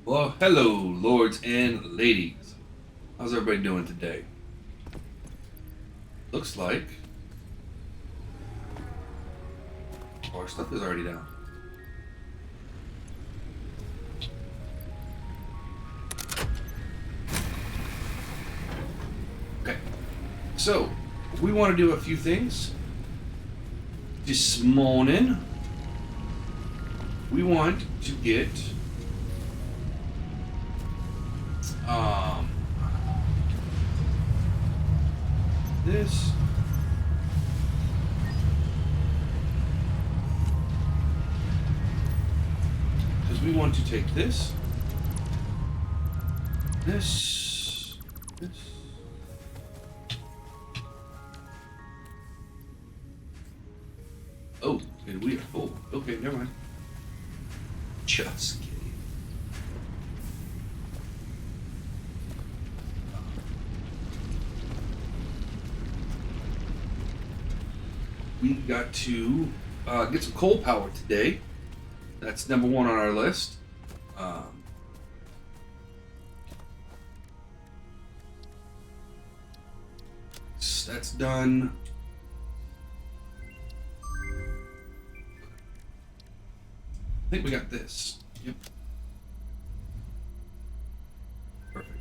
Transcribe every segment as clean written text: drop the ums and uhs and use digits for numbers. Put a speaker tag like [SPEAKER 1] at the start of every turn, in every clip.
[SPEAKER 1] Well, hello, lords and ladies. How's everybody doing today? Looks like our stuff is already down. Okay, so we want to do a few things. This morning, we want to get um this. Because we want to take this, this. Oh, and we are full. Okay, never mind. Just kidding. We got to get some coal power today. That's number one on our list. That's done. I think we got this. Yep. Perfect.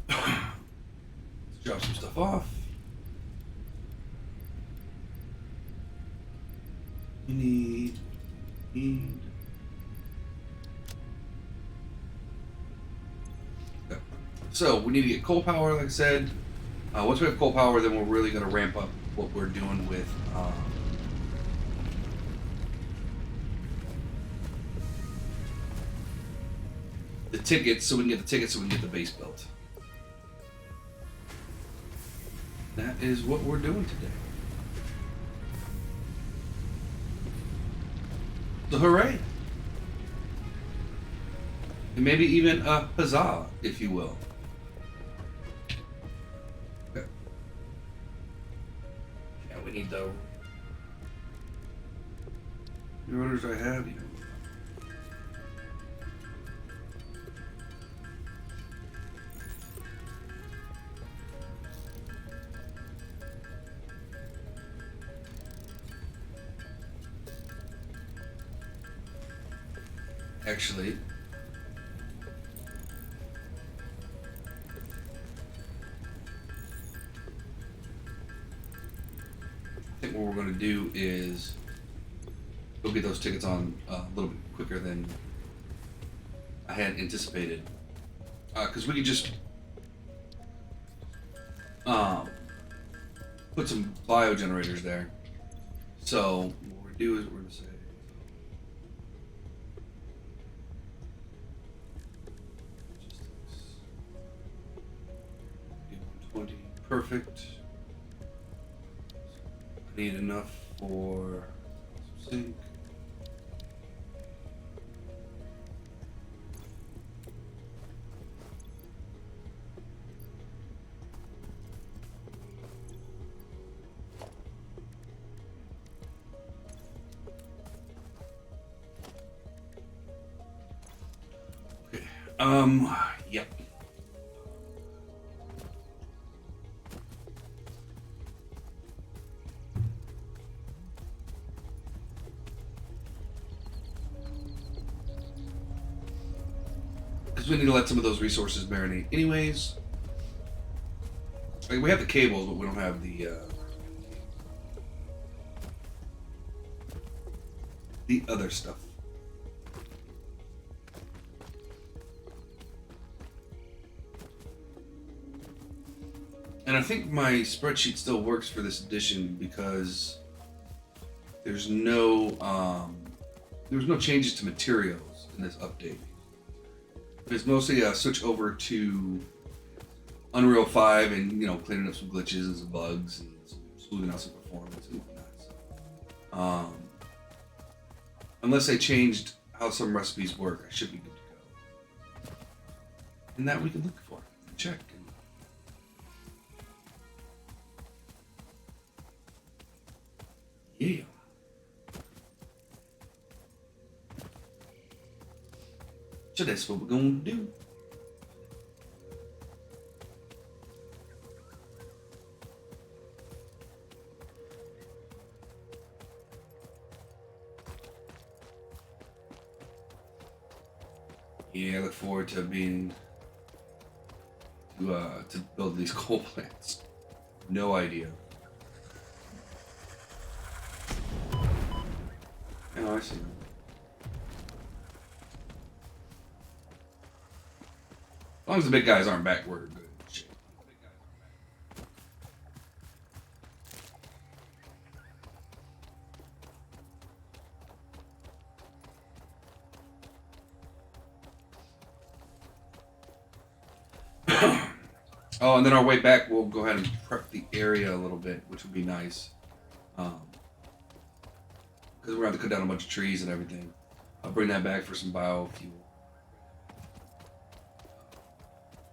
[SPEAKER 1] Let's drop some stuff off. We need. Okay. So we need to get coal power, like I said. Once we have coal power, then we're really going to ramp up what we're doing with the tickets, so we can get the tickets, so we can get the base built. That is what we're doing today. So hooray! And maybe even a huzzah, if you will. Okay. Yeah, we need the orders I have here. Actually, I think what we're going to do is go get those tickets on a little bit quicker than I had anticipated. Because we could just put some bio generators there. So what we're going to do is we're going to say perfect. I need enough for some zinc. Okay. Yep. We need to let some of those resources marinate anyways. Like, we have the cables, but we don't have the other stuff. And I think my spreadsheet still works for this edition because there's no changes to materials in this update. It's mostly a switch over to Unreal 5 and, cleaning up some glitches and some bugs and smoothing out some performance and whatnot. So, unless they changed how some recipes work, I should be good to go. And that we can look for and check. Yeah. So that's what we're gonna do. Yeah, I look forward to being to build these coal plants. No idea. Oh, I see. As long as the big guys aren't back, we're good. Shit. Oh, and then our way back, we'll go ahead and prep the area a little bit, which would be nice. Because we're going to have to cut down a bunch of trees and everything. I'll bring that back for some biofuel.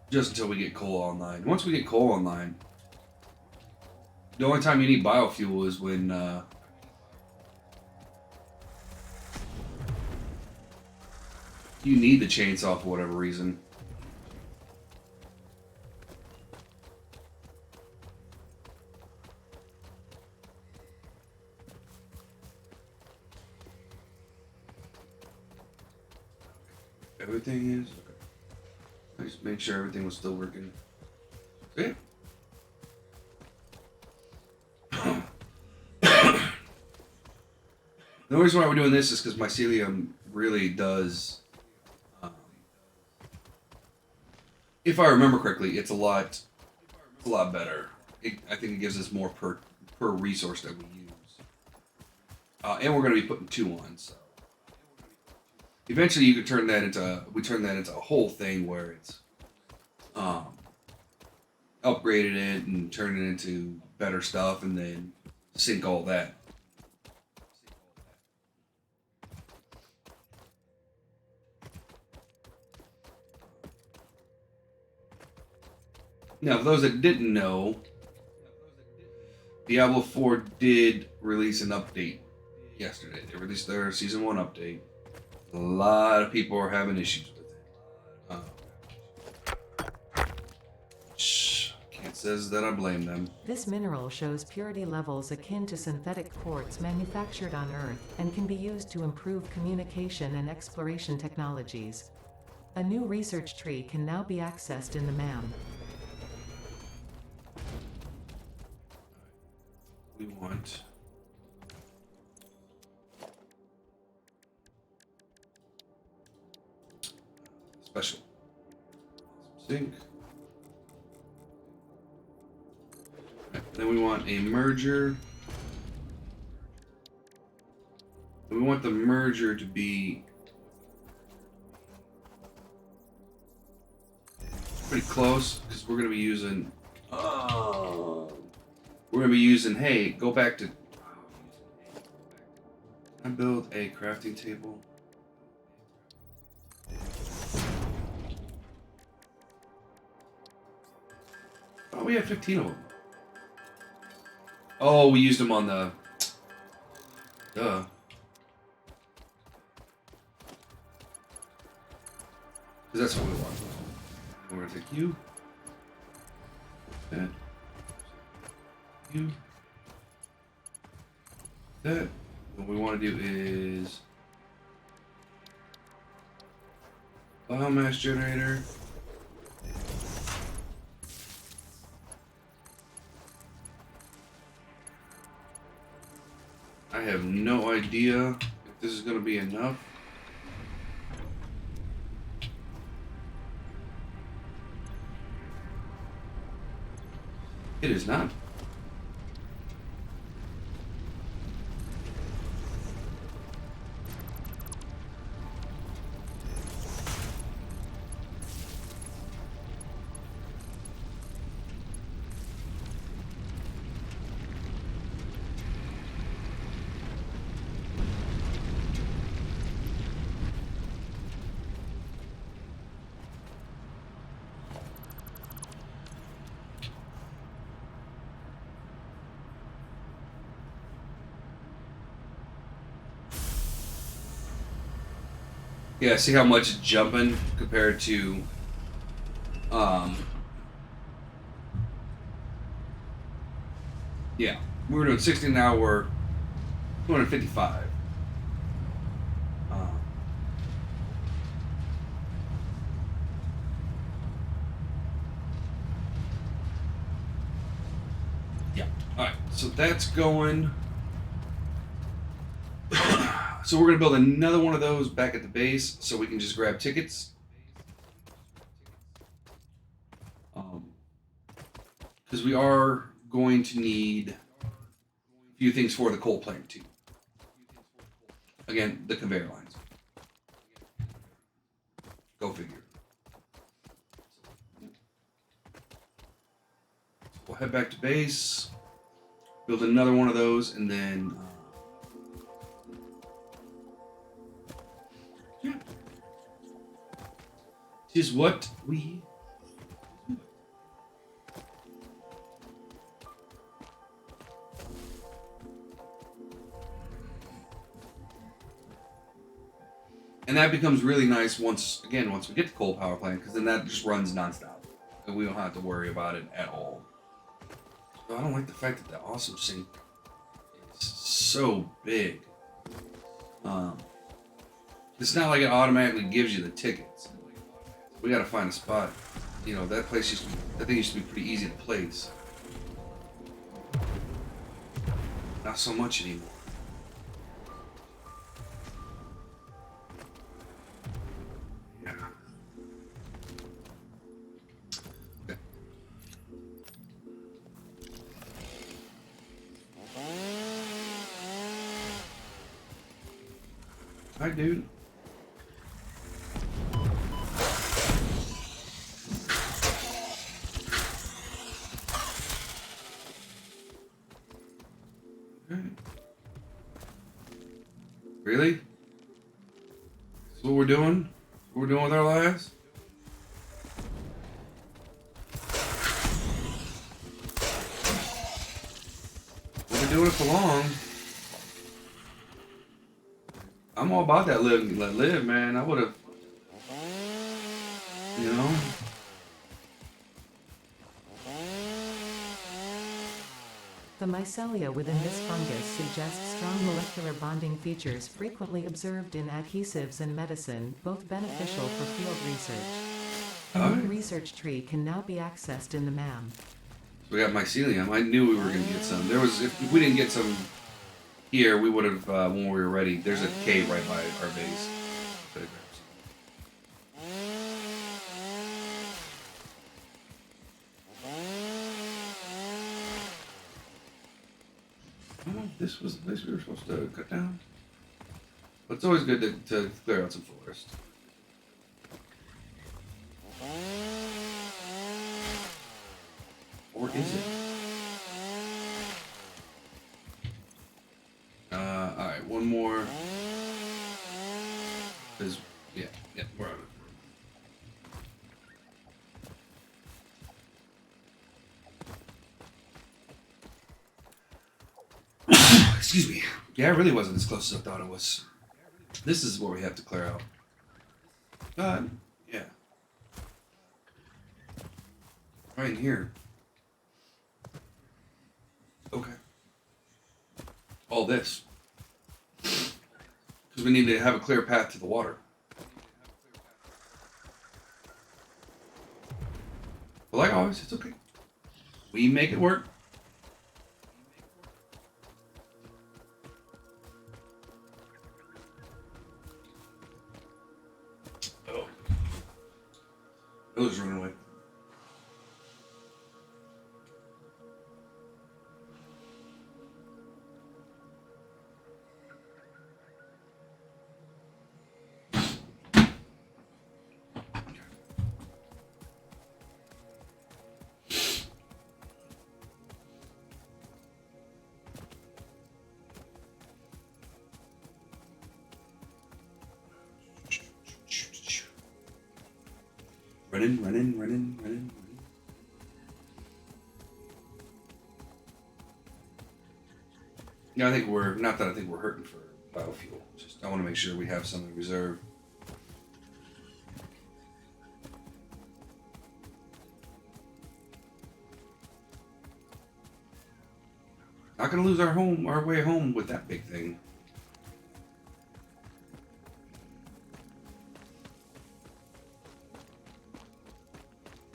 [SPEAKER 1] Just until we get coal online. Once we get coal online, the only time you need biofuel is when you need the chainsaw for whatever reason. Everything is okay. I just made sure everything was still working. Yeah. The only reason why we're doing this is because mycelium really does. If I remember correctly, it's a lot better. I think it gives us more per resource that we use, and we're going to be putting 2 on. So eventually, you could turn that into a whole thing where it's upgraded it and turn it into better stuff, and then sync all that. Now, for those that didn't know, Diablo 4 did release an update yesterday. They released their Season 1 update. A lot of people are having issues with it. Can't says that I blame them.
[SPEAKER 2] This mineral shows purity levels akin to synthetic quartz manufactured on Earth, and can be used to improve communication and exploration technologies. A new research tree can now be accessed in the MAM.
[SPEAKER 1] We want special zinc. Then we want a merger. And we want the merger to be pretty close because we're going to be using. We're going to be using. Hey, go back to. I build a crafting table. Oh, we have 15 of them. Oh, we used them on the. Duh. Because that's what we want. We're going to take you. That. You. That. What we want to do is. Biomass generator. I have no idea if this is going to be enough. It is not. Yeah, see how much it's jumping compared to um yeah. We were doing 60 an hour, 255. Um, yeah. Alright, so that's going. So we're gonna build another one of those back at the base so we can just grab tickets. Because we are going to need a few things for the coal plant too. Again, the conveyor lines. Go figure. We'll head back to base, build another one of those, and then yeah, is what we. And that becomes really nice once we get the coal power plant, because then that just runs nonstop, and we don't have to worry about it at all. I don't like the fact that the awesome sink is so big. It's not like it automatically gives you the tickets. We gotta find a spot. You know, that thing used to be pretty easy to place. Not so much anymore. Yeah. Okay. Hi, dude. Okay. Really? That's what we're doing? What we're doing with our lives? We've been doing it for long. I'm all about that let live, man. I would have, you know.
[SPEAKER 2] The mycelia within this fungus suggests strong molecular bonding features frequently observed in adhesives and medicine, both beneficial for field research. A new research tree can now be accessed in the MAM.
[SPEAKER 1] So we got mycelium. I knew we were going to get some. If we didn't get some here, we would have when we were ready. There's a cave right by our base. Could have grabbed some. Oh, this was the place we were supposed to cut down. But it's always good to clear out some forest. Or is it? Alright, one more. Cause yeah, we're on it. Excuse me. Yeah, it really wasn't as close as I thought it was. This is what we have to clear out. Yeah. Right in here. Okay. All this. Because we need to have a clear path to the water. But like always, it's okay. We make it work. Oh. Those running away. Running. Yeah, I think we're hurting for biofuel. Just I want to make sure we have some in reserve. Not gonna lose our way home with that big thing.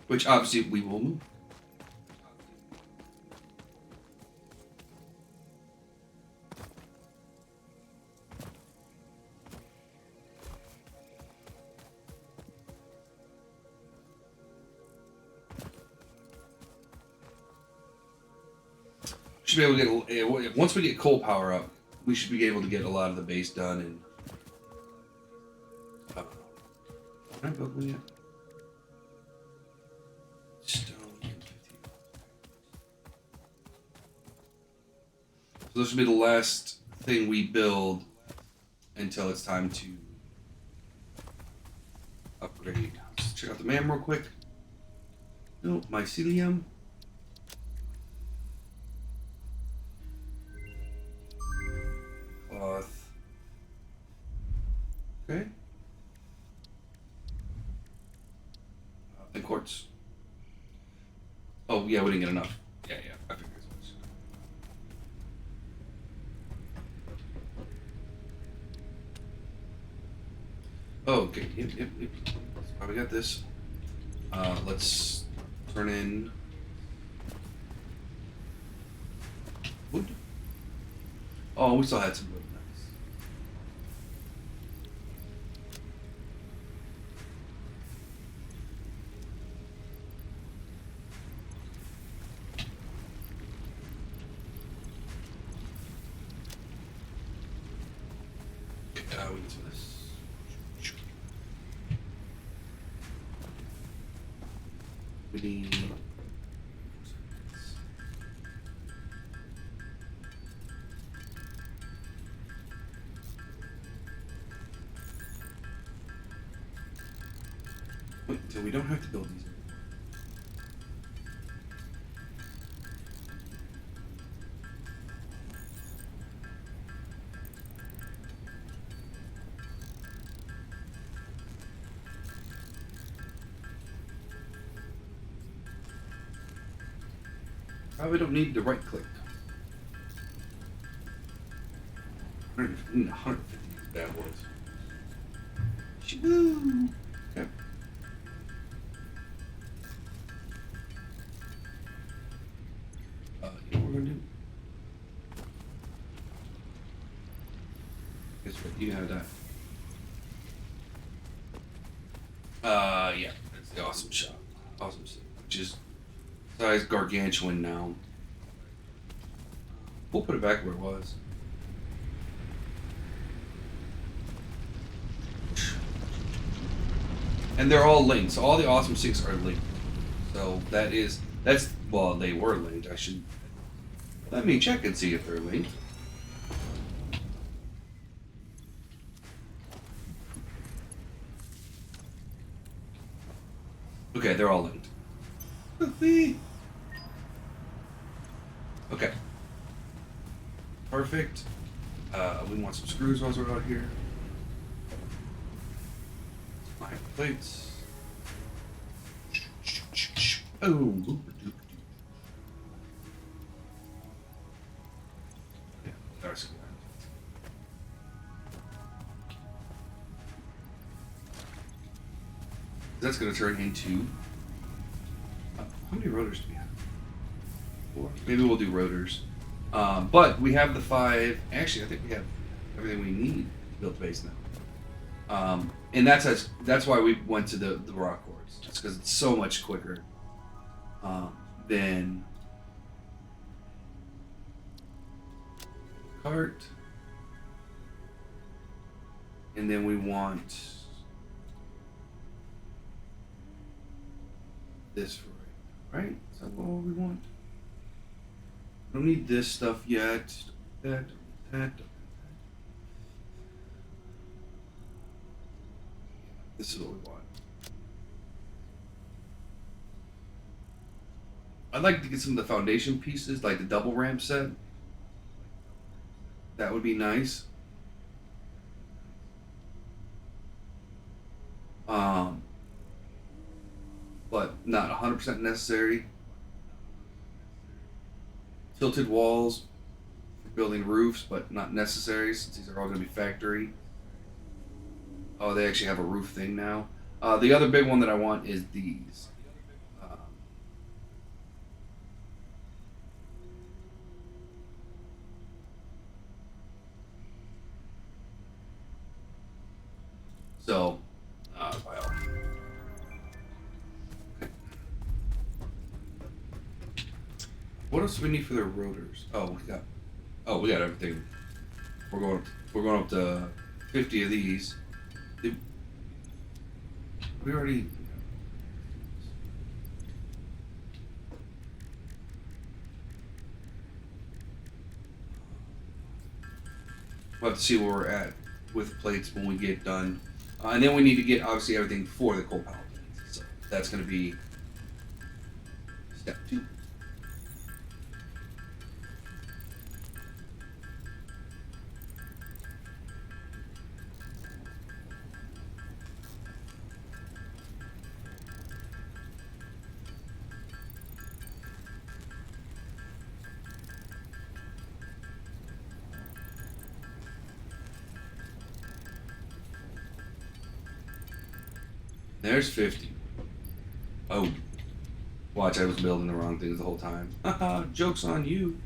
[SPEAKER 1] Which obviously we will move. Should be able to get once we get coal power up, we should be able to get a lot of the base done. And can I build one yet? Stone. So this will be the last thing we build until it's time to upgrade. Let's check out the MAM real quick. No, mycelium. Cloth. Okay. And quartz. Oh, yeah, we didn't get enough. Yeah, I figured as much. Oh, okay. Yep. That's why we got this. Let's turn in wood. Oh, we still had some wood. Nice. We need some of this. We need. Wait, so we don't have to build these anymore. Probably don't need to right click. 150 bad boys. Woo! Okay. You know what we're gonna do? Guess what? You have that. Yeah, that's the awesome shot. Awesome shot. Which is size gargantuan now. We'll put it back where it was. And they're all linked. So all the awesome sinks are linked. So well, they were linked. I should let me check and see if they're linked. Okay, they're all linked. Okay. Perfect. We want some screws while we're out here. Iron plates. Oh. Yeah, that's good. That's going to turn into. How many rotors do we have? 4. Maybe we'll do rotors. But we have the 5. Actually, I think we have everything we need to build the base now. And that's why we went to the rock quartz. It's because it's so much quicker than cart. And then we want this for right? Is that what we want? I don't need this stuff yet. That. This is what we want. I'd like to get some of the foundation pieces, like the double ramp set. That would be nice. But not 100% necessary. Tilted walls, building roofs, but not necessary since these are all going to be factory. Oh, they actually have a roof thing now. The other big one that I want is these. So, well, what else do we need for their rotors? We got everything. We're going up to 50 of these. Did, we already. We'll have to see where we're at with plates when we get done. And then we need to get obviously everything for the coal power plants. So that's going to be step 2. There's 50. Oh, watch! I was building the wrong things the whole time. Haha, joke's on you.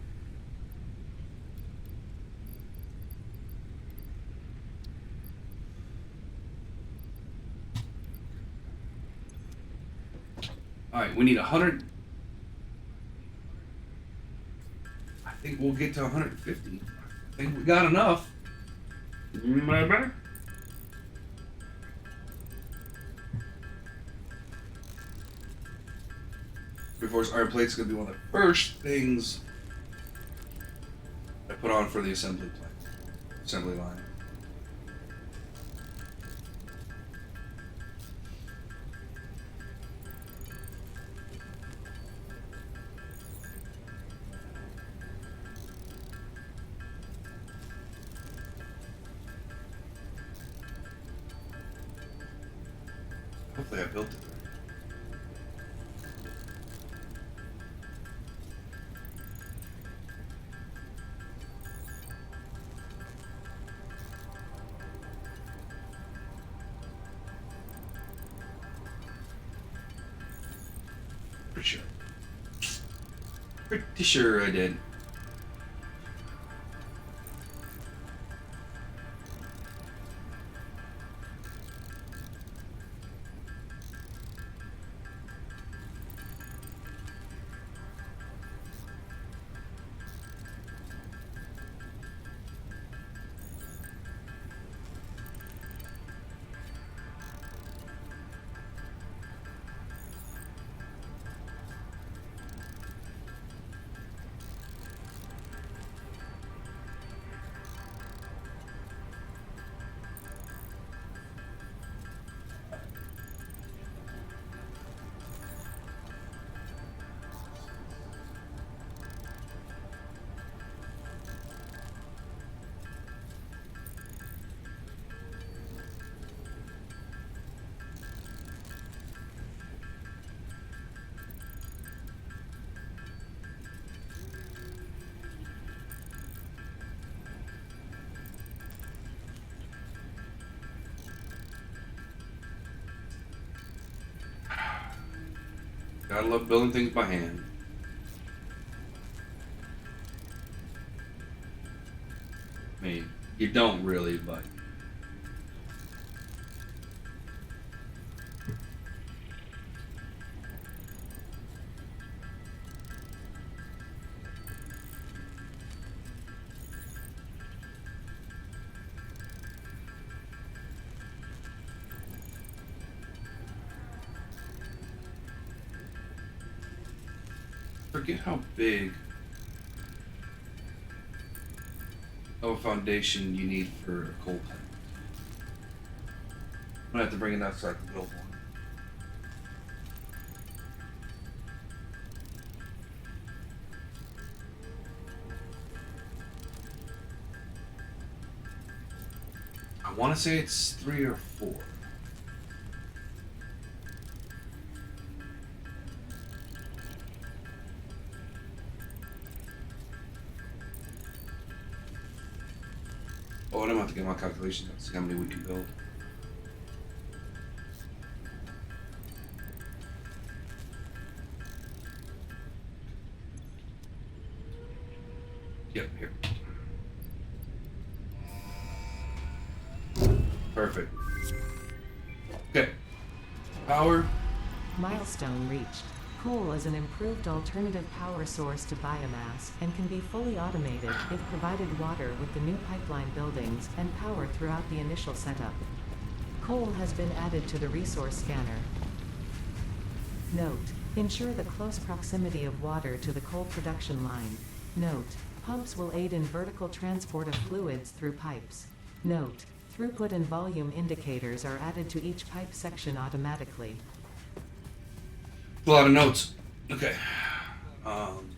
[SPEAKER 1] All right, we need 100. I think we'll get to 150. I think we got enough. Maybe. Of course, iron plate's gonna be one of the first things I put on for the assembly line. Hopefully, I built it. Pretty sure. Pretty sure I did. Gotta love building things by hand. I mean, you don't really, but forget how big of a foundation you need for a coal plant. I'm gonna have to bring it out so I can build one. I want to say it's 3 or 4. Oh, and I'm about to get my calculations out to see how many we can build. Yep, here. Perfect. Okay. Power.
[SPEAKER 2] Milestone reached. Coal is an improved alternative power source to biomass and can be fully automated if provided water with the new pipeline buildings and power throughout the initial setup. Coal has been added to the resource scanner. Note: ensure the close proximity of water to the coal production line. Note: pumps will aid in vertical transport of fluids through pipes. Note: throughput and volume indicators are added to each pipe section automatically.
[SPEAKER 1] A lot of notes. Okay. Um,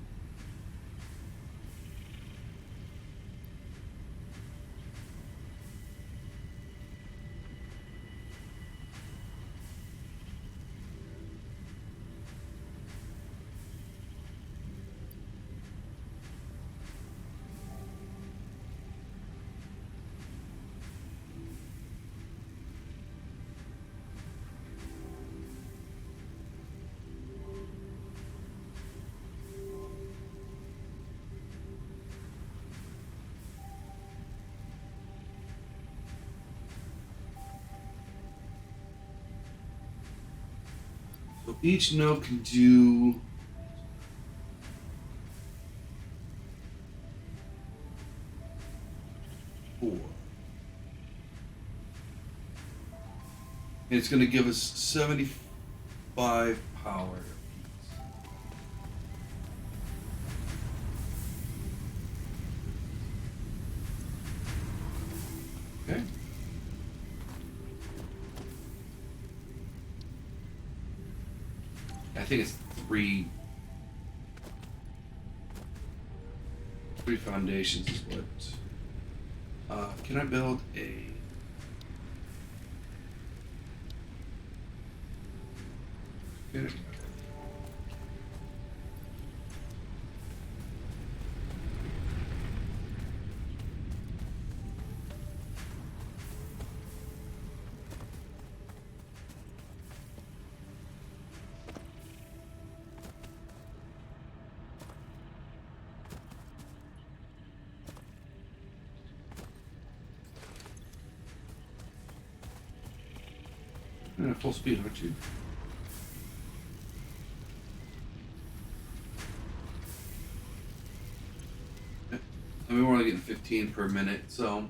[SPEAKER 1] so each node can do 4. And it's going to give us 75 power. Okay. I think it's three foundations is what. Can I build a? Okay. You're at full speed, aren't you? Okay. I mean, we're only getting 15 per minute, so.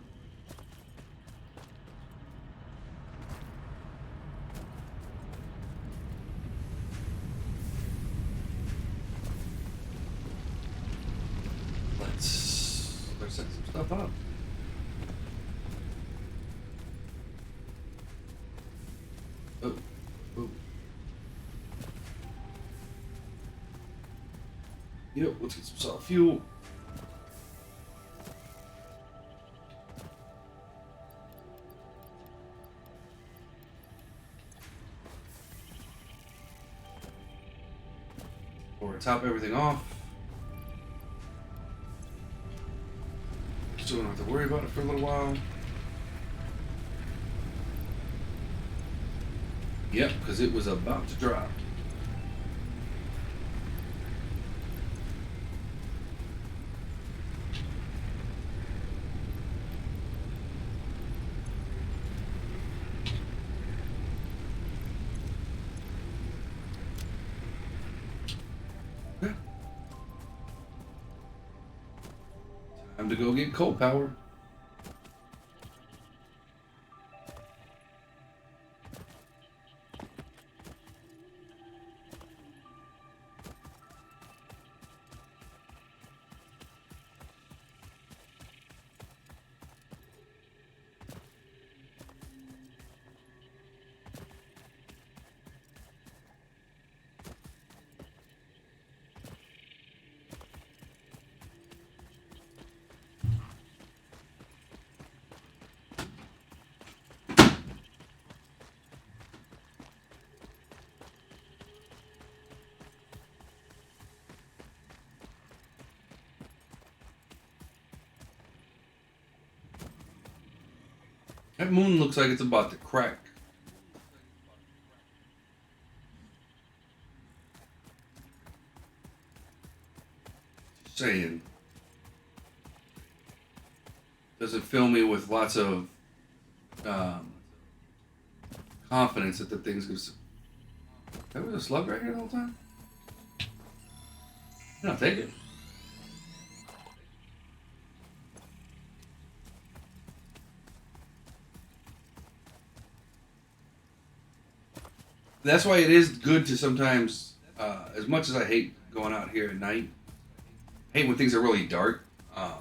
[SPEAKER 1] Let's set some stuff up. Oh, oh. Yep, let's get some solid fuel. Or top everything off. So we don't have to worry about it for a little while. Yep, because it was about to drop. Okay. Time to go get coal power. That moon looks like it's about to crack. Just saying. Doesn't fill me with lots of um, confidence that the thing's gonna. That was a slug right here the whole time. Yeah, I'll take it. That's why it is good to sometimes, as much as I hate going out here at night, I hate when things are really dark. Why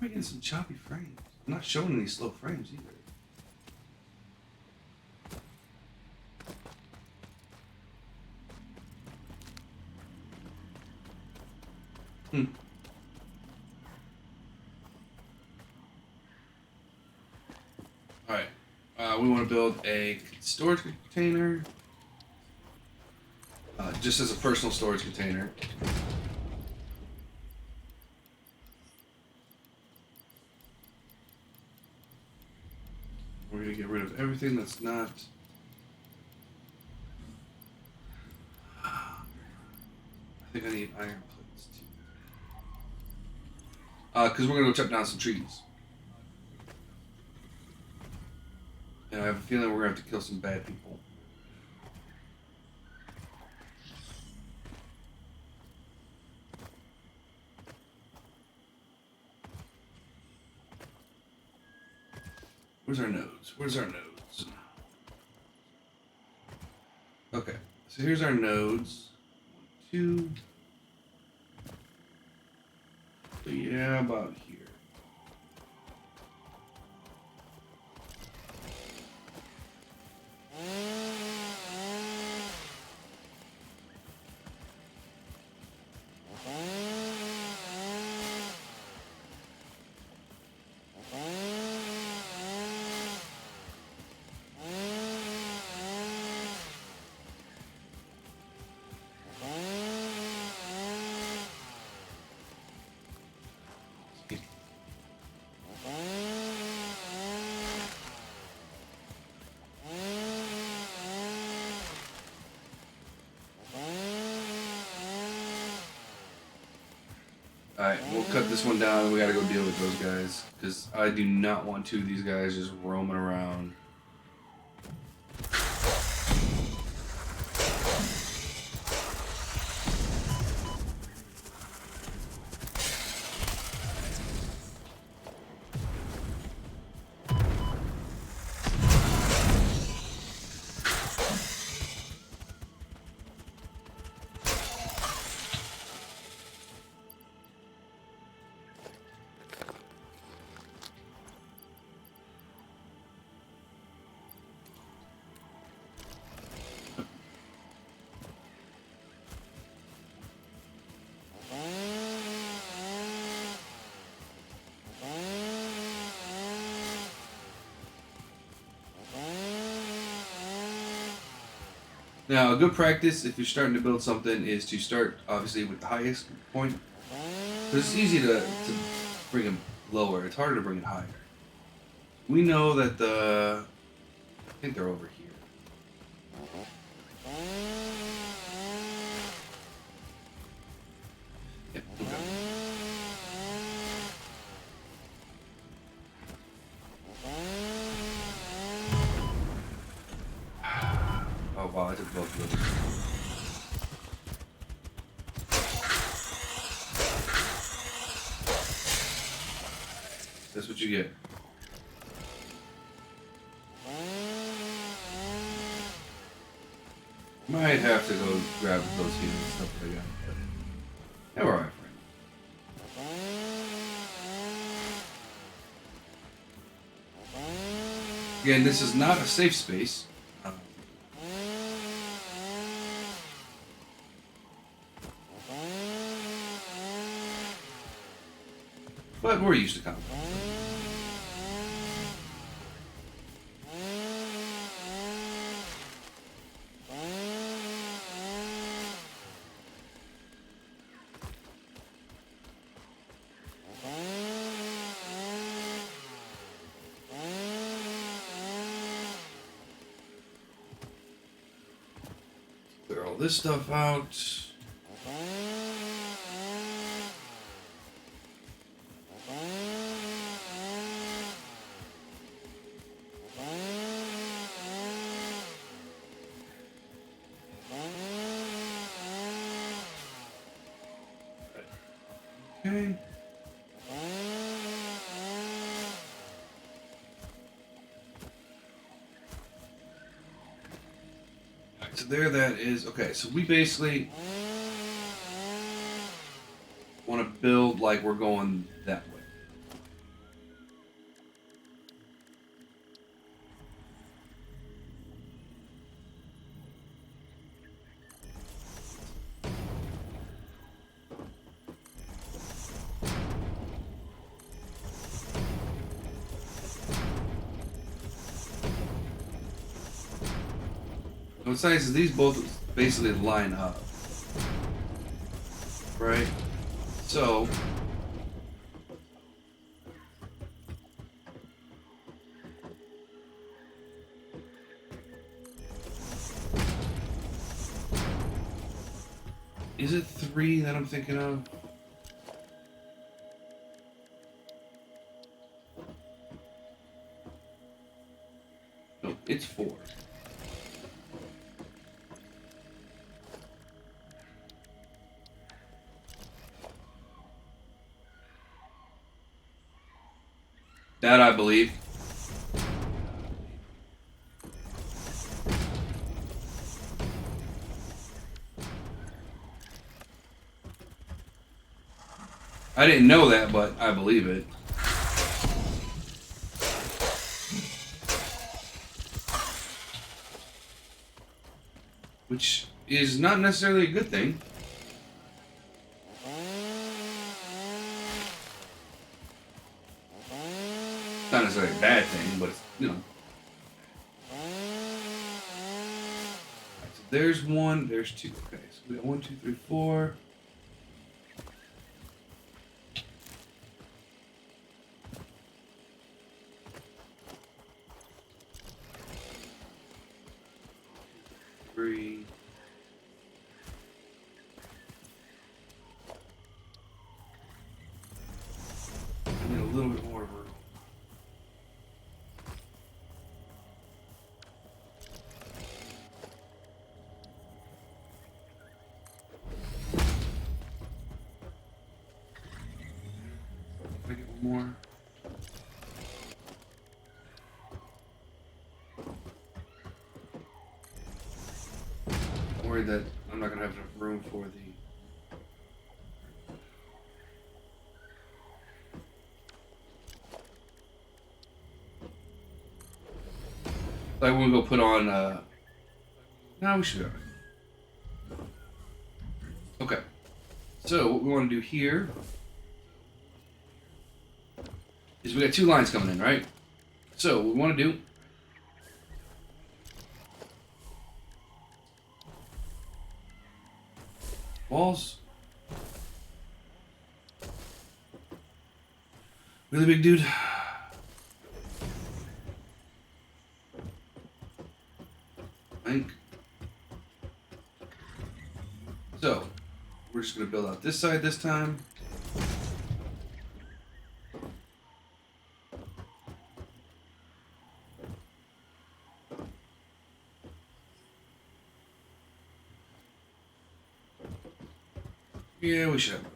[SPEAKER 1] am I getting some choppy frames? I'm not showing any slow frames either. Hmm. All right. We want to build a storage container, just as a personal storage container. We're gonna get rid of everything that's not. I think I need iron plates too. Because we're gonna go chop down some trees. And I have a feeling we're gonna have to kill some bad people. Where's our nodes? Where's our nodes? Okay, so here's our nodes. 1, 2. So yeah, about here. Alright, we'll cut this one down. We gotta go deal with those guys. Because I do not want two of these guys just roaming around. Now, a good practice if you're starting to build something is to start obviously with the highest point. Because it's easy to bring it lower. It's harder to bring it higher. We know that I think they're over here. Yeah, okay. Oh wow, I took both of those. That's what you get. Might have to go grab those healing stuff that I got. But yeah, we're alright, friend. Again, this is not a safe space. But we're used to combat. all this stuff out. Okay. Alright, so there that is. Okay, so we basically want to build like we're going that way. What's nice is these both basically line up. Right? So is it 3 that I'm thinking of? No, it's 4. That I believe. I didn't know that, but I believe it. Which is not necessarily a good thing. Not necessarily a bad thing, but it's, you know. So there's 1, there's 2. Okay, so we got 1, 2, 3, 4. Three. I need a little bit more room. Can I get one more? I'm worried that I'm not gonna have enough room for the. Like when we go put on. No, we should be alright. Okay. So what we want to do here is we got 2 lines coming in, right? So what we want to do. Walls. Really big dude. Think. So we're just gonna build out this side this time. Yeah, we should have enough.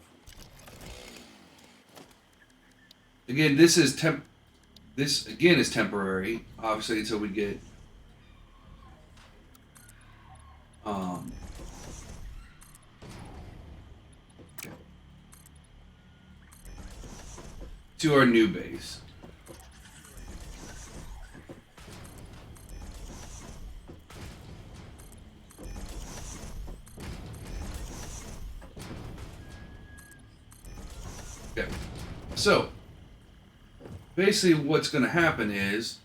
[SPEAKER 1] Again, this is This again is temporary, obviously, until we get to our new base. Okay, so basically what's going to happen is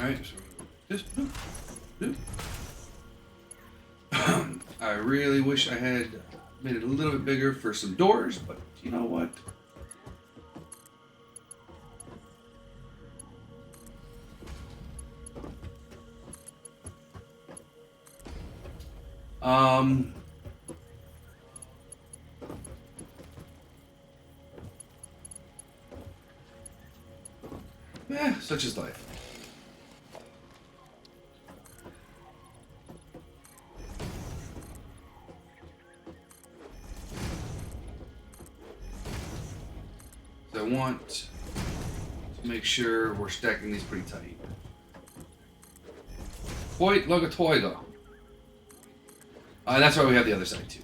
[SPEAKER 1] Alright, so just I really wish I had made it a little bit bigger for some doors, but you know what? Such is life. So I want to make sure we're stacking these pretty tight. Quite like a toiga. That's why we have the other side too.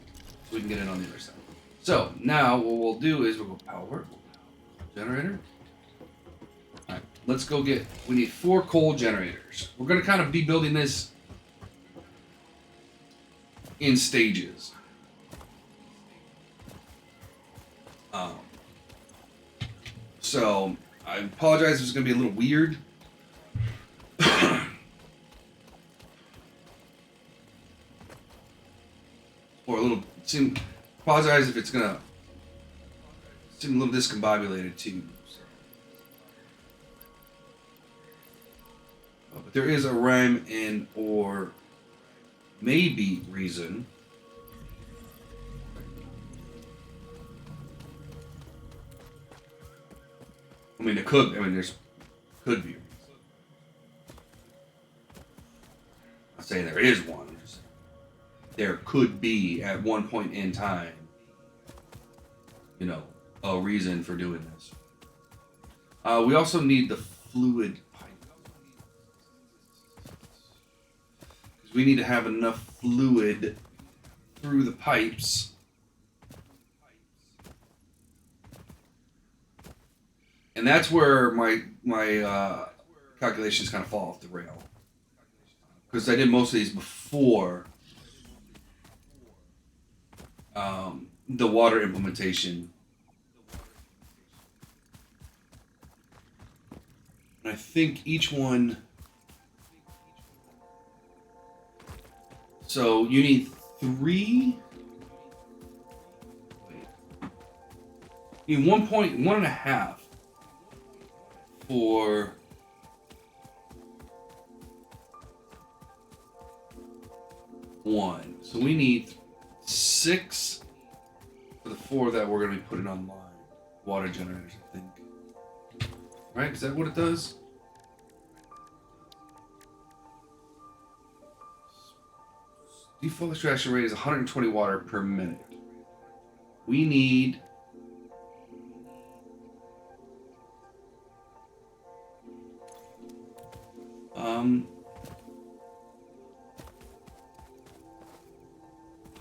[SPEAKER 1] So we can get it on the other side. So now what we'll do is we'll go power. Generator. Alright, let's go get, we need 4 coal generators. We're going to kind of be building this in stages. So I apologize if it's going to be a little weird. Or a little, apologize if it's going to seem a little discombobulated too. But there is a rhyme and or maybe reason. I mean, there's could be. I'm saying there is one. There could be at one point in time, a reason for doing this. We also need the fluid pipe. Because we need to have enough fluid through the pipes and that's where my calculations kind of fall off the rail. Because I did most of these before the water implementation. And I think each one... So you need 3... You need 1.5 for... one. So we need 6 for the 4 that we're going to be putting online. Water generators, I think. Right? Is that what it does? Default extraction rate is 120 water per minute. We need... Um...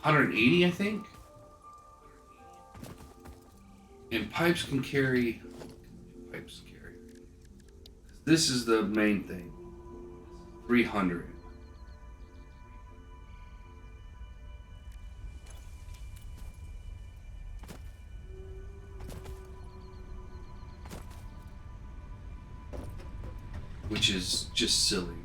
[SPEAKER 1] 180, I think. And pipes can carry. This is the main thing. 300. Which is just silly.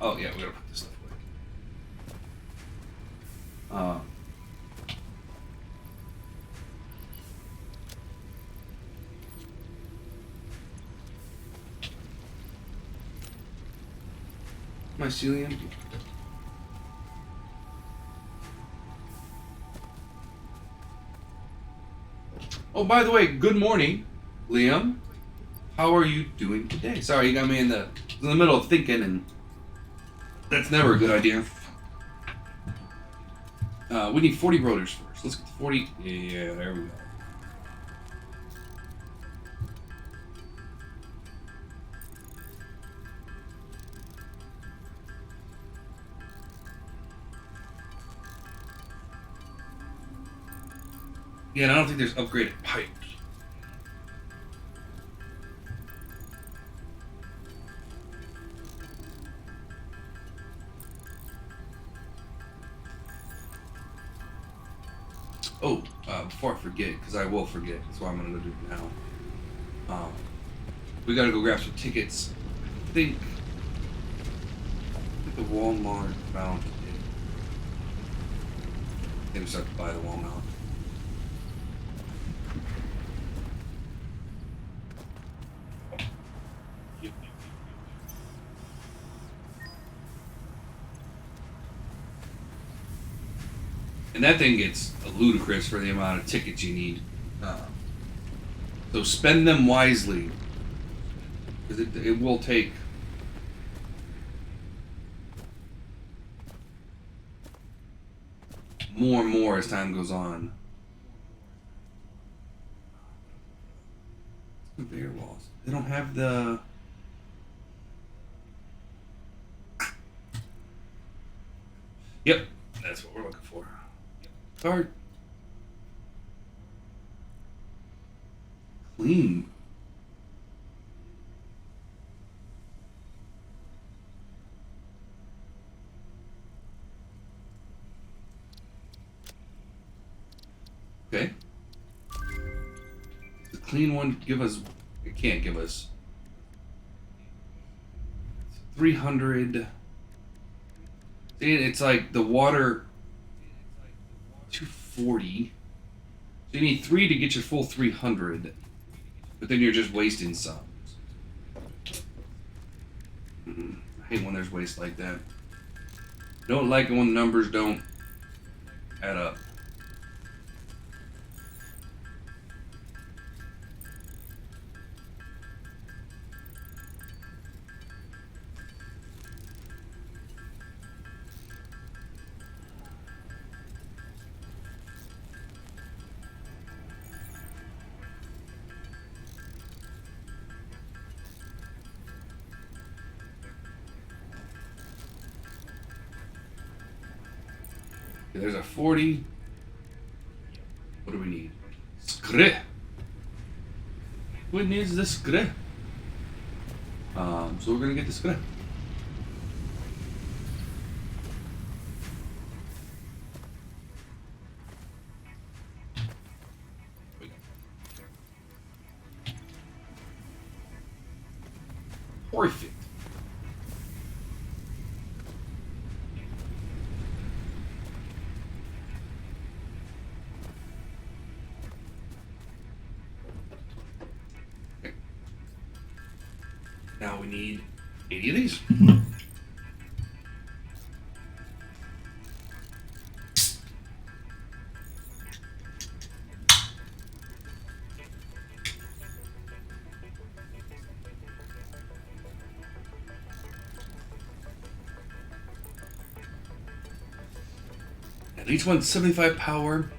[SPEAKER 1] Oh yeah, we gotta put this stuff away. My ceiling empty. Oh, by the way, good morning, Liam. How are you doing today? Sorry, you got me in the middle of thinking and. That's never a good idea. We need 40 rotors first. Let's get the 40. Yeah, there we go. Yeah, and I don't think there's upgraded pipes. Oh, before I forget, because I will forget, that's why I'm going to go do it now. We gotta go grab some tickets. I think the Walmart mount. I think we start to buy the wall mount. And that thing gets ludicrous for the amount of tickets you need. So spend them wisely. Because it will take more and more as time goes on. Conveyor walls. They don't have the... Yep, that's what we're looking for. Start clean. Okay. The clean one give us... It can't give us 300. See, it's like the water 240. So you need 3 to get your full 300, but then you're just wasting some. I hate when there's waste like that. Don't like it when the numbers don't add up. Okay, there's a 40. What do we need? Skre. What needs the skre? So we're gonna get the skre. Perfect. Okay. Now we need 80 of these. And each one's 75 power.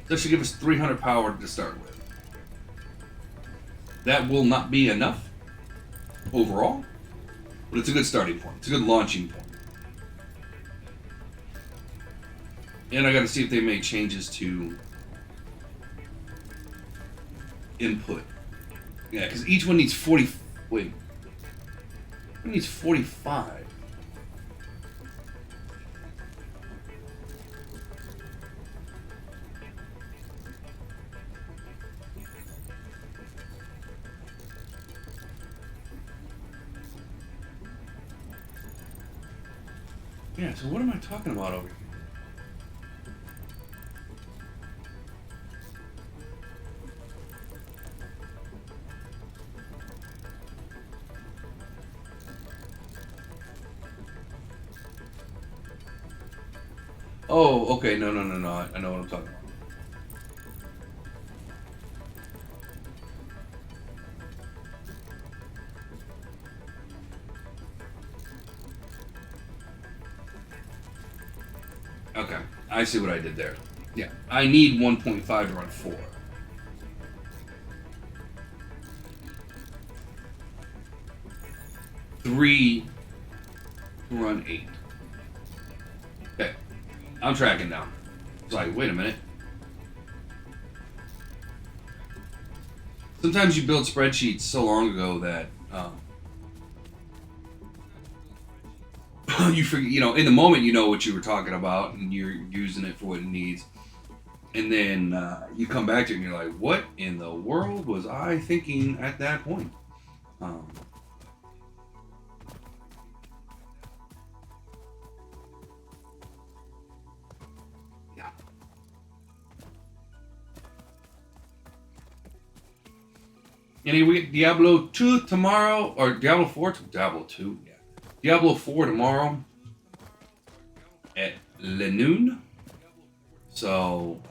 [SPEAKER 1] That should give us 300 power to start with. That will not be enough overall, but it's a good starting point. It's a good launching point. And I got to see if they made changes to input. Yeah, because each one needs 40. Wait, it needs 45. Yeah, so what am I talking about over here? Oh, okay, no, I know what I'm talking about. Okay, I see what I did there. Yeah, I need 1.5 to run 4. Three to run 8. Okay, I'm tracking down. It's like, wait a minute. Sometimes you build spreadsheets so long ago that you forget, in the moment you know what you were talking about and you're using it for what it needs. And then you come back to it and you're like, what in the world was I thinking at that point? Um, yeah. Anyway, we get Diablo 2 tomorrow, or Diablo 4, Diablo 2, yeah. Diablo 4 tomorrow at noon. So,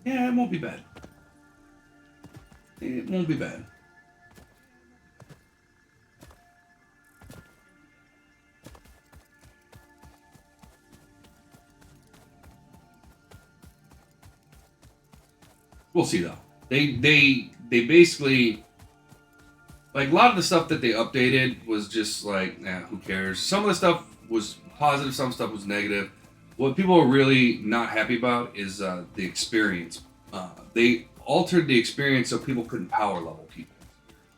[SPEAKER 1] yeah, it won't be bad. It won't be bad. We'll see though. They basically, like, a lot of the stuff that they updated was just like, nah, who cares? Some of the stuff was positive, some stuff was negative. What people are really not happy about is the experience. They altered the experience so people couldn't power level people.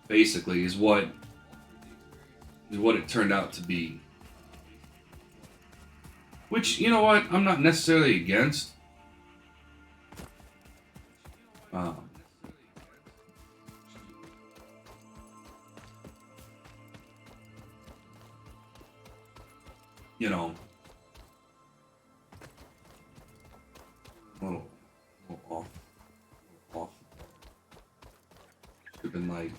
[SPEAKER 1] Basically, is what it turned out to be. Which, you know what, I'm not necessarily against. Um, you know, a little off. Should have been like,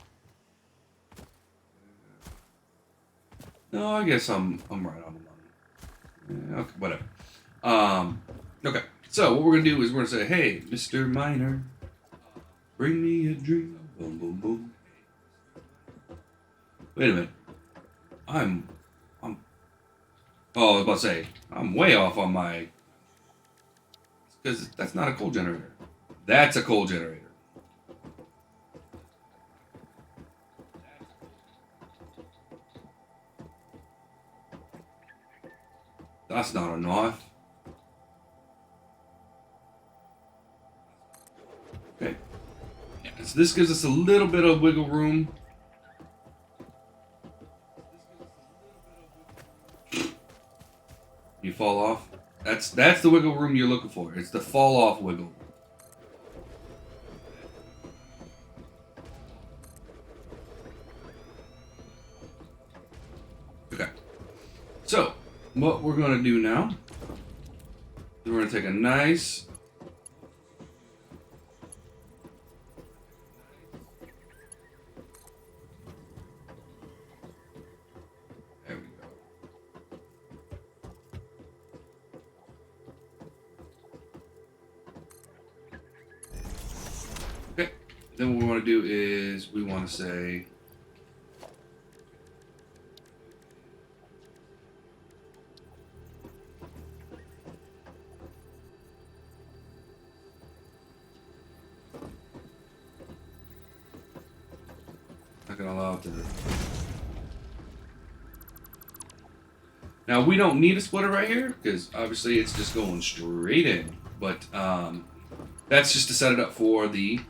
[SPEAKER 1] no, I guess I'm right on the money. Yeah, okay, whatever. Okay. So what we're gonna do is we're gonna say, hey, Mr. Miner, bring me a dream. Boom, boom, boom. Wait a minute. I'm. Oh, I was about to say I'm way off on my. Because that's not a coal generator. That's a coal generator. That's not a knife. Okay. Yeah, so this gives us a little bit of wiggle room. You fall off. That's the wiggle room you're looking for. It's the fall off wiggle. Okay. So, what we're going to do now is we're going to take a nice there we go. Okay. Then what we want to do is we want to say not going to allow it to. Now we don't need a splitter right here because obviously it's just going straight in. But that's just to set it up for the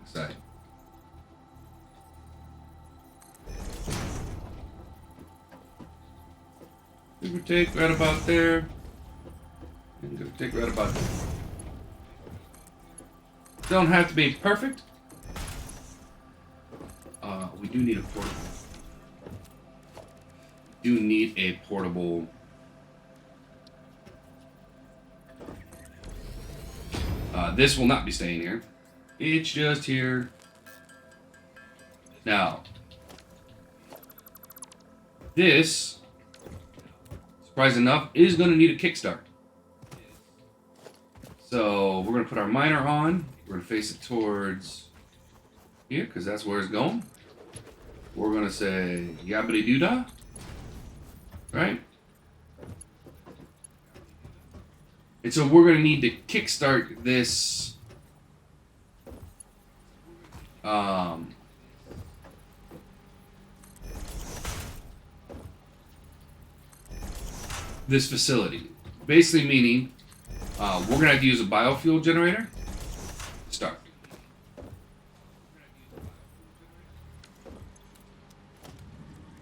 [SPEAKER 1] side. Give or take right about there. And give or take right about there. Don't have to be perfect. We do need a portable. Do need a portable. This will not be staying here. It's just here. Now, this, surprise enough, is going to need a kickstart. So we're going to put our miner on. We're going to face it towards here because that's where it's going. We're going to say yabbity doo-dah. Right? And so we're going to need to kickstart this this facility. Basically meaning we're going to have to use a biofuel generator. Start.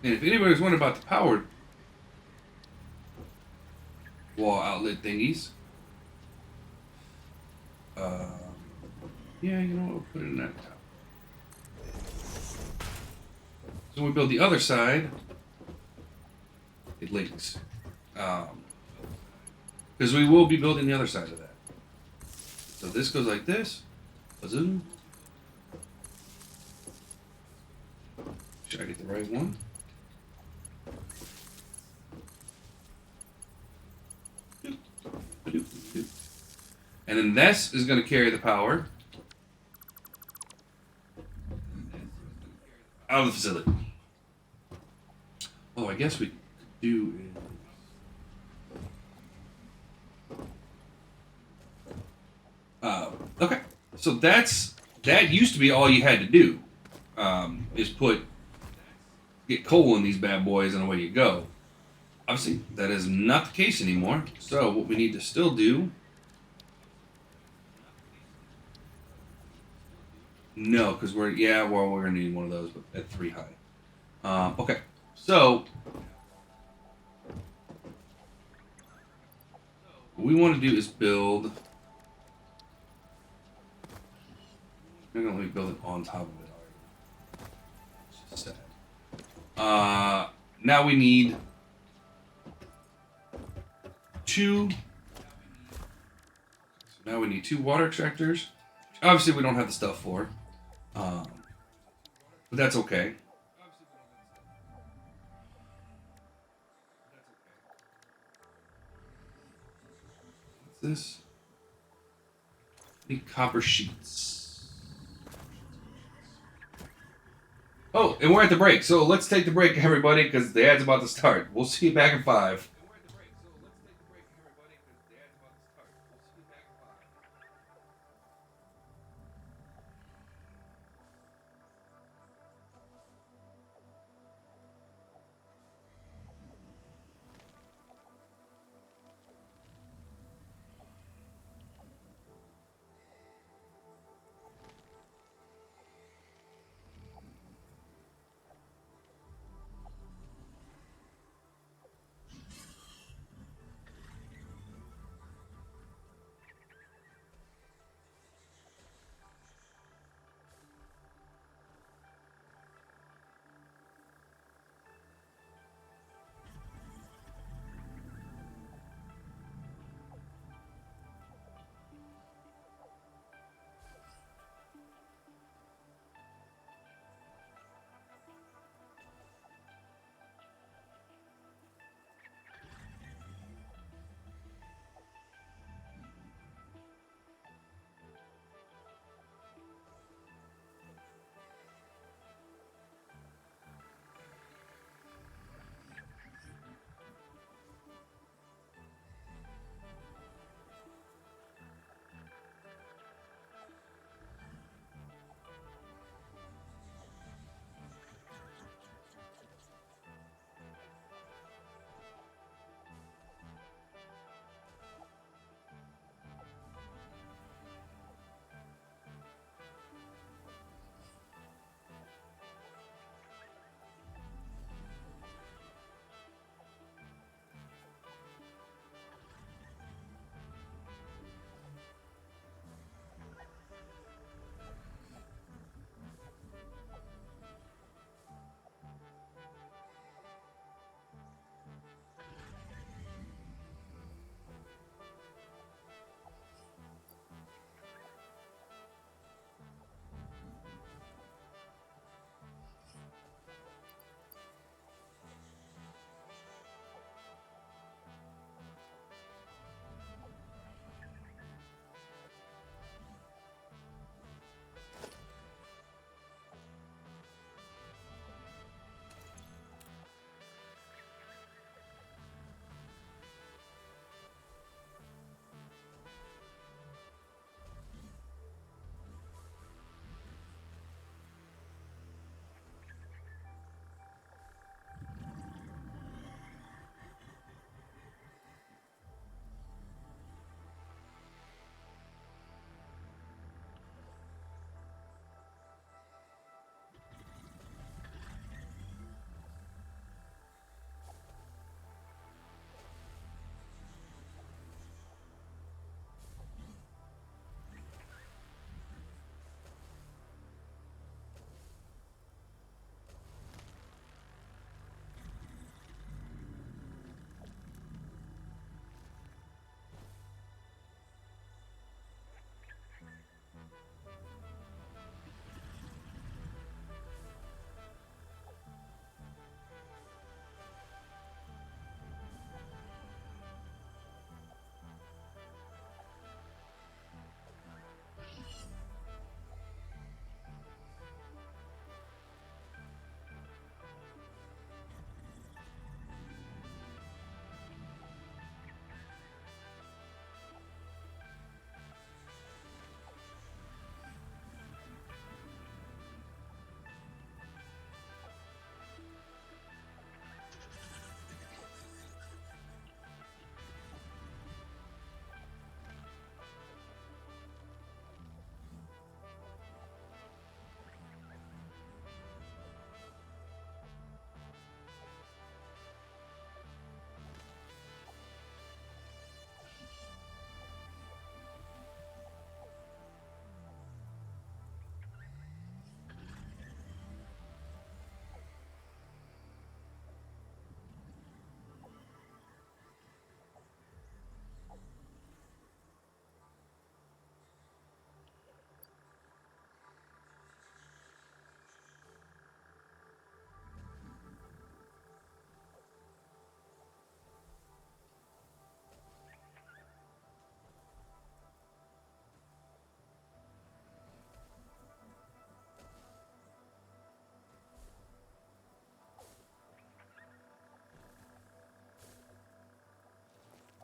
[SPEAKER 1] And if anybody's wondering about the power wall outlet thingies, uh, yeah, you know what? We'll put it in that top. So when we build the other side, it links. Because we will be building the other side of that. So this goes like this. Zoom. Should I get the right one? And then this is going to carry the power out of the facility. Oh, I guess we could do is... okay, so that used to be all you had to do, is get coal in these bad boys and away you go. Obviously, that is not the case anymore. So what we need to still do... No, because we're going to need one of those, but at 3 high. Okay, so what we want to do is build... I'm going to let me build it on top of it already. It's just sad. Now we need 2... So now we need 2 water extractors. Obviously, we don't have the stuff for. But that's okay. What's this? Need copper sheets. Oh, and we're at the break, so let's take the break, everybody, because the ad's about to start. We'll see you back in 5.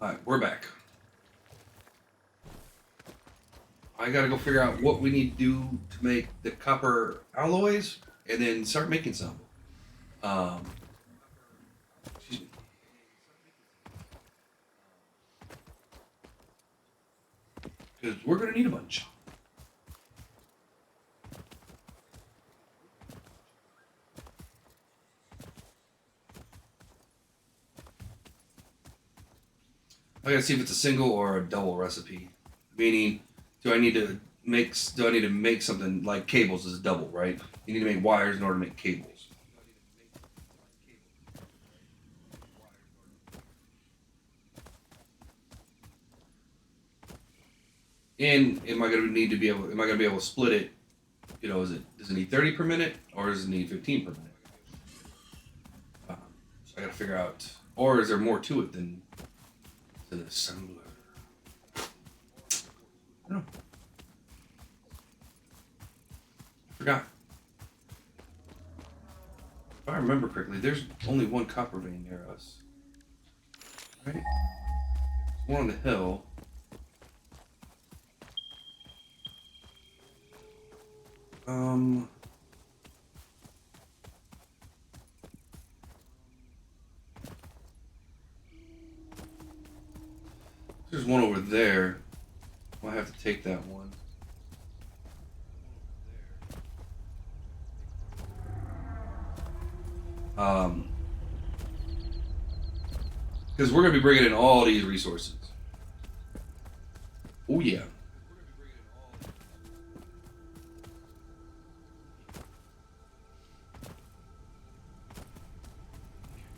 [SPEAKER 1] Alright, we're back. I gotta go figure out what we need to do to make the copper alloys and then start making some. Um, excuse me. Because we're gonna need a bunch. I gotta see if it's a single or a double recipe. Meaning, do I need to make something like cables is a double, right? You need to make wires in order to make cables. And am I gonna be able to split it? You know, does it need 30 per minute or does it need 15 per minute? So I gotta figure out, or is there more to it than an assembler? I don't know. I forgot. If I remember correctly, there's only one copper vein near us. Right? There's one on the hill. There's one over there. I'll have to take that one. Because we're gonna be bringing in all these resources. Oh yeah.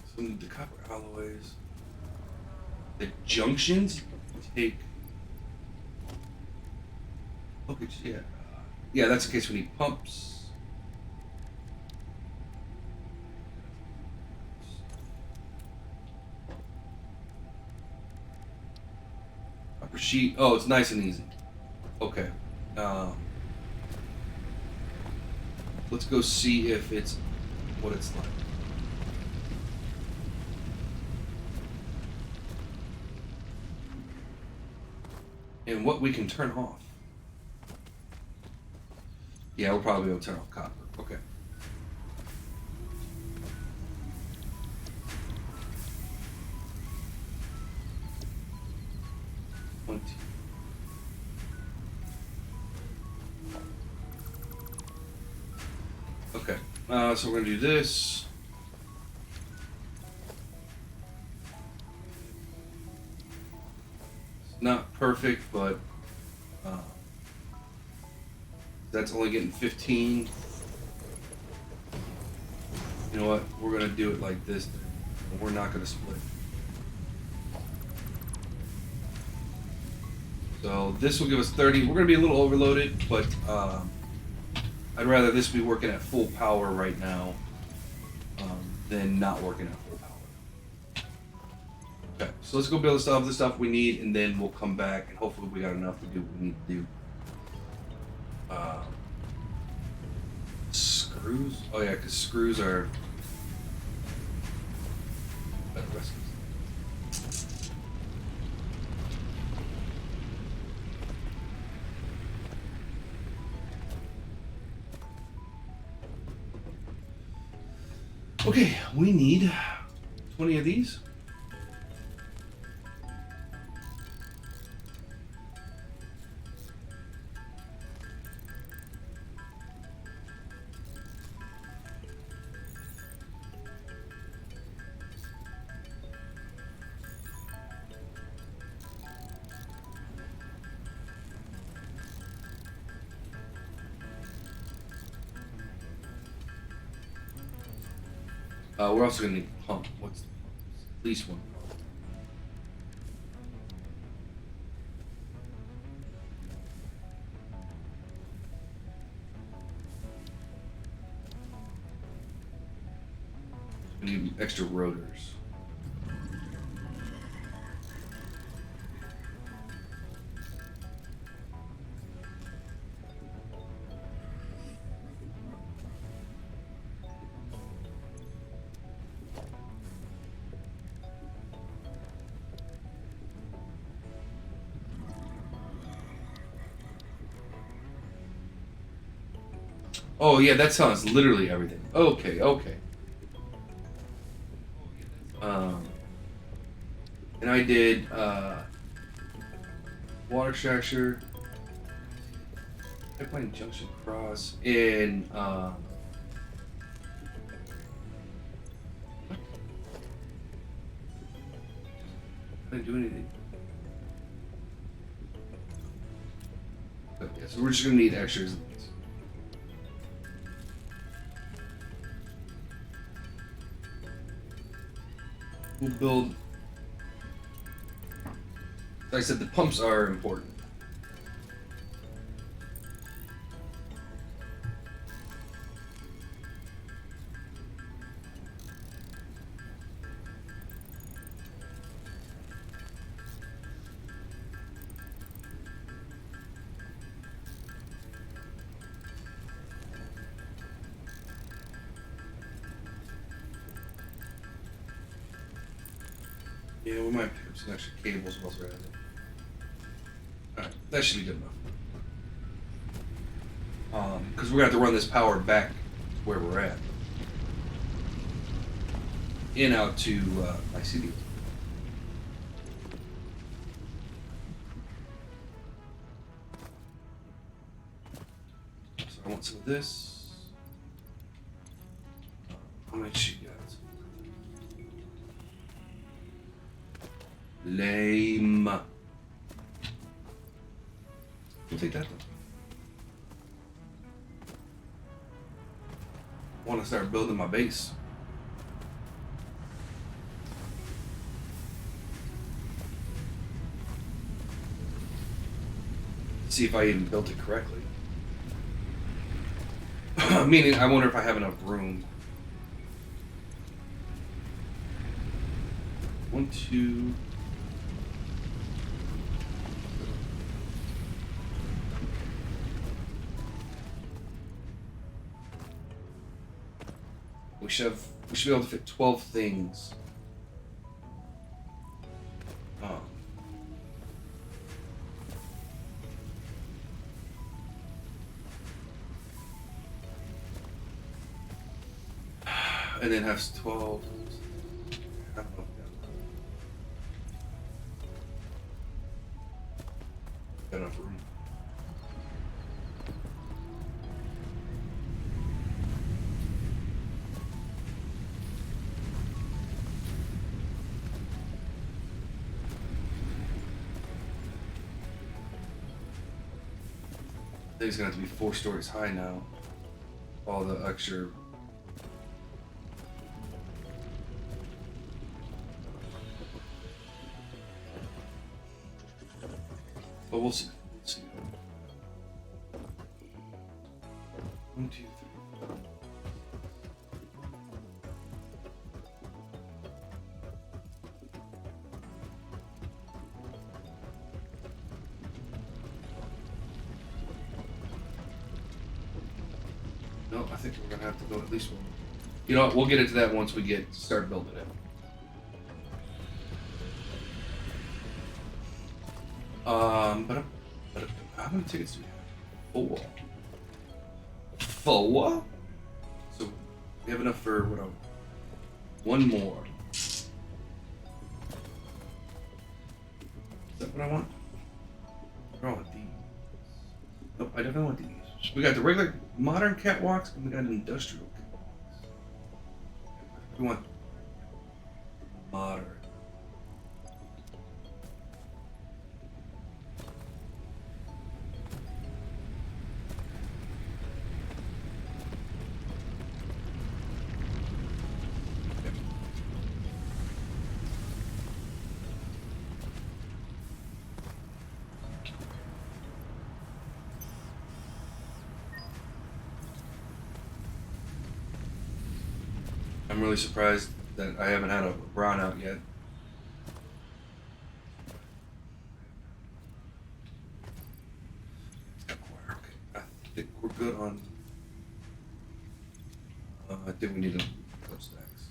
[SPEAKER 1] So we need the copper alloys. The junctions take. Okay, yeah. Yeah, that's the case we need pumps. Upper sheet. Oh, it's nice and easy. Okay. Let's go see if it's what it's like. And what we can turn off. Yeah, we'll probably be able to turn off copper. Okay. Okay. So we're gonna do this. It's not perfect, but that's only getting 15. You know what? We're gonna do it like this. We're not gonna split. So this will give us 30. We're gonna be a little overloaded, but I'd rather this be working at full power right now than not working at full power. Okay, so let's go build the stuff we need, and then we'll come back and hopefully we got enough to do what we need to do. Screws? Oh yeah, because screws are better recipes. Okay, we need 20 of these. We're also gonna need a pump. What's the pump? At least one pump. We need extra rotors. Oh yeah, that sounds literally everything. Okay, okay. Um, and I did water extraction, pipeline junction cross, and I didn't do anything. Okay, so we're just gonna need extras. We'll build. Like I said, the pumps are important. Yeah, we might pick up some extra cables while we're at it. Alright, that should be good enough. Because we're gonna have to run this power back to where we're at. In out to my city. So I want some of this. How much you got? Lame. We'll take that though. I want to start building my base. See if I even built it correctly. Meaning, I wonder if I have enough room. 1, 2. We should be able to fit 12 things. Oh. And then have 12. I don't know. Got enough room. I think it's gonna have to be 4 stories high now. All the extra. But we'll see. We'll see. 1, 2, 3. No, I think we're gonna have to go at least one. You know what? We'll get into that once we start building it. But how many tickets do we have? 4. 4? So we have enough for what? One more. Is that what I want? I want these. Nope, I definitely want these. We got the regular modern catwalks and we got industrial catwalks. We want modern. I'm really surprised that I haven't had a brown out yet. Okay, I think we're good on. I think we need a couple stacks.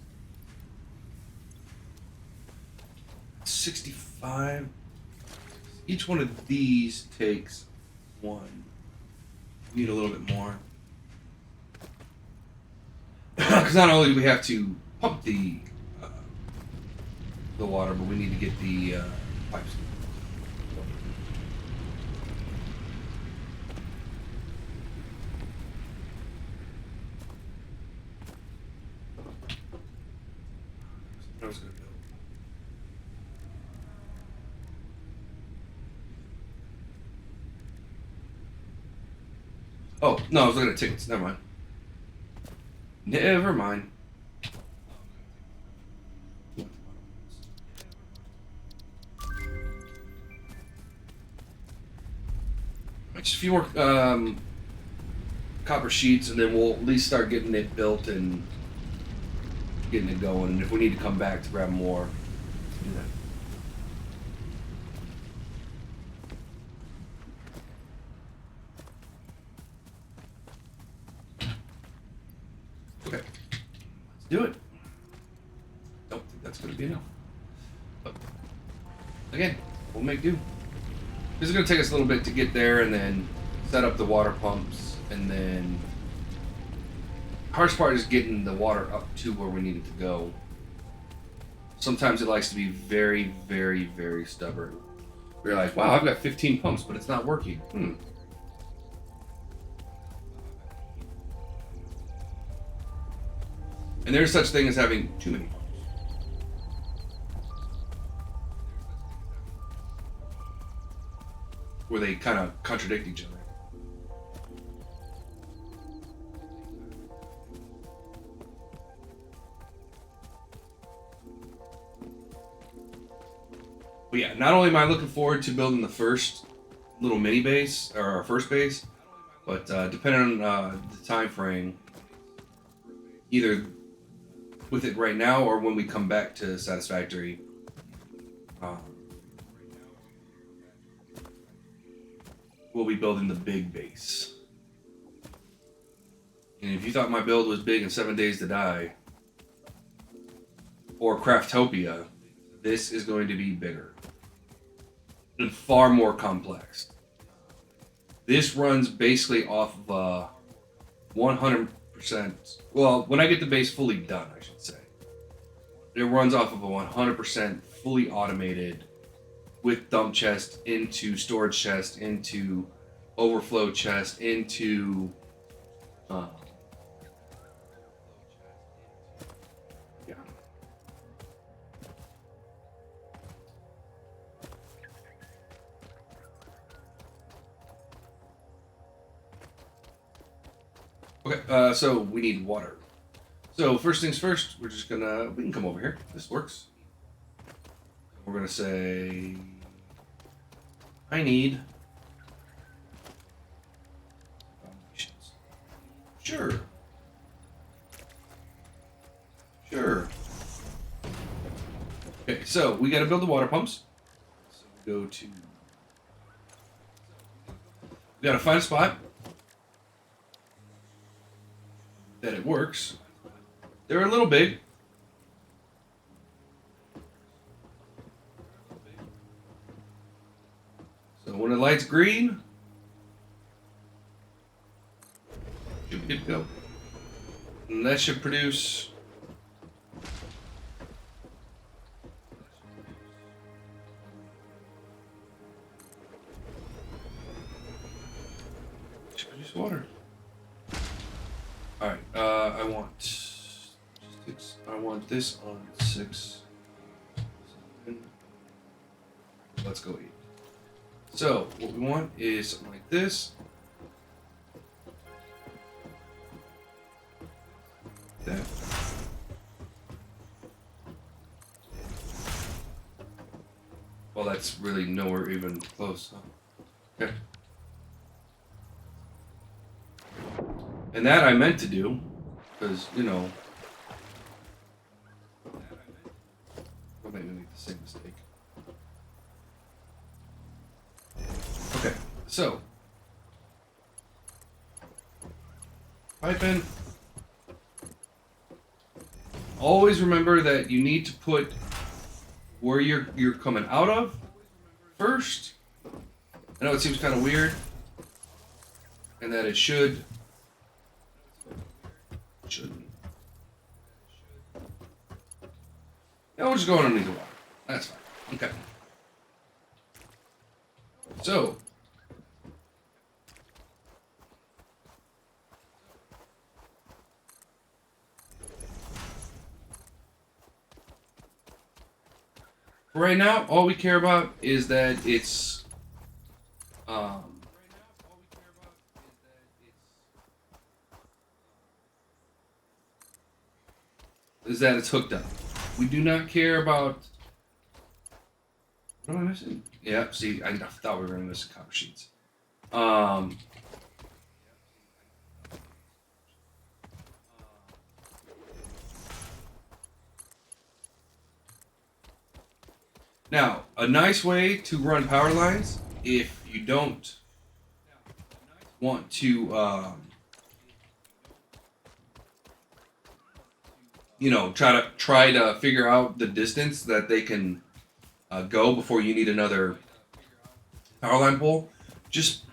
[SPEAKER 1] 65. Each one of these takes 1. We need a little bit more. Because not only do we have to pump the water, but we need to get the pipes. I was gonna build. Oh no, I was looking at tickets. Never mind. Never mind. Just a few more copper sheets, and then we'll at least start getting it built and getting it going. And if we need to come back to grab more, do that. Okay, let's do it. Don't think that's going to be enough. But again, we'll make do. This is going to take us a little bit to get there and then set up the water pumps, and then hardest part is getting the water up to where we need it to go. Sometimes it likes to be very, very, very stubborn. We're like, wow, I've got 15 pumps, but it's not working. And there's such thing as having too many pumps. Where they kind of contradict each other. But yeah, not only am I looking forward to building the first little mini base, or our first base, but depending on the time frame, either with it right now or when we come back to Satisfactory, we'll be building the big base. And if you thought my build was big in 7 Days to Die, or Craftopia, this is going to be bigger and far more complex. This runs basically off of 100%. Well, when I get the base fully done, I should say, it runs off of a 100% fully automated, with dump chest into storage chest into overflow chest into yeah. Okay, so we need water. So first things first, we can come over here. This works. We're gonna say, I need foundations. Sure. Okay, so we gotta build the water pumps. So we go to, we gotta find a spot that it works. They're a little big. So when the light's green, should be good to go. And that should produce water. Alright, I want this on 6. 7. Let's go 8. So, what we want is something like this. That. Well, that's really nowhere even close, huh? Okay. And that I meant to do, because, you know, don't make me make the same mistake. Okay, so, pipe in. Always remember that you need to put where you're coming out of first. I know it seems kind of weird, and that it shouldn't. Yeah, we'll just go underneath the water. That's fine. Okay. So, for right now, all we care about is that it's um, it's hooked up. We do not care about. What am I missing? Yeah, see, I thought we were gonna miss the copper sheets. Um, Now, a nice way to run power lines, if you don't want to, try to figure out the distance that they can go before you need another power line pole, just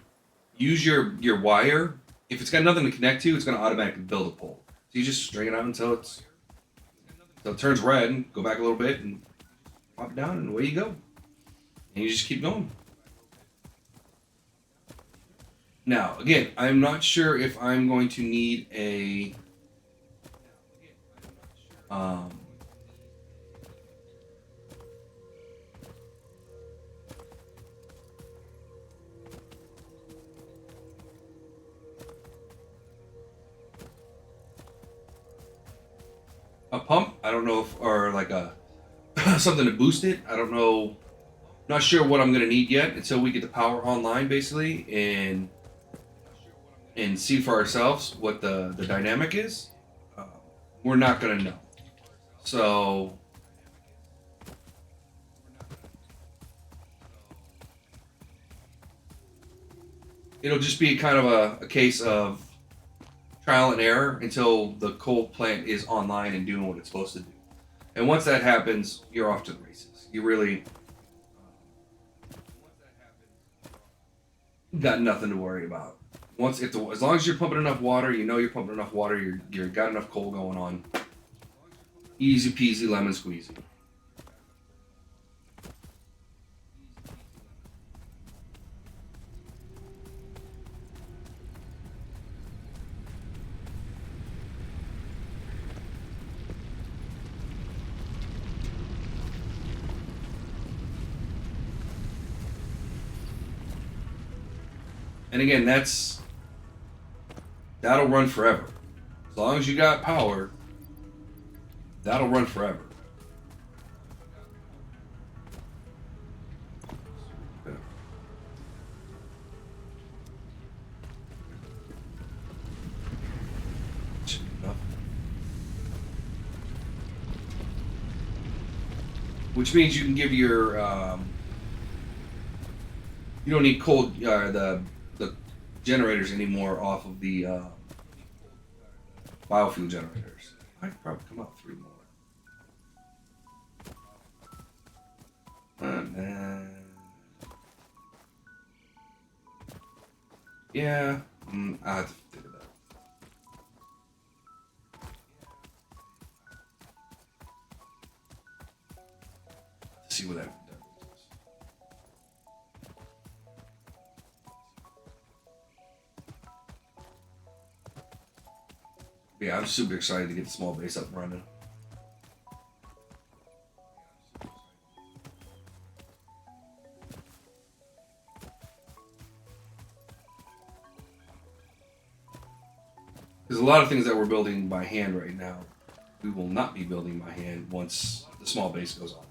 [SPEAKER 1] use your wire. If it's got nothing to connect to, it's going to automatically build a pole. So you just string it out until it turns red, and go back a little bit and pop it down, and away you go. And you just keep going. Now, again, I'm not sure if I'm going to need a pump. I don't know if, or like a something to boost it. I don't know. Not sure what I'm gonna need yet until we get the power online, basically, and see for ourselves what the dynamic is. We're not gonna know. So it'll just be kind of a case of trial and error until the coal plant is online and doing what it's supposed to do. And once that happens, you're off to the races. You really got nothing to worry about. As long as you're pumping enough water, you know you're pumping enough water. You're got enough coal going on. Easy peasy lemon squeezy. And again, that'll run forever. As long as you got power, that'll run forever. Which means you can give your you don't need cold the generators anymore off of the biofuel generators. I could probably come up 3 more. Yeah, I have to think of that. See what that does. Yeah, I'm super excited to get the small base up and running. There's a lot of things that we're building by hand right now. We will not be building by hand once the small base goes on.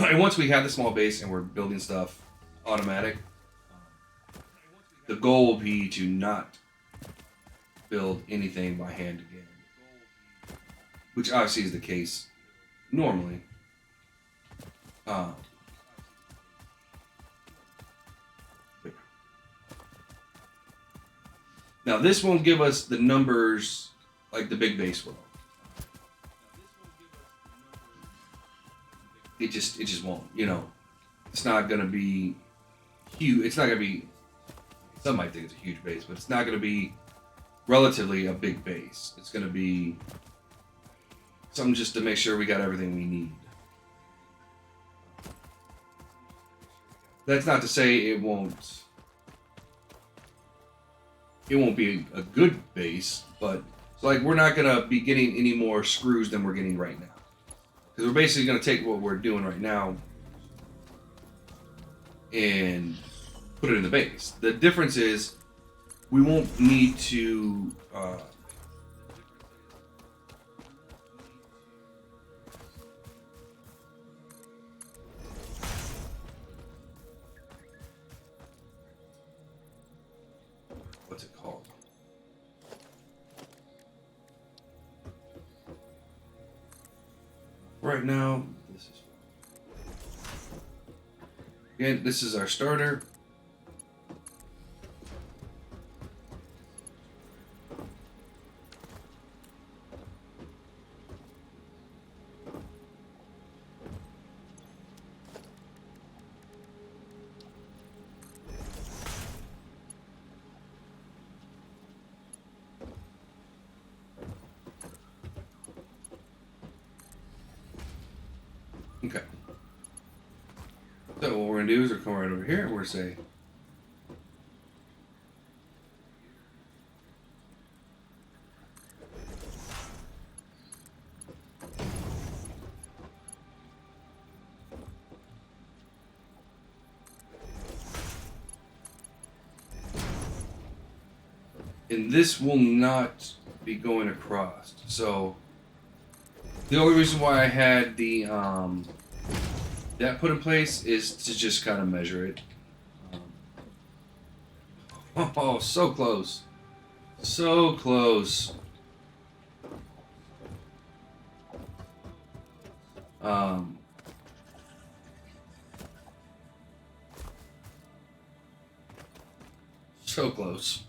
[SPEAKER 1] And once we have the small base and we're building stuff automatic, the goal will be to not build anything by hand again, which obviously is the case normally. Now this won't give us the numbers like the big base will. It just won't. You know, it's not gonna be huge. It's not gonna be. Some might think it's a huge base, but it's not gonna be relatively a big base. It's going to be something just to make sure we got everything we need. That's not to say it won't be a good base, but it's like we're not gonna be getting any more screws than we're getting right now. Because we're basically gonna take what we're doing right now and put it in the base. The difference is we won't need to what's it called? Right now, again, this is our starter. Okay. So what we're gonna do is we're come right over here and we're gonna say and this will not be going across. So the only reason why I had the that put in place is to just kind of measure it. Oh, so close. So close. So close.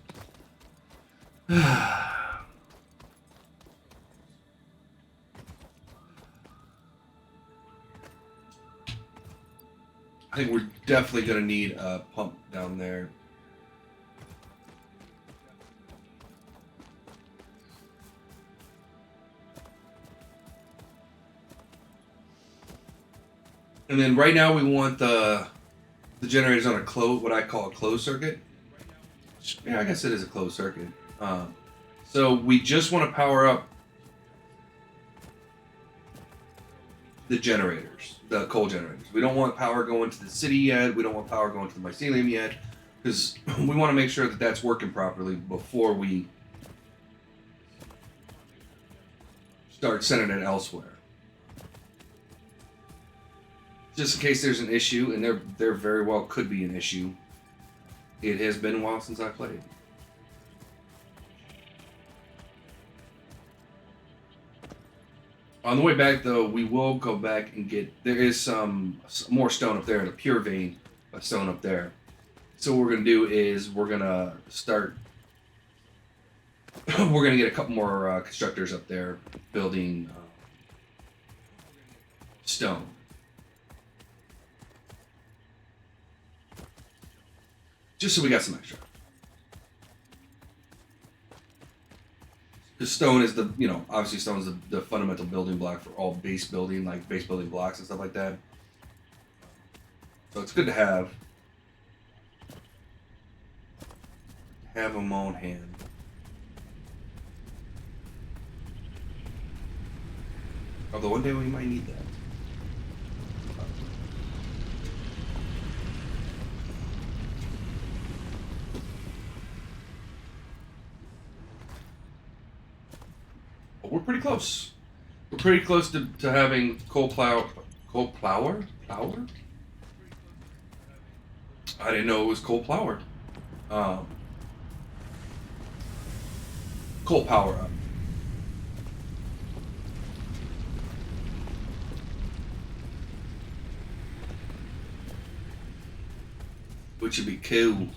[SPEAKER 1] I think we're definitely going to need a pump down there. And then right now we want the generators on a what I call a closed circuit. Yeah, I guess it is a closed circuit. So we just want to power up the generators, the coal generators. We don't want power going to the city yet. We don't want power going to the mycelium yet, because we want to make sure that that's working properly before we start sending it elsewhere. Just in case there's an issue, and there very well could be an issue. It has been a while since I played. On the way back, though, we will go back and there is some more stone up there, in a pure vein of stone up there. So what we're going to do is we're going to start, we're going to get a couple more constructors up there building stone. Just so we got some extra. Because stone is obviously stone is the fundamental building block for all base building, like base building blocks and stuff like that. So it's good to have them on hand. Although one day we might need that. We're pretty close. We're pretty close to having coal plower? I didn't know it was coal plower. Coal power up. Which would be cool.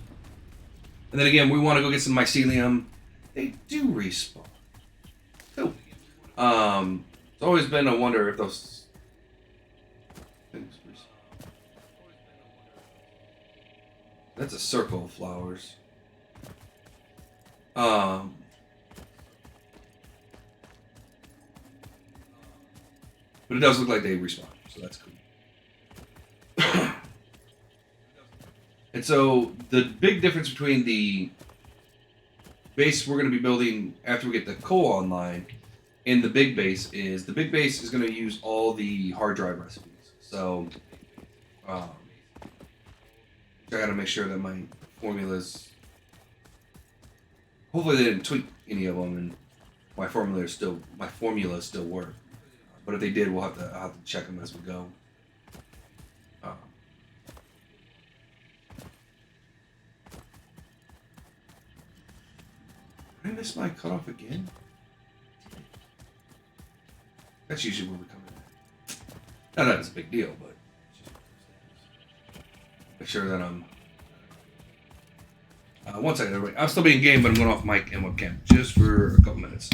[SPEAKER 1] And then again, we want to go get some mycelium. They do respawn. Cool. It's always been a wonder if those things respawn. That's a circle of flowers. But it does look like they respawn, so that's cool. And so the big difference between the base we're going to be building after we get the coal online and the big base is going to use all the hard drive recipes. So um, I got to make sure that my formulas. Hopefully they didn't tweak any of them, and my formulas still work. But if they did, I'll have to check them as we go. Um, did I miss my cutoff again? That's usually where we're coming at. Not that it's a big deal, but make sure that I'm. One second, everybody. I'll still be in game, but I'm going off mic and webcam just for a couple minutes.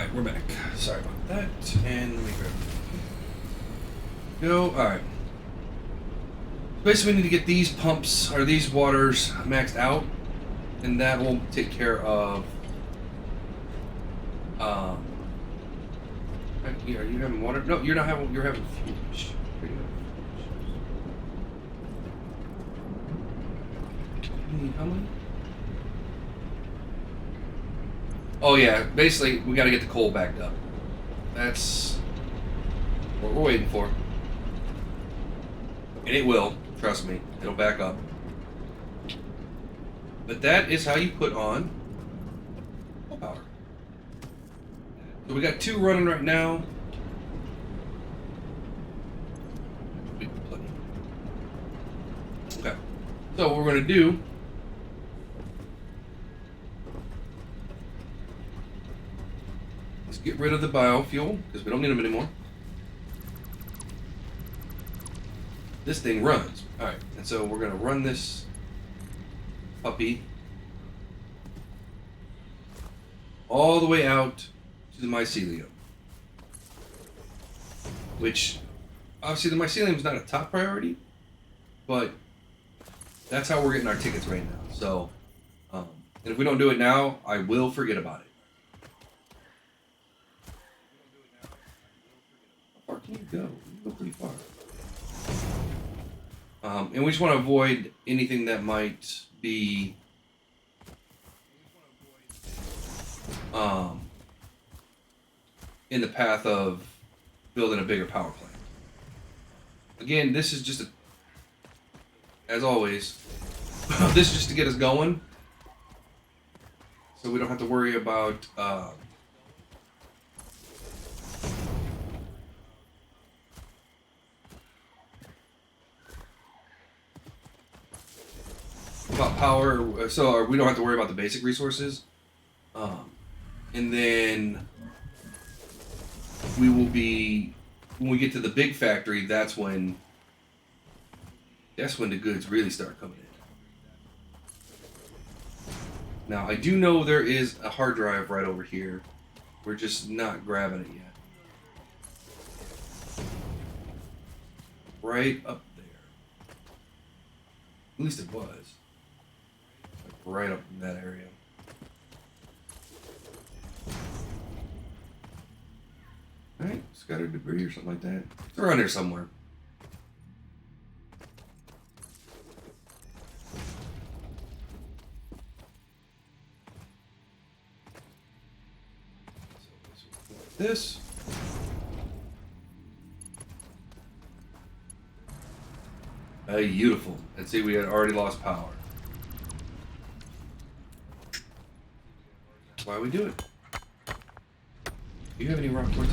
[SPEAKER 1] Alright, we're back. Sorry about that. And let me grab go. Alright. Basically, we need to get these pumps, or these waters, maxed out. And that will take care of... Are you having water? No, you're not having... You're having fuel. You need how many? Oh yeah, basically we got to get the coal backed up. That's what we're waiting for. And it will, trust me, it'll back up. But that is how you put on power. So we got 2 running right now. Okay. So what we're going to do... Get rid of the biofuel because we don't need them anymore. This thing runs. Alright, and so we're going to run this puppy all the way out to the mycelium. Which, obviously the mycelium is not a top priority, but that's how we're getting our tickets right now. So, and if we don't do it now, I will forget about it. How far can you go? You go pretty far. And we just want to avoid anything that might be in the path of building a bigger power plant. Again, this is just as always, this is just to get us going, so we don't have to worry about power, so we don't have to worry about the basic resources. And then we will be, when we get to the big factory, that's when the goods really start coming in. Now, I do know there is a hard drive right over here. We're just not grabbing it yet. Right up there. At least it was. Like right up in that area. Alright, scattered debris or something like that. It's around here somewhere. This. Beautiful. Let's see, we had already lost power. That's why we do it. Do you have any rock quartz?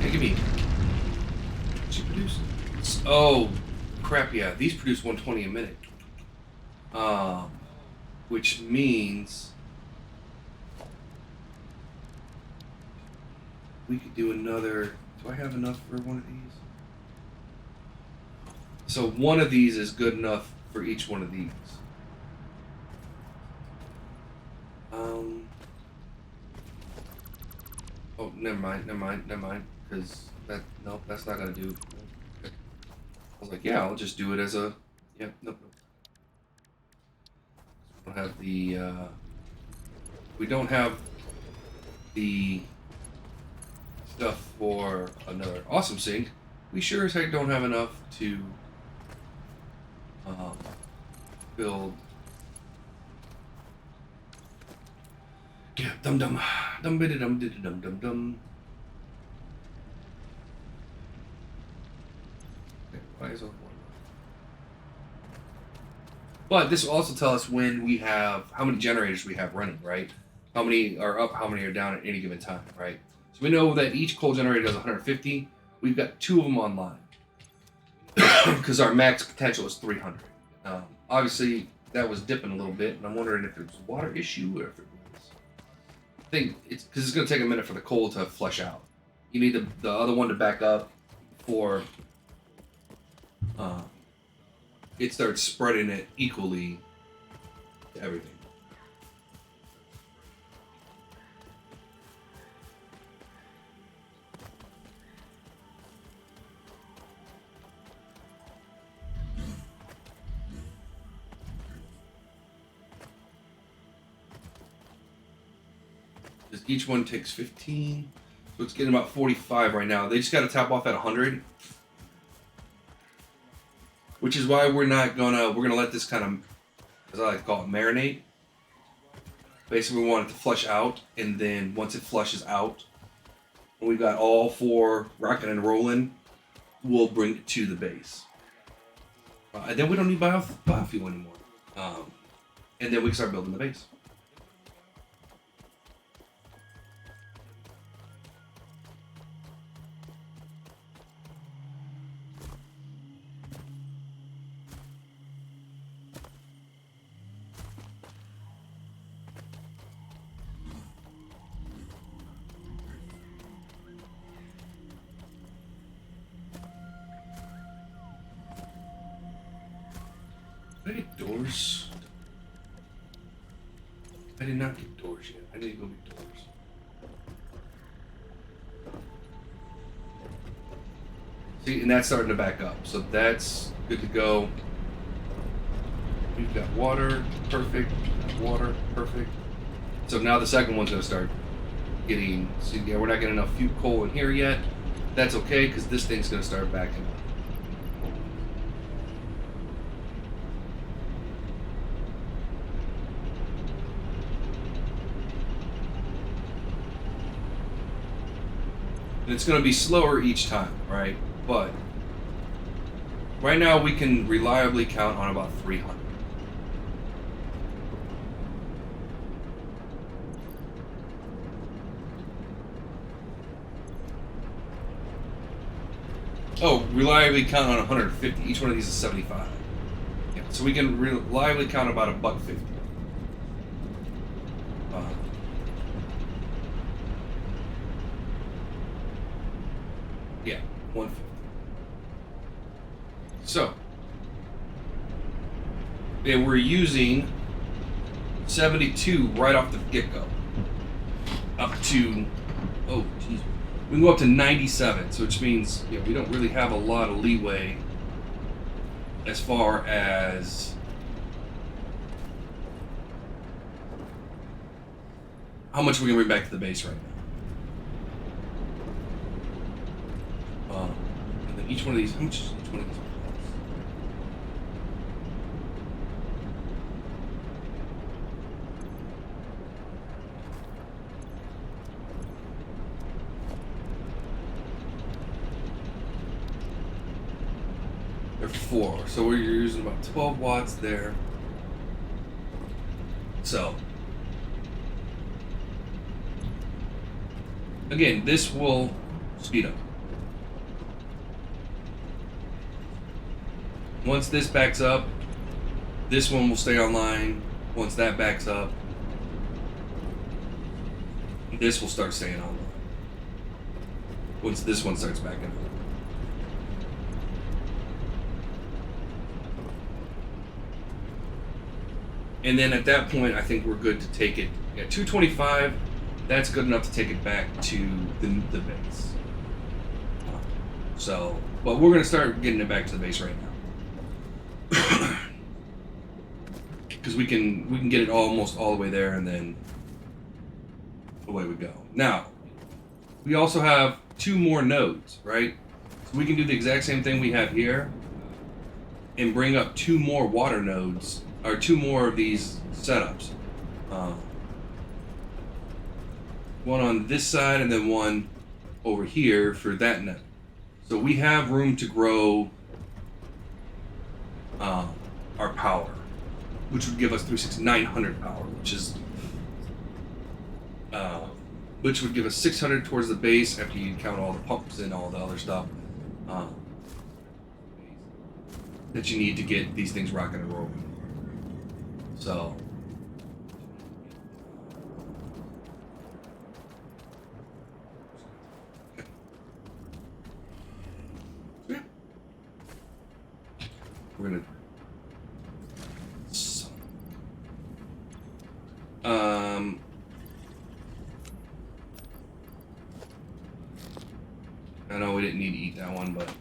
[SPEAKER 1] Hey, give me. What she produce? Oh, crap! Yeah, these produce 120 a minute. Which means we could do another. Do I have enough for one of these? So one of these is good enough for each one of these. Oh, never mind. Because that's not gonna do. I was like, yeah, I'll just do it as a. Yep, nope. We don't have the. We don't have the stuff for another awesome sink. We sure as heck don't have enough to build. Yeah, dum biddy dum diddy dum dum dum. Okay, why is it one? But this will also tell us when we have how many generators we have running, right? How many are up, how many are down at any given time, right? So we know that each coal generator does 150. We've got 2 of them online because our max potential is 300. Obviously, that was dipping a little bit, and I'm wondering if it was a water issue or if it was. I think it's because it's going to take a minute for the coal to flush out. You need the other one to back up before it starts spreading it equally to everything. each one takes 15. So it's getting about 45 right now. They just got to top off at 100. Which is why we're gonna let this kind of, as I like to call it, marinate. Basically, we want it to flush out, and then once it flushes out, and we've got all 4 rocking and rolling, we'll bring it to the base. And then we don't need biofuel anymore. And then we can start building the base. Did I get doors? I did not get doors yet. I need to go get doors. See, and that's starting to back up. So that's good to go. We've got water, perfect. Water, perfect. So now the second one's going to start getting... See, yeah, we're not getting enough coal in here yet. That's okay, because this thing's going to start backing up. And it's going to be slower each time, right? But right now we can reliably count on about 300. Oh, reliably count on 150. Each one of these is 75. Yeah, so we can reliably count about $1.50. Yeah, 150. So, and we're using 72 right off the get-go. Up to, oh, geez. We can go up to 97, so which means we don't really have a lot of leeway as far as how much we're going to bring back to the base right now. And then each one of these, how much is each one of these? They're 4, so we're using about 12 watts there. So, again, this will speed up. Once this backs up, this one will stay online. Once that backs up, this will start staying online. Once this one starts backing up. And then at that point, I think we're good to take it at 225. That's good enough to take it back to the base. So, but we're going to start getting it back to the base right now. Because we can get it almost all the way there, and then away we go. Now, we also have 2 more nodes, right? So we can do the exact same thing we have here and bring up 2 more water nodes, or 2 more of these setups. One on this side and then one over here for that node. So we have room to grow our power, which would give us 900 power, which would give us 600 towards the base after you count all the pumps and all the other stuff that you need to get these things rocking and rolling. So, yeah. We're gonna I know we didn't need to eat that one, but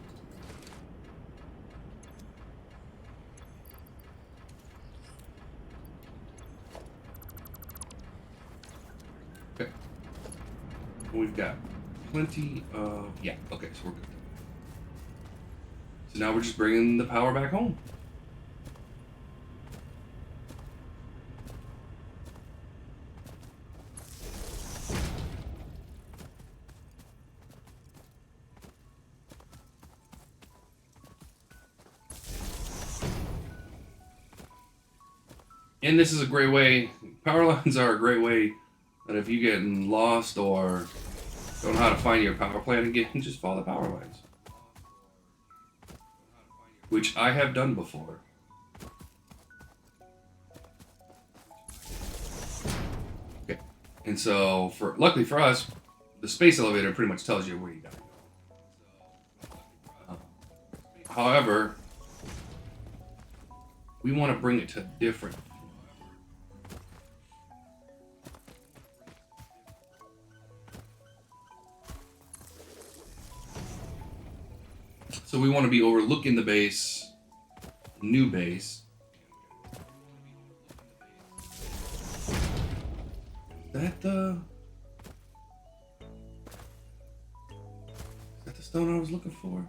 [SPEAKER 1] okay. got plenty of... Yeah, okay, so we're good. So now we're just bringing the power back home. And this is a great way, power lines are a great way that if you get lost or don't know how to find your power plant again, just follow the power lines. Which I have done before. Okay. And so, luckily for us, the space elevator pretty much tells you where you gotta go. However, we want to bring it to different. So we want to be overlooking the base, new base. Is that the stone I was looking for?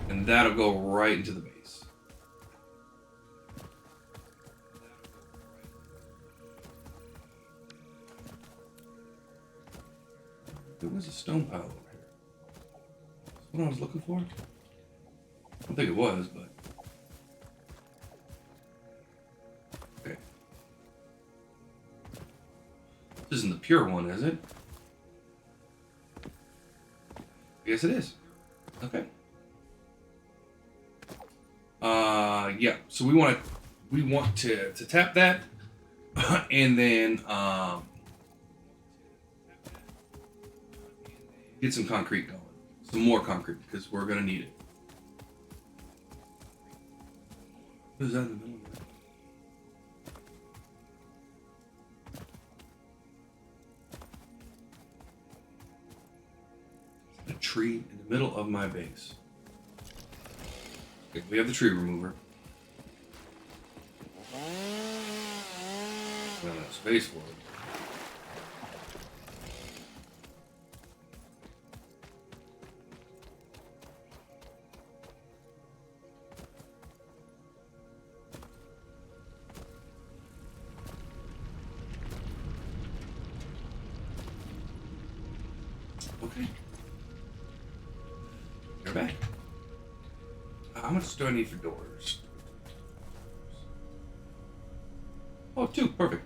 [SPEAKER 1] And that'll go right into the base. There was a stone pile over here. That's what I was looking for? I don't think it was, but... Okay. This isn't the pure one, is it? Yes, it is. Okay. Yeah, so we want to tap that, and then get some concrete going, some more concrete because we're gonna need it. What is that in the middle of that? A tree in the middle of my base. Okay, we have the tree remover. We don't have space for it. Okay. You're back. How much do I need for doors? Oh, 2. Perfect.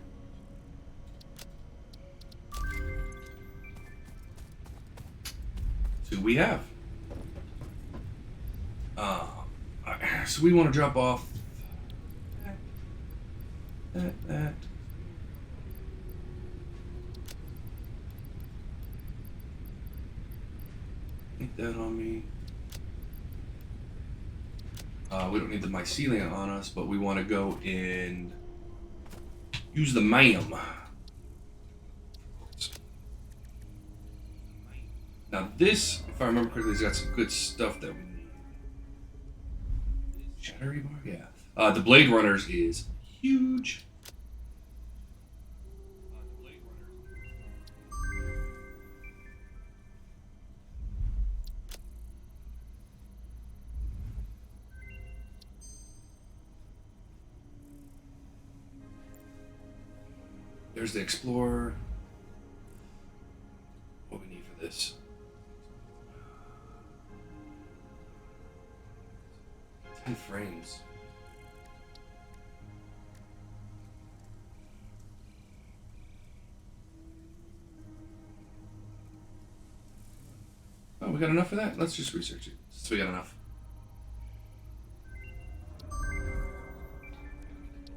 [SPEAKER 1] So we have. So we want to drop off that. Get that on me. We don't need the mycelium on us, but we want to go and use the mayim. Now this, if I remember correctly, has got some good stuff that we need. Shattery bar? Yeah. The Blade Runners is huge. There's the Explorer. What we need for this? 10 frames. Oh, we got enough for that? Let's just research it. So we got enough.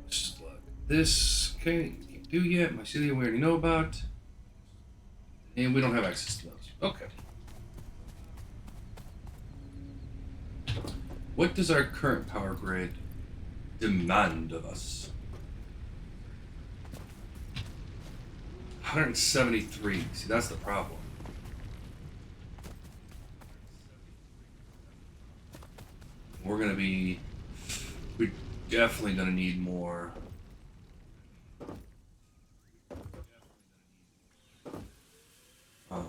[SPEAKER 1] Slug. This, okay, can't do yet. Mycelium we already know about. And we don't have access to those. Okay. What does our current power grid demand of us? 173. See, that's the problem. We're gonna be. We're definitely gonna need more. Uh,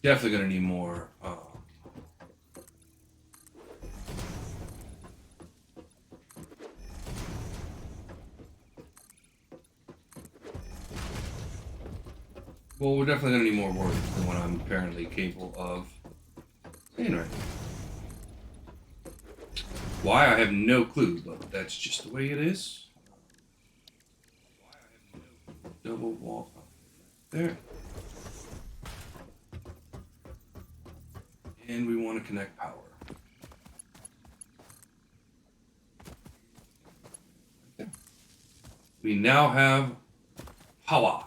[SPEAKER 1] Definitely gonna need more. Well, we're definitely gonna need more work than what I'm apparently capable of saying right now. Why, I have no clue, but that's just the way it is. Double wall there. And we want to connect power. Okay. We now have power.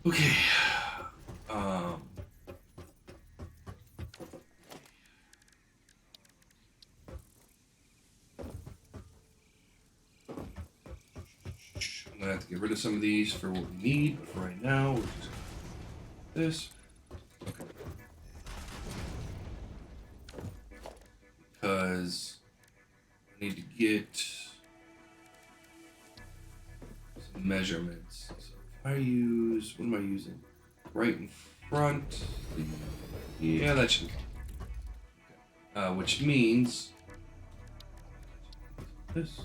[SPEAKER 1] Okay. I'm gonna have to get rid of some of these for what we need. But for right now, we're just this. Okay. Because I need to get some measurements. So if I use, what am I using? Right in front. Yeah, that should be fine. Which means this.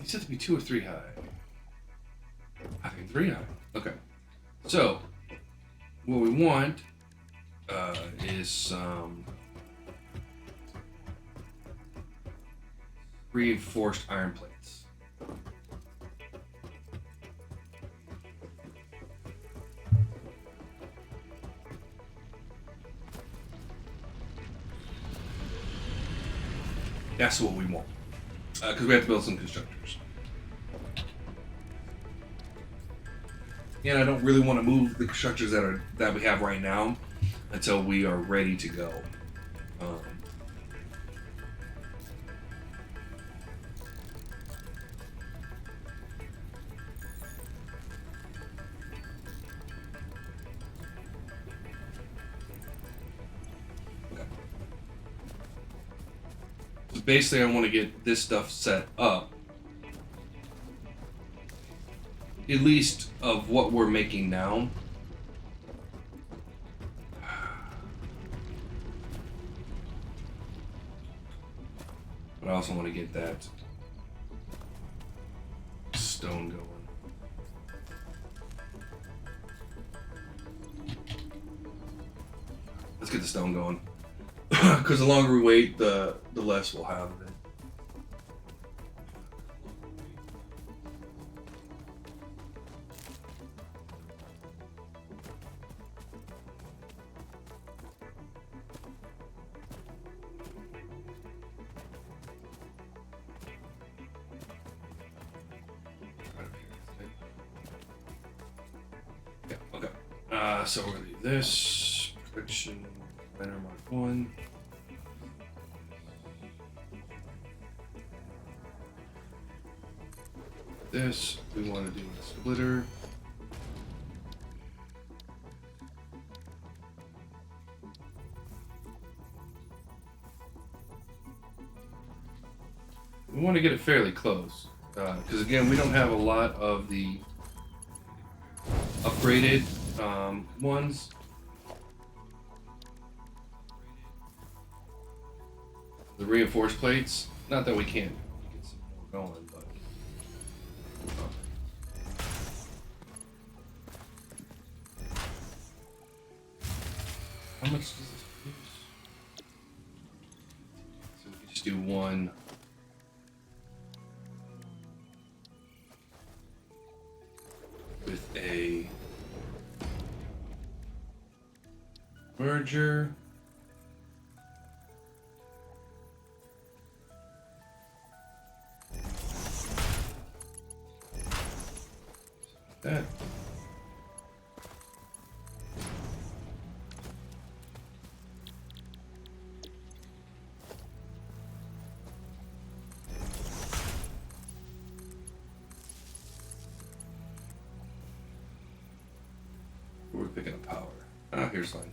[SPEAKER 1] These have to be 2 or 3 high. I think 3 high. Okay. So, what we want is some reinforced iron plates. That's what we want. Because we have to build some constructors. And I don't really want to move the constructors that we have right now until we are ready to go. Okay. So basically, I want to get this stuff set up. At least of what we're making now. But I also want to get that stone going. Let's get the stone going. Because the longer we wait, the less we'll have of it. Yeah, okay. So we're going to do this. Prediction, banner mark 1. This, we want to do a splitter. We want to get it fairly close. Because again, we don't have a lot of the upgraded ones. The reinforced plates. Not that we can't get some more going, but how much does this produce? to do one. With a merger. That. We're picking up power. Ah, here's fine.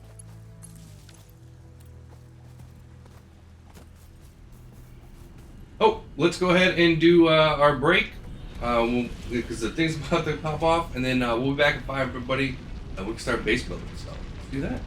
[SPEAKER 1] Oh, let's go ahead and do our break. Because the thing's about to pop off, and then we'll be back at 5, everybody. We can start base building, so let's do that.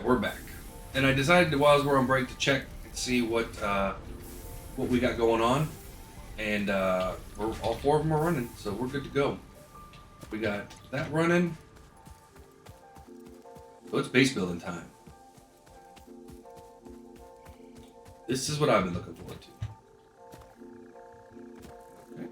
[SPEAKER 1] we're back, and I decided while we're on break to check and see what we got going on, and we're all 4 of them are running, so we're good to go. We got that running, so it's base building time. This is what I've been looking forward to. Okay.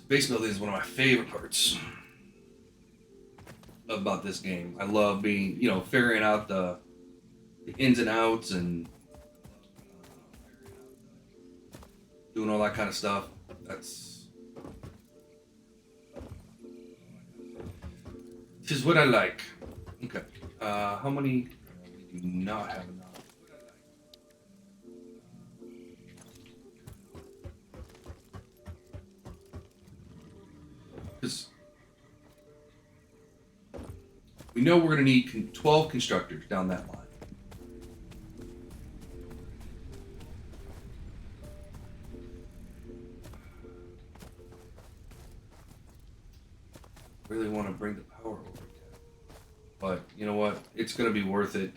[SPEAKER 1] Base building is one of my favorite parts about this game. I love being, figuring out the ins and outs and doing all that kind of stuff. This is what I like. Okay. How many? We do not have enough. Because we know we're going to need 12 constructors down that line. Really want to bring the power over again. But you know what? It's going to be worth it.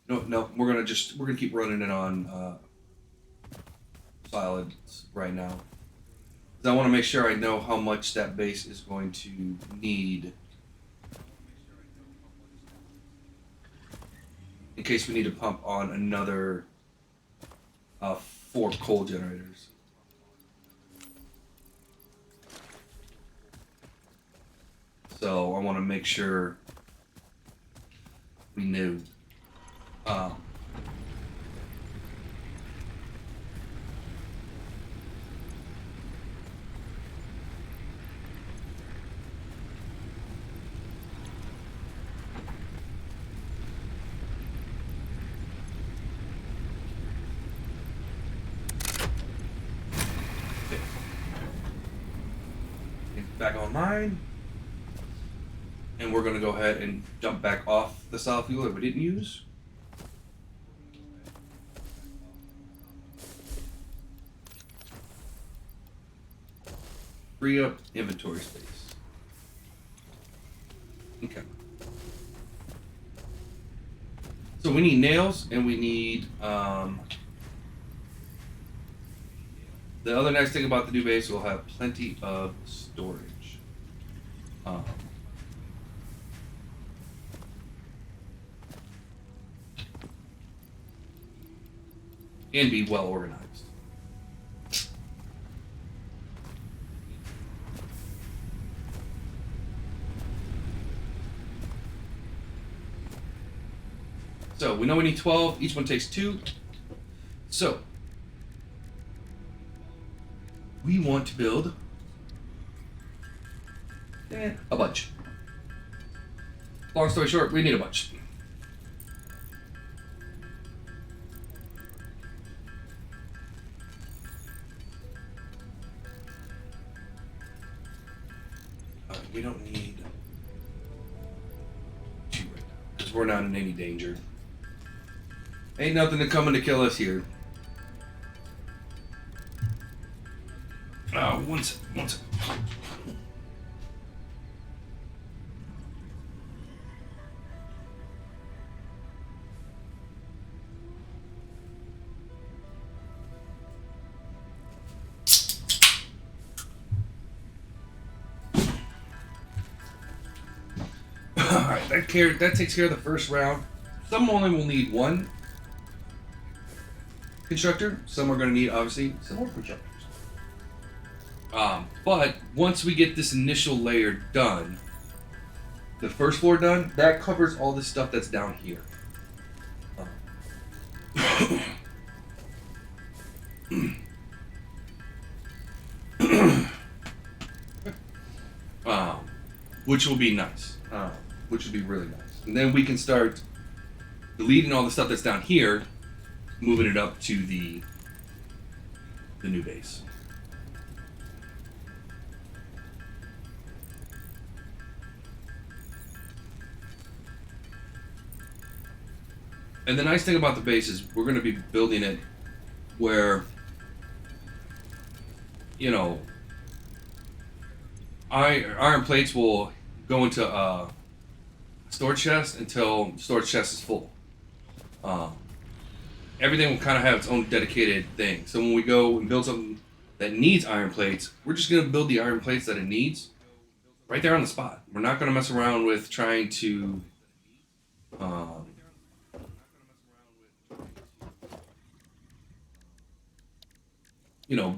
[SPEAKER 1] No, we're going to keep running it on solids right now. I want to make sure I know how much that base is going to need in case we need to pump on another 4 coal generators. So I want to make sure we knew. Back online, and we're going to go ahead and jump back off the solid fuel that we didn't use. Free up inventory space. Okay. So we need nails, and we need the other nice thing about the new base, we'll have plenty of storage. And be well organized. So we know we need 12. Each one takes 2. So we want to build a bunch. Long story short, we need a bunch. We don't need 2 right now because we're not in any danger. Ain't nothing to coming to kill us here. One sec. Alright, that takes care of the first round. Some only will need 1 constructor. Some are going to need, obviously, some more constructors. But once we get this initial layer done, the first floor done, that covers all the stuff that's down here. Which will be nice. Which will be really nice. And then we can start deleting all the stuff that's down here, moving it up to the new base. And the nice thing about the base is we're going to be building it where, you know, iron plates will go into a storage chest until storage chest is full. Everything will kind of have its own dedicated thing. So when we go and build something that needs iron plates, we're just going to build the iron plates that it needs right there on the spot. We're not going to mess around with trying to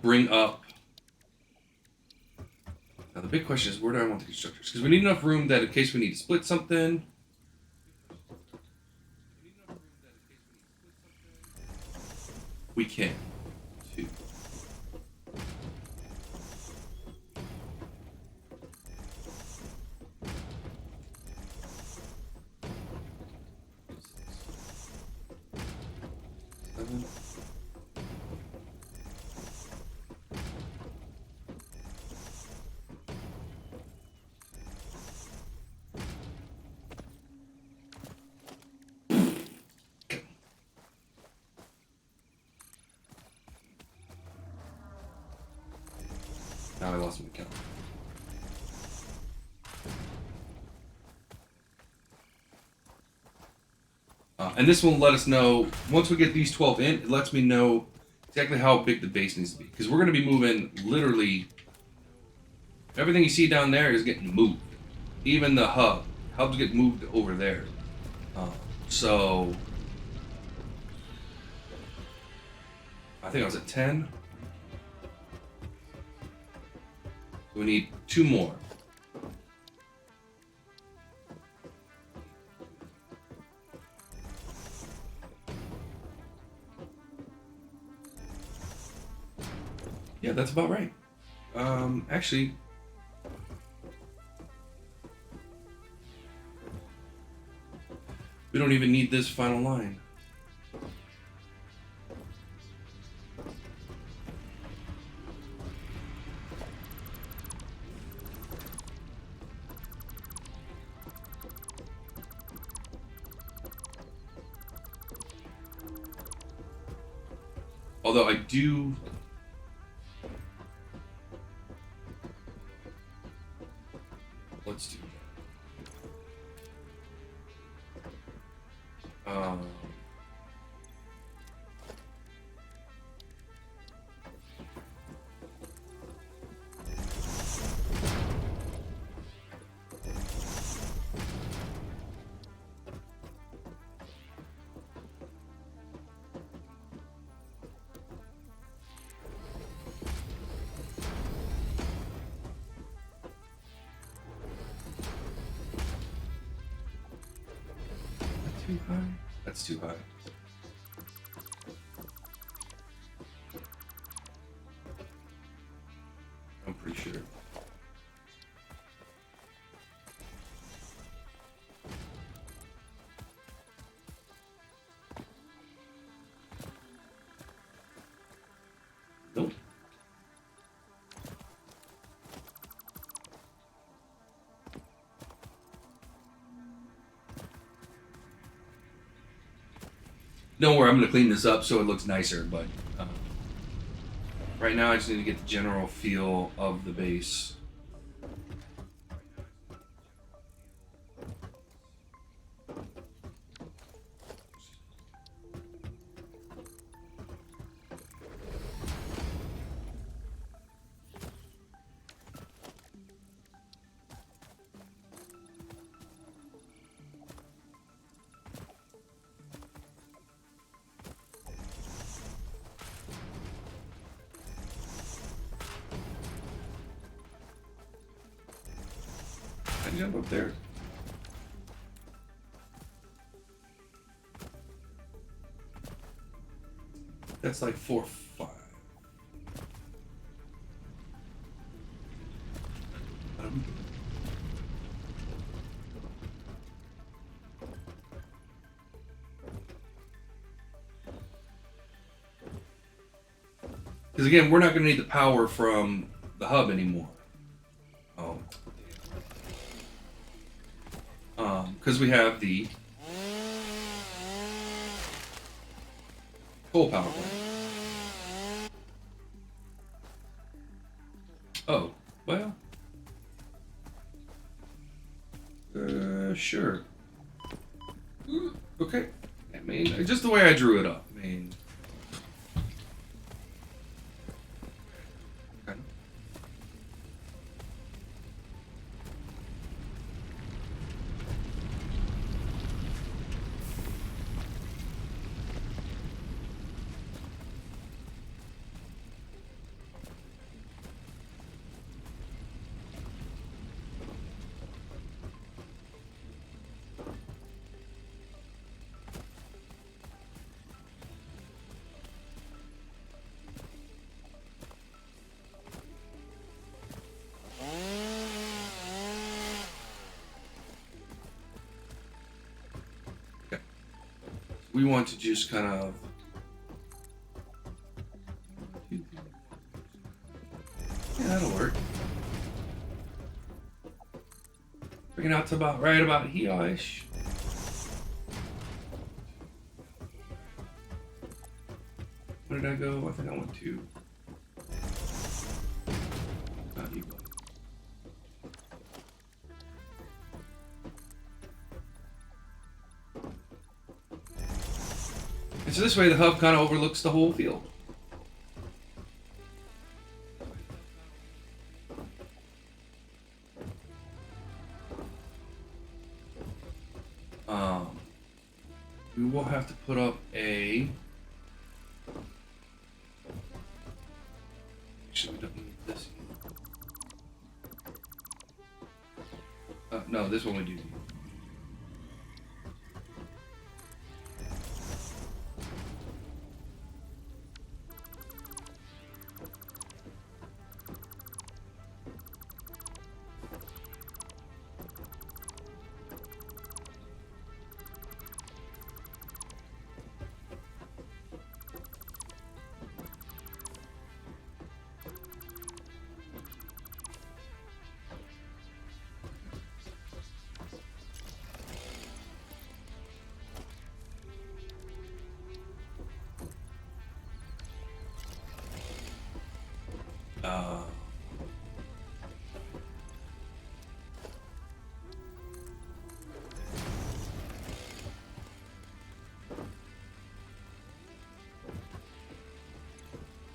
[SPEAKER 1] bring up. Now the big question is, where do I want the constructors? Because we need enough room that in case we need to split something. We can. Two. Seven. Now I lost my count. And this will let us know, once we get these 12 in, it lets me know exactly how big the base needs to be. Because we're going to be moving literally, everything you see down there is getting moved. Even the hub. Hubs get moved over there. So, I think I was at 10. We need 2 more. Yeah, that's about right. Actually, we don't even need this final line. Although I do... Let's do that. Too high? That's too high. I'm pretty sure. Nope. Don't worry, I'm going to clean this up so it looks nicer, but right now I just need to get the general feel of the base. I jump up there. That's like 4, 5. Because again, we're not going to need the power from the hub anymore. Because we have the coal power plant. Oh, well. Sure. Okay. I mean, just the way I drew it up. I mean. Okay. We want to just kind of. Yeah, that'll work. Bring it out to about right about here-ish. Where did I go? I think I went to. Not you. And so this way, the hub kind of overlooks the whole field. We will have to put up a. Actually, we don't need this. No, this one we do need.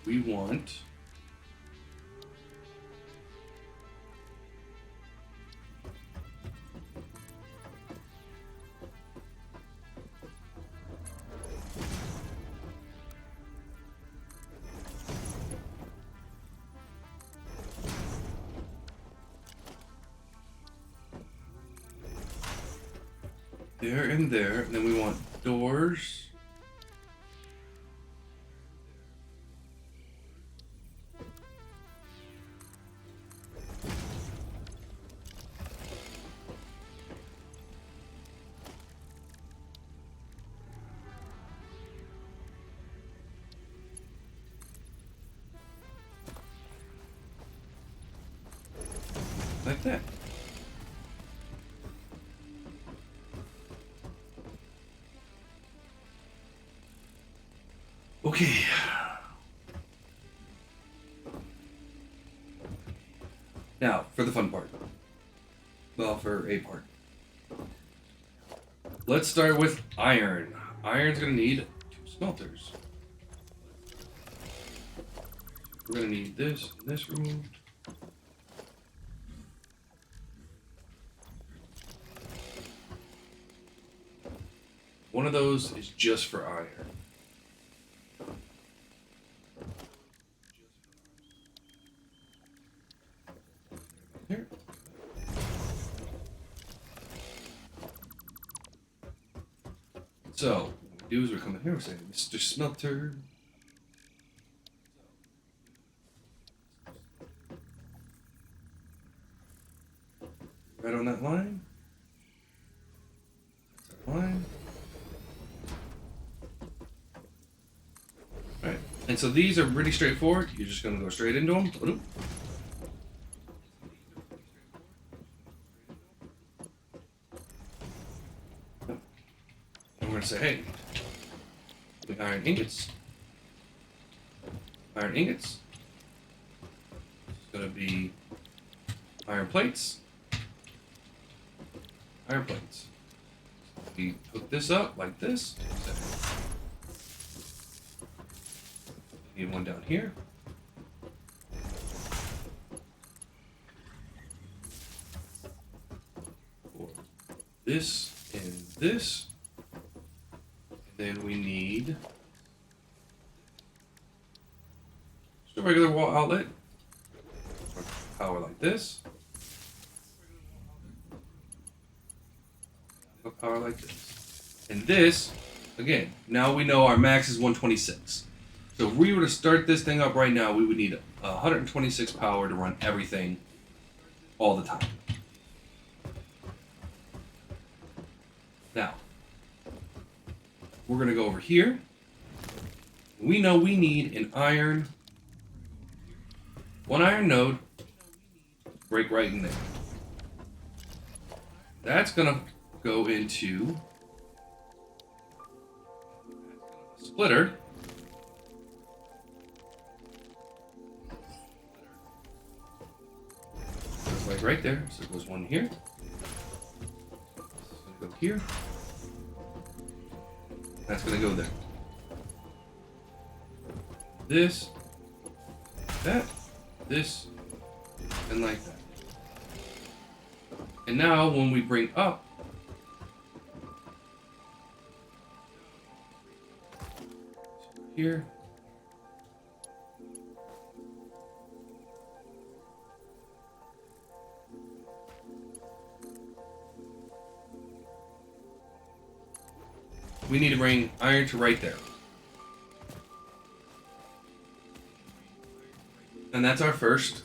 [SPEAKER 1] We want. There and there, and then we want doors. Like that. Okay. Now, for the fun part. Well, for a part. Let's start with iron. Iron's gonna need 2 smelters. We're gonna need this and this removed. One of those is just for iron. Here. So, what we do is we're coming here, we're saying, Mr. Smelter. Right on that line. That's our line. Right. And so these are pretty straightforward. You're just going to go straight into them. And we're going to say, hey, the iron ingots iron ingots. It's going to be iron plates. Iron plates. We hook this up like this. We need one down here. For this and this. And then we need just a regular wall outlet. Power like this. Power like this. And this, again, now we know our max is 126. So if we were to start this thing up right now, we would need 126 power to run everything all the time. Now, we're going to go over here. We know we need an iron, one iron node, break right in there. That's going to go into a splitter. Goes like right there. So it goes one here. It's going to go here. That's going to go there. This, that, this, and like that. And now when we bring up here, we need to bring iron to right there. And that's our first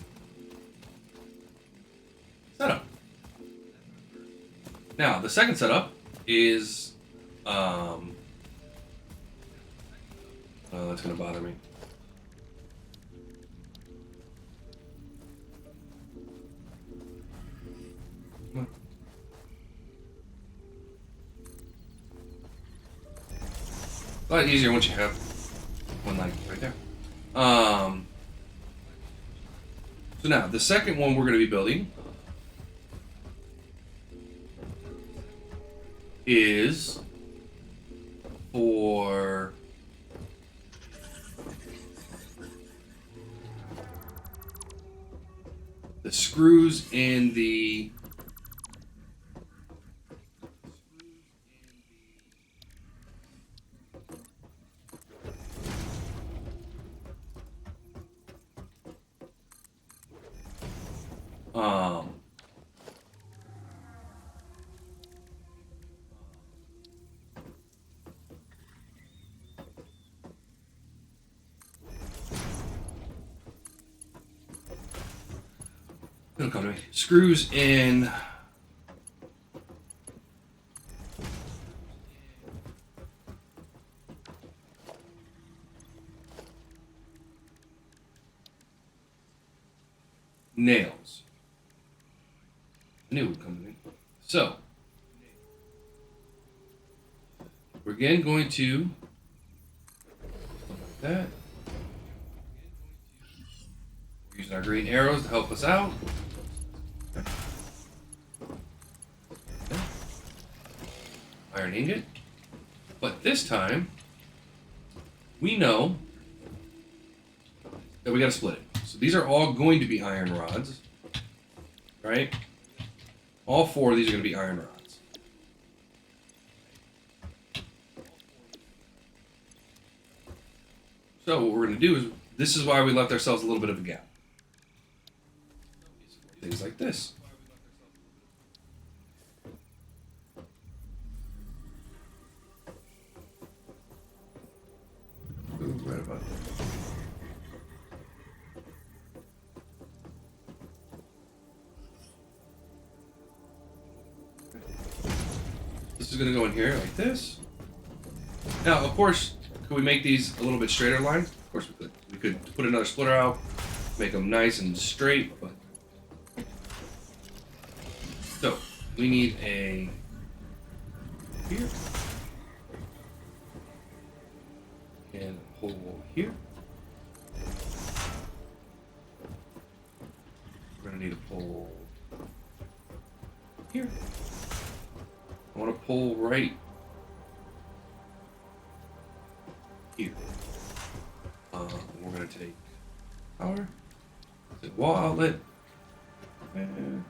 [SPEAKER 1] setup. Now, the second setup is, that's going to bother me. Come on. A lot easier once you have one like right there. So now, the second one we're going to be building is for the screws in the it'll come to me. Screws in nails. I knew it would come to me. So we're again going to like that. We're using our green arrows to help us out. Iron ingot. But this time, we know that we got to split it. So these are all going to be iron rods, right? All four of these are going to be iron rods. So what we're going to do is, this is why we left ourselves a little bit of a gap. Things like this. Right about there. This is going to go in here like this. Now, of course, could we make these a little bit straighter lines? Of course we could. We could put another splitter out, make them nice and straight, but... So, we need a... here. And a hole here. pull right here. We're gonna take power, wall outlet, and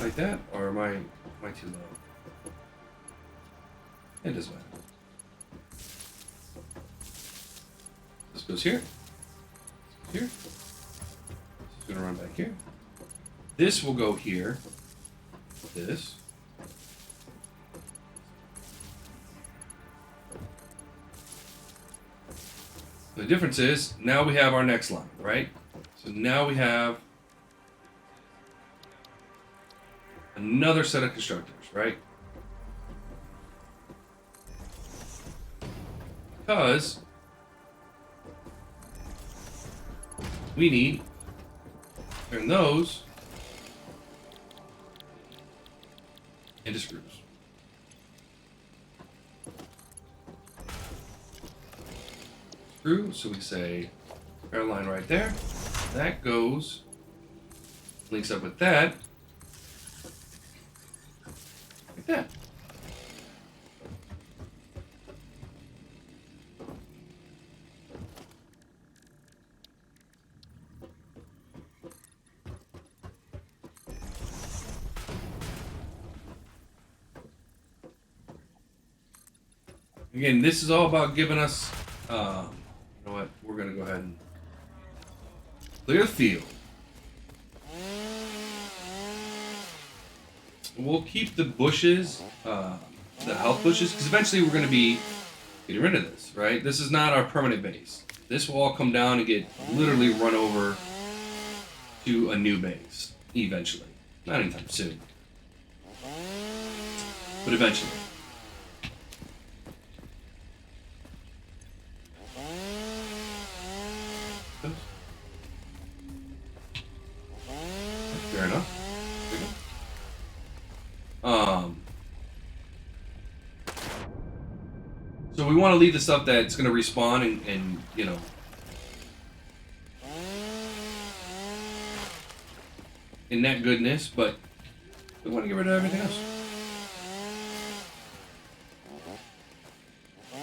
[SPEAKER 1] like that. Or am I too low? It doesn't matter. This goes here. Here. This is gonna run back here. This will go here. This. The difference is now we have our next line, right? So now we have another set of constructors, right? Because we need to turn those into screws. Screw, so we say pair line right there. That goes, links up with that, like that. Again, this is all about giving us, you know what, we're going to go ahead and clear the field. We'll keep the bushes, the health bushes, because eventually we're going to be getting rid of this, right? This is not our permanent base. This will all come down and get literally run over to a new base, eventually. Not anytime soon, but eventually. Fair enough. So we want to leave the stuff that's going to respawn and you know, in that goodness, but we want to get rid of everything else.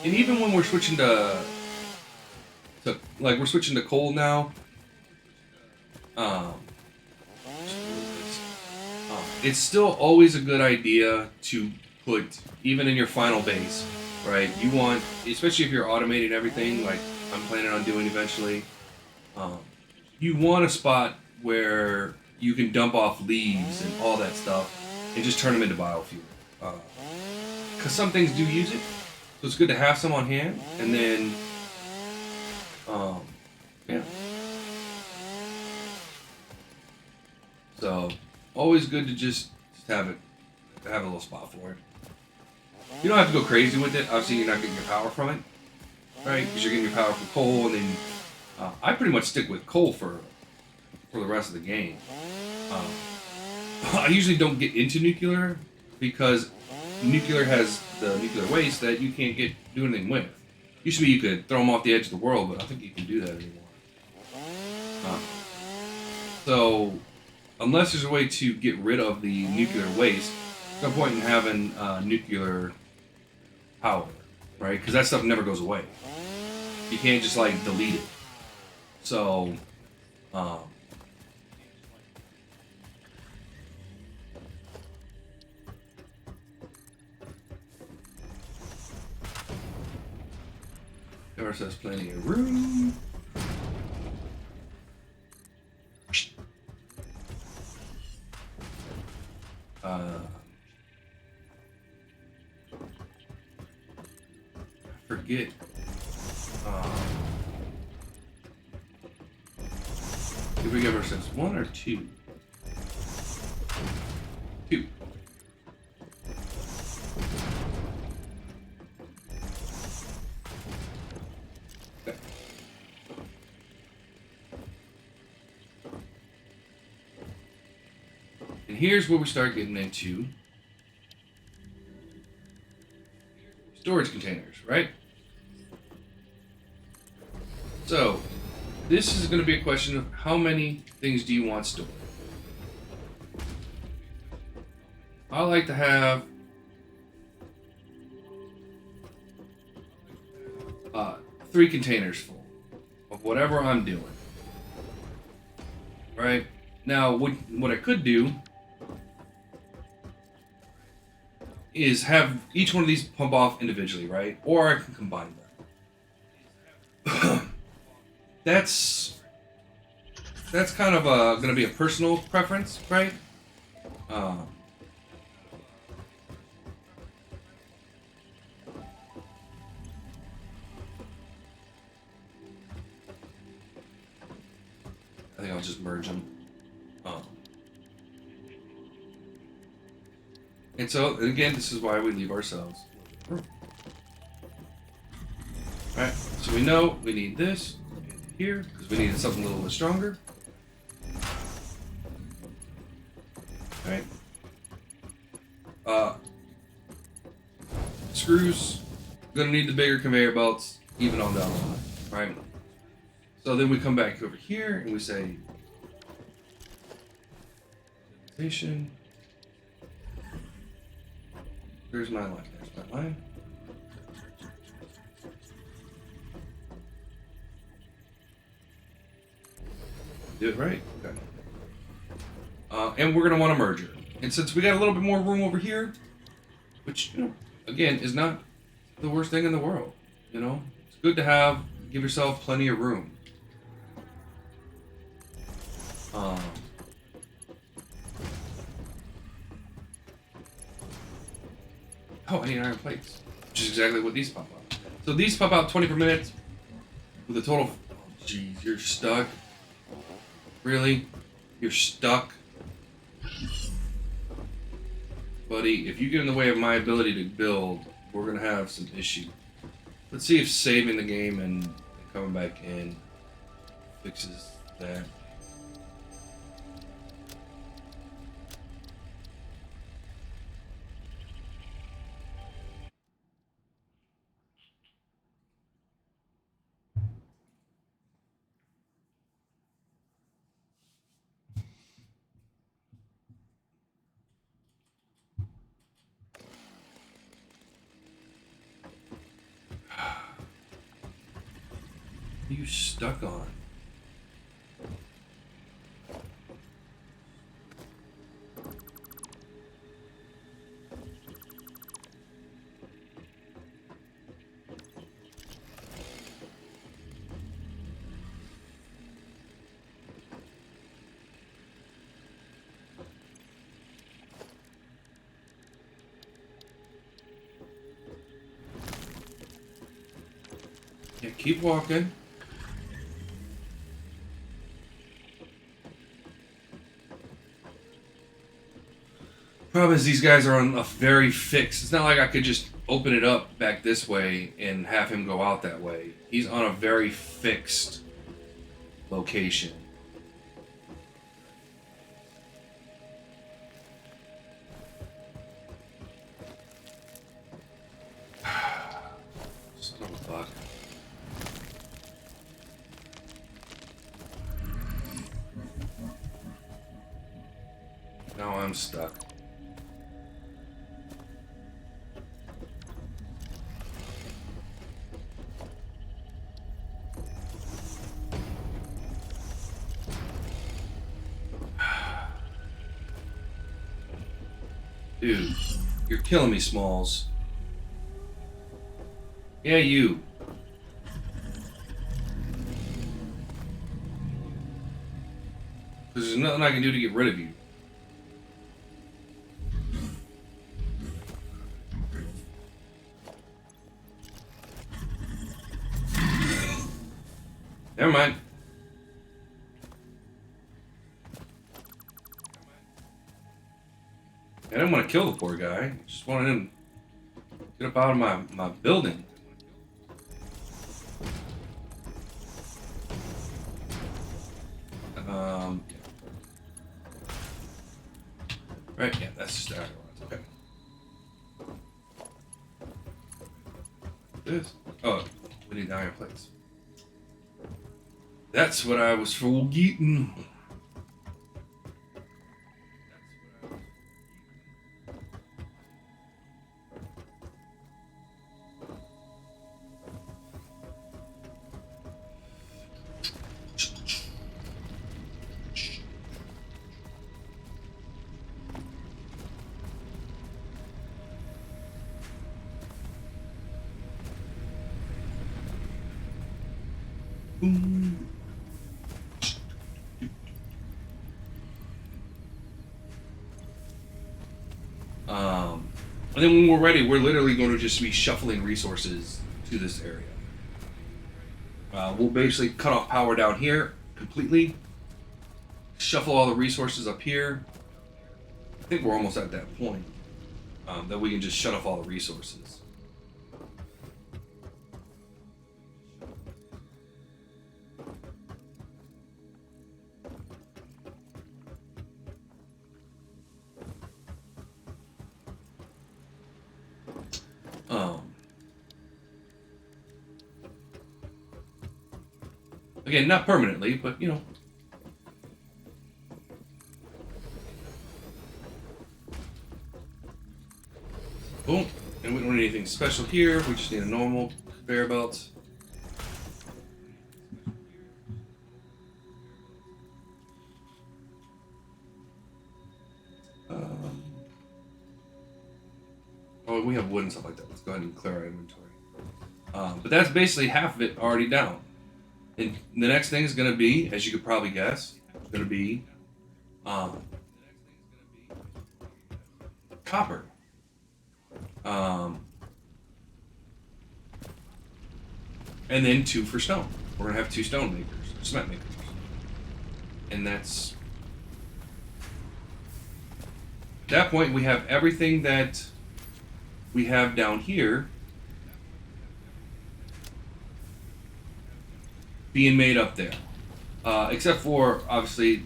[SPEAKER 1] And even when we're switching to like we're switching to coal now, it's still always a good idea to put, even in your final base, right? You want, especially if you're automating everything, like I'm planning on doing eventually, you want a spot where you can dump off leaves and all that stuff and just turn them into biofuel. Because some things do use it, so it's good to have some on hand, and then, yeah. So, always good to just have a little spot for it. You don't have to go crazy with it. Obviously, you're not getting your power from it, right? Because you're getting your power from coal, and then I pretty much stick with coal for the rest of the game. I usually don't get into nuclear because nuclear has the nuclear waste that you can't do anything with. Used to be you could throw them off the edge of the world, but I don't think you can do that anymore. So, unless there's a way to get rid of the nuclear waste, there's no point in having nuclear power, right? Because that stuff never goes away. You can't just like delete it. So, Doris has plenty of room. I forget. Did we give ourselves one or two? Two. Okay. And here's where we start getting into storage containers, right? So, this is going to be a question of how many things do you want stored? I like to have uh, 3 containers full of whatever I'm doing. Right? Now, what I could do is have each one of these pump off individually, right? Or I can combine them. That's kind of going to be a personal preference, right? Um, I think I'll just merge them. And so, again, this is why we leave ourselves room. Alright, so we know we need this here, because we needed something a little bit stronger. Alright. Screws, gonna need the bigger conveyor belts, even on down the line, right? So then we come back over here and we say, station. There's my line. There's my line. Do it right. Okay. And we're gonna want a merger. And since we got a little bit more room over here, which again is not the worst thing in the world, it's good to have. Give yourself plenty of room. Oh, I need iron plates, which is exactly what these pop out. So these pop out 20 per minute with a total of, jeez, you're stuck. Really? You're stuck? Buddy, if you get in the way of my ability to build, we're going to have some issues. Let's see if saving the game and coming back in fixes that. What are you stuck on? Yeah, keep walking. Problem is, these guys are on a very fixed. It's not like I could just open it up back this way and have him go out that way. He's on a very fixed location. Son of a buck. Now I'm stuck. Dude, you're killing me, Smalls. Yeah, you. Because there's nothing I can do to get rid of you. Never mind. I didn't want to kill the poor guy. I just wanted him to get up out of my building. Right, yeah, that's just iron rods. Okay. This? Oh, we need iron plates. That's what I was forgetting. Boom. And then when we're ready, we're literally going to just be shuffling resources to this area. We'll basically cut off power down here completely, shuffle all the resources up here. I think we're almost at that point that we can just shut off all the resources. Again, not permanently, but you know. Boom. And we don't need anything special here. We just need a normal conveyor belt. Oh, we have wood and stuff like that. Let's go ahead and clear our inventory. But that's basically half of it already down. And the next thing is going to be, as you could probably guess, going to be copper. And then 2 for stone. We're going to have 2 stone makers, cement makers. And that's... At that point, we have everything that we have down here being made up there, except for obviously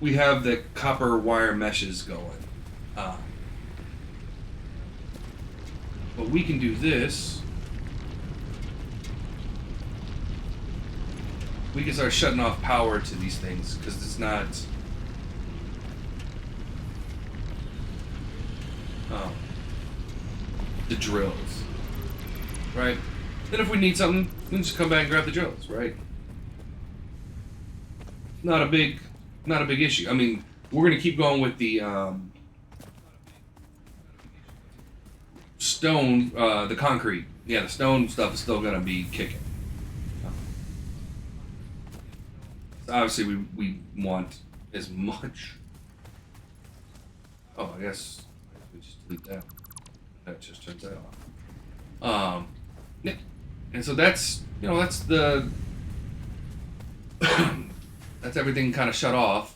[SPEAKER 1] we have the copper wire meshes going, but we can do this. We can start shutting off power to these things because it's not the drills, right? Then if we need something, we can just come back and grab the drills, right? Not a big issue. I mean, we're gonna keep going with the stone, the concrete. Yeah, the stone stuff is still gonna be kicking. Obviously, we want as much. Oh, I guess we just delete that. That just turns that off. Yeah. And so that's, you know, that's the that's everything kind of shut off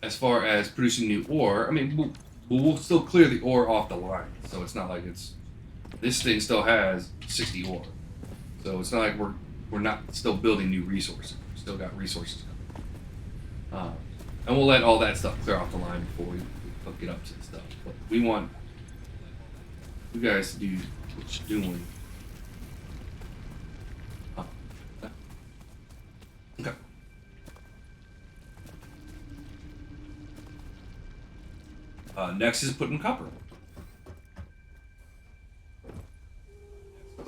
[SPEAKER 1] as far as producing new ore. I mean, we'll still clear the ore off the line, so it's not like it's this thing still has 60 ore, so it's not like we're not still building new resources. We still got resources coming, and we'll let all that stuff clear off the line before we hook it up to the stuff. But we want you guys to do what you're doing. Okay. Next is putting copper.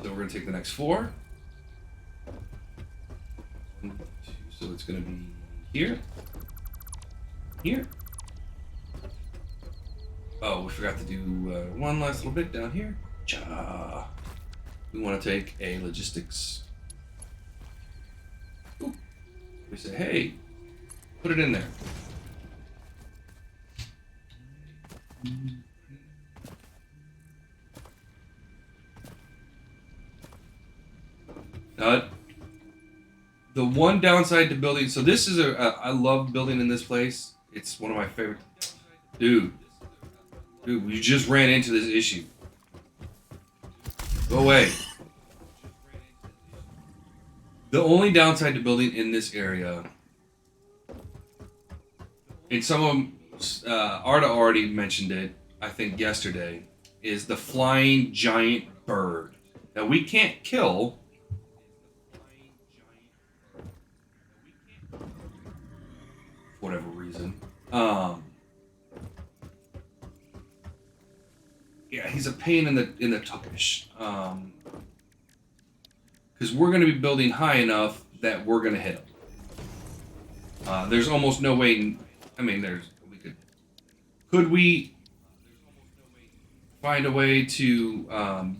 [SPEAKER 1] So we're going to take the next 4. 1, 2, so it's going to be here. Here. Oh, we forgot to do one last little bit down here. Cha. We want to take a logistics. Ooh. We say, hey, put it in there. The one downside to building, so this is I love building in this place. It's one of my favorite. Dude, we just ran into this issue. Go away. The only downside to building in this area, and some of them, Arda already mentioned it, I think yesterday, is the flying giant bird that we can't kill. For whatever reason. Yeah, he's a pain in the tuckish. Because we're going to be building high enough that we're going to hit him. There's almost no way. I mean, could we find a way to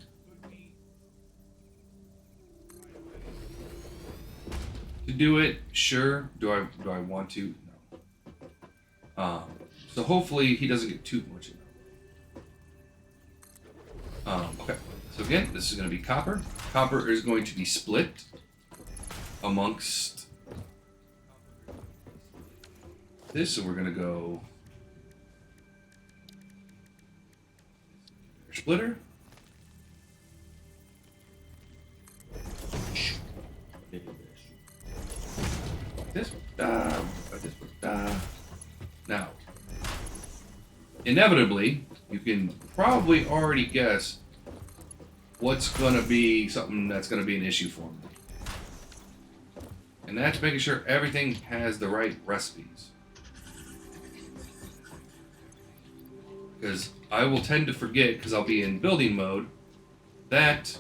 [SPEAKER 1] do it? Sure. Do I want to? No. So hopefully he doesn't get too much. Okay. So again, this is going to be copper. Copper is going to be split amongst this. So we're going to go splitter. This now, inevitably, you can probably already guess what's going to be something that's going to be an issue for me. And that's making sure everything has the right recipes. Because I will tend to forget, because I'll be in building mode, that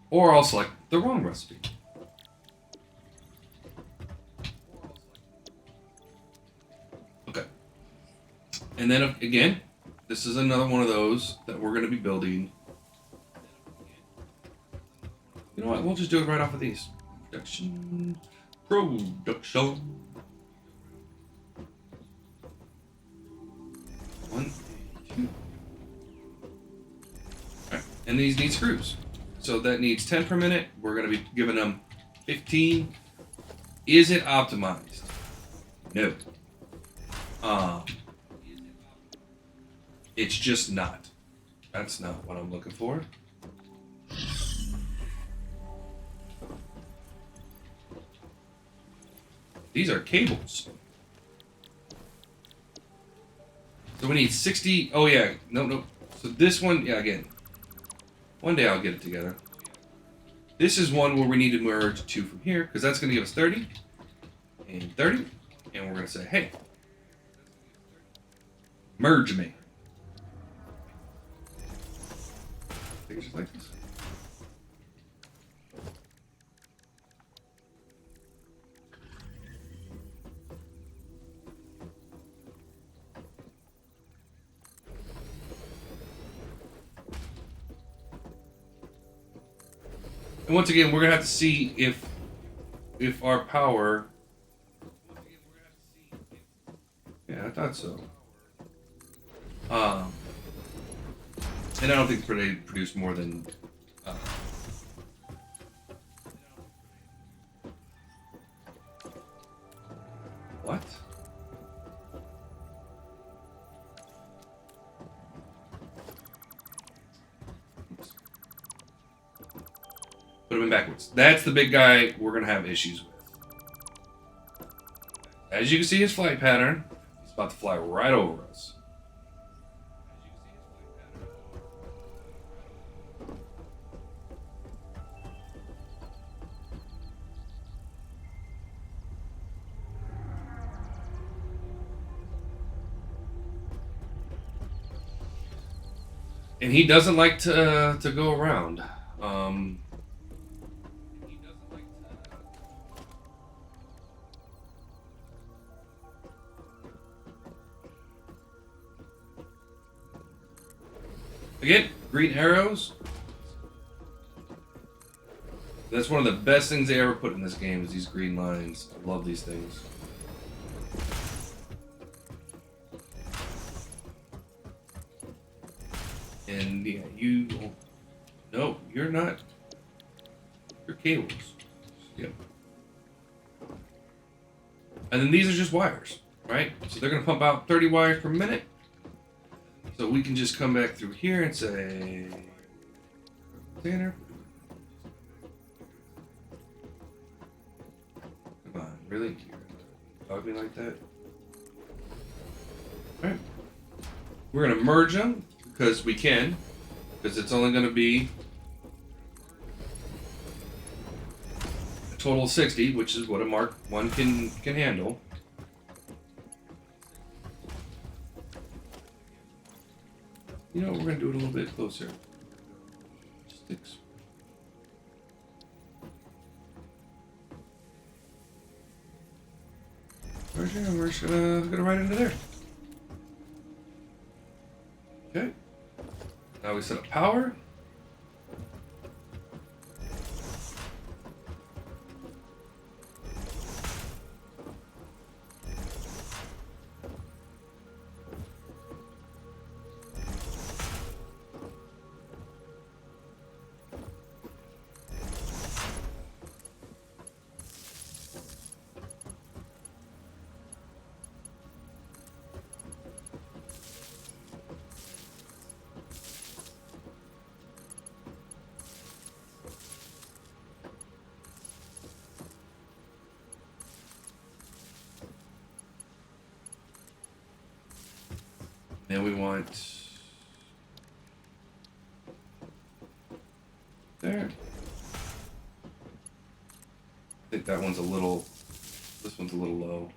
[SPEAKER 1] or I'll select the wrong recipe. Okay. And then again, this is another one of those that we're going to be building. You know what? We'll just do it right off of these. Production. One, two. Alright. And these need screws. So that needs 10 per minute. We're going to be giving them 15. Is it optimized? No. It's just not. That's not what I'm looking for. These are cables. So we need 60. Oh yeah, no. So this one, yeah, again. One day I'll get it together. This is one where we need to merge 2 from here, because that's going to give us 30 and 30. And we're going to say, hey, merge me. I think it's just like this. And once again, we're gonna have to see if our power. Yeah, I thought so. And I don't think they produce more than. What? Put him in backwards. That's the big guy we're going to have issues with. As you can see his flight pattern, he's about to fly right over us. And he doesn't like to go around. Again, green arrows. That's one of the best things they ever put in this game is these green lines. I love these things. And yeah, no, you're not. You're cables. Yep. And then these are just wires, right? So they're gonna pump out 30 wires per minute. So we can just come back through here and say, container. Come on, really? You're gonna talk to me like that? All right. We're gonna merge them because we can, because it's only gonna be a total of 60, which is what a Mark 1 can handle. You know what, we're going to do it a little bit closer. Sticks. We're just gonna right into there. Now we set up power. Then we want there. I think that one's a little, this one's a little low.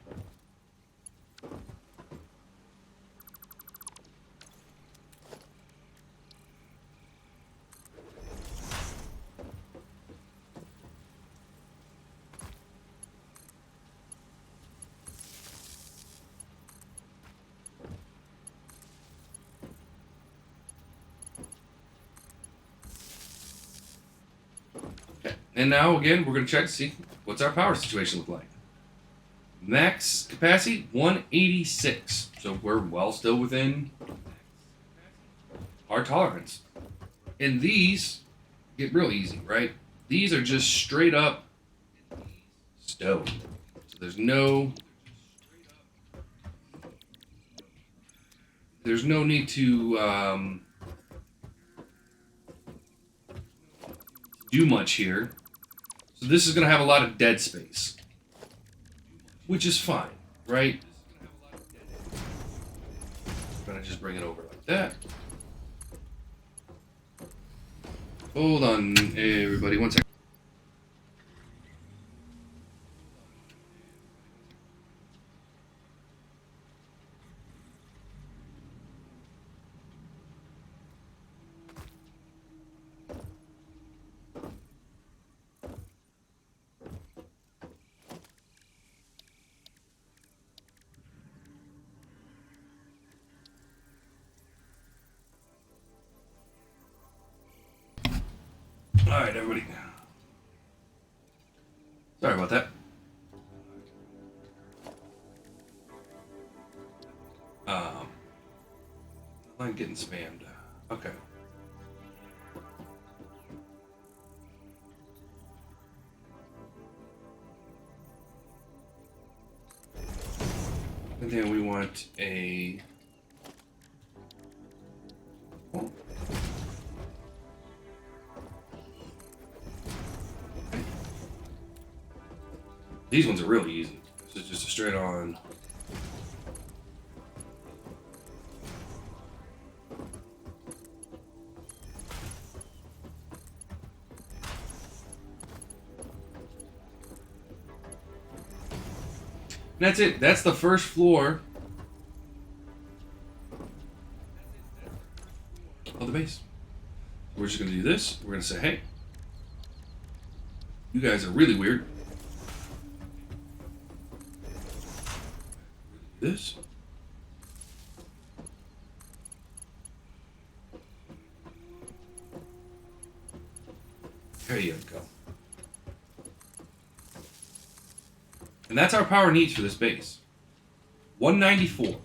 [SPEAKER 1] And now, again, we're going to check to see what's our power situation look like. Max capacity, 186. So we're well still within our tolerance. And these get real easy, right? These are just straight up stove. So there's no need to do much here. So this is going to have a lot of dead space, which is fine, right? I'm going to just bring it over like that. Hold on, everybody, one second. All right, everybody. Sorry about that. I'm getting spammed. Okay. And then we want a. Oh. These ones are really easy. So it's just a straight on. And that's it. That's the first floor of the base. We're just going to do this. We're going to say, hey, you guys are really weird. This. There you go. And that's our power needs for this base. 194.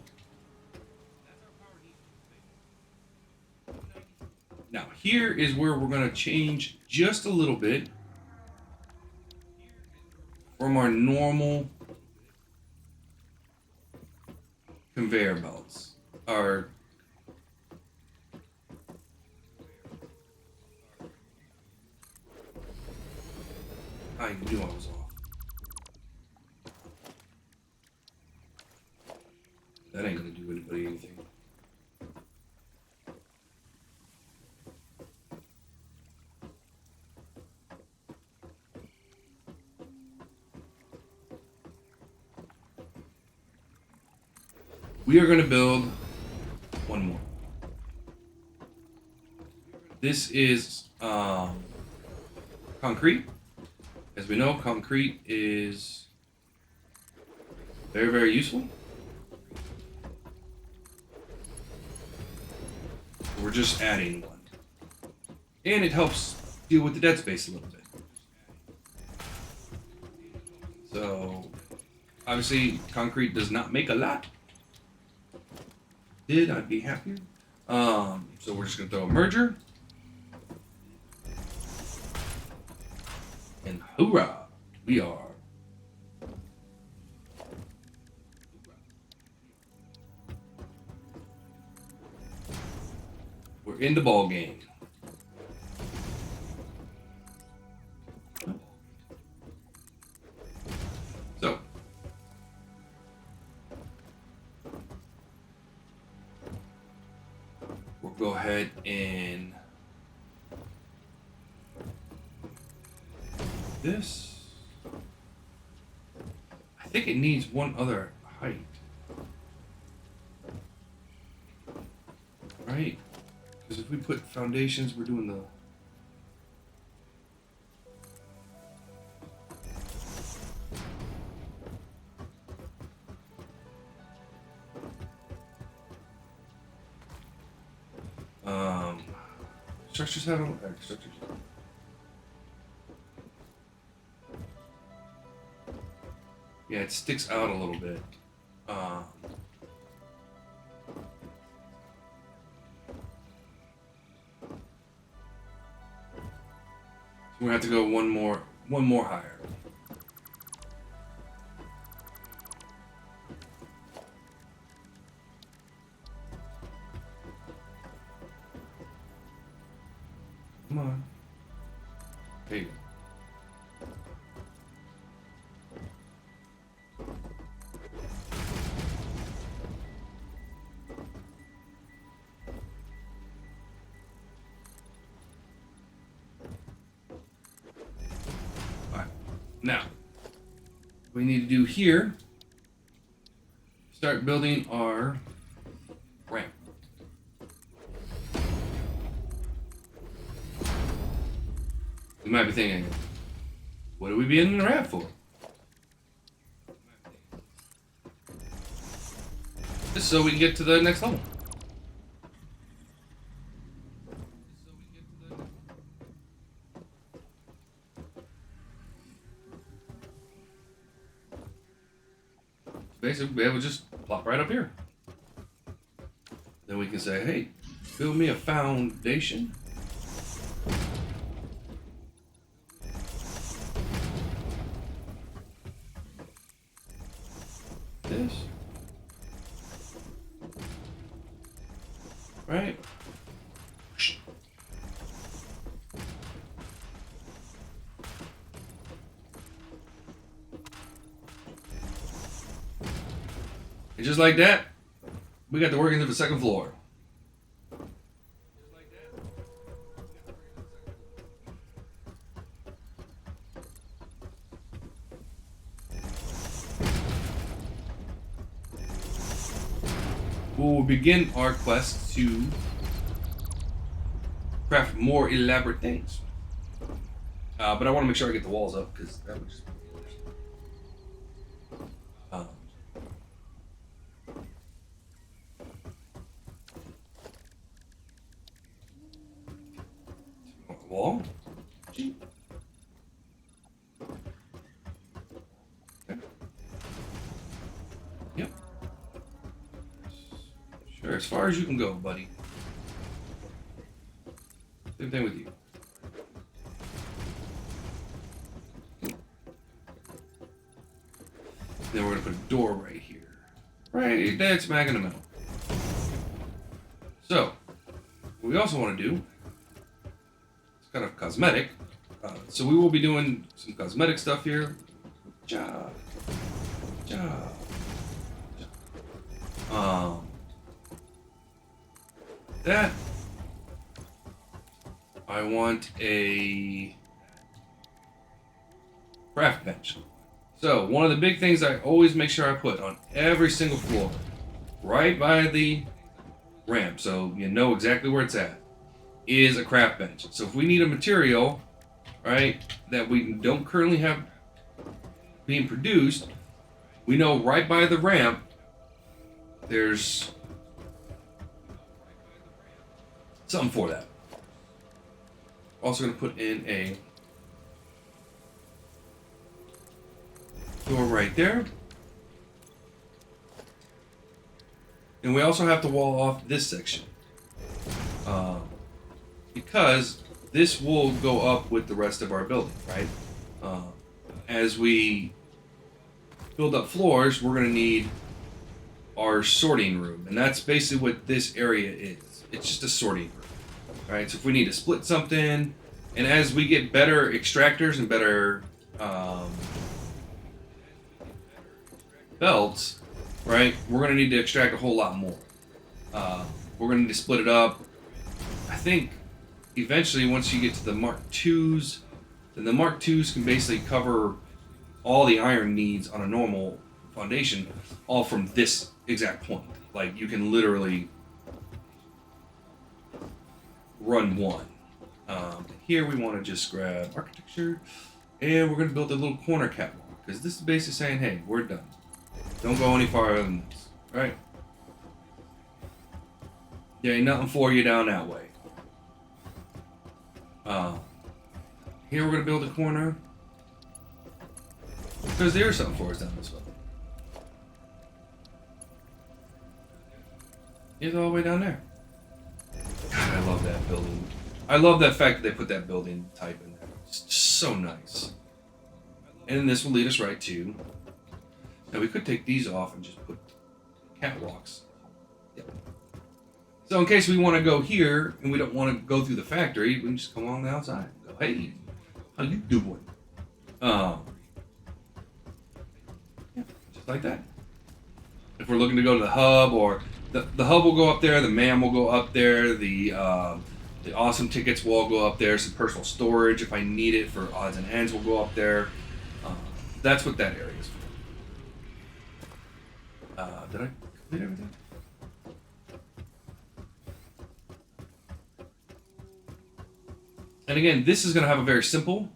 [SPEAKER 1] Now, here is where we're going to change just a little bit from our normal conveyor belts. I knew I was off. That ain't gonna do anybody anything. We are gonna build one more. This is concrete. As we know, concrete is very, very useful. We're just adding one. And it helps deal with the dead space a little bit. So, obviously, concrete does not make a lot. I'd be happier. So we're just gonna throw a merger. And hoorah, we are. We're in the ball game. So we'll go ahead and this. I think it needs one other height. Right? Because if we put foundations, we're doing the... Structures have structures. Yeah, it sticks out a little bit. We're gonna have to go one more higher. Come on. There you go. Now, what we need to do here, start building our ramp. You might be thinking, what are we being in the ramp for? Just so we can get to the next level. Basically, it would just plop right up here. Then we can say, hey, build me a foundation. This. Right? And just like that, we got the workings of the second floor. We will begin our quest to craft more elaborate things. But I want to make sure I get the walls up because that would just... wall. Okay. Yep. Sure, as far as you can go, buddy. Same thing with you. Then we're gonna put a door right here. Right, dead smack in the middle. So, what we also want to do, it's kind of cosmetic. So we will be doing some cosmetic stuff here. Job. That I want a craft bench. So one of the big things I always make sure I put on every single floor, right by the ramp, so you know exactly where it's at, is a craft bench. So if we need a material, right, that we don't currently have being produced, we know right by the ramp there's something for that. Also going to put in a door right there. And we also have to wall off this section. Because this will go up with the rest of our building, right? As we build up floors, we're going to need our sorting room. And that's basically what this area is. It's just a sorting room, right? So if we need to split something, and as we get better extractors and better belts, right, we're going to need to extract a whole lot more. We're going to need to split it up. I think eventually, once you get to the Mark IIs, then the Mark IIs can basically cover all the iron needs on a normal foundation, all from this exact point. Like, you can literally run one. Here we want to just grab architecture, and we're going to build a little corner catwalk, because this is basically saying, hey, we're done. Don't go any farther than this, right? There ain't nothing for you down that way. Here we're going to build a corner, because there's something for us down this way. It's all the way down there. God, I love that building. I love that fact that they put that building type in there. It's just so nice. And then this will lead us right to... Now we could take these off and just put catwalks. Yep. So in case we want to go here and we don't want to go through the factory, we can just come along the outside and go, hey, how you doing? Yeah, just like that. If we're looking to go to the hub, or the hub will go up there, the MAM will go up there, the awesome tickets will all go up there, some personal storage if I need it for odds and ends will go up there. That's what that area is for. Did I complete everything? And again, this is going to have a very simple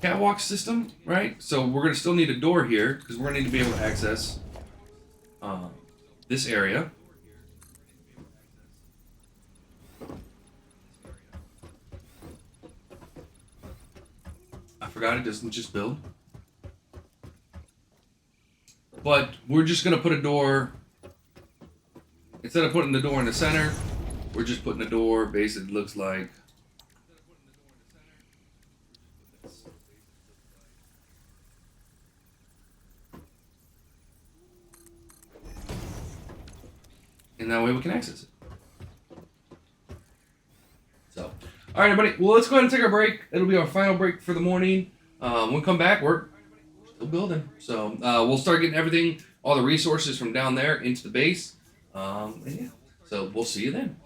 [SPEAKER 1] catwalk system, right? So we're going to still need a door here, because we're going to need to be able to access this area. I forgot it doesn't just build. But we're just going to put a door, instead of putting the door in the center, we're just putting a door, basically looks like and that way we can access it. So, all right, everybody. Well, let's go ahead and take our break. It'll be our final break for the morning. When we come back, we're still building. So we'll start getting everything, all the resources from down there into the base. And yeah, so we'll see you then.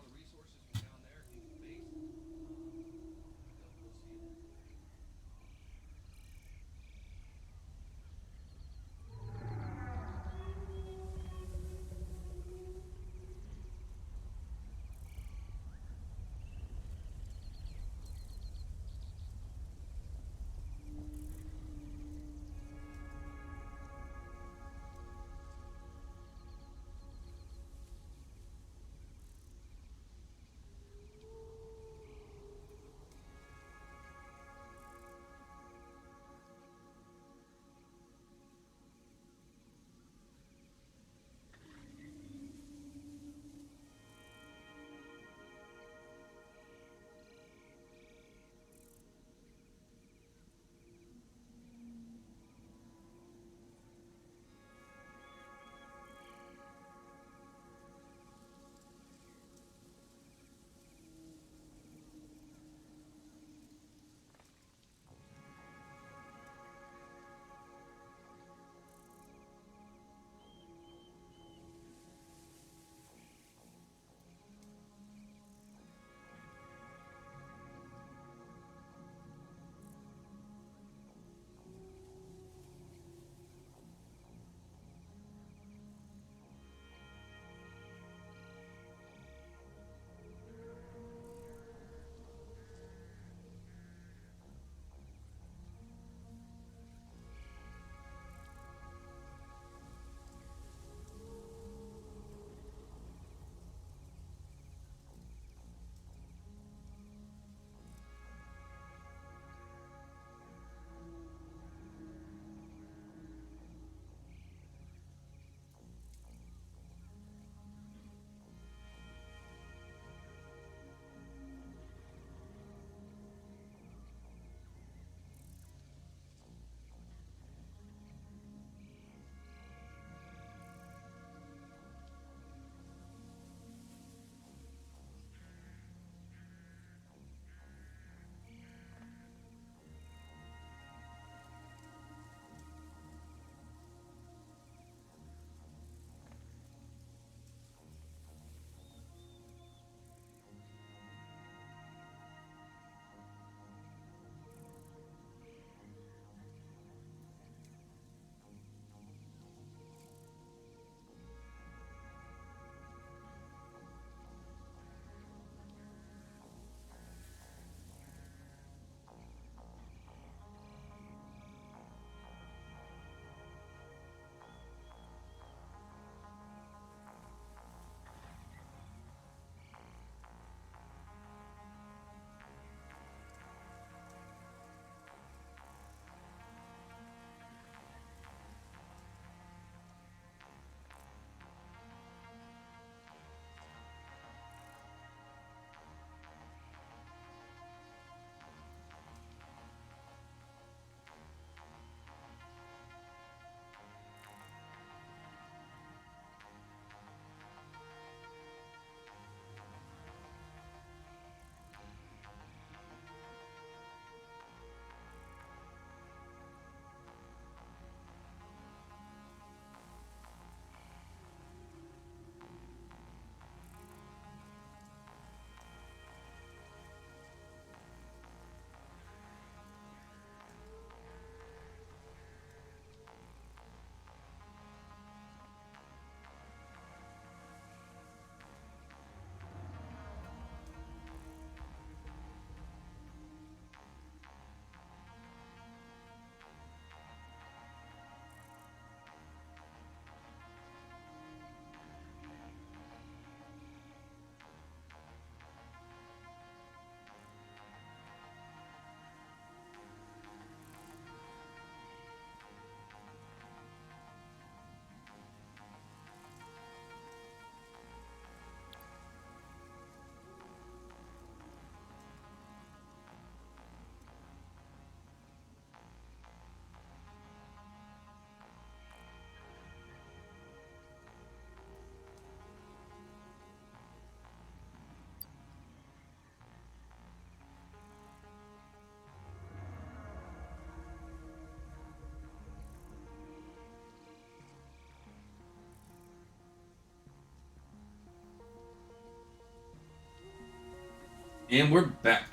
[SPEAKER 1] And we're back.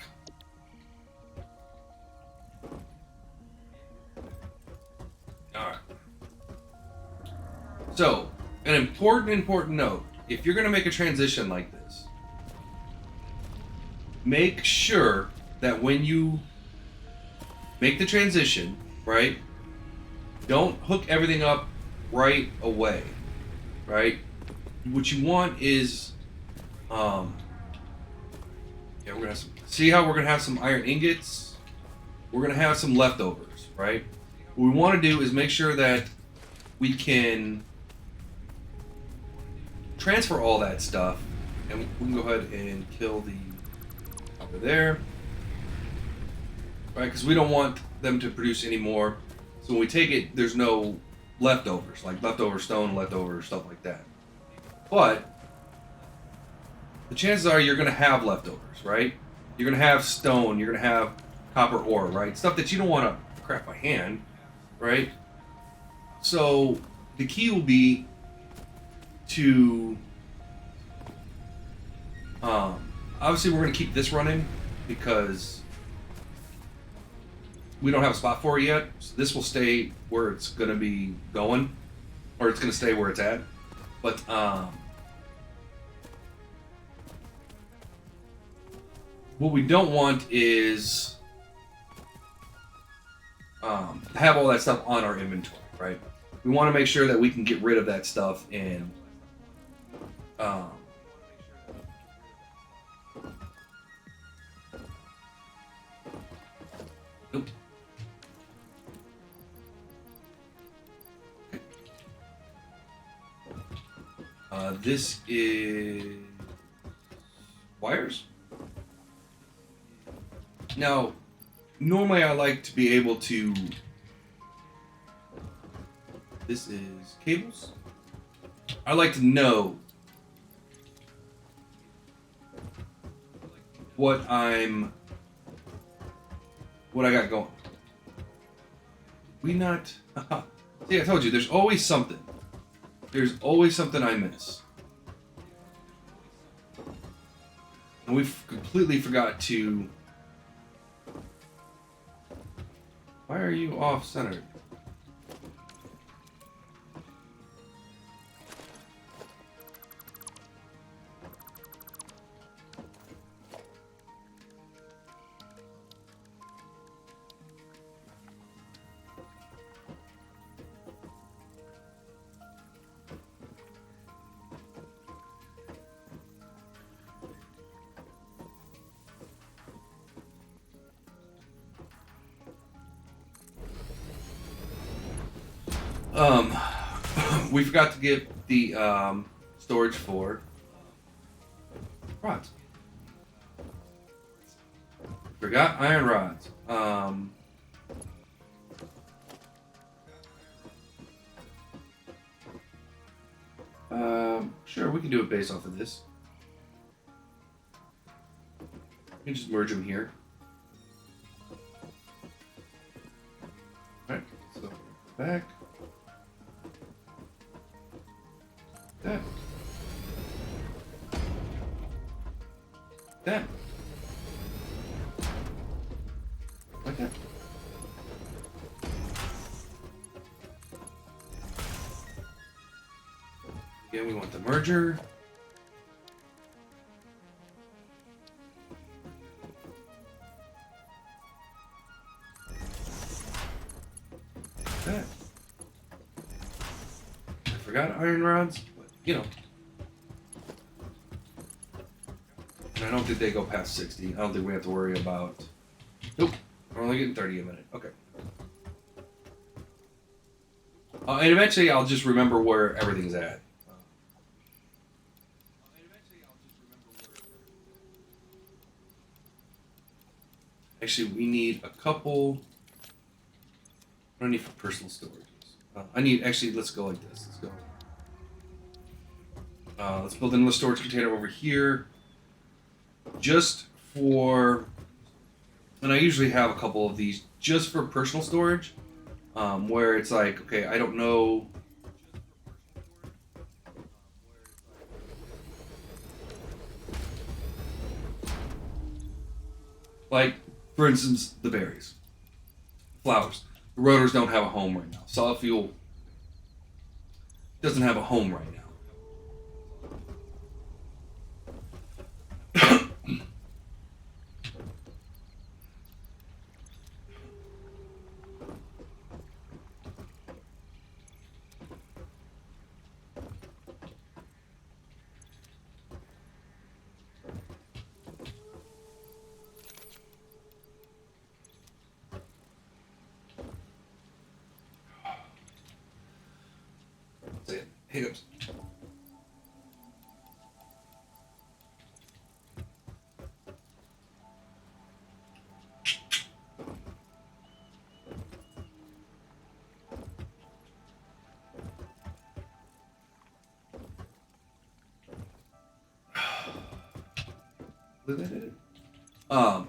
[SPEAKER 1] Alright. So, an important note. If you're going to make a transition like this, make sure that when you make the transition, right, don't hook everything up right away, right? What you want is, yeah, we're gonna have see how we're gonna have some iron ingots. We're gonna have some leftovers, right? What we want to do is make sure that we can transfer all that stuff, and we can go ahead and kill the over there, right? Because we don't want them to produce any more. So when we take it, there's no leftovers, like leftover stone, leftover stuff like that. But the chances are you're going to have leftovers, right? You're going to have stone, you're going to have copper ore, right? Stuff that you don't want to craft by hand, right? So the key will be to obviously we're going to keep this running because we don't have a spot for it yet. So this will stay where it's going to be going, or it's going to stay where it's at. But what we don't want is have all that stuff on our inventory, right? We want to make sure that we can get rid of that stuff and nope. This is wires. Now, normally I like to be able to. This is cables. I like to know what I got going. We not. See, I told you. There's always something. There's always something I miss. And we completely forgot to. Why are you off-centered? We forgot to get the storage for rods. Forgot iron rods. Sure, we can do it based off of this. We can just merge them here. Alright, so back. That. That. Like that. Again, we want the merger. That. I forgot iron rods. You know, and I don't think they go past 60. I don't think we have to worry about. Nope, we're only getting 30 a minute. Okay. And eventually, I'll just remember where everything's at. Actually, we need a couple. I don't need for personal storage. I need actually. Let's go like this. Let's go. Let's build another storage container over here, just for, and I usually have a couple of these just for personal storage, where it's like, okay, I don't know. Like, for instance, the berries, flowers. The rotors don't have a home right now. Solid fuel doesn't have a home right now. Say it. Hiccups.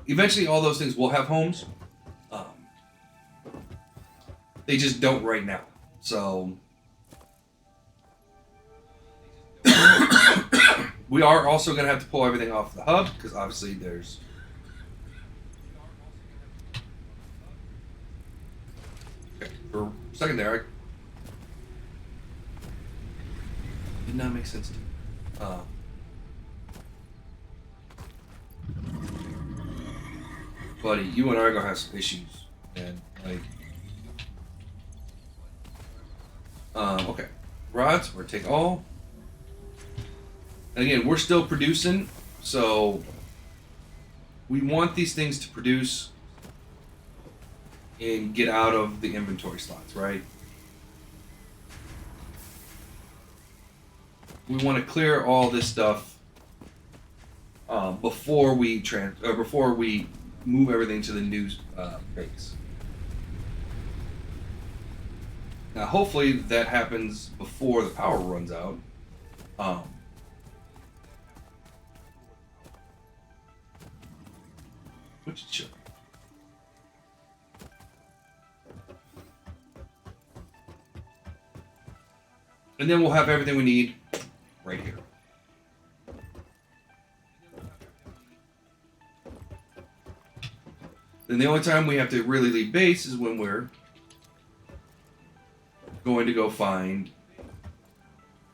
[SPEAKER 1] Eventually, all those things will have homes. Um, they just don't right now. So we are also going to have to pull everything off the hub because obviously there's. Okay, for a second there, did not make sense to me. Buddy, you and I are gonna have some issues, and like, okay, rods, we're gonna take all, and again, we're still producing, so we want these things to produce and get out of the inventory slots, right? We want to clear all this stuff before we move everything to the new base. Now, hopefully, that happens before the power runs out. Which is chill. And then we'll have everything we need right here. Then the only time we have to really leave base is when we're going to go find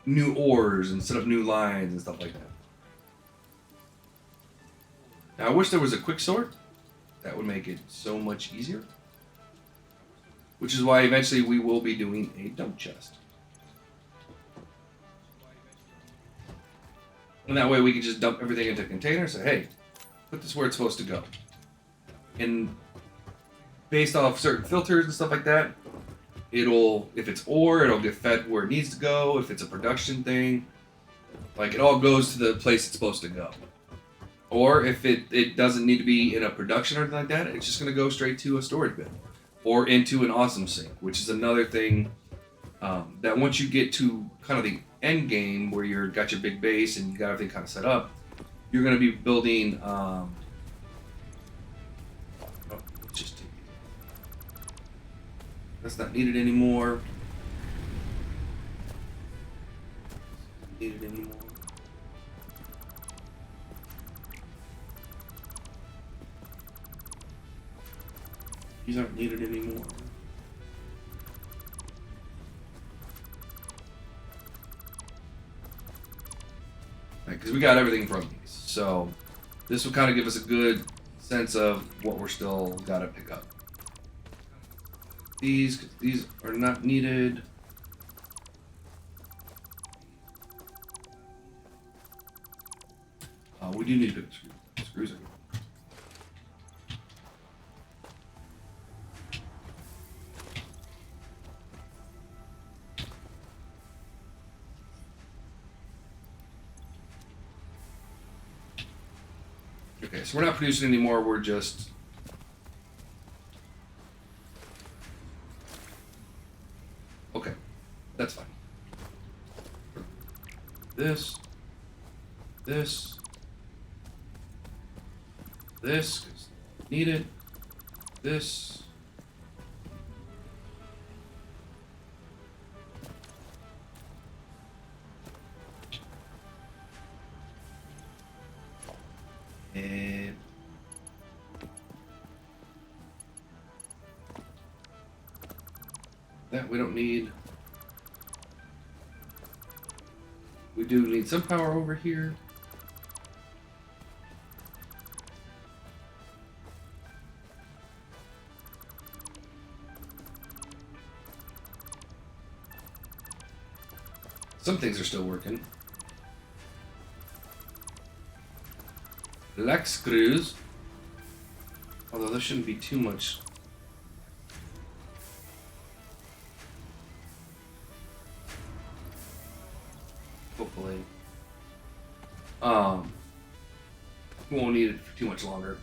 [SPEAKER 1] new ores and set up new lines and stuff like that. Now, I wish there was a quick sort. That would make it so much easier. Which is why eventually we will be doing a dump chest. And that way we can just dump everything into a container and say, hey, put this where it's supposed to go. And based off certain filters and stuff like that, if it's ore, it'll get fed where it needs to go. If it's a production thing, like, it all goes to the place it's supposed to go. Or if it doesn't need to be in a production or anything like that, it's just going to go straight to a storage bin. Or into an awesome sink, which is another thing that once you get to kind of the end game where you've got your big base and you got everything kind of set up, you're going to be building that's not needed anymore. Needed anymore. These aren't needed anymore. Because we got everything from these. So this will kind of give us a good sense of what we're still got to pick up. These are not needed. We do need to pick up screws. Screws are good. Okay, so we're not producing anymore, we're just... Okay, that's fine. This, 'cause need it, this. And That we don't need. We do need some power over here. Some things are still working. Like screws. Although there shouldn't be too much. Hopefully. We won't need it for too much longer.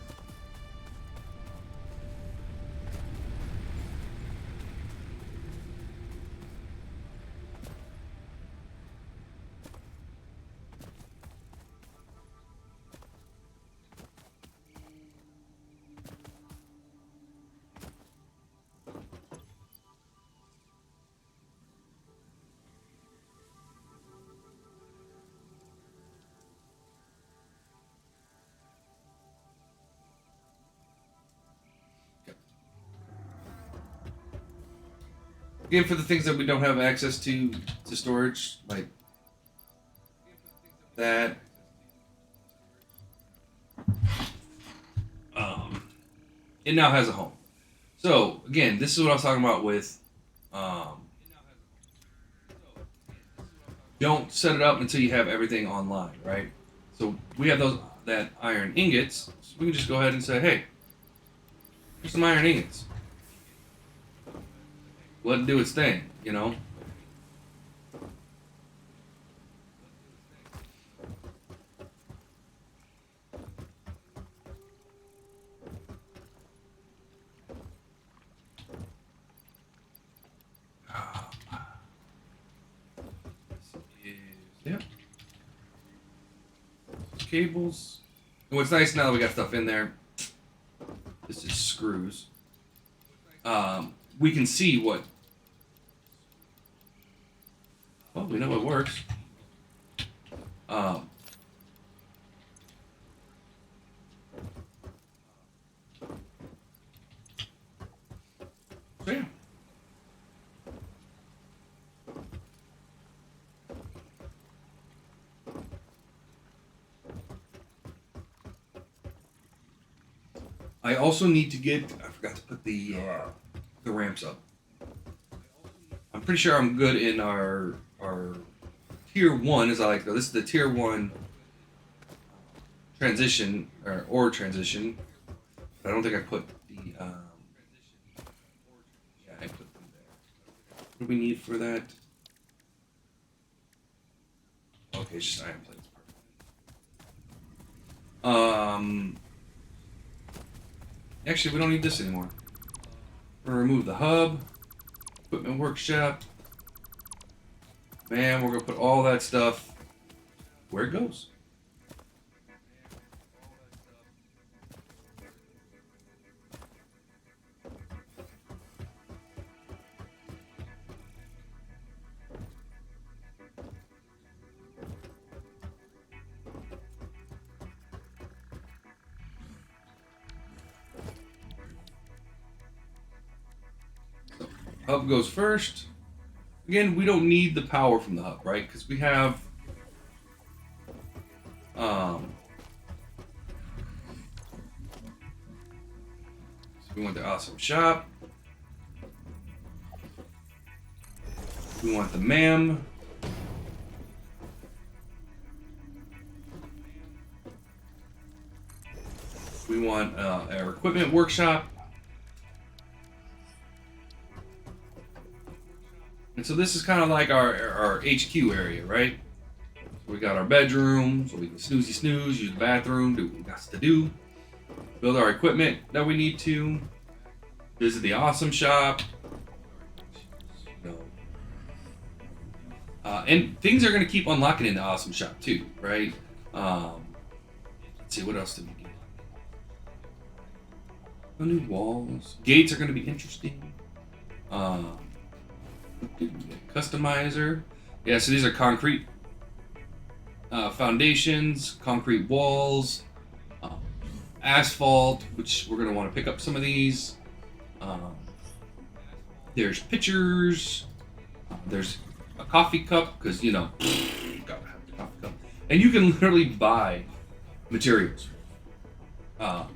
[SPEAKER 1] Again, for the things that we don't have access to storage, like that. It now has a home. So again, this is what I was talking about with don't set it up until you have everything online, right? So we have that iron ingots, so we can just go ahead and say, hey, here's some iron ingots. Let it do its thing, you know? Yeah. Cables. And what's nice now that we got stuff in there, this is screws. We can see what. Well, we know it works. So yeah. I also need to get. I forgot to put the ramps up. I'm pretty sure I'm good in our tier 1, as I like to go. This is the tier 1 transition or transition. But I don't think I put the. Yeah, I put them there. What do we need for that? Okay, it's just iron plates. Actually, we don't need this anymore. We're gonna remove the hub, equipment workshop. Man, we're gonna put all that stuff where it goes. Hub goes first. Again, we don't need the power from the hub, right? Because we have so we want the awesome shop. We want the MAM. We want our equipment workshop. And so this is kind of like our HQ area, right? So we got our bedroom, so we can snooze, use the bathroom, do what we got to do. Build our equipment that we need to. Visit the awesome shop. And things are going to keep unlocking in the awesome shop too, right? Let's see, what else did we get? No new walls. Gates are going to be interesting. Customizer. Yeah, so these are concrete foundations, concrete walls, asphalt, which we're going to want to pick up some of these. There's pitchers. There's a coffee cup because you know, gotta have the coffee cup, and you can literally buy materials. But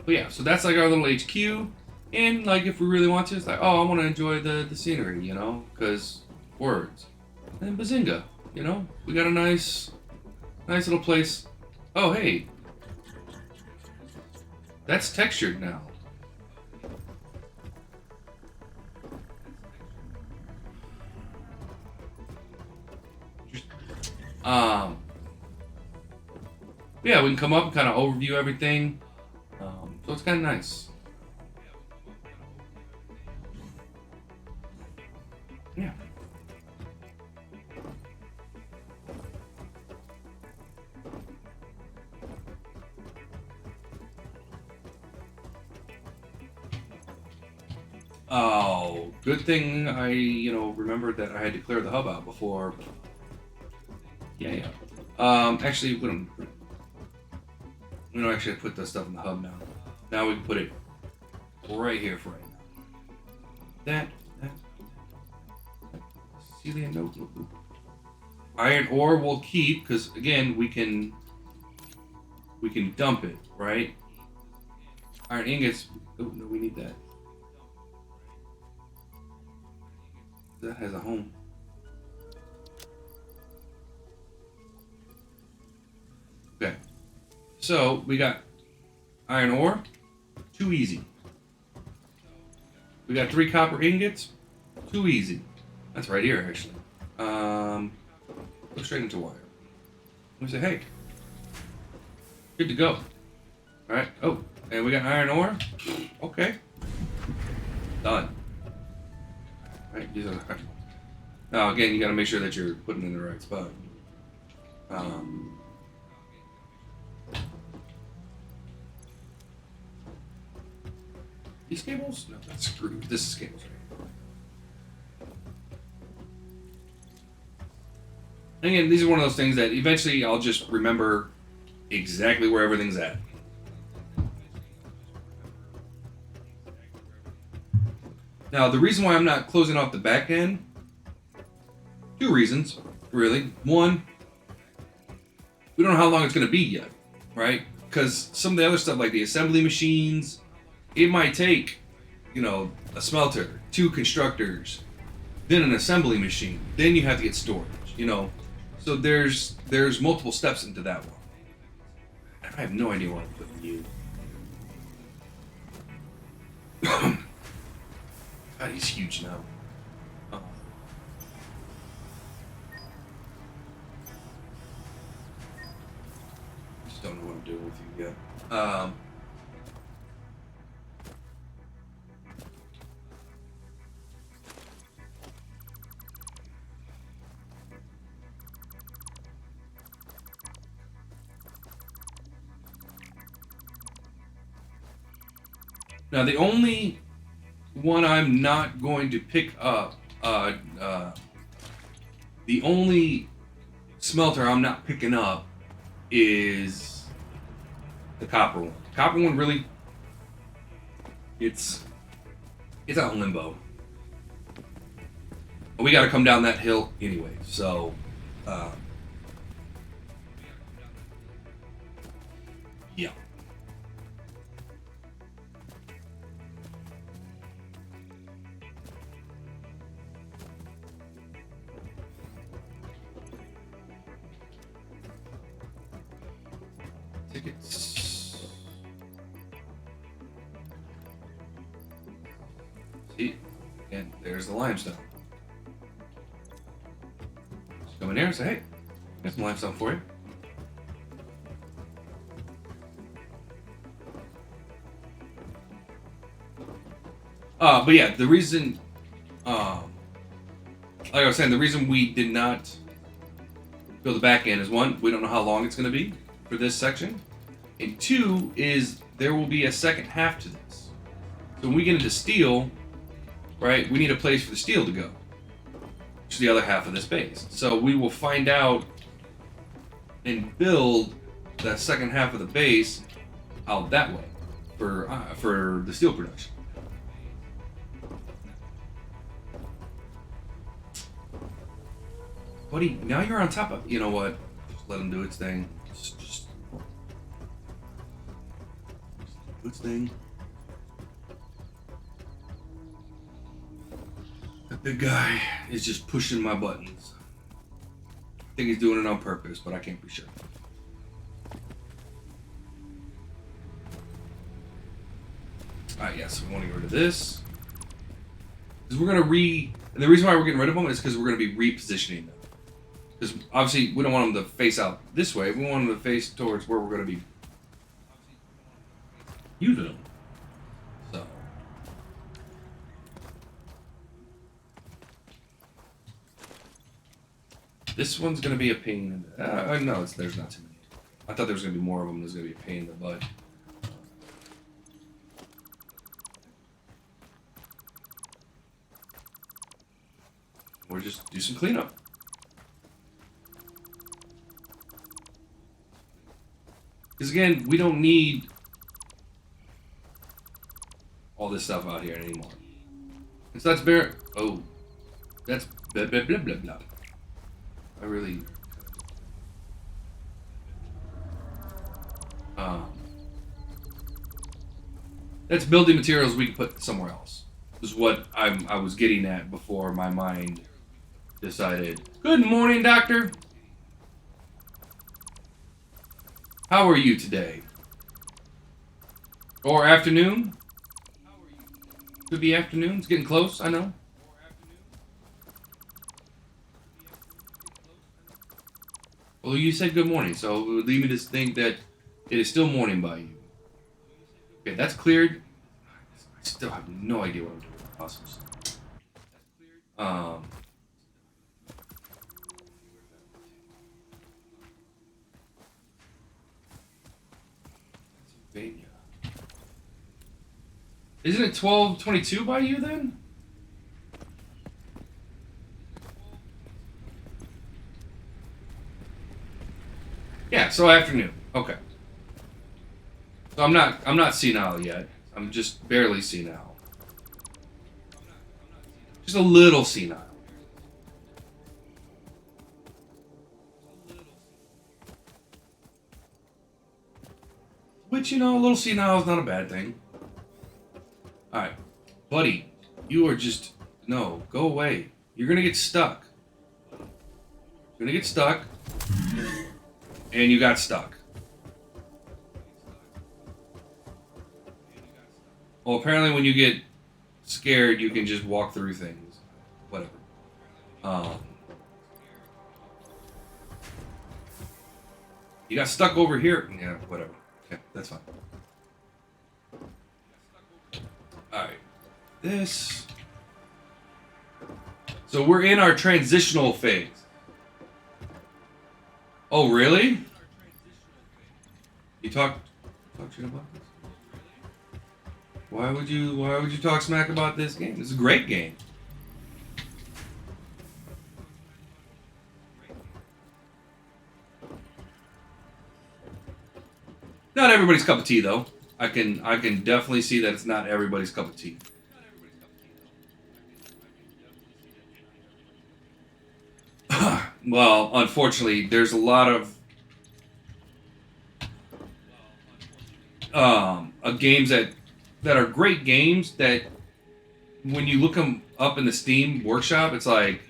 [SPEAKER 1] yeah, so that's like our little HQ, and like if we really want to, it's like, oh, I want to enjoy the scenery, you know, because words. And bazinga, you know, we got a nice little place. Oh hey, that's textured now. Yeah, we can come up and kind of overview everything. So it's kind of nice. Yeah. Oh, good thing I, remembered that I had to clear the hub out before. Yeah. Actually, we don't actually put that stuff in the hub now. Now we can put it right here for right now. That. Celia, no. Iron ore we'll keep because again we can dump it, right? Iron ingots. Oh no, we need that. That has a home. Okay. So we got iron ore, too easy. We got 3 copper ingots, too easy. That's right here actually. Go straight into wire. We say, hey, good to go. All right. Oh, and we got iron ore. Okay. Done. All right. These are. Now again, you got to make sure that you're putting it in the right spot. These cables? No, that's screwed. This is cables right here. And again, these are one of those things that eventually I'll just remember exactly where everything's at. Now, the reason why I'm not closing off the back end, 2 reasons, really. One, we don't know how long it's going to be yet, right? Because some of the other stuff, like the assembly machines, it might take, a smelter, 2 constructors, then an assembly machine, then you have to get storage, So there's multiple steps into that one. I have no idea why I'm putting you. God, he's huge now. Just don't know what I'm doing with you yet. Now the only one I'm not going to pick up, the only smelter I'm not picking up is the copper one. The copper one really, it's out in limbo. We got to come down that hill anyway, so. Yeah. Tickets. See, and there's the limestone. Just come in here and say, hey, got some limestone for you. But yeah, the reason, like I was saying, the reason we did not build the back end is 1, we don't know how long it's going to be for this section, and 2 is there will be a second half to this. So when we get into steel, right, we need a place for the steel to go, which is the other half of this base. So we will find out and build that second half of the base out that way for the steel production. Buddy, now you're on top of... You know what? Just let him do its thing. Just do its thing. That big guy is just pushing my buttons. I think he's doing it on purpose, but I can't be sure. Alright, yes, we want to get rid of this. Because we're going to and the reason why we're getting rid of them is because we're going to be repositioning them. Because obviously we don't want them to face out this way. We want them to face towards where we're going to be using them. So. This one's going to be a pain. No, there's not too many. I thought there was going to be more of them. There's going to be a pain in the butt. Or just do some cleanup. Because again, we don't need all this stuff out here anymore. And so that's bare. Oh, that's blah blah blah blah blah. I really. That's building materials we can put somewhere else. Is what I was getting at before my mind decided. Good morning, doctor. How are you today? Or afternoon? Could be afternoon. It's getting close, I know. Well, you said good morning, so it would lead me to think that it is still morning by you. Okay, that's cleared. I still have no idea what I'm doing. Awesome. Pennsylvania. Isn't it 12:22 by you then? Yeah, so afternoon. Okay. So I'm not senile yet. I'm just barely senile. Just a little senile. Which, you know, a little senile is not a bad thing. Alright. Buddy, you are just... No, go away. You're gonna get stuck. You're gonna get stuck. And you got stuck. Well, apparently when you get scared, you can just walk through things. Whatever. You got stuck over here. Yeah, whatever. Okay, that's fine. Alright. This. So we're in our transitional phase. Oh, really? You talk shit about this? Why would you talk smack about this game? It's a great game. Not everybody's cup of tea, though. I can definitely see that it's not everybody's cup of tea. Well, unfortunately, there's a lot of games that are great games that when you look them up in the Steam Workshop, it's like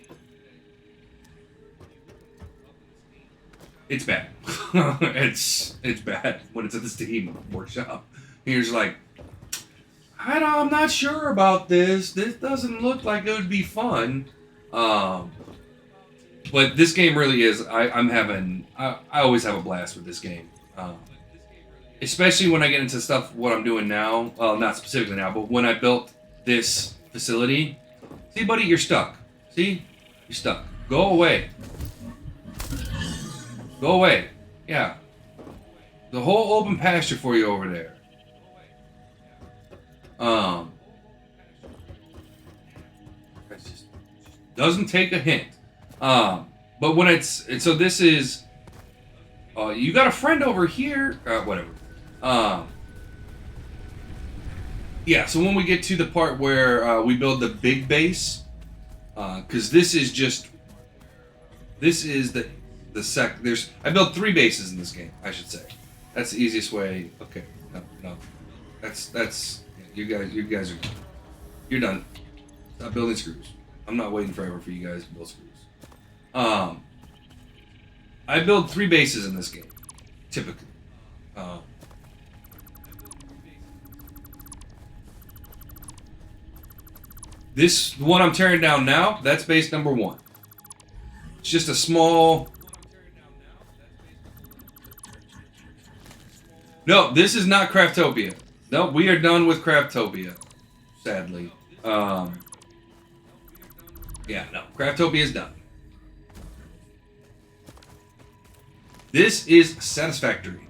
[SPEAKER 1] it's bad. it's bad when it's at the Steam Workshop. And you're just like, I'm not sure about this. This doesn't look like it would be fun. But this game really is. I always have a blast with this game. Especially when I get into stuff, what I'm doing now. Well, not specifically now, but when I built this facility. See, buddy, you're stuck. See? You're stuck. Go away. Go away. Yeah. The whole open pasture for you over there. It just doesn't take a hint. But when so this is, you got a friend over here, whatever. Yeah, so when we get to the part where we build the big base, because this is just This is the sec. There's I built 3 bases in this game. I should say. That's the easiest way. Okay, no. That's you guys are you're done. Stop building screws. I'm not waiting forever for you guys to build screws. I build 3 bases in this game, typically. This one I'm tearing down now, that's base number 1. It's just a small... No, this is not Craftopia. No, we are done with Craftopia, sadly. Yeah, no, Craftopia is done. This is Satisfactory.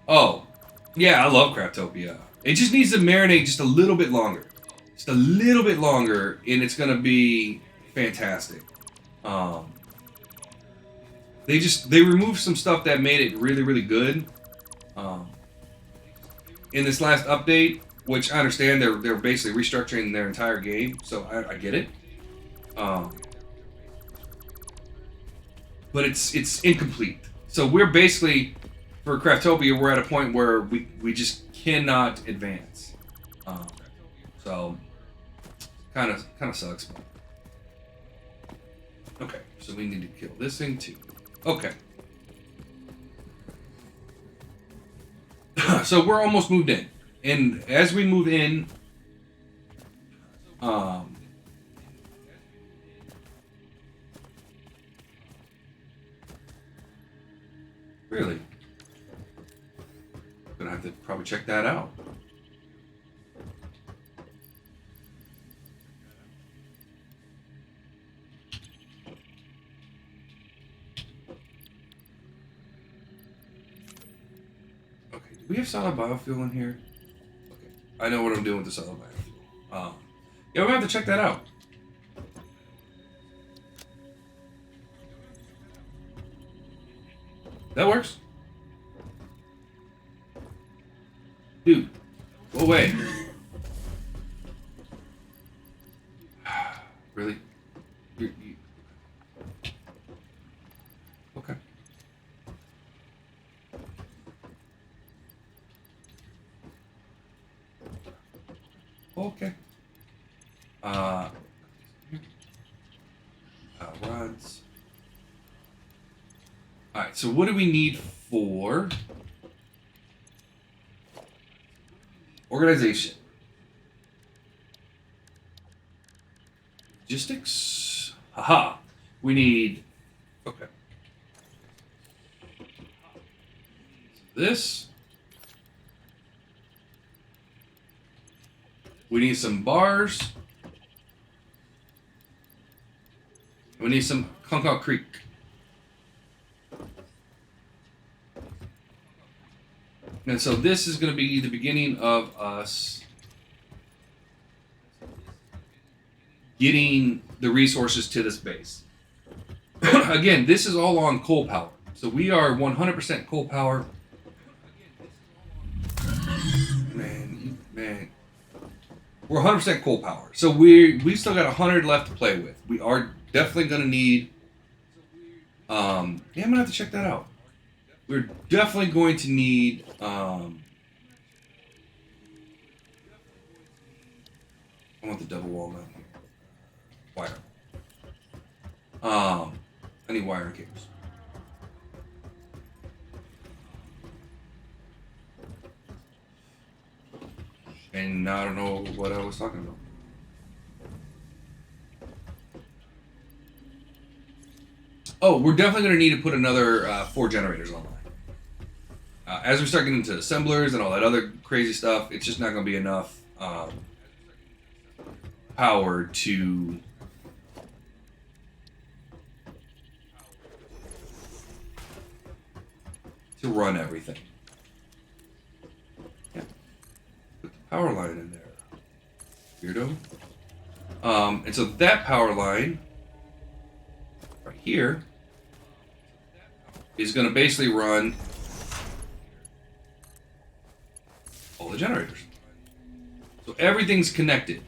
[SPEAKER 1] Oh, yeah, I love Craftopia. It just needs to marinate just a little bit longer. Just a little bit longer, and it's gonna be fantastic. They removed some stuff that made it really, really good. In this last update, which I understand they're basically restructuring their entire game, so I get it. But it's incomplete. So we're basically, for Craftopia, we're at a point where we just cannot advance. So kind of sucks. But... Okay, so we need to kill this thing too. Okay. So we're almost moved in. And as we move in, really, gonna have to probably check that out. Okay, do we have solid biofuel in here? I know what I'm doing with the solid biofuel. Yeah, we're gonna have to check that out. That works. Dude, go away. Really? You... Okay. Okay. Rods. Alright, so what do we need for organization? Logistics? Haha. We need... Okay. This. We need some bars. We need some Concal Creek. And so this is going to be the beginning of us getting the resources to this base. Again, this is all on coal power. So we are 100% coal power. Man. We're 100% coal power. So we still got 100 left to play with. We are definitely going to need... yeah, I'm going to have to check that out. We're definitely going to need... I want the double wall down here. Wire. I need wire and cables. And now I don't know what I was talking about. Oh, we're definitely going to need to put another 4 generators online. As we start getting into assemblers and all that other crazy stuff, it's just not going to be enough power to run everything. Yeah. Put the power line in there. Weirdo. And so that power line right here is going to basically run all the generators. So everything's connected.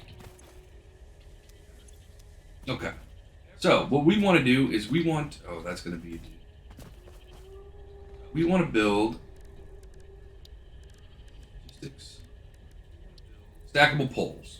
[SPEAKER 1] Okay. So what we want to do is we want, oh, that's going to be, we want to build stackable poles.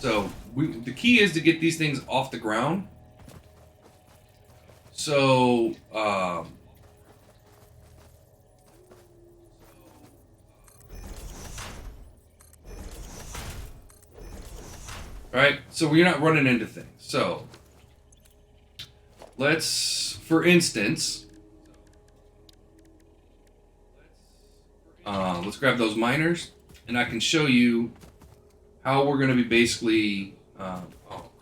[SPEAKER 1] So the key is to get these things off the ground. So right? So we're not running into things. So for instance, let's grab those miners, and I can show you how we're going to be basically. Oh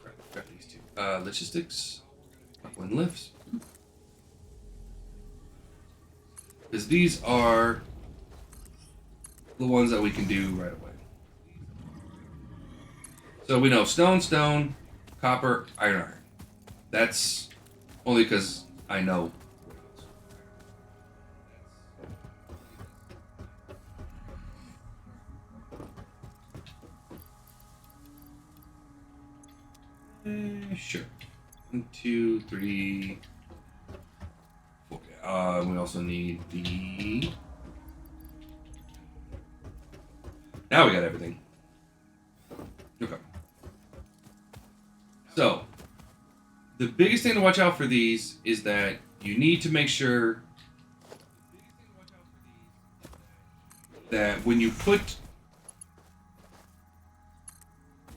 [SPEAKER 1] crap! Grab these two. Logistics, upwind lifts, because these are the ones that we can do right away. So we know stone, copper, iron. That's only because I know. Sure. 1, 2, 3, 4. We also need the. Now we got everything. Okay. So, the biggest thing to watch out for these is that you need to make sure that when you put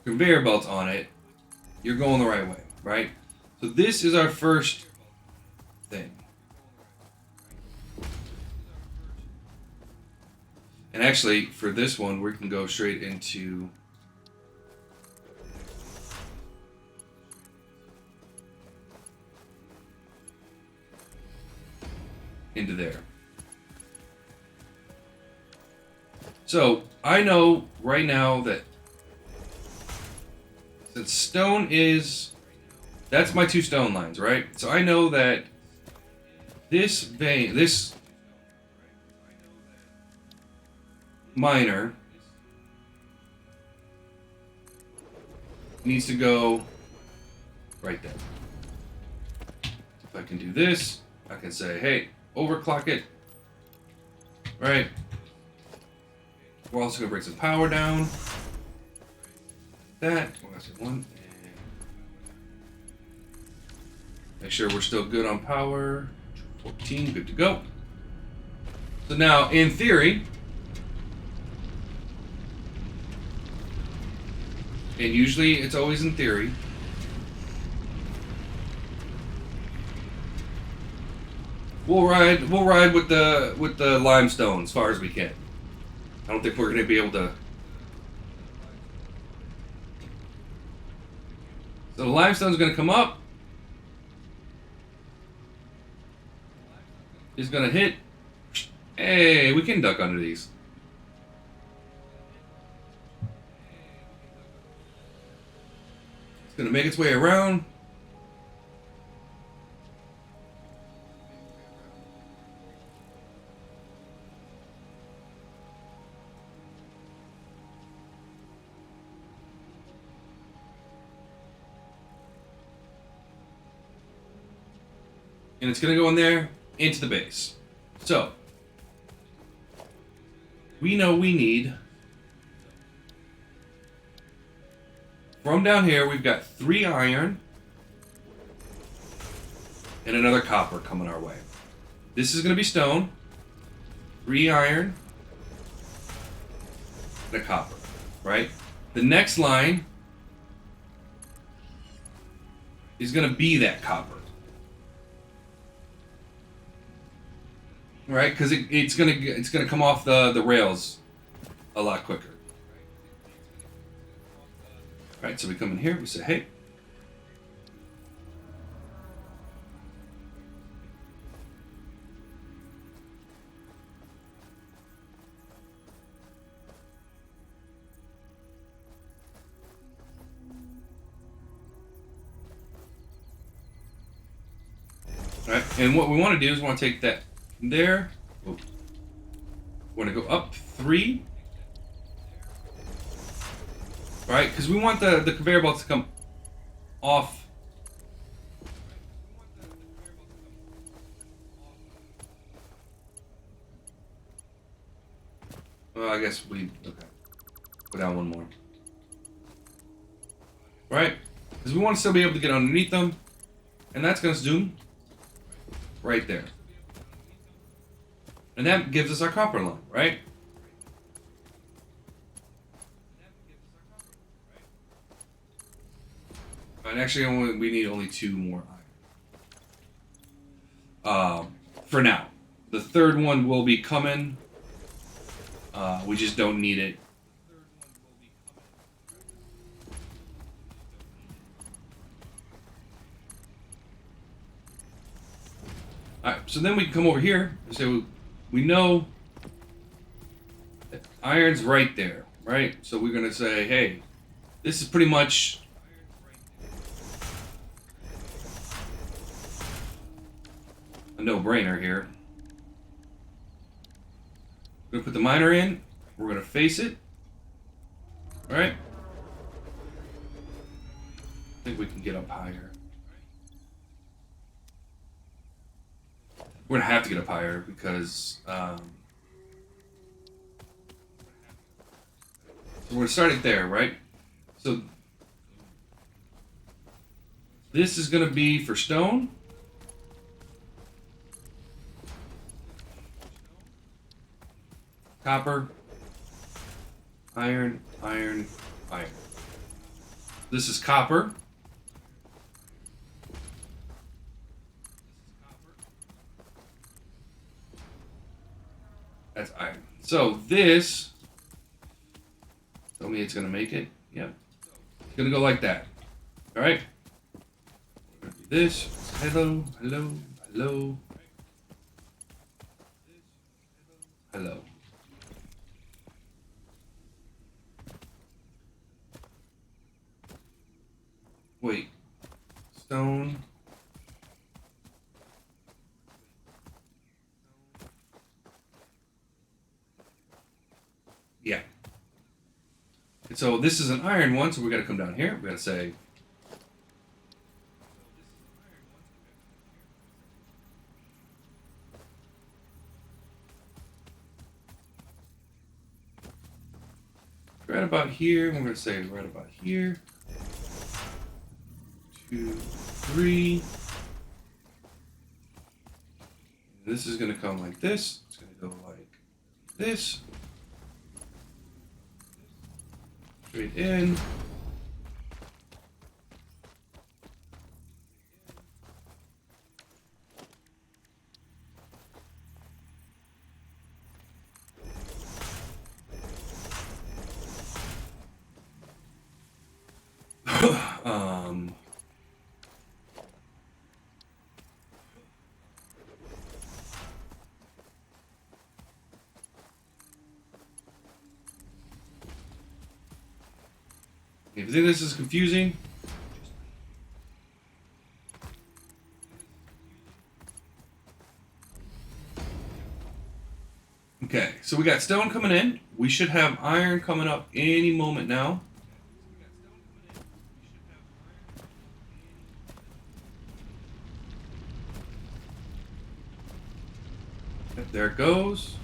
[SPEAKER 1] conveyor belts on it, you're going the right way, right? So this is our first thing. And actually, for this one, we can go straight into there. So I know right now that since stone is, that's my 2 stone lines, right? So I know that this miner needs to go right there. If I can do this, I can say, hey, overclock it. Right. We're also going to bring some power down. That. We're going to say 1. And make sure we're still good on power. 14. Good to go. So now, in theory, and usually it's always in theory, we'll ride with the limestone as far as we can. I don't think we're going to be able to. So the limestone's going to come up. It's going to hit. Hey, we can duck under these. It's going to make its way around. And it's going to go in there into the base. So, we know we need, from down here, we've got 3 iron and another copper coming our way. This is going to be stone, 3 iron, and a copper, right? The next line is going to be that copper. Right, because it's gonna come off the rails a lot quicker. Right, so we come in here, we say, hey. And what we want to do is we want to take that from there. We want to go up 3. Right? Because we want the conveyor belts to come off. Well, I guess we... Okay. Go down one more. Right? Because we want to still be able to get underneath them. And that's going to zoom right there. And that gives us our copper line, right? And actually, we need only 2 more iron. For now. The third one will be coming. We just don't need it. Alright, so then we can come over here and say we know that iron's right there, right? So we're going to say, hey, this is pretty much a no-brainer here. We're going to put the miner in. We're going to face it. Alright? I think we can get up higher. We're going to have to get up higher because... so we're going to start it there, right? So this is going to be for stone. Copper. Iron, iron, iron. This is copper. That's iron. So this, tell me it's going to make it. Yep. It's going to go like that. All right. We're going to do this. Hello, hello, hello. Hello. Wait. Stone. Yeah. And so this is an iron one, so we got to come down here. We got to say right about here. We're going to say right about here. 2, 3. And this is going to come like this. It's going to go like this. Straight in. If you think this is confusing, okay, so we got stone coming in. We should have iron coming up any moment now. There it goes.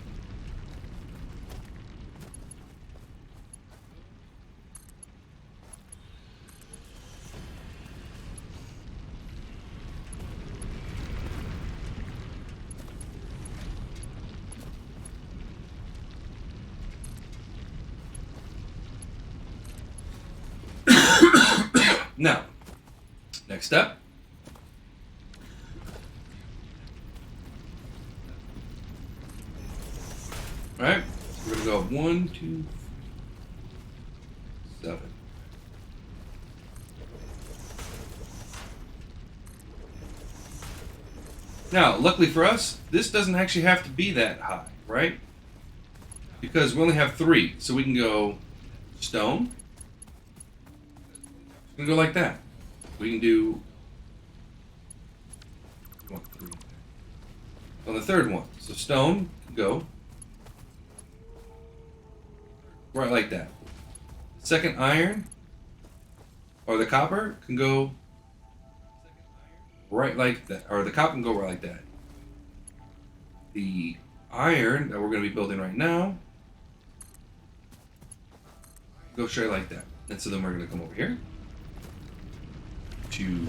[SPEAKER 1] Now, next step. All right, so we're gonna go 1, 2, 7. Now, luckily for us, this doesn't actually have to be that high, right? Because we only have 3, so we can go stone. We can go like that. We can do 1, 3. on the third one. So stone can go right like that. Second iron or the copper can go right like that, or the copper can go right like that. The iron that we're going to be building right now go straight like that. And so then we're going to come over here to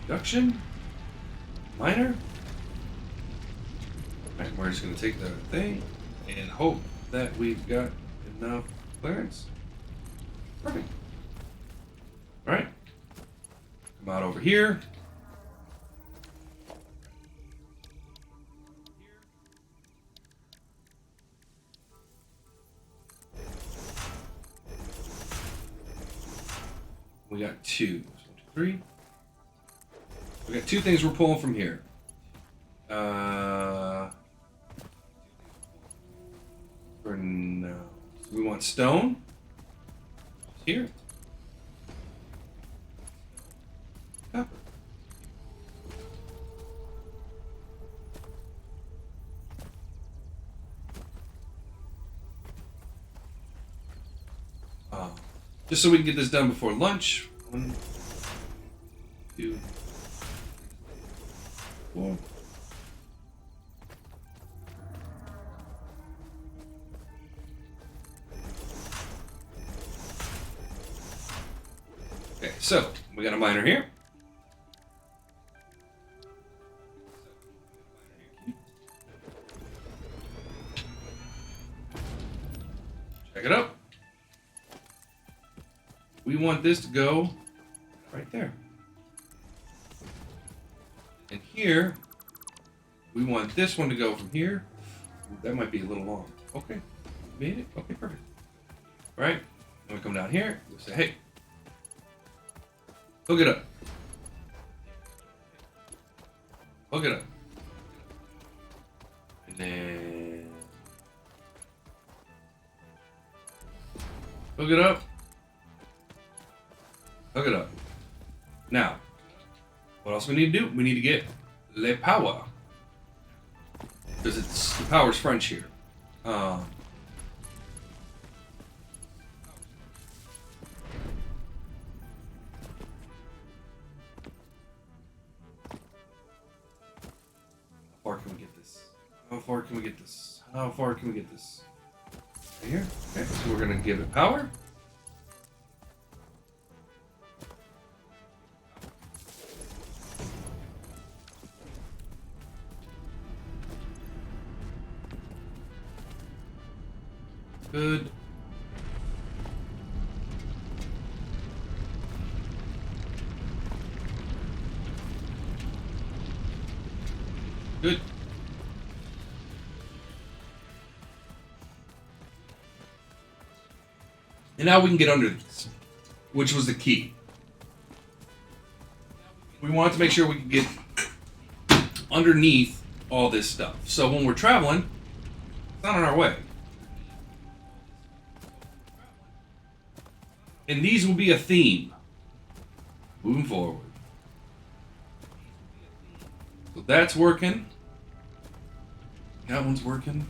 [SPEAKER 1] production, miner. All right, we're just going to take the thing and hope that we've got enough clearance. Perfect. All right. Come out over here. We got two. 1, 2, 3. We got two things we're pulling from here. For now. So we want stone. Here. Copper. Just so we can get this done before lunch. 1, 2, 4. Okay, so we got a miner here. Check it out. We want this to go right there. And here, we want this one to go from here. Ooh, that might be a little long. Okay, made it? Okay, perfect. All right, then we come down here, we say, hey, hook it up. Hook it up. And then hook it up. Hook it up. Now, what else we need to do? We need to get le power. Because it's the power's French here. How far can we get this? How far can we get this? How far can we get this? Right here. Okay, so we're gonna give it power. Good. Good. And now we can get under these, which was the key. We wanted to make sure we could get underneath all this stuff. So when we're traveling, it's not on our way. And these will be a theme moving forward. So that's working. That one's working.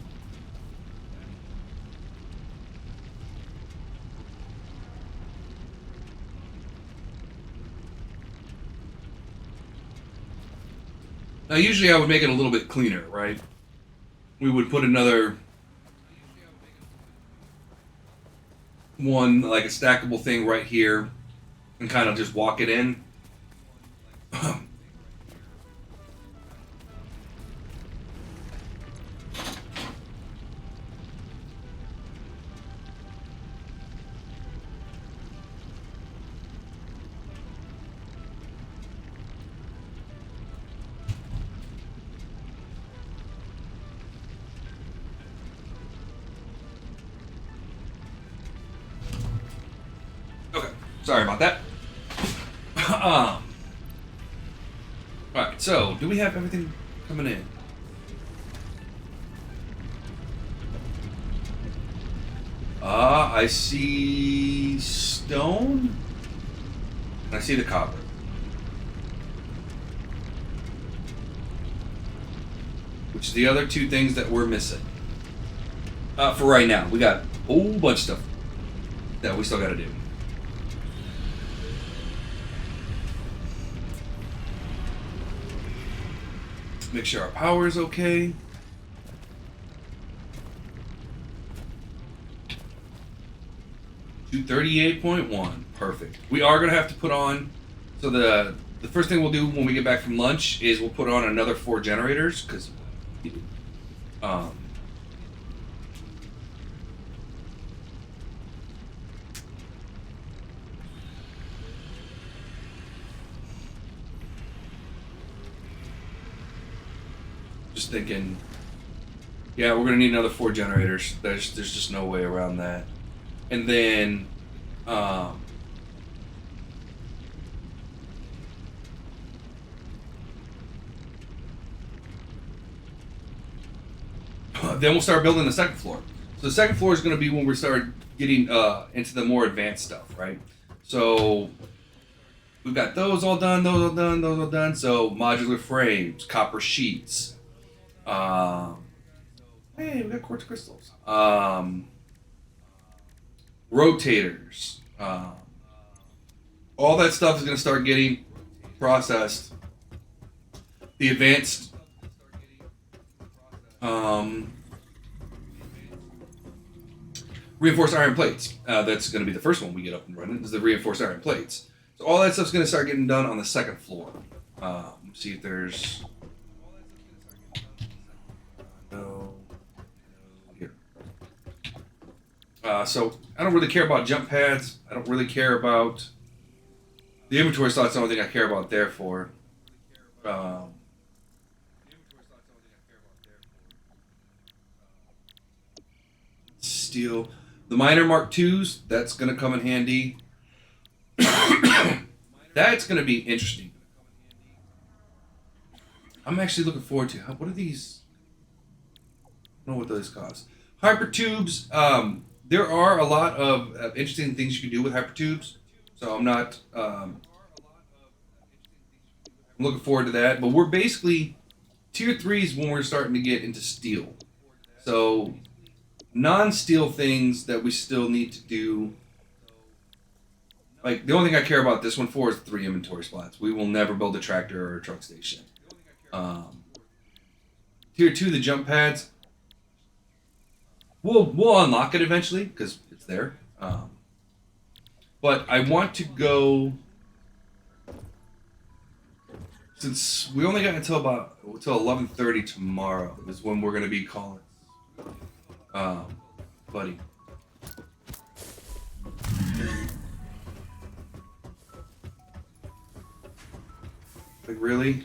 [SPEAKER 1] Now usually I would make it a little bit cleaner, right? We would put another one, like a stackable thing right here, and kind of just walk it in. Okay, sorry about that. Alright, so do we have everything coming in? I see stone, and I see the copper. which is the other two things that we're missing. For right now, we got a whole bunch of stuff that we still got to do. Make sure our power is okay. $238.1, perfect. We are gonna have to put on. So the first thing we'll do when we get back from lunch is we'll put on another 4 generators because just thinking, yeah, we're gonna need another 4 generators. There's just no way around that. And then, then we'll start building the second floor. So the second floor is going to be when we start getting into the more advanced stuff, right? So we've got those all done, those all done, those all done. So modular frames, copper sheets. Hey, we got quartz crystals. Rotators. All that stuff is going to start getting processed. The advanced reinforced iron plates. That's going to be the first one we get up and running, is the reinforced iron plates. So all that stuff's going to start getting done on the second floor. See if there's... No. Here. So I don't really care about jump pads. I don't really care about... The inventory slot's the only thing I care about there for. Steel. The miner Mark IIs, that's going to come in handy. That's going to be interesting. I'm actually looking forward to... What are these? I don't know what those cost. Hypertubes. There are a lot of interesting things you can do with hypertubes. So I'm not... I'm looking forward to that. But we're basically... Tier 3 is when we're starting to get into steel. So... non-steel things that we still need to do. Like, the only thing I care about this one for is 3 inventory slots. We will never build a tractor or a truck station. Tier 2, the jump pads. We'll unlock it eventually because it's there. But I want to go... Since we only got until 11:30 tomorrow is when we're going to be calling. Buddy. Like, really?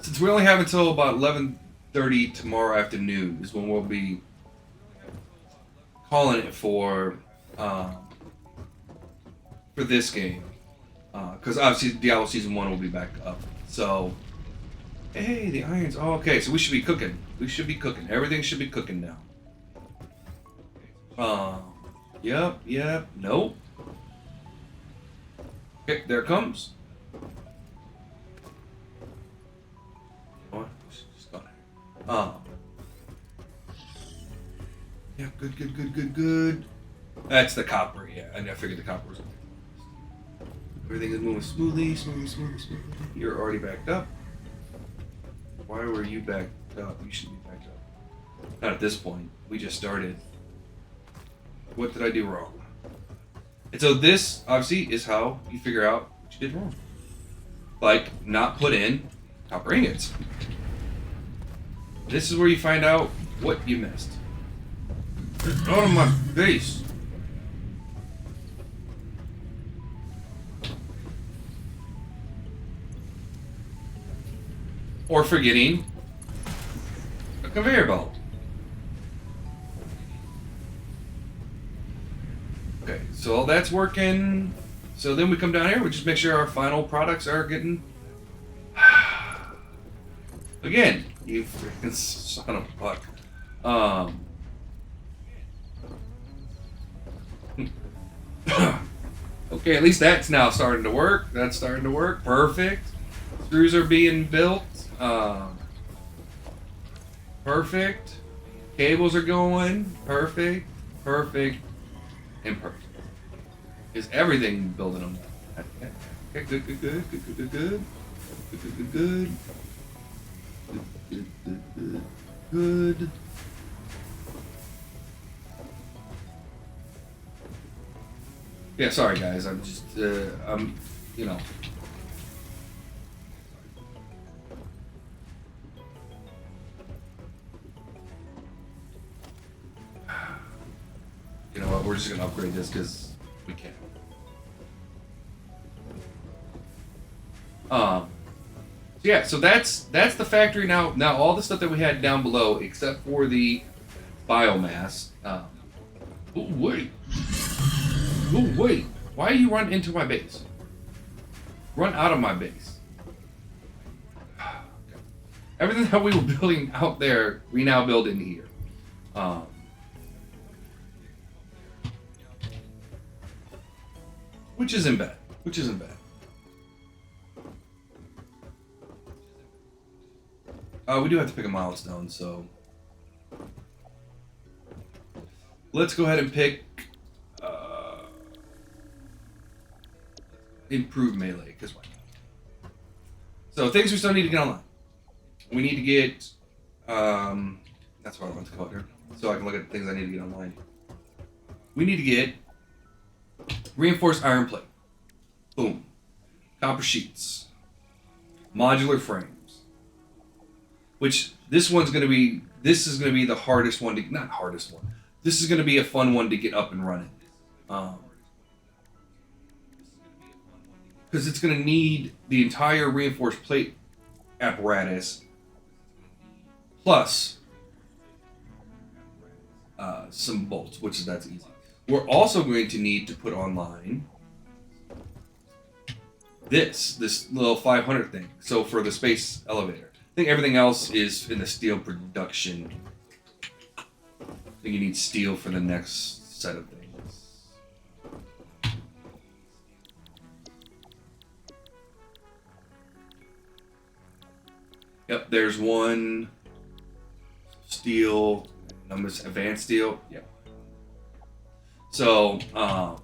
[SPEAKER 1] Since we only have until about 11:30 tomorrow afternoon is when we'll be calling it for this game. Because obviously Diablo Season 1 will be back up. So, hey, the irons. Oh, okay, so we should be cooking. We should be cooking. Everything should be cooking now. Yep, nope. Okay, there it comes. What? Just got it. Yeah, good. That's the copper, yeah. I figured the copper was... Everything is moving smoothly. You're already backed up. Why were you backed up? You should be backed up. Not at this point. We just started. What did I do wrong? And so this, obviously, is how you figure out what you did wrong. Like, not put in copper ingots. This is where you find out what you missed. Out of my face. Or forgetting a conveyor belt. Okay, so all that's working. So then we come down here, we just make sure our final products are getting... Again, you freaking son of a fuck. Okay, at least that's now starting to work. That's starting to work. Perfect. Screws are being built. Perfect. Cables are going. Perfect. Perfect. And perfect. Is everything building them? Okay, good, good, good, good, good, good, good. Good, good, good, good. Good, good, good, good, good. Yeah, sorry guys. I'm just, you know. You know what? We're just gonna upgrade this because we can. Yeah, so that's the factory now. Now all the stuff that we had down below, except for the biomass. Oh wait, oh wait! Why are you running into my base? Run out of my base. Everything that we were building out there, we now build in here. Which isn't bad. Which isn't bad. We do have to pick a milestone, so let's go ahead and pick improve melee, because why not? So things we still need to get online. We need to get that's what I want to call it here, so I can look at the things I need to get online. We need to get reinforced iron plate. Boom. Copper sheets. Modular frames. Which this is going to be the hardest one to, not hardest one. This is going to be a fun one to get up and running. Because it's going to need the entire reinforced plate apparatus plus some bolts, which that's easy. We're also going to need to put online this little 500 thing. So for the space elevator. I think everything else is in the steel production. I think you need steel for the next set of things. Yep, there's one steel, advanced steel. Yep. So, what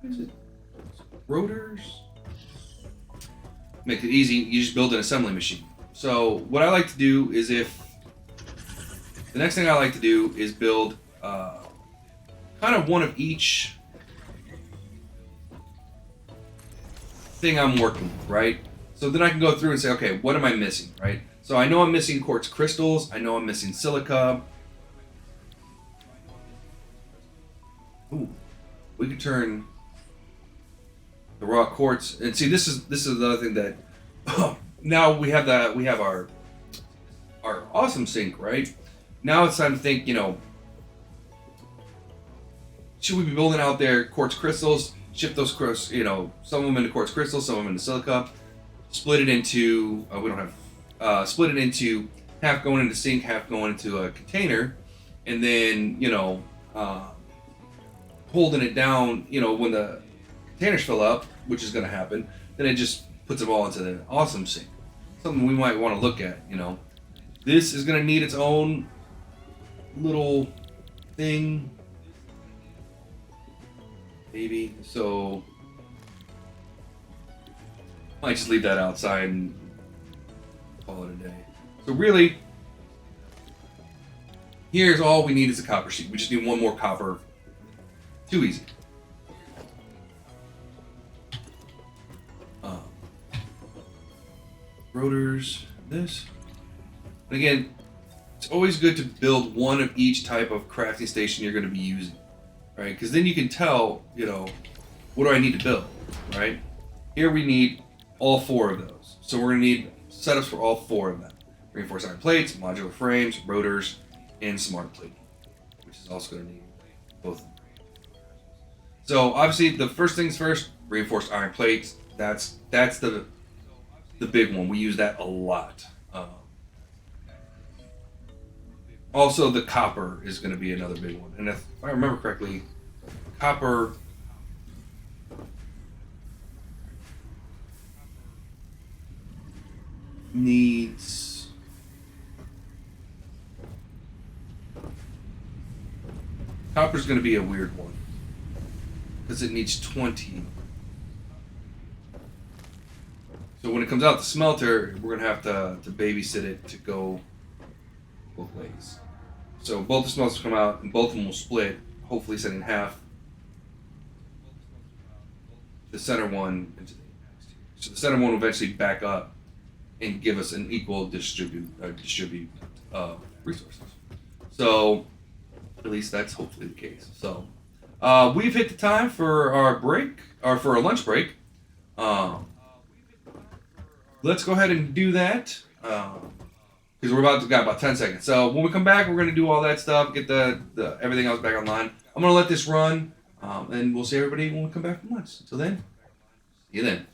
[SPEAKER 1] is it? Rotors. Make it easy. You just build an assembly machine. So what I like to do is the next thing I like to do is build kind of one of each thing I'm working with, right? So then I can go through and say, okay, what am I missing, right? So I know I'm missing quartz crystals. I know I'm missing silica. Ooh, we could turn the raw quartz, and see, this is another thing that now we have our awesome sink, right? Now it's time to think, you know, should we be building out there quartz crystals, ship those crystals, you know, some of them into quartz crystals, some of them into silica, split it into split it into half going into sink, half going into a container, and then, you know, holding it down, you know, when the containers fill up, which is going to happen, then it just puts it all into the awesome sink. Something we might want to look at, you know. This is going to need its own little thing, maybe. So might just leave that outside and call it a day. So really, here's all we need is a copper sheet. We just need one more copper. Too easy. Rotors, this. And again, it's always good to build one of each type of crafting station you're going to be using, right? Because then you can tell, you know, what do I need to build, right? Here we need all four of those. So we're going to need setups for all four of them. Reinforced iron plates, modular frames, rotors, and smart plate, which is also going to need both of them. So obviously the first things first, reinforced iron plates. That's the big one. We use that a lot. Also, the copper is going to be another big one. And if I remember correctly, copper needs. Copper's going to be a weird one because it needs 20. So when it comes out the smelter, we're going to have to babysit it to go both ways. So both the smelters come out and both of them will split, hopefully setting half the center one into the next here. So the center one will eventually back up and give us an equal distribute resources. So at least that's hopefully the case. So we've hit the time for our break, or for our lunch break. Um, let's go ahead and do that because got about 10 seconds. So when we come back, we're gonna do all that stuff, get the everything else back online. I'm gonna let this run, and we'll see everybody when we come back from lunch. Until then, see you then.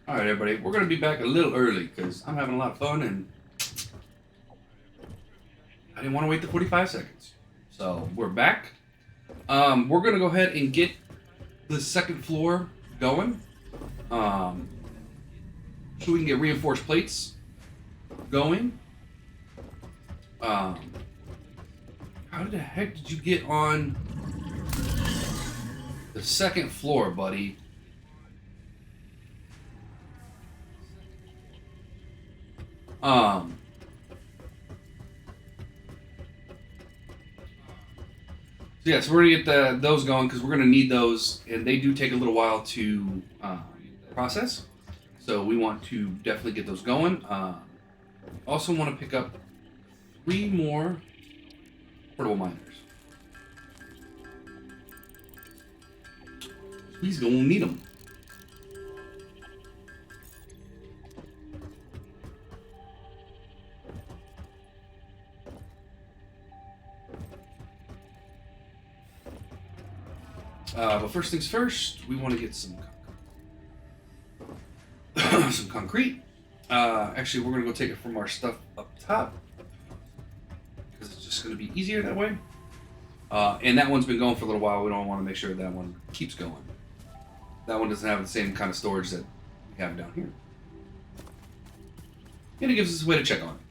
[SPEAKER 1] All right, everybody, we're gonna be back a little early because I'm having a lot of fun and I didn't want to wait the 45 seconds. So we're back. We're gonna go ahead and get the second floor going. So we can get reinforced plates going. How the heck did you get on the second floor, buddy? So yeah, so we're gonna get those going because we're gonna need those, and they do take a little while to process. So we want to definitely get those going. Also want to pick up 3 more portable miners. He's gonna need them. But first things first, we want to get some some concrete. Actually, we're gonna go take it from our stuff up top because it's just gonna be easier that way. And that one's been going for a little while. We don't want to make sure that one keeps going. That one doesn't have the same kind of storage that we have down here. And it gives us a way to check on it.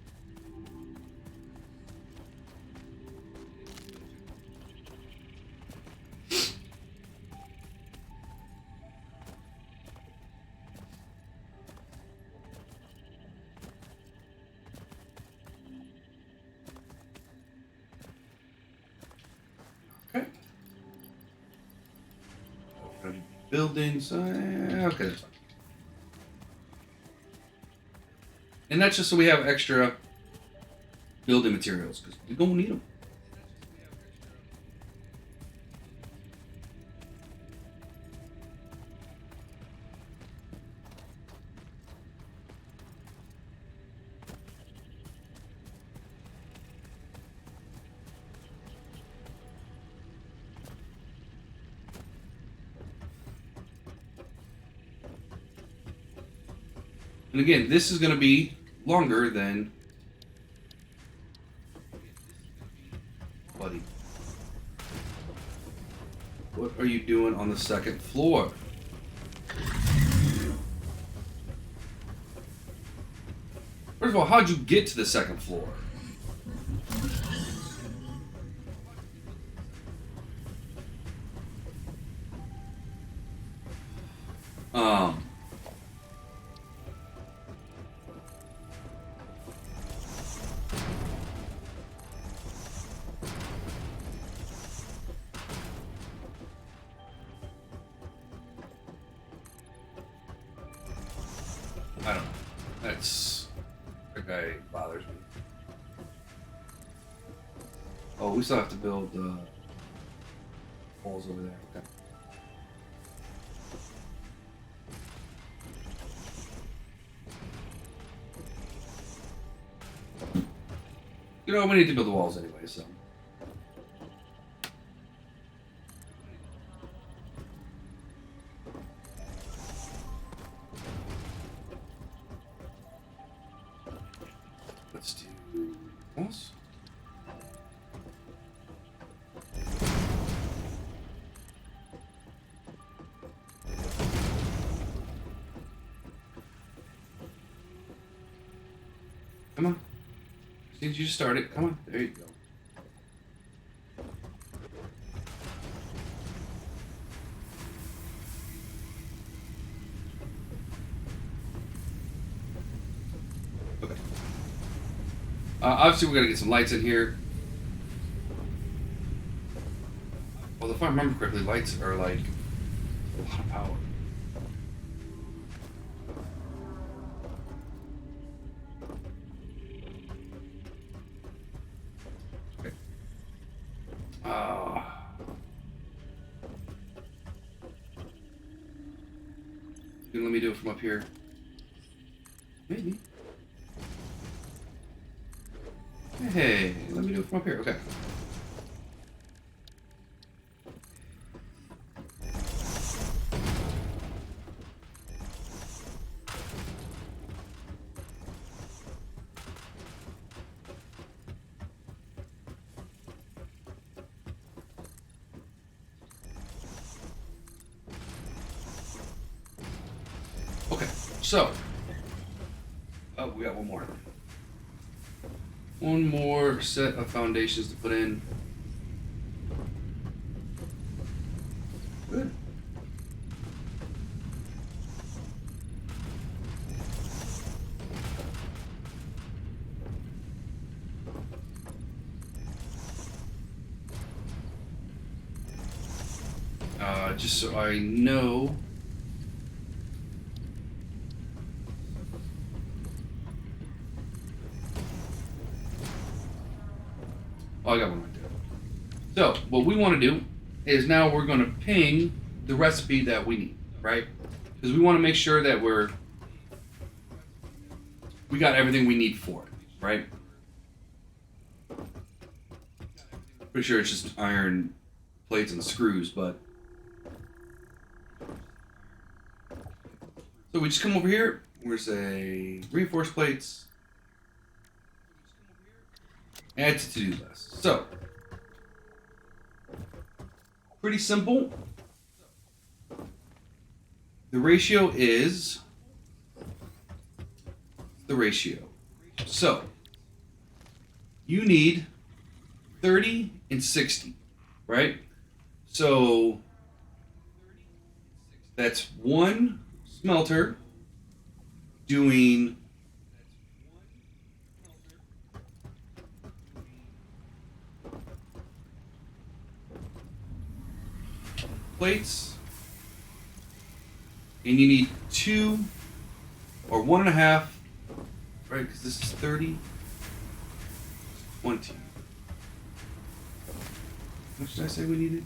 [SPEAKER 1] Okay. Buildings. Okay, that's fine. And that's just so we have extra building materials because we don't need them. And again, this is going to be longer than buddy. What are you doing on the second floor? First of all, how'd you get to the second floor? I don't know. That guy bothers me. Oh, we still have to build walls over there. Okay. You know, we need to build the walls anyway, so. Let's do walls. Come on. Did you just start it? Come on. There you go. Okay. Obviously, we're going to get some lights in here. Well, if I remember correctly, lights are like a lot of power. Okay. You gonna let me do it from up here? Maybe. Hey, let me do it from up here. Okay. Okay, so we got one more. One more set of foundations to put in. Good. Just so I know. Oh, I got one right there. So, what we want to do is now we're going to ping the recipe that we need, right? Because we want to make sure that we got everything we need for it, right? Pretty sure it's just iron plates and screws, but so we just come over here. We're gonna say reinforced plates. Add to to-do list. So pretty simple. The ratio is the ratio. So you need 30 and 60, right? So that's one smelter doing plates, and you need 2 or 1.5, right? Because this is 30, 20. How much did I say we needed?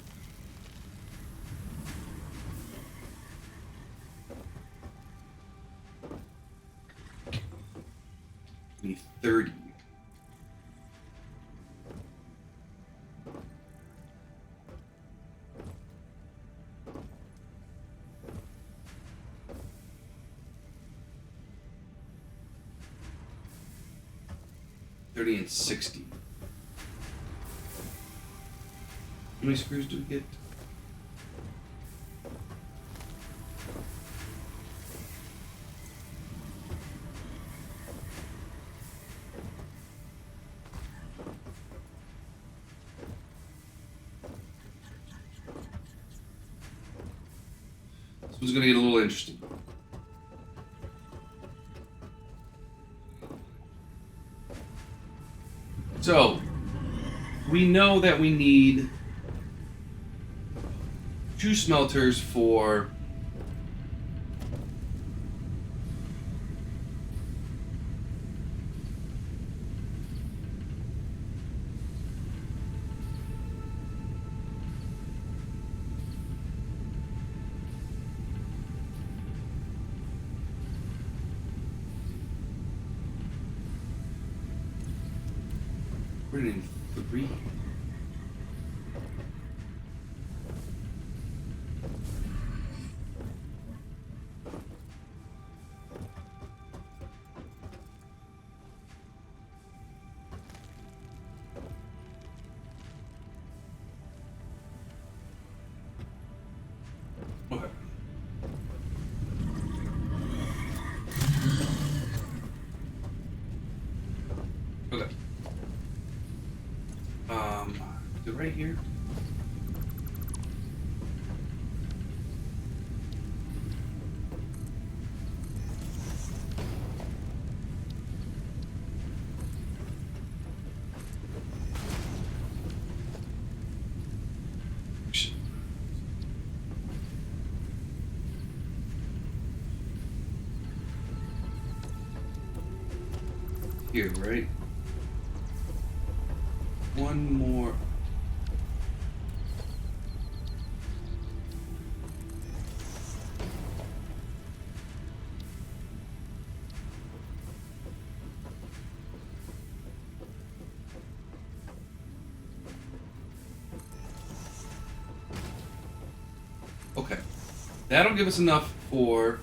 [SPEAKER 1] We need 30. And 60. How many screws do we get? This one's gonna get a little interesting. So, we know that we need 2 smelters for we're gonna need 3. Okay. Okay. Is it right here? Here, right? One more. Okay. That'll give us enough for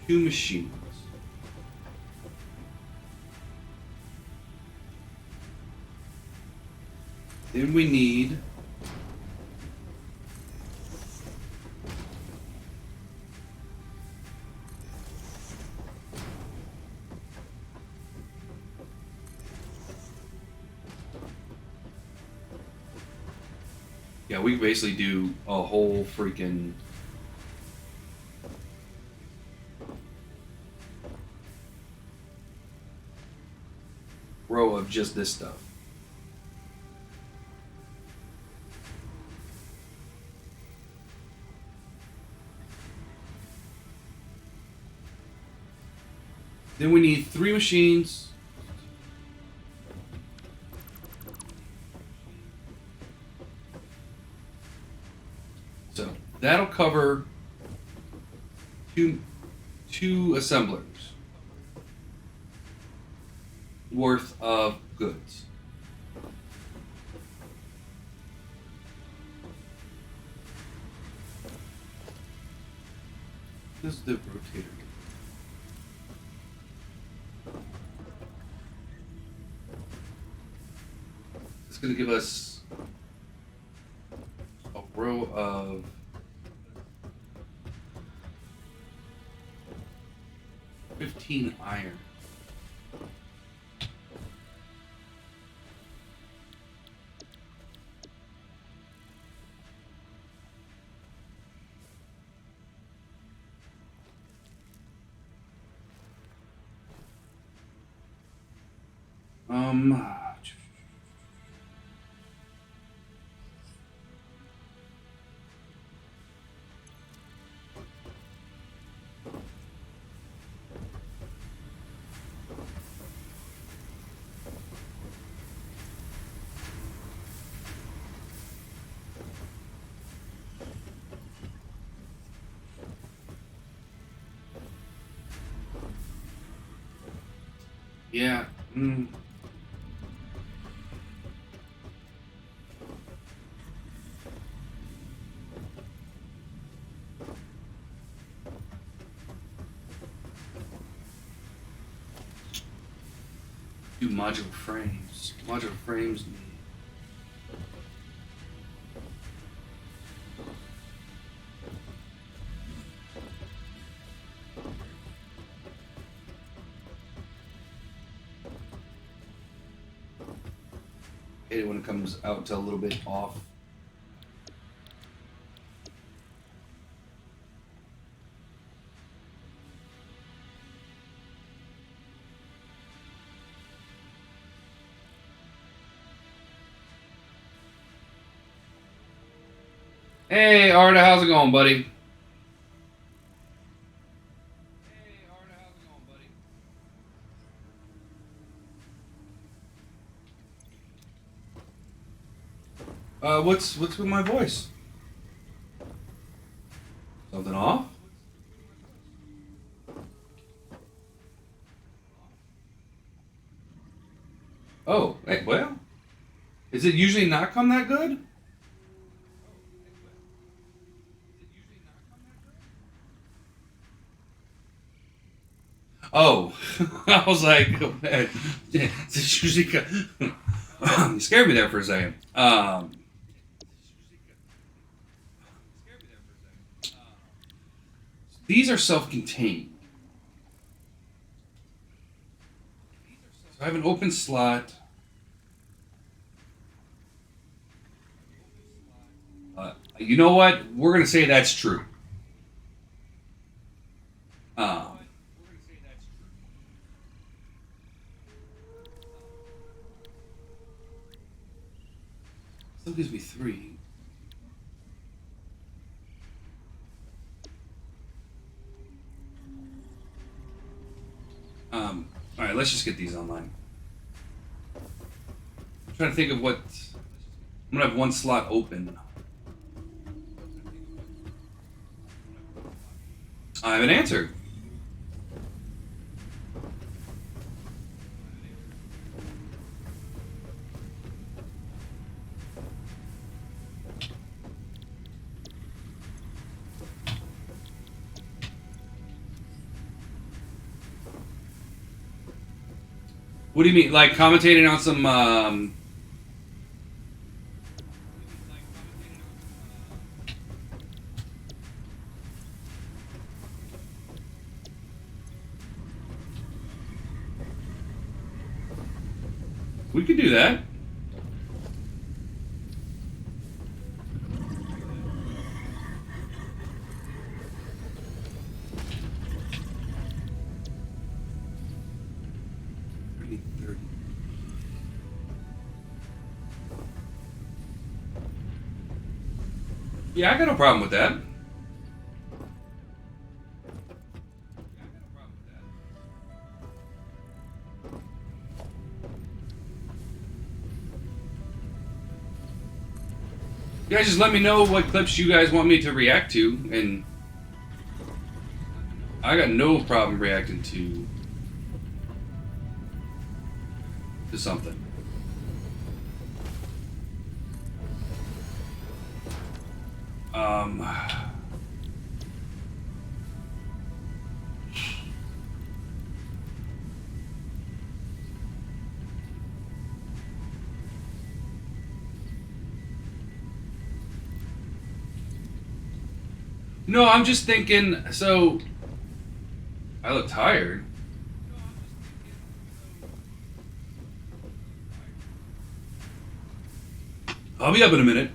[SPEAKER 1] 2 machines. Then we need Yeah, we could basically do a whole freaking row of just this stuff. Then we need 3 machines. So that'll cover two assemblers worth of goods. This is the rotator. It's going to give us a row of 15 iron. Um, yeah. Do modular frames. Modular frames need. Hate it when it comes out to a little bit off. Hey, Arda, how's it going, buddy? What's with my voice? Something off? Oh, hey, well, is it usually not come that good? Oh, I was like, oh, man, it's usually you scared me there for a second. These are self-contained. So I have an open slot. You know what? We're gonna say that's true. Still gives me 3. All right, let's just get these online. I'm trying to think of what. I'm gonna have one slot open. I have an answer. What do you mean? Like commentating on some we could do that. Yeah, I got no problem with that. Yeah, just let me know what clips you guys want me to react to, and I got no problem reacting to something. Um, no, I'm just thinking, so I look tired. I'll be up in a minute.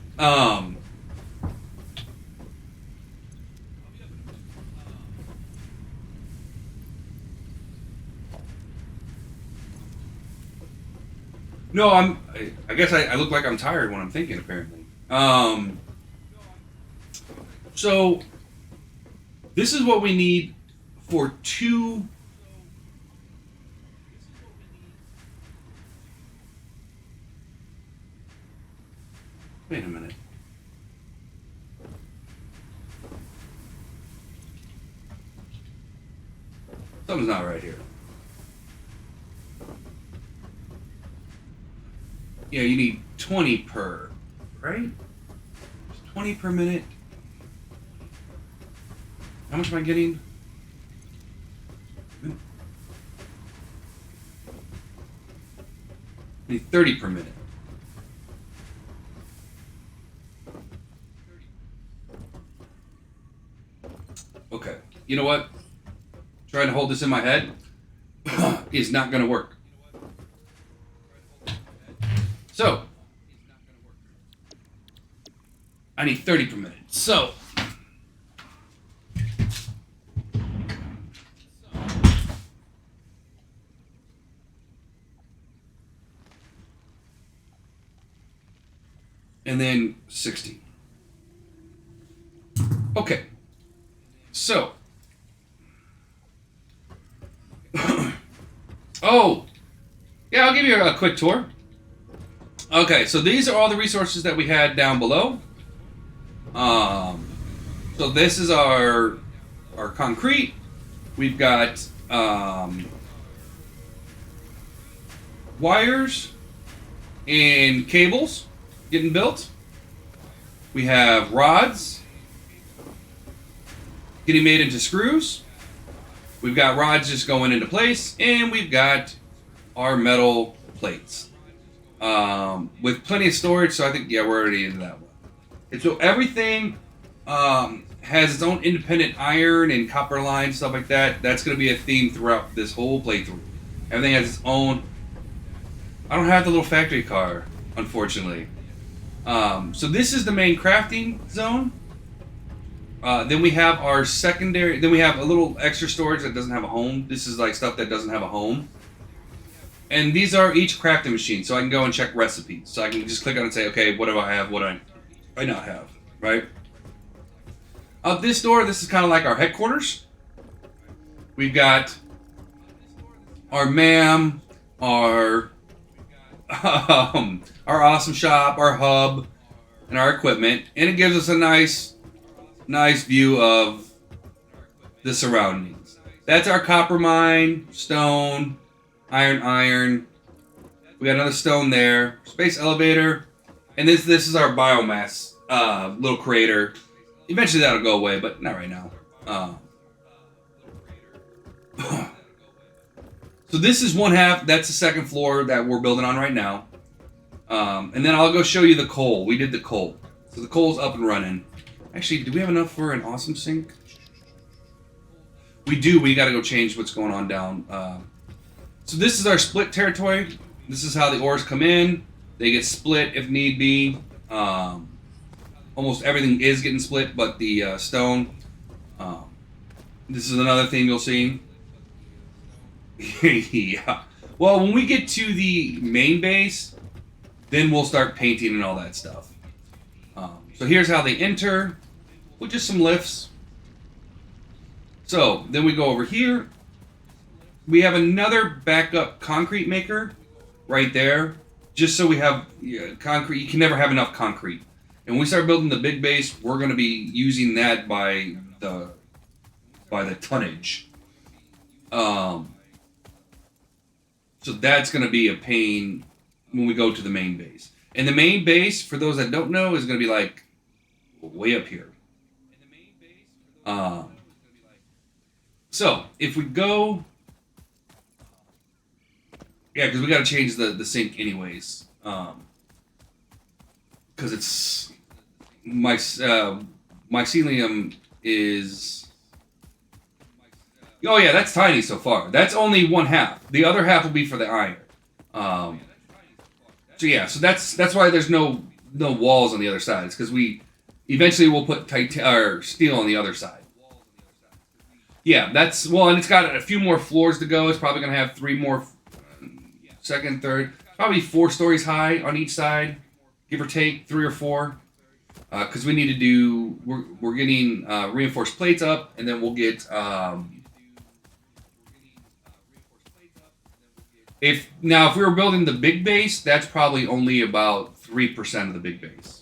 [SPEAKER 1] No, I guess I look like I'm tired when I'm thinking, apparently. So this is what we need for two. Wait a minute. Something's not right here. Yeah, you need 20 per, right? 20 per minute. How much am I getting? I need 30 per minute. Okay. You know what? Trying to hold this in my head is not going to work. So, I need 30 per minute. So, and then 60. Okay. So, oh, yeah, I'll give you a quick tour. Okay, so these are all the resources that we had down below. So this is our concrete. We've got wires and cables getting built. We have rods getting made into screws. We've got rods just going into place, and we've got our metal plates with plenty of storage. So I think, yeah, we're already into that one. And so everything has its own independent iron and copper lines, stuff like that. That's going to be a theme throughout this whole playthrough. Everything has its own. I don't have the little factory car, unfortunately. So this is the main crafting zone. Then we have our secondary. Then we have a little extra storage that doesn't have a home. This is like stuff that doesn't have a home. And these are each crafting machine, so I can go and check recipes. So I can just click on it and say, okay, what do I have? What do I not have? Right? Up this door, this is kind of like our headquarters. We've got our MAM, our awesome shop, our hub, and our equipment, and it gives us a nice view of the surroundings. That's our copper mine, stone, iron. We got another stone there, space elevator, and this is our biomass little crater. Eventually that'll go away, but not right now. So this is one half. That's the second floor that we're building on right now. And then I'll go show you the coal. We did the coal. So the coal's up and running. Actually, do we have enough for an awesome sink? We do. We got to go change what's going on down. So this is our split territory. This is how the ores come in. They get split if need be. Almost everything is getting split, but the stone. This is another thing you'll see. Yeah. Well, when we get to the main base, then we'll start painting and all that stuff. So So here's how they enter, with just some lifts. So then we go over here. We have another backup concrete maker right there, just so we have concrete. You can never have enough concrete. And when we start building the big base, we're going to be using that by the tonnage. So that's going to be a pain when we go to the main base. And the main base, for those that don't know, is going to be like way up here. So if we go, yeah, because we got to change the sink anyways. Because it's mycelium is. Oh yeah, that's tiny so far. That's only one half. The other half will be for the iron. So yeah, so that's why there's no walls on the other side. It's because we eventually will put steel on the other side. Yeah, that's well, and it's got a few more floors to go. It's probably gonna have 3 more, second, third, probably 4 stories high on each side, give or take 3 or 4. Because we need to do, we're getting reinforced plates up, and then we'll get if we were building the big base, that's probably only about 3% of the big base.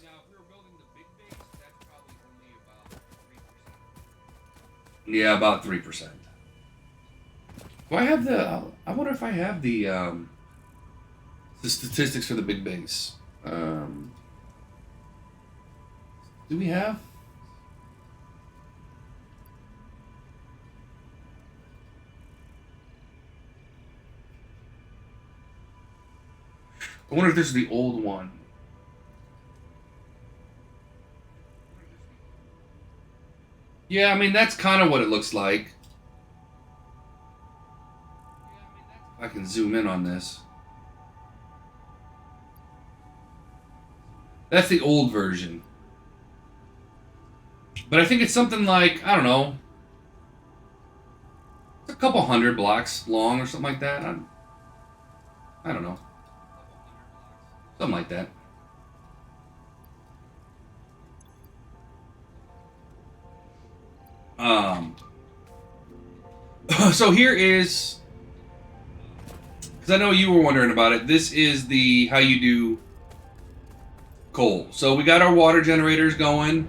[SPEAKER 1] Yeah, about 3%. Do I have I wonder if I have the statistics for the big base. Do we have? I wonder if this is the old one. Yeah, I mean, that's kind of what it looks like. I can zoom in on this. That's the old version. But I think it's something like, I don't know, it's a couple 100 blocks long or something like that. I don't know. Something like that. So here is, because I know you were wondering about it, this is the how you do coal. So we got our water generators going.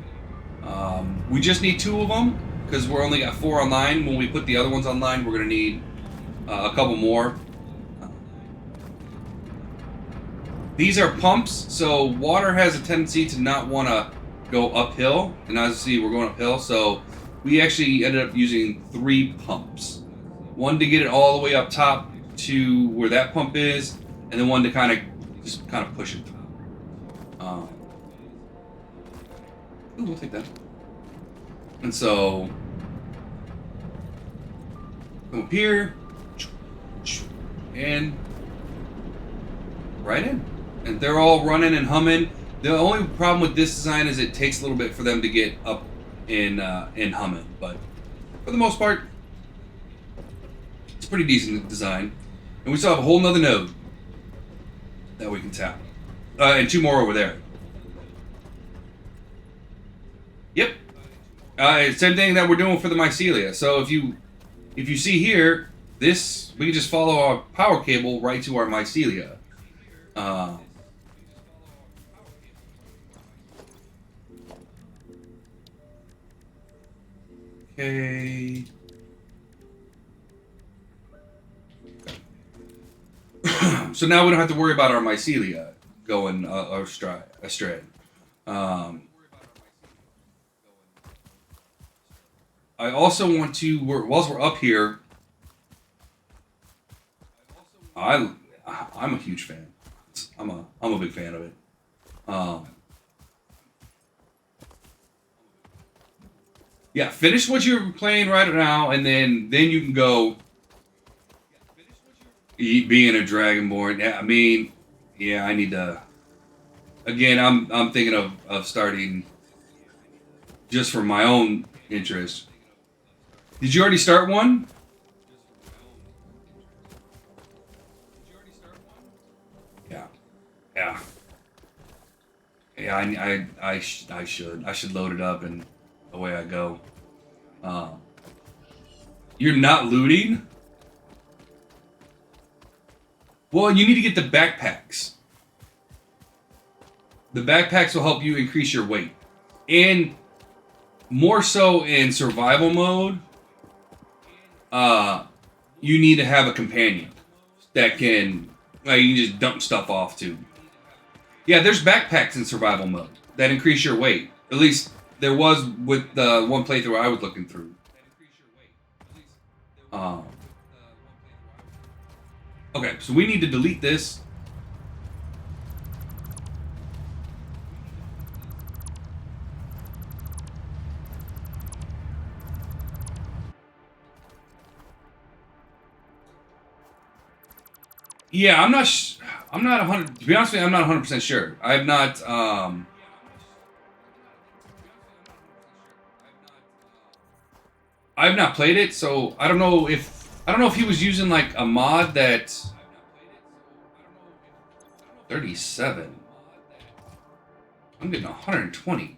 [SPEAKER 1] We just need 2 of them because we're only got 4 online. When we put the other ones online, we're going to need a couple more. These are pumps, so water has a tendency to not want to go uphill. And as you see, we're going uphill. So we actually ended up using 3 pumps. One to get it all the way up top to where that pump is, and then one to kind of push it through. Ooh, we'll take that. And so, come up here, and right in. And they're all running and humming. The only problem with this design is it takes a little bit for them to get up and humming. But for the most part, it's a pretty decent design. And we still have a whole nother node that we can tap. And 2 more over there. Yep. Same thing that we're doing for the mycelia. So if you see here, this we can just follow our power cable right to our mycelia. Okay. So now we don't have to worry about our mycelia going astray. I also want to, whilst we're up here, I'm a huge fan. I'm a big fan of it. Yeah, finish what you're playing right now, and then you can go being a Dragonborn. Yeah, I mean, yeah, I need to. Again, I'm thinking of starting just for my own interest. Did you already start one? Yeah. Yeah, I should load it up and away I go. You're not looting? Well, you need to get the backpacks. The backpacks will help you increase your weight. And more so in survival mode, you need to have a companion that can, like, you can just dump stuff off to. Yeah, there's backpacks in survival mode that increase your weight. At least there was with the one playthrough I was looking through. Okay, so we need to delete this. Yeah, I'm not 100. To be honest with you, I'm not 100% sure. I have not. I've not played it, so I don't know if he was using like a mod that 37. I'm getting 120.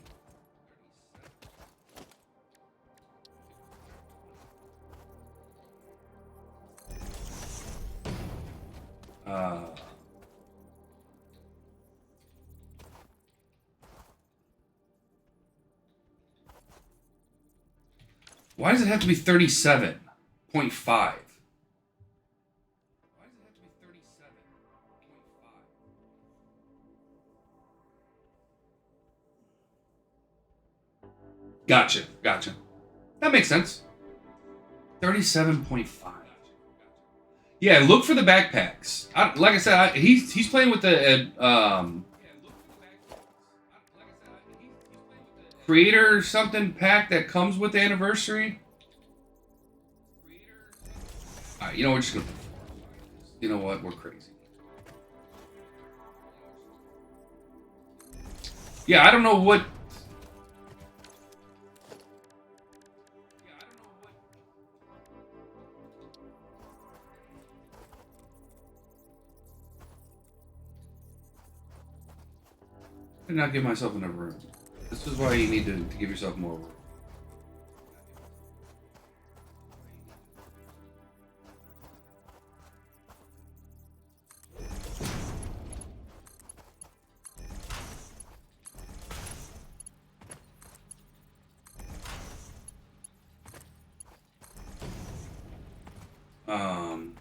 [SPEAKER 1] Why does it have to be 37.5? Gotcha. That makes sense. 37.5. Yeah, look for the backpacks. Like I said, he's playing with the creator something pack that comes with the anniversary. All right, you know we're just gonna. You know what? We're crazy. Yeah, I don't know what. I did not give myself enough room. This is why you need to give yourself more room. Um.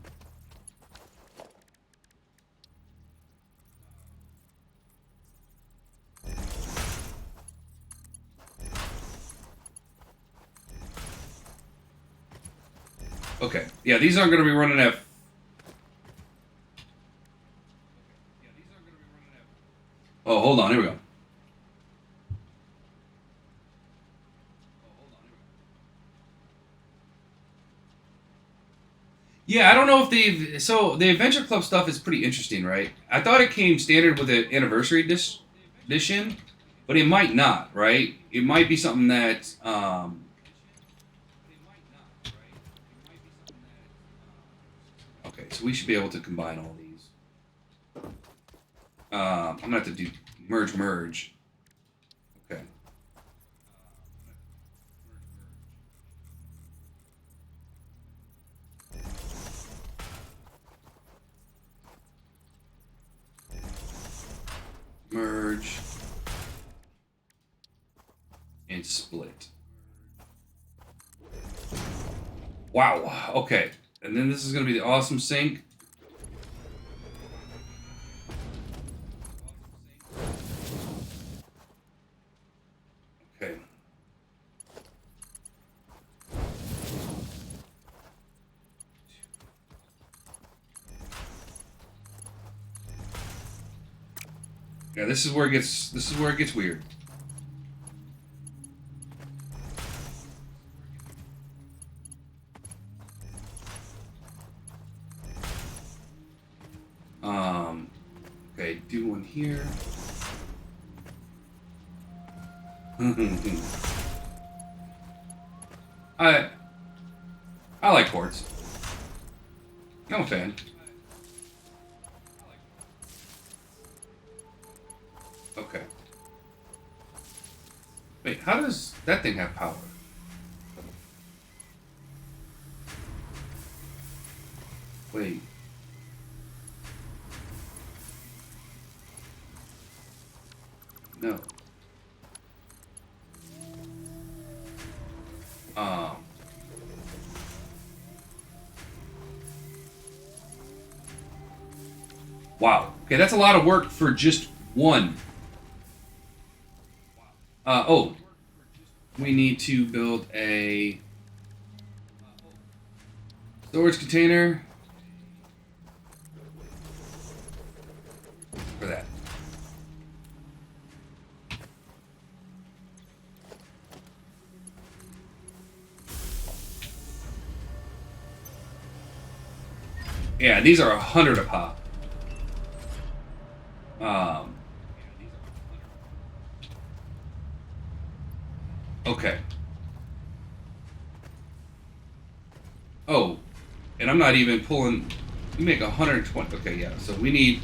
[SPEAKER 1] Okay. Yeah, these aren't going to be running at. Oh, hold on. Here we go. Yeah, I don't know if they've. So the Adventure Club stuff is pretty interesting, right? I thought it came standard with the anniversary edition, but it might not, right? It might be something that. Okay, so we should be able to combine all these. I'm gonna have to do merge. Okay. Merge and split. Wow. Okay. And then this is going to be the awesome sync. Okay. Yeah, this is where it gets weird. Okay, do one here. I like quartz. I'm a fan. Okay. Wait, how does that thing have power? Wait. No. Um. Wow. Okay, that's a lot of work for just one. Oh. We need to build a storage container for that. Yeah, these are 100 a pop. Okay. Oh, and I'm not even pulling. We make 120. Okay, yeah. So we need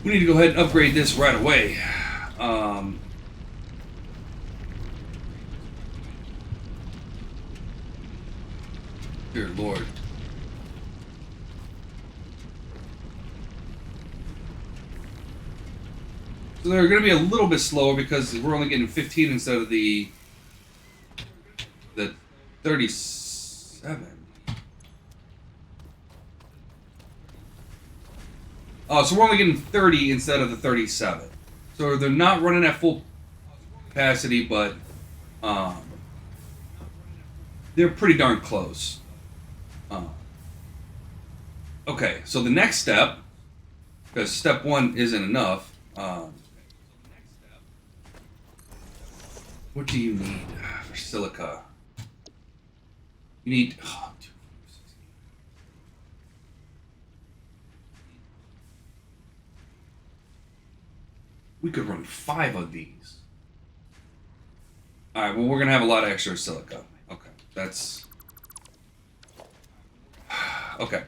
[SPEAKER 1] to go ahead and upgrade this right away. Dear Lord. So they're going to be a little bit slower because we're only getting 15 instead of the 37. Oh, so we're only getting 30 instead of the 37. So they're not running at full capacity, but they're pretty darn close. Okay, so the next step, because step 1 isn't enough. What do you need for silica? You need. Oh, we could run 5 of these. Alright, well, we're going to have a lot of extra silica. Okay, that's. Okay,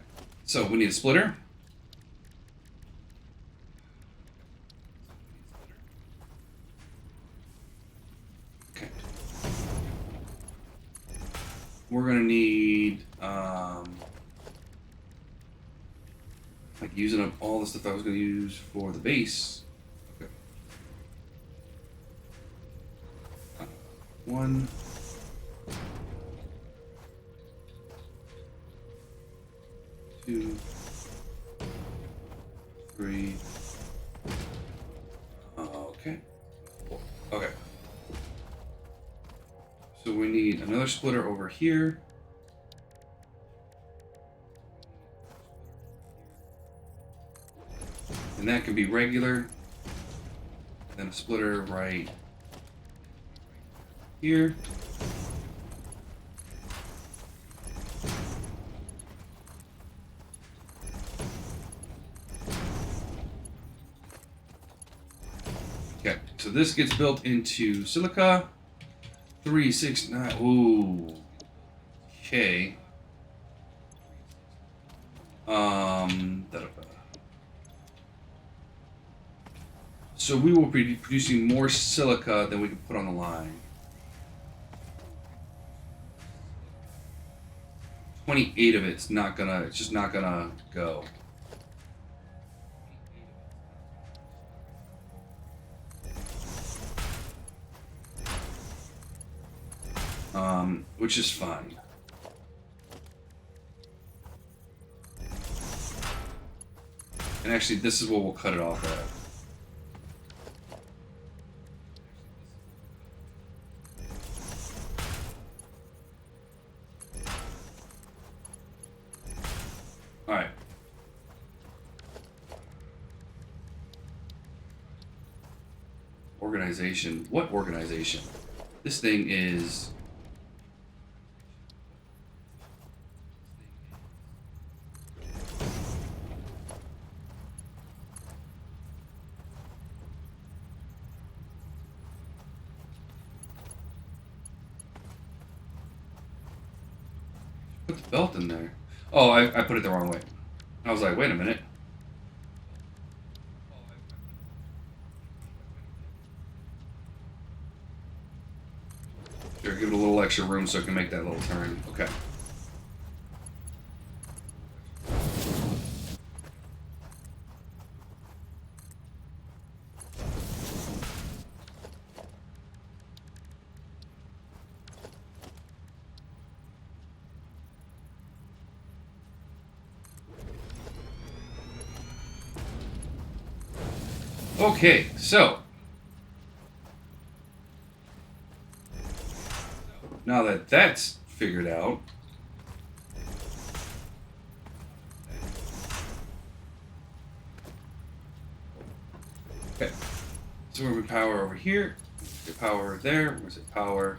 [SPEAKER 1] so we need a splitter. Okay. We're going to need. Like using up all the stuff I was going to use for the base. Okay. 1. 2. 3. Okay. 4. Okay. So we need another splitter over here. And that can be regular. Then a splitter right here. Okay, so this gets built into silica. 3, 6, 9. Ooh. Okay. So we will be producing more silica than we can put on the line. 28 of it's not gonna. It's just not gonna go. Which is fine. And actually, this is what we'll cut it off at. Alright. Organization. What organization? This thing is... Put the belt in there. Oh, I put it the wrong way. I was like, wait a minute. extra room so I can make that little turn. Okay. Okay, so now that that's figured out, okay, so we're gonna power over here, get power there, where's it? Power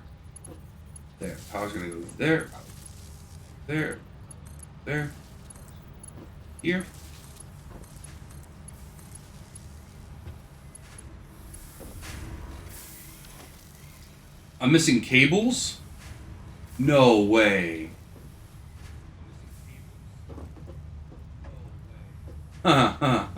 [SPEAKER 1] there. Power's gonna go there, there, there, here. I'm missing cables? No way. Ah.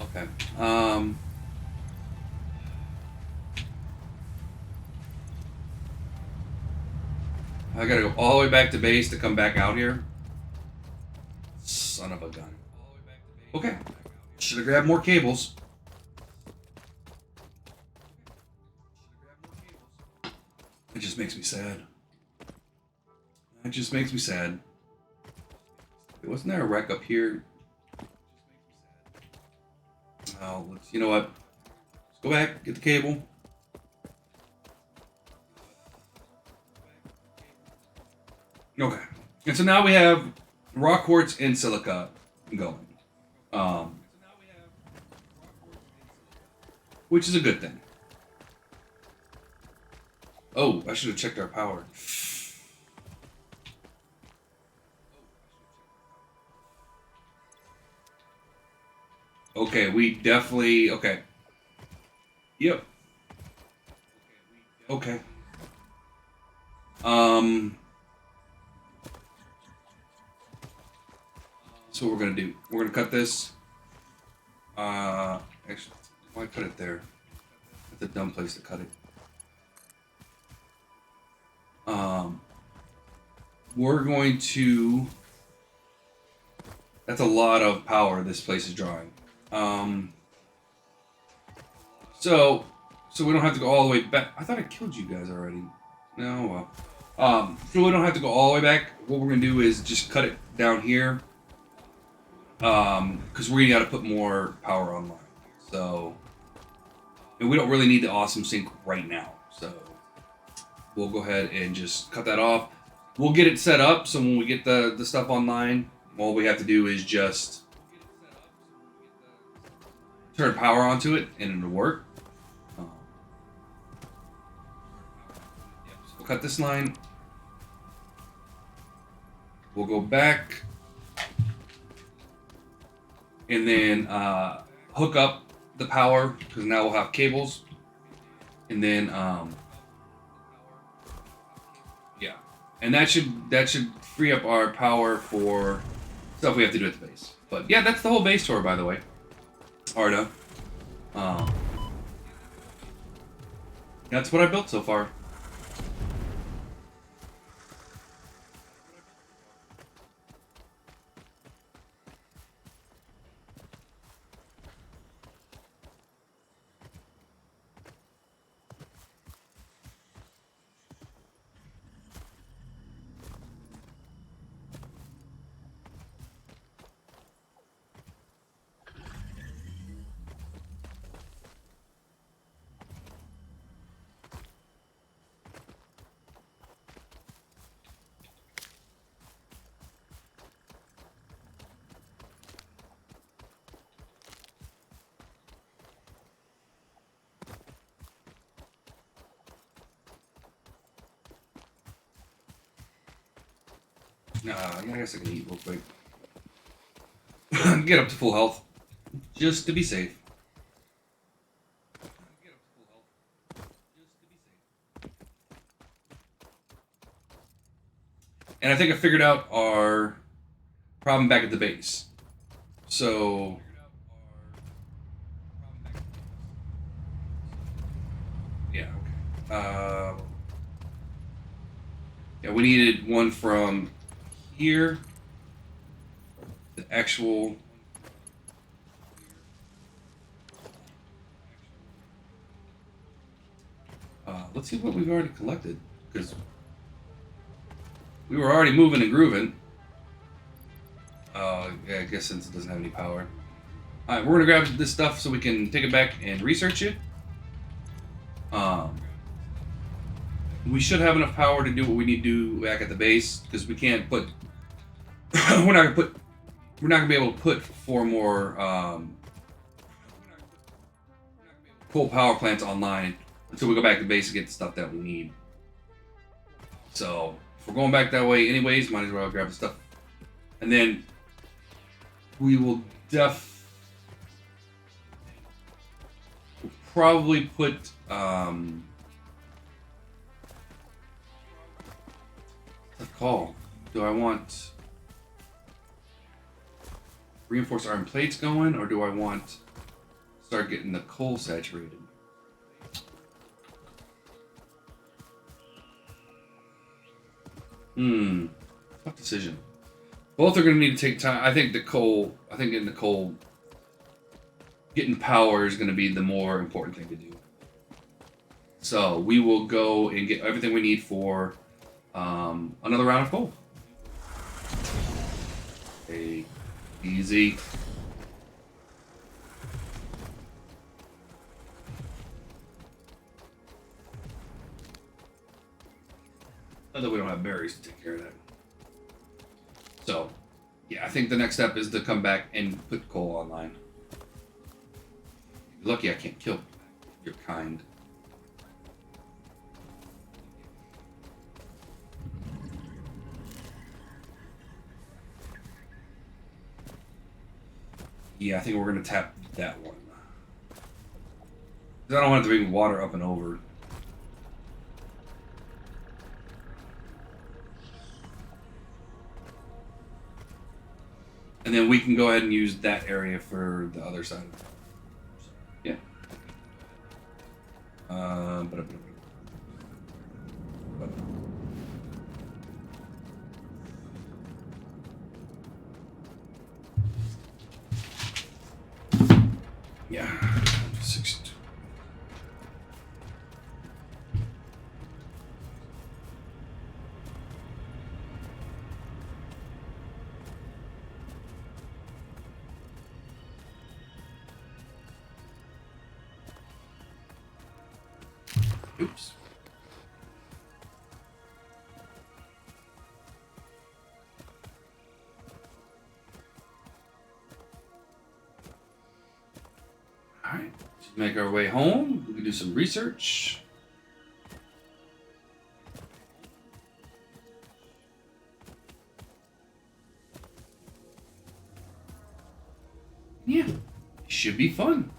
[SPEAKER 1] Okay. I gotta go all the way back to base to come back out here. Son of a gun. Okay. Should have grabbed more cables. It just makes me sad. It just makes me sad. Wasn't there a wreck up here? Oh, let's, you know what? Let's go back, get the cable. Okay. And so now we have rock quartz and silica going. Which is a good thing. Oh, I should have checked our power. Okay, we definitely... Okay. Yep. Okay. So what we're gonna do? We're gonna cut this. Actually, why put it there? That's a dumb place to cut it. We're going to... That's a lot of power this place is drawing. So we don't have to go all the way back. I thought I killed you guys already. No, well. So we don't have to go all the way back. What we're gonna do is just cut it down here. Because we got to put more power online. So, and we don't really need the awesome sink right now. So we'll go ahead and just cut that off. We'll get it set up so when we get the stuff online, all we have to do is just turn power onto it and it'll work. So we'll cut this line. We'll go back and then hook up the power because now we'll have cables. And then yeah, and that should free up our power for stuff we have to do at the base. But yeah, that's the whole base tour, by the way. Arda. That's what I built so far. I guess I can eat real quick. Get up to full health. just to be safe. And I think I figured out our problem back at the base. So yeah, okay. Yeah, we needed one from here. The actual. Let's see what we've already collected, because we were already moving and grooving. Yeah, I guess since it doesn't have any power. Alright, we're gonna grab this stuff so we can take it back and research it. We should have enough power to do what we need to do back at the base, because we can't put. we're not gonna be able to put 4 more coal power plants online until we go back to base and get the stuff that we need. So if we're going back that way anyways, might as well grab the stuff. And then we will probably put what's it called? Do I want reinforced iron plates going, or do I want start getting the coal saturated? Tough decision. Both are going to need to take time. I think getting power is going to be the more important thing to do. So we will go and get everything we need for another round of coal. Okay, easy. Not that we don't have berries to take care of that. So, yeah, I think the next step is to come back and put coal online. You're lucky I can't kill your kind. Yeah, I think we're going to tap that one. Because I don't want it to bring water up and over. And then we can go ahead and use that area for the other side of it. Yeah. Yeah. 6. Oops. All right, let's make our way home. We can do some research. Yeah, should be fun.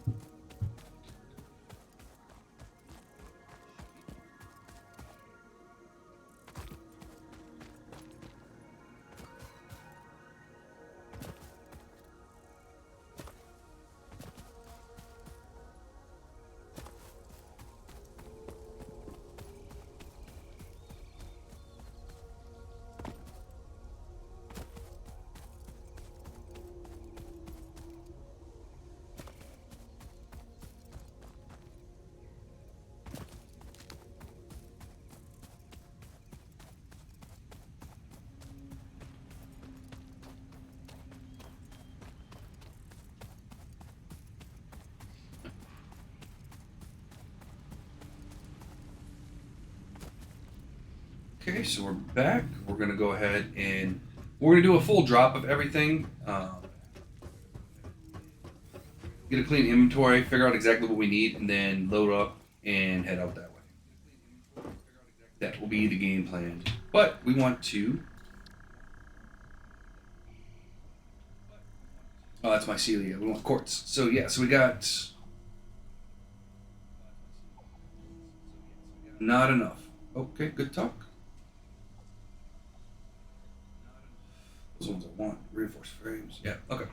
[SPEAKER 1] Okay, so we're back. We're gonna go ahead and we're gonna do a full drop of everything. Get a clean inventory, figure out exactly what we need, and then load up and head out that way. That will be the game plan. But we want to Oh, that's mycelia. We want quartz. So yeah, so we got not enough. Okay, good talk. Those ones I want. Reinforced frames. Yeah, okay.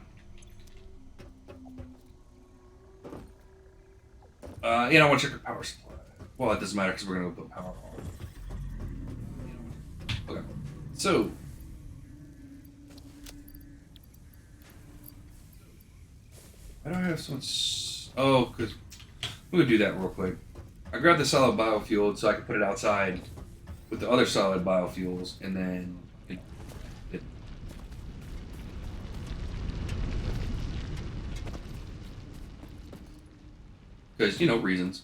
[SPEAKER 1] I want to check the power supply. Well, it doesn't matter because we're going to put power on. Okay. So, why do I have so much? Oh, because we would do that real quick. I grabbed the solid biofuel so I could put it outside with the other solid biofuels, and then it because reasons.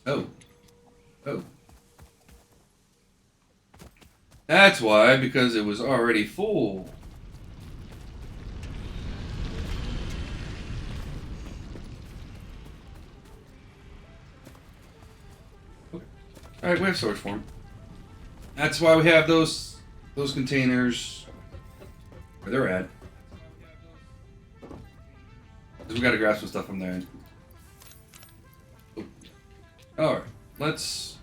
[SPEAKER 1] Oh, oh, that's why, because it was already full. Okay. All right, we have storage for them. That's why we have those containers where they're at. Because we got to grab some stuff from there. Oh. All right, let's.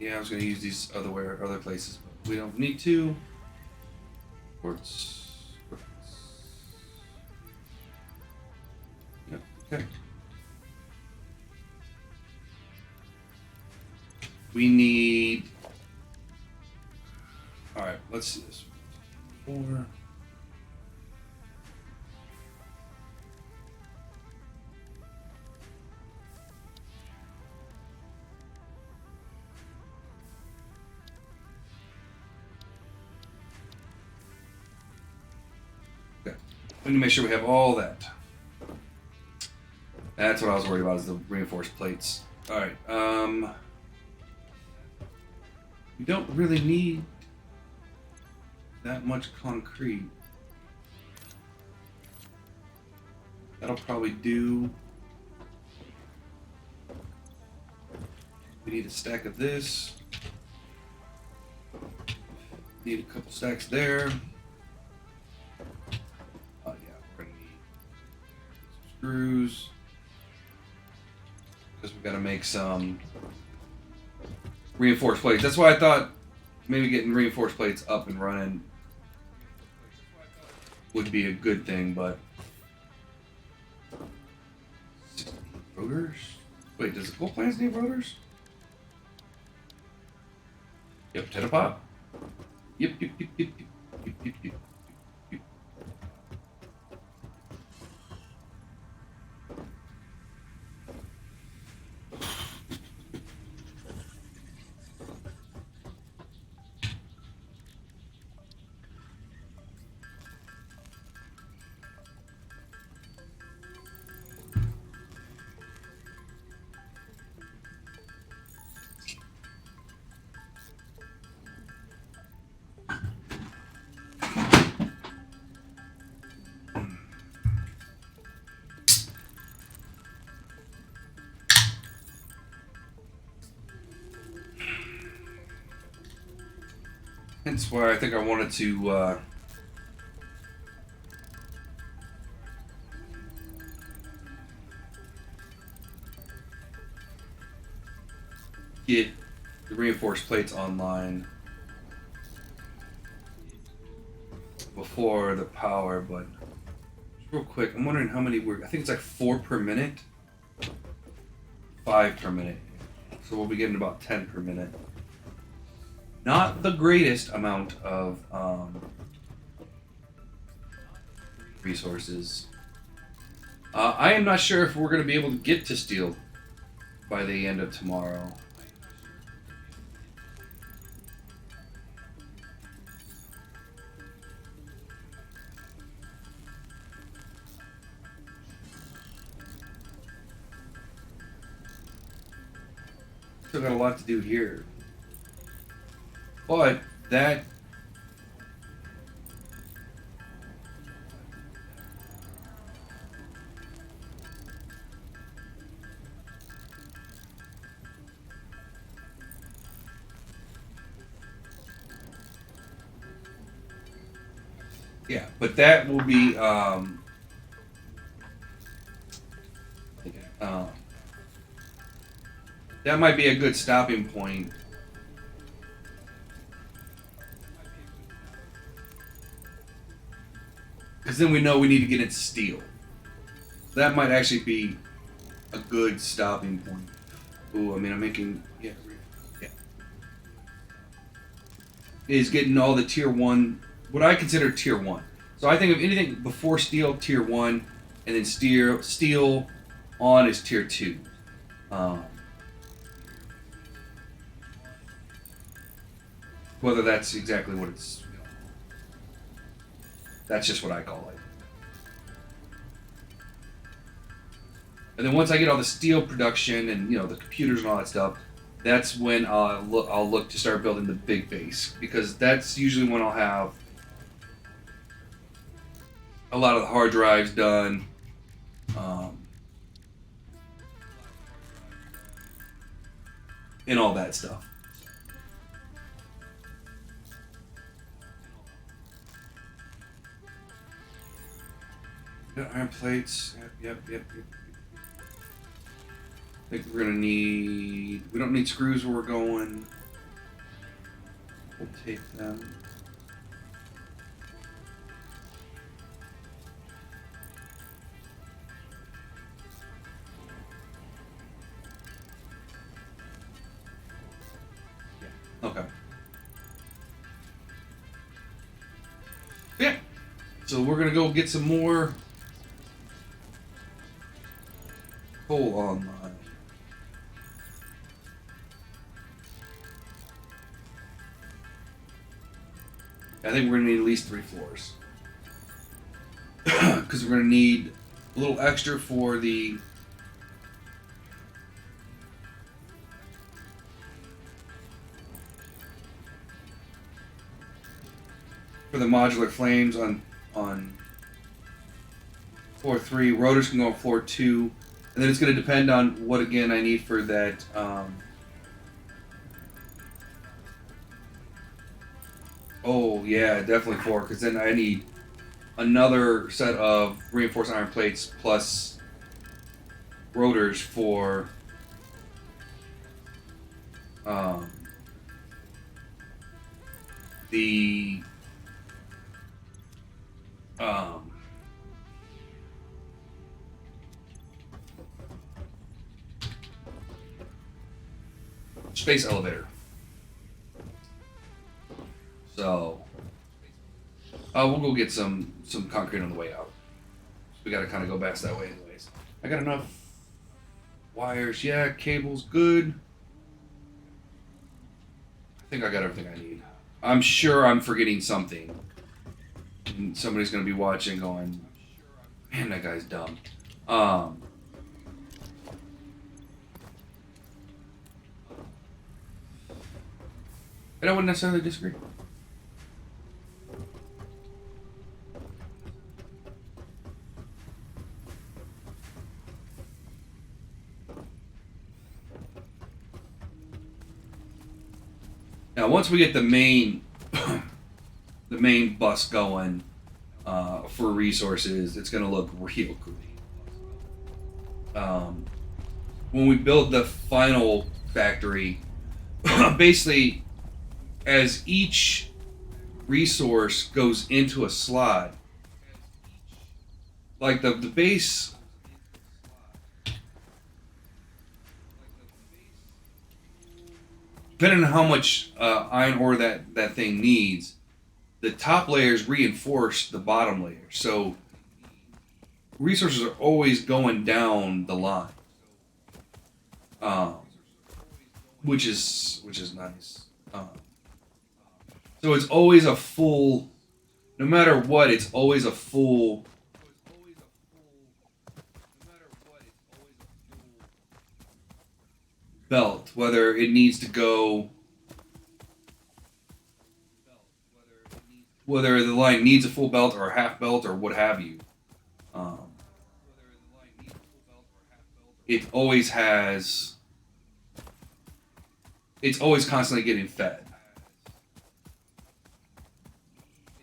[SPEAKER 1] Yeah, I was gonna use these other places, but we don't need to. Quartz. Yep. Okay. We need. All right. Let's see this. 4. Okay. We need to make sure we have all that. That's what I was worried about, is the reinforced plates. All right. We don't really need that much concrete. That'll probably do. We need a stack of this. Need a couple stacks there. Oh yeah, we're gonna need some screws. Because we've got to make some reinforced plates. That's why I thought maybe getting reinforced plates up and running would be a good thing, but 60 rotors? Wait, does the coal plants need rotors? Yep, potato pop. Yep. That's why I think I wanted to get the reinforced plates online before the power, but real quick, I'm wondering how many I think it's like 4 per minute, 5 per minute. So we'll be getting about 10 per minute. Not the greatest amount of resources. I am not sure if we're going to be able to get to steel by the end of tomorrow. Still got a lot to do here. But that Yeah, but that will be um, that might be a good stopping point because then we know we need to get into steel. That might actually be a good stopping point. Ooh, I mean, I'm making yeah, is getting all the tier one, what I consider tier one. So I think of anything before steel, tier one, and then steel on is tier two. Um, whether that's exactly what it's, that's just what I call it. And then once I get all the steel production and the computers and all that stuff, that's when I'll look to start building the big base because that's usually when I'll have a lot of the hard drives done, um, and all that stuff. Iron plates. Yep. I think we're gonna need. We don't need screws where we're going. We'll take them. Yeah. Okay. Yeah. So we're gonna go get some more coal online. I think we're gonna need at least 3 floors because we're gonna need a little extra for the modular flames on floor 3. Rotors can go on floor 2, and then it's going to depend on what again I need for that. Oh yeah, definitely 4, because then I need another set of reinforced iron plates plus rotors for the space elevator. So we'll go get some concrete on the way out. We got to kind of go past that way anyways. I got enough wires. Yeah, cables good. I think I got everything I need. I'm sure I'm forgetting something. And somebody's going to be watching going, man, that guy's dumb. And I wouldn't necessarily disagree. Now, once we get the main bus going for resources, it's going to look real great. When we build the final factory, basically, as each resource goes into a slot, like the base. Depending on how much iron ore that thing needs, the top layers reinforce the bottom layers. So resources are always going down the line, which is nice. So it's always a full, no matter what, it's always a full. Belt, whether it needs to go, whether the line needs a full belt or a half belt or what have you. It always has. It's always constantly getting fed.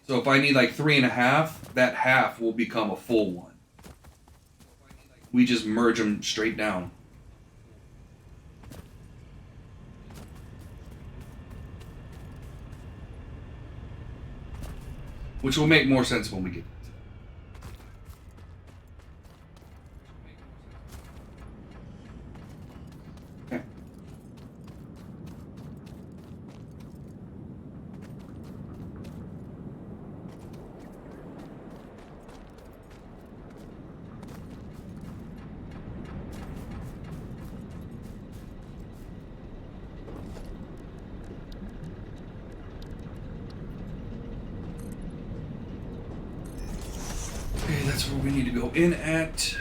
[SPEAKER 1] So if I need like 3.5, that half will become a full one. We just merge them straight down. Which will make more sense when we get to that. Okay. Okay, that's where we need to go in at.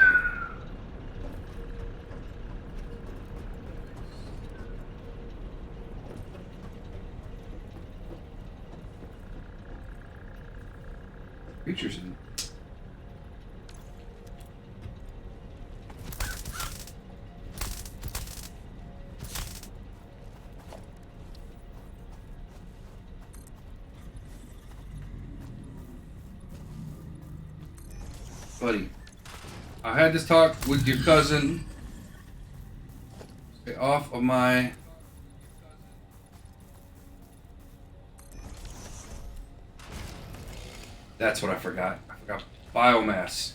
[SPEAKER 1] Creatures in. Buddy, I had this talk with your cousin. Stay off of my. That's what I forgot. I forgot biomass.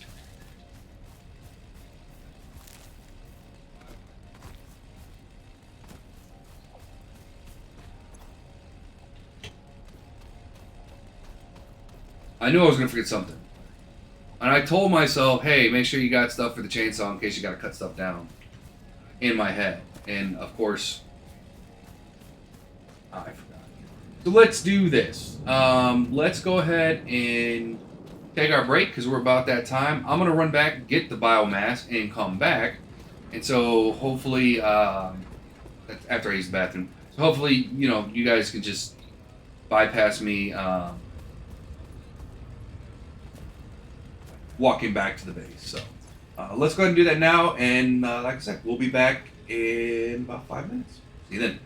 [SPEAKER 1] I knew I was gonna forget something. And I told myself, hey, make sure you got stuff for the chainsaw in case you gotta cut stuff down. In my head. And of course, I forgot. So let's do this. Let's go ahead and take our break because we're about that time. I'm gonna run back, get the biomass, and come back. And so hopefully, after I use the bathroom, so hopefully, you guys can just bypass me walking back to the base. So let's go ahead and do that now. And like I said, we'll be back in about 5 minutes. See you then.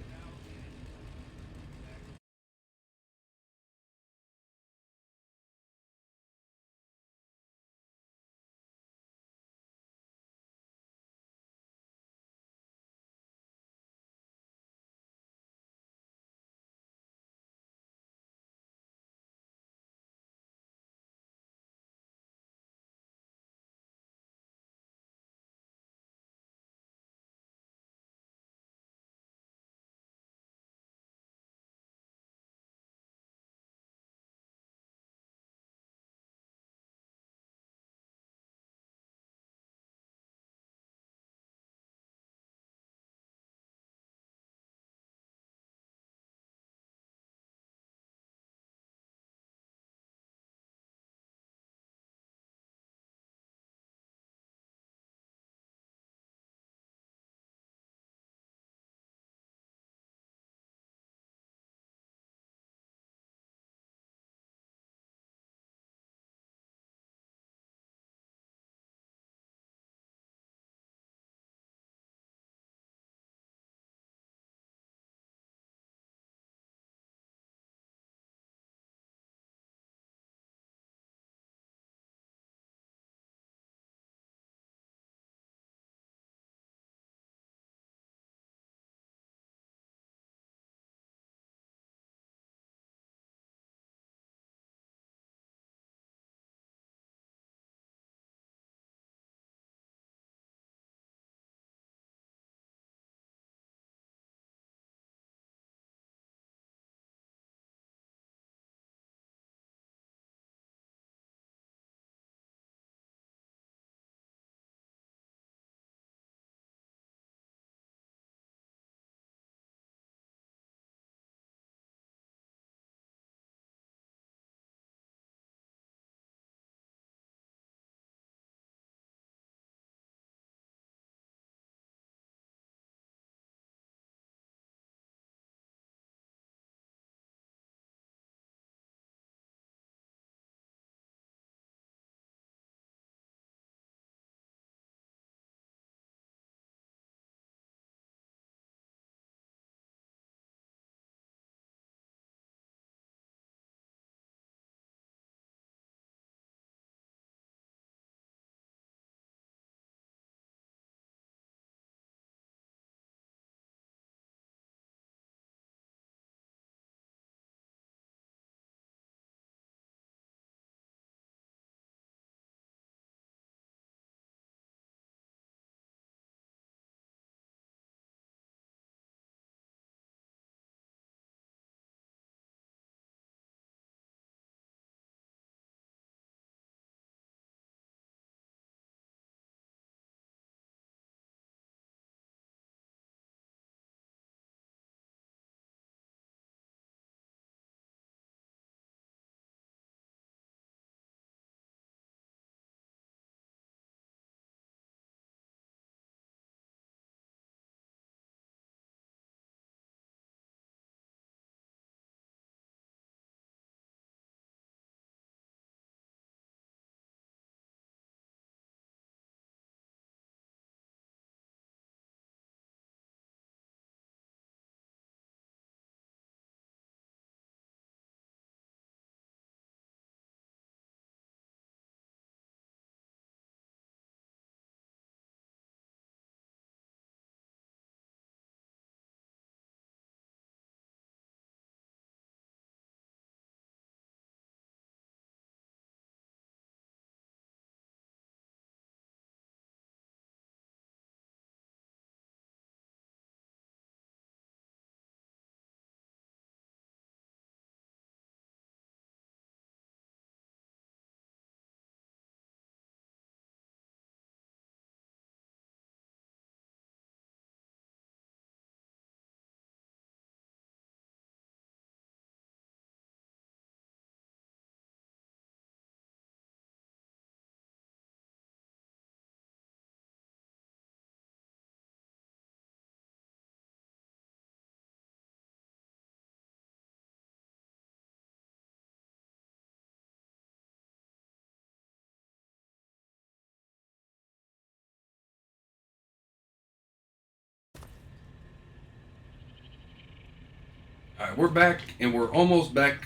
[SPEAKER 1] All right, we're back, and we're almost back.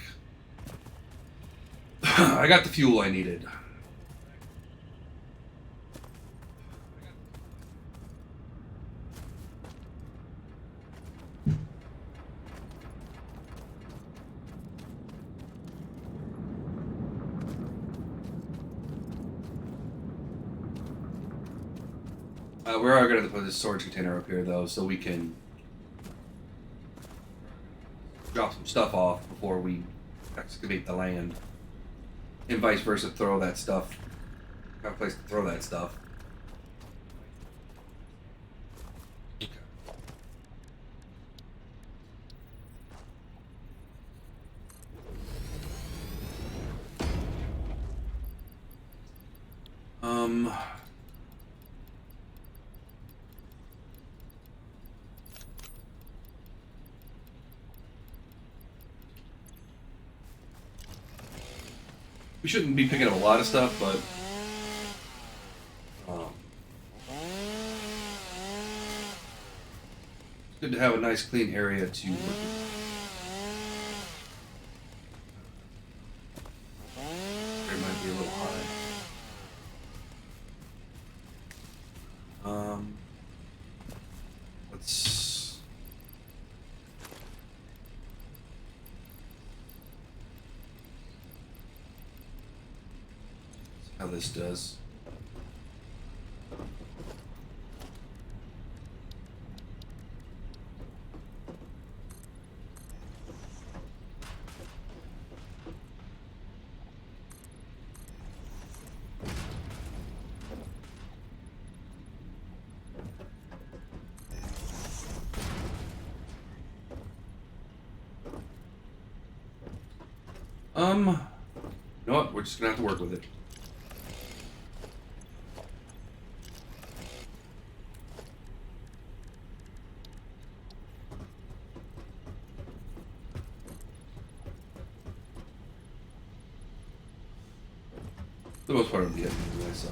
[SPEAKER 1] I got the fuel I needed. We are going to put this storage container up here, though, so we can drop some stuff off before we excavate the land. And vice versa, throw that stuff. Have a place to throw that stuff. Okay. Um... We shouldn't be picking up a lot of stuff, but it's good to have a nice, clean area to work with. It might be a little high. Let's. How this does. You know what? We're just gonna have to work with it. For the most part, it'll be hitting anyway, so.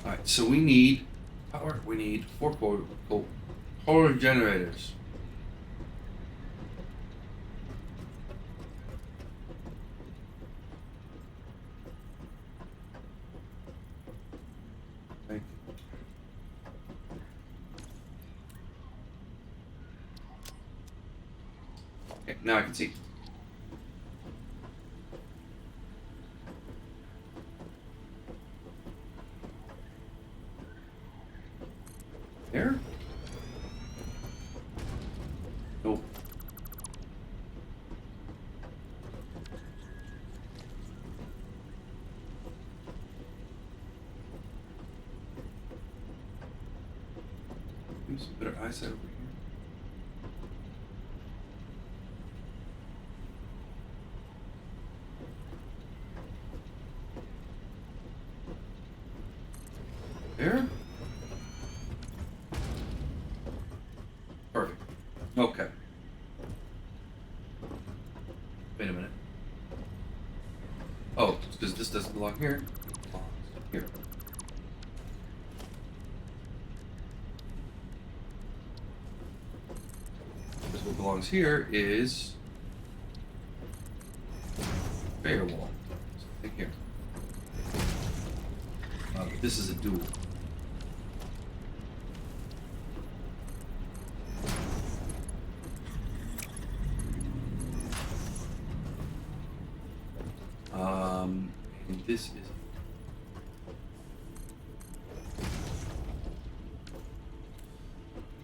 [SPEAKER 1] Alright, so we need power. We need 4 power generators. Okay. Okay, now I can see. There? Nope. Maybe some better eyesight over here. There? Perfect. Okay. Wait a minute. Oh, it's because this doesn't belong here. It belongs here. Because what belongs here is firewall. Something here. But this is a dual. And this is.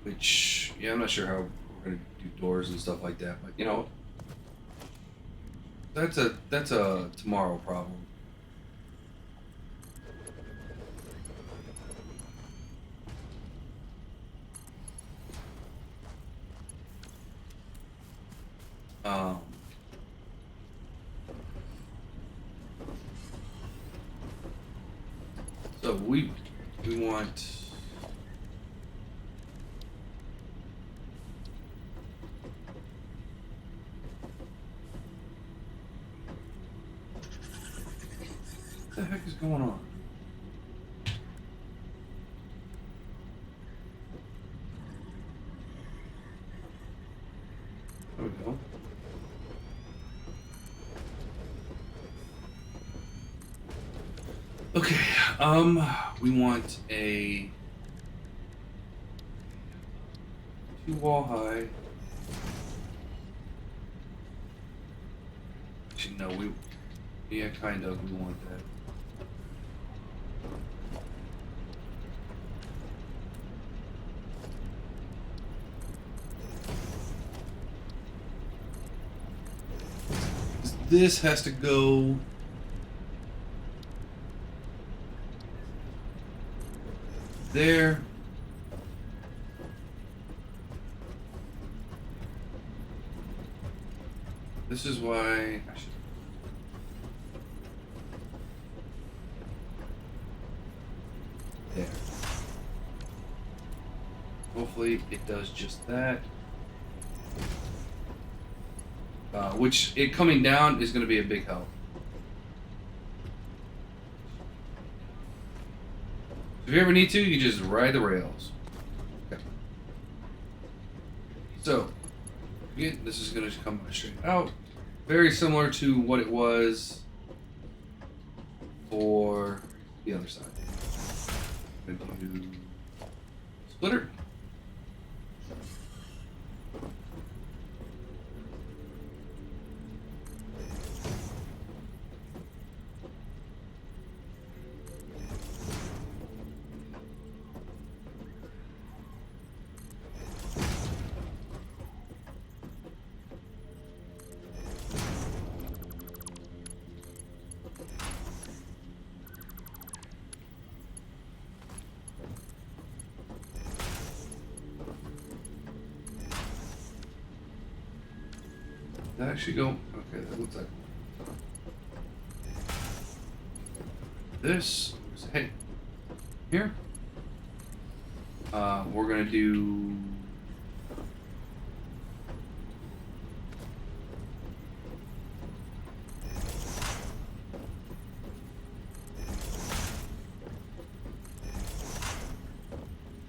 [SPEAKER 1] Which, yeah, I'm not sure how we're gonna do doors and stuff like that, but you know, that's a tomorrow problem. Um, so we want. What the heck is going on? There we go. Okay, we want a 2-wall high. Actually, no, yeah, kind of, we want that. This has to go there. This is why I should. There. Hopefully it does just that. Which it coming down is going to be a big help. If you ever need to, you just ride the rails. Okay. So, again, this is going to come straight out. Very similar to what it was for the other side. I'm going to do splitter. That actually go? Okay, that looks like this. Hey, here. We're gonna do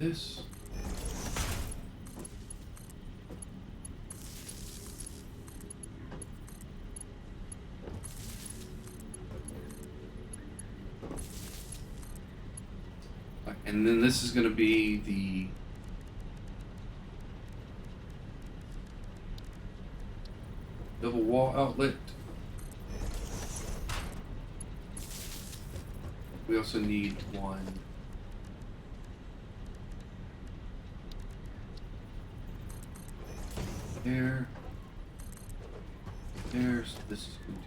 [SPEAKER 1] this. And then this is going to be the double wall outlet. We also need one there. There. So this is going to be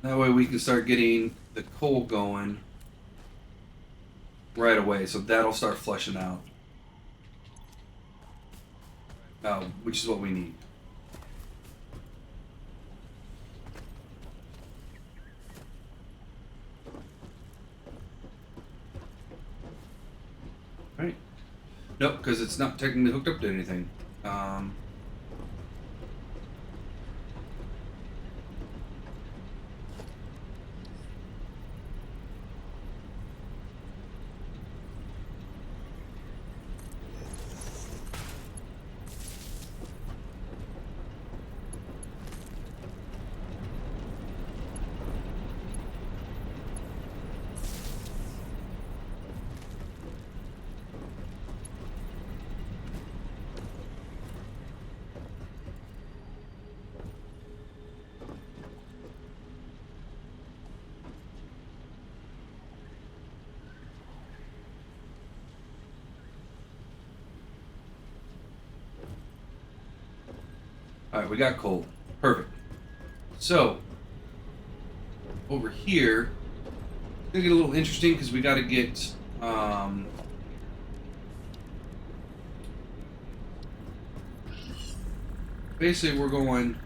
[SPEAKER 1] that way we can start getting the coal going right away. So that'll start flushing out, which is what we need. Right? Nope, because it's not technically hooked up to anything. All right, we got coal. Perfect. So over here, it's gonna get a little interesting because we got to get basically we're going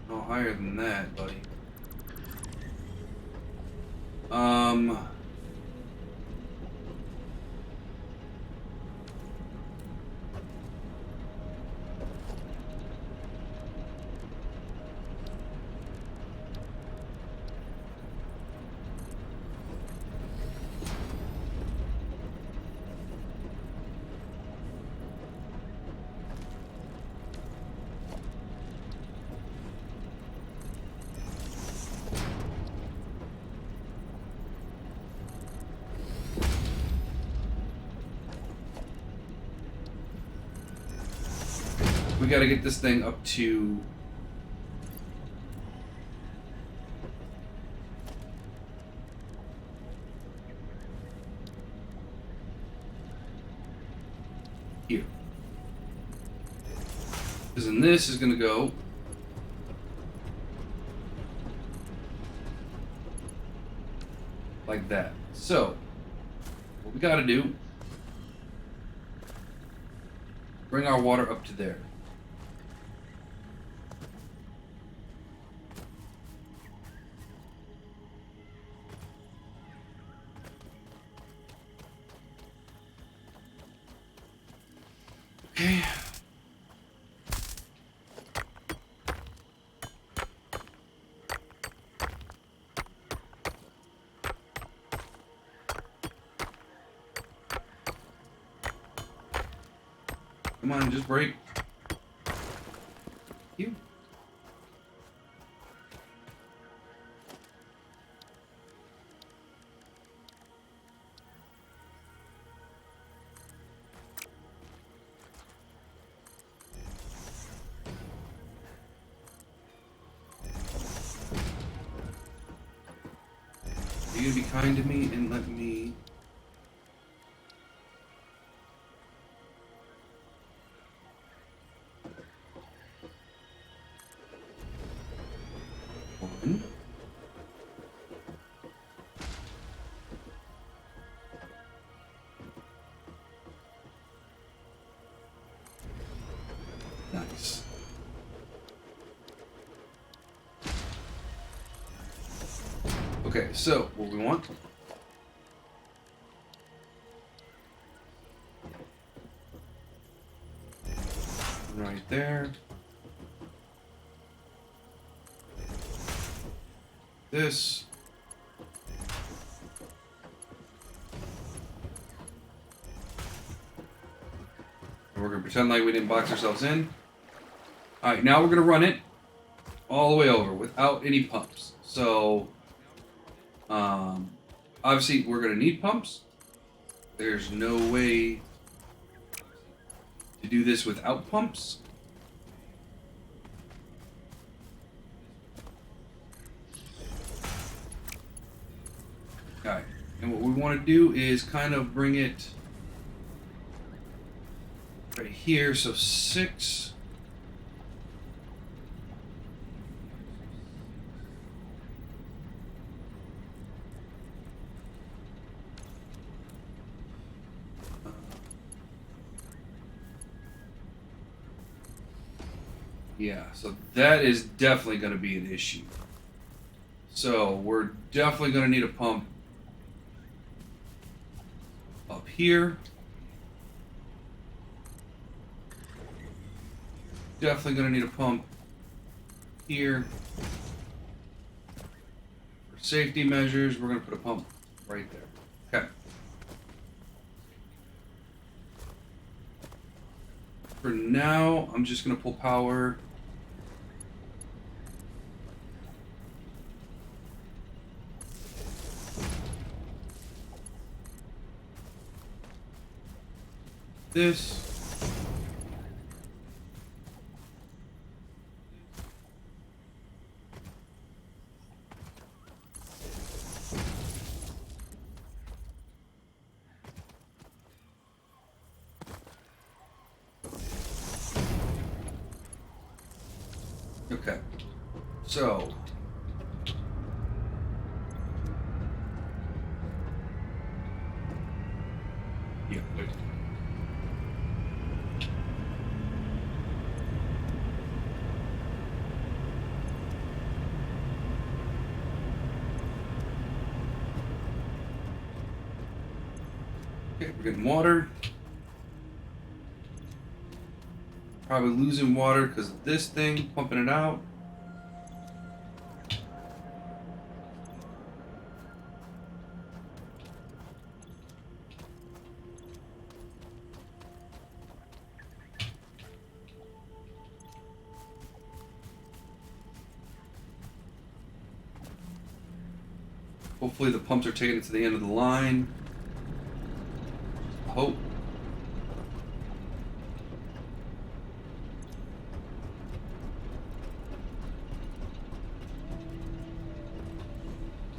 [SPEAKER 1] no higher than that, buddy. We got to get this thing up to here. Because then this is going to go like that. So, what we got to do, bring our water up to there. Okay. Come on, just break. You. Are you gonna be kind to me and let me? One. Nice. Okay, so what we want. Right there. This. And we're going to pretend like we didn't box ourselves in. Alright, now we're going to run it all the way over without any pumps. So, obviously we're going to need pumps. There's no way to do this without pumps. Alright, and what we want to do is kind of bring it right here, so 6. Yeah, so that is definitely going to be an issue. So we're definitely going to need a pump up here. Definitely going to need a pump here. For safety measures, we're going to put a pump right there. Okay. For now, I'm just going to pull power. This. Okay. So. Yeah, wait. Okay, we're getting water. Probably losing water because of this thing pumping it out. Hopefully the pumps are taking it to the end of the line. I hope.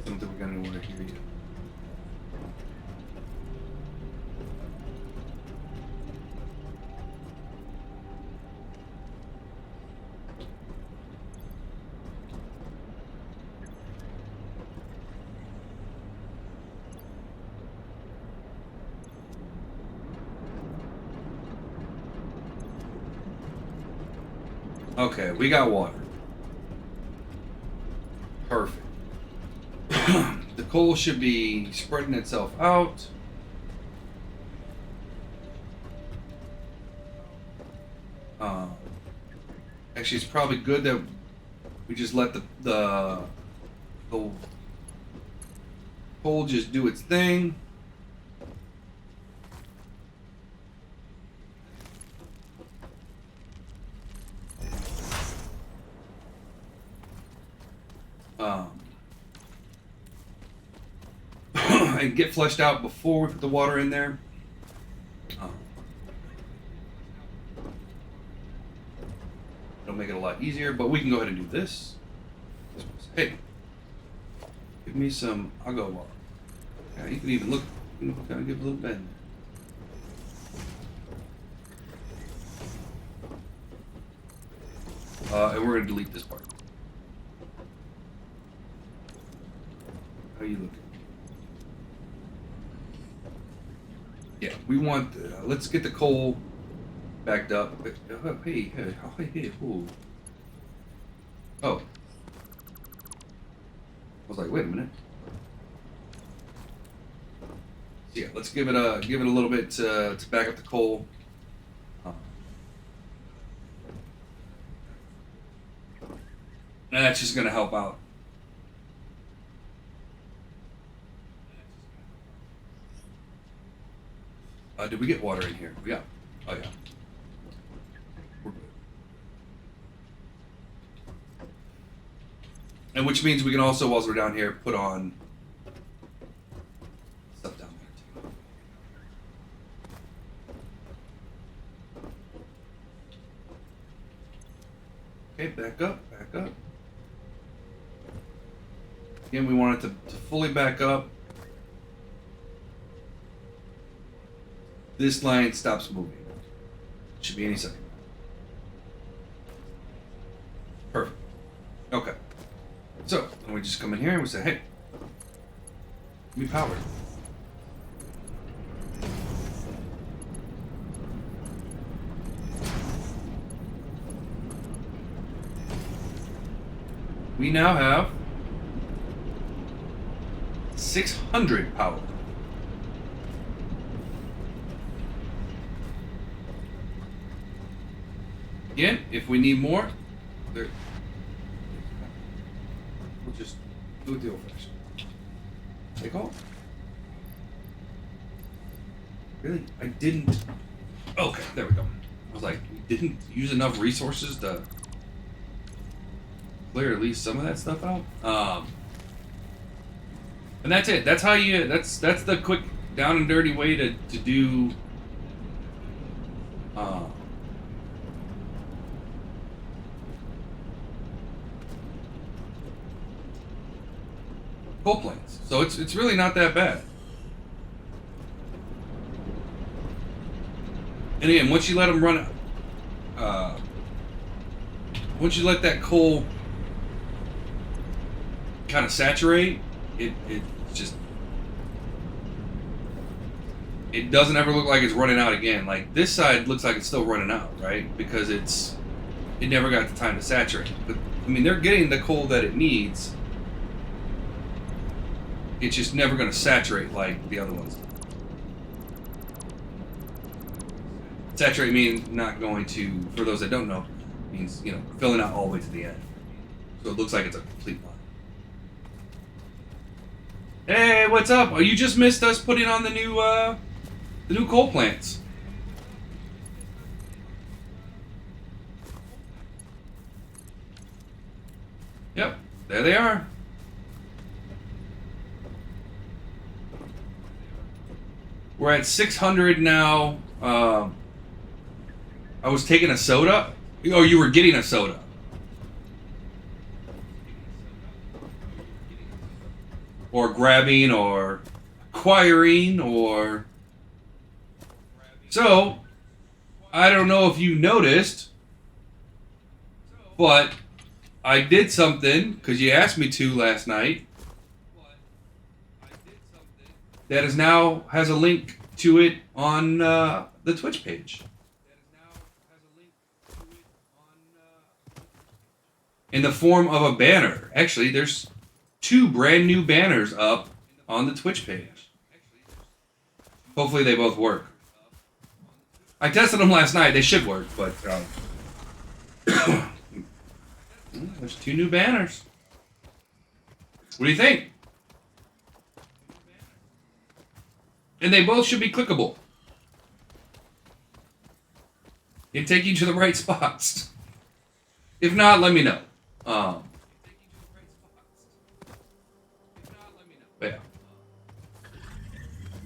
[SPEAKER 1] I don't think we got any water here yet. Okay, we got water. Perfect. The coal should be spreading itself out. Actually, it's probably good that we just let the coal just do its thing. And get flushed out before we put the water in there. It'll make it a lot easier, but we can go ahead and do this. Hey, give me some. I'll go water. Yeah, you can even look. You can kind of give a little bend. And we're gonna delete this part. How are you looking? Yeah, we want. Let's get the coal backed up. Hey, ooh. Oh. I was like, wait a minute. So yeah, let's give it a little bit to back up the coal. That's just gonna help out. Did we get water in here? Yeah. Oh yeah. We're good. And which means we can also, whilst we're down here, put on stuff down there too. Okay, back up, back up. Again, we want it to fully back up. This line stops moving. Should be any second. Perfect. Okay. So, then we just come in here and we say, hey, give me power. We now have 600 power. Again, if we need more, we'll just do it the old-fashioned. Take off. Really? I didn't. Okay, there we go. I was like, we didn't use enough resources to clear at least some of that stuff out. And that's it. That's how you. That's the quick, down and dirty way to do. Coal planes. So it's really not that bad. And again, once you let them run, once you let that coal kind of saturate, it just, it doesn't ever look like it's running out again. Like this side looks like it's still running out, right? Because it never got the time to saturate. But I mean, they're getting the coal that it needs. It's just never going to saturate like the other ones. Saturate means not going to, for those that don't know, means, you know, filling out all the way to the end. So it looks like it's a complete line. Hey, what's up? Oh, you just missed us putting on the new coal plants. Yep, there they are. We're at 600 now. I was taking a soda. Oh, you were getting a soda. Or grabbing, or acquiring, or... So, I don't know if you noticed, but I did something, because you asked me to last night, that is now has a link to it on the Twitch page. In the form of a banner. Actually, there's 2 brand new banners up on the Twitch page. Hopefully they both work. I tested them last night. They should work, but there's 2 new banners. What do you think? And they both should be clickable. And take you to the right spots. If not, let me know. But yeah.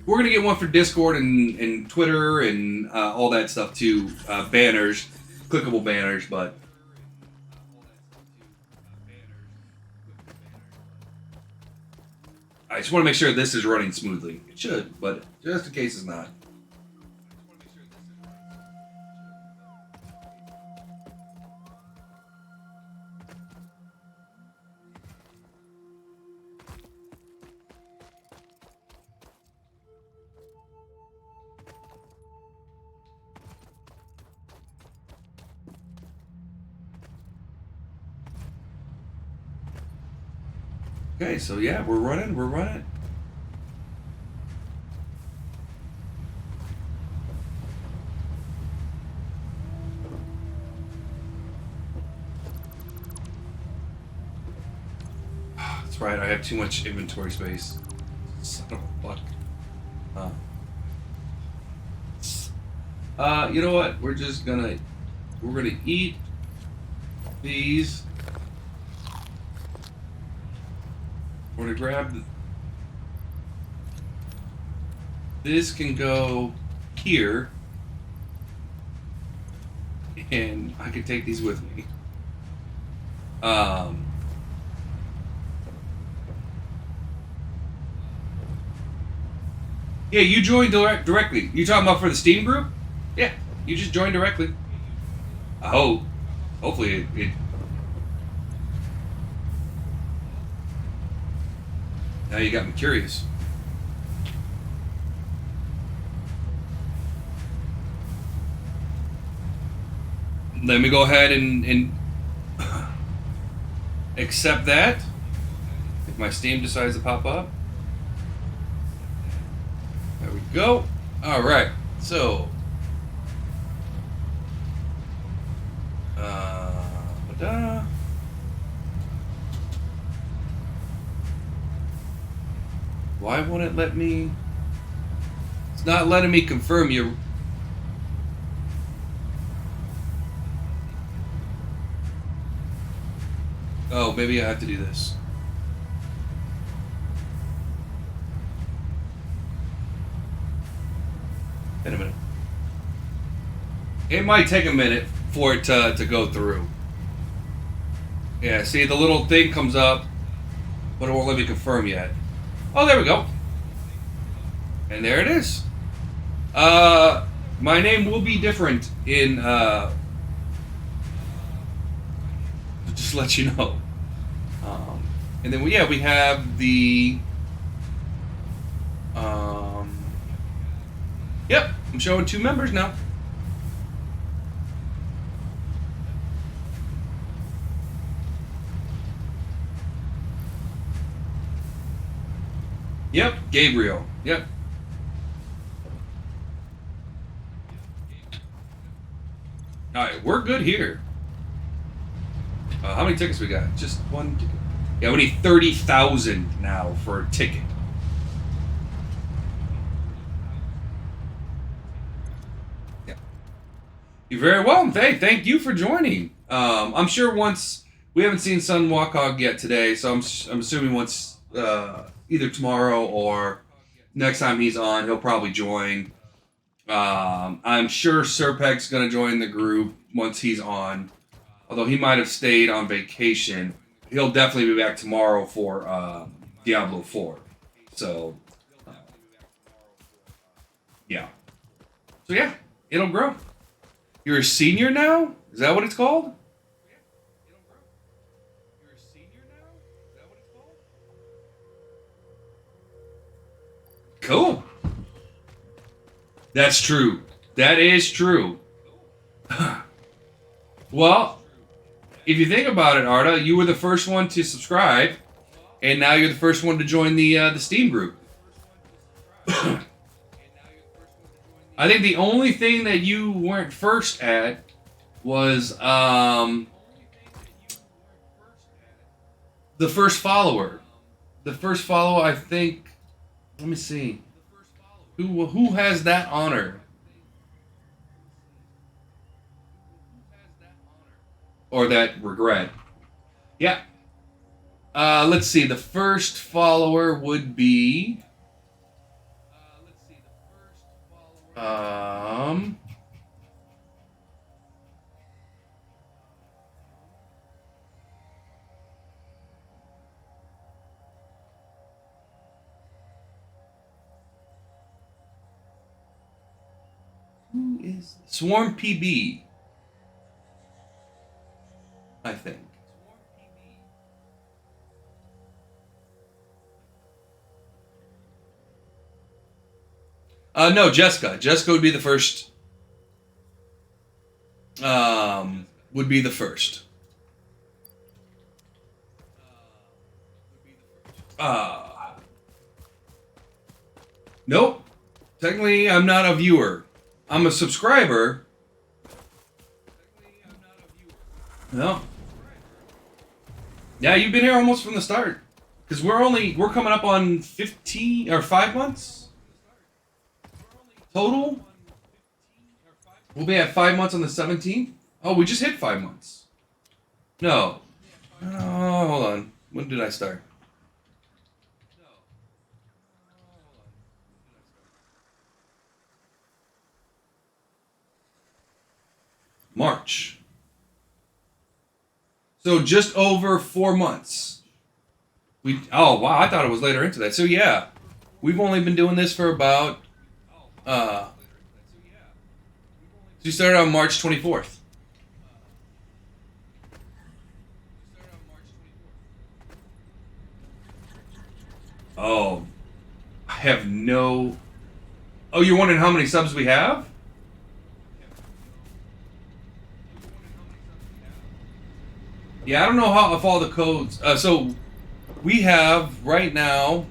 [SPEAKER 1] We're gonna get one for Discord and Twitter and all that stuff too. Banners, clickable banners, but I just want to make sure this is running smoothly. It should, but just in case it's not. Okay, so yeah, we're running. That's right, I have too much inventory space. Son of a fuck. You know what? We're gonna eat these. We're gonna grab this can go here, and I can take these with me. Yeah, you joined directly. You talking about for the Steam group? Yeah, you just joined directly. I hope. Hopefully it now you got me curious. Let me go ahead and accept that. If my Steam decides to pop up. There we go. Alright, so why won't it let me? It's not letting me confirm you. Oh, maybe I have to do this. In a minute. It might take a minute for it to go through. Yeah, see, the little thing comes up, but it won't let me confirm yet. Oh, there we go. And there it is. My name will be different in, just to let you know. And then, yeah, we have the, yep, I'm showing 2 members now. Yep, Gabriel. Yep. All right, we're good here. How many tickets we got? Just one ticket. Yeah, we need 30,000 now for a ticket. Yeah. You're very welcome. Hey, thank you for joining. I'm sure once we haven't seen Sun Walkhog yet today, so I'm assuming once either tomorrow or next time he's on, he'll probably join. I'm sure Serpec's gonna join the group once he's on, although he might have stayed on vacation. He'll definitely be back tomorrow for Diablo 4. So, yeah. So yeah, it'll grow. You're a senior now? Is that what it's called? Cool. That's true. That is true. Well, if you think about it, Arda, you were the first one to subscribe, and now you're the first one to join the Steam group. I think the only thing that you weren't first at was the first follower. The first follower, I think. Let me see. Who has that honor? Or that regret? Yeah. Let's see. The first follower would be. Who is Swarm PB? I think. No, Jessica. Jessica would be the first. Would be the first. Nope. Technically, I'm not a viewer. I'm a subscriber. No. Yeah, you've been here almost from the start. Because we're coming up on 15 or 5 months total. We'll be at 5 months on the 17th. Oh, we just hit 5 months. No. Oh, hold on. When did I start? March. So just over 4 months. Oh wow, I thought it was later into that. So yeah, we've only been doing this for about. We started on March 24th. Oh, I have no. Oh, you're wondering how many subs we have? Yeah, I don't know how if all the codes. So we have right now.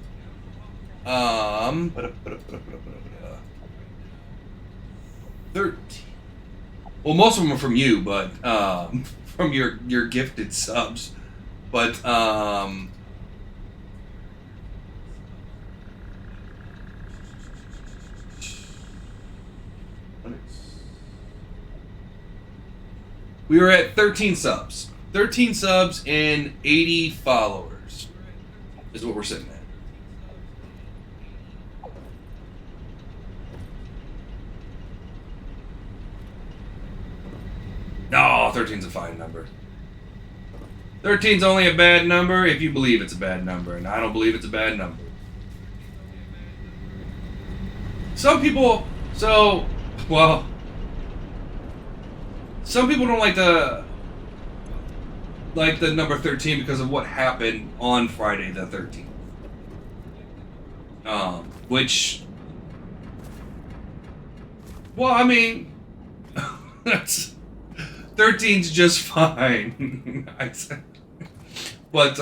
[SPEAKER 1] 13. Well, most of them are from you, but from your gifted subs. But we were at 13 subs. 13 subs and 80 followers is what we're sitting at. No, 13's a fine number. 13's only a bad number if you believe it's a bad number, and I don't believe it's a bad number. Some people, some people don't like the number 13 because of what happened on Friday the 13th. Which, well, I mean, that's 13's just fine. But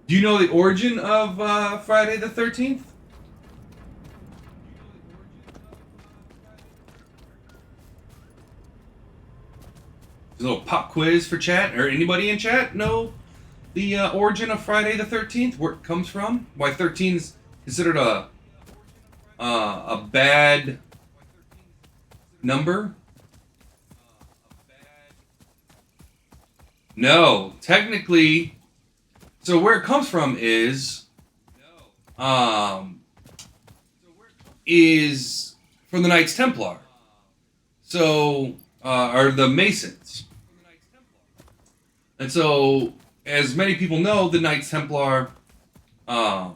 [SPEAKER 1] do you know the origin of Friday the 13th? A little pop quiz for chat, or anybody in chat know the origin of Friday the 13th, where it comes from, why 13 is considered a bad number? No, technically. So where it comes from is from the Knights Templar. So are the Masons. And so, as many people know, the Knights Templar had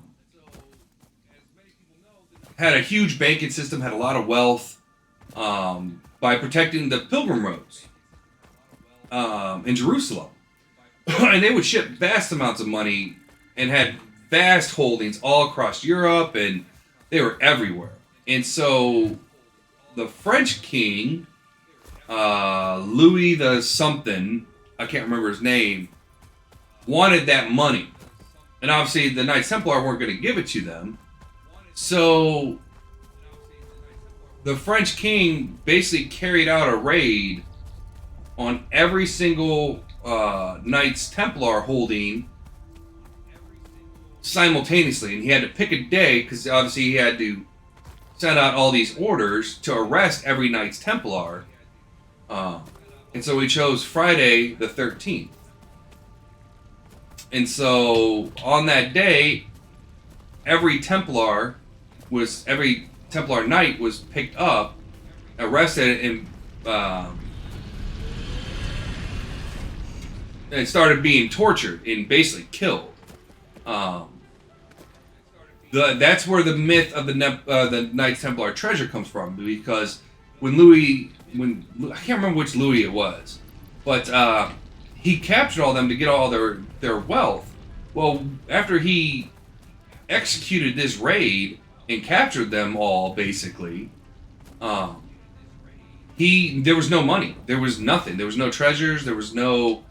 [SPEAKER 1] a huge banking system, had a lot of wealth by protecting the pilgrim roads in Jerusalem. And they would ship vast amounts of money and had vast holdings all across Europe, and they were everywhere. And so the French king, Louis the something, I can't remember his name, wanted that money. And obviously the Knights Templar weren't going to give it to them. So the French king basically carried out a raid on every single Knights Templar holding simultaneously. And he had to pick a day, because obviously he had to send out all these orders to arrest every Knights Templar. And so he chose Friday the 13th. And so on that day, every Templar Knight was picked up, arrested, and started being tortured and basically killed. That's where the myth of the Knights Templar treasure comes from, because when I can't remember which Louis it was, but he captured all them to get all their wealth. Well, after he executed this raid and captured them all, basically, there was no money, there was nothing, there was no treasures, there was no.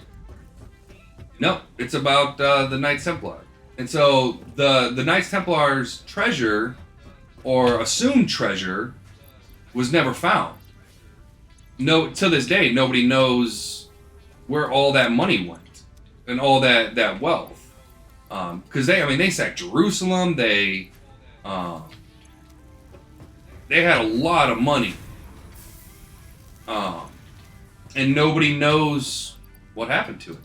[SPEAKER 1] It's about the Knights Templar. And so the Knights Templar's treasure, or assumed treasure, was never found. No, to this day, nobody knows where all that money went and all that wealth. Because they sacked Jerusalem. They had a lot of money, and nobody knows what happened to it.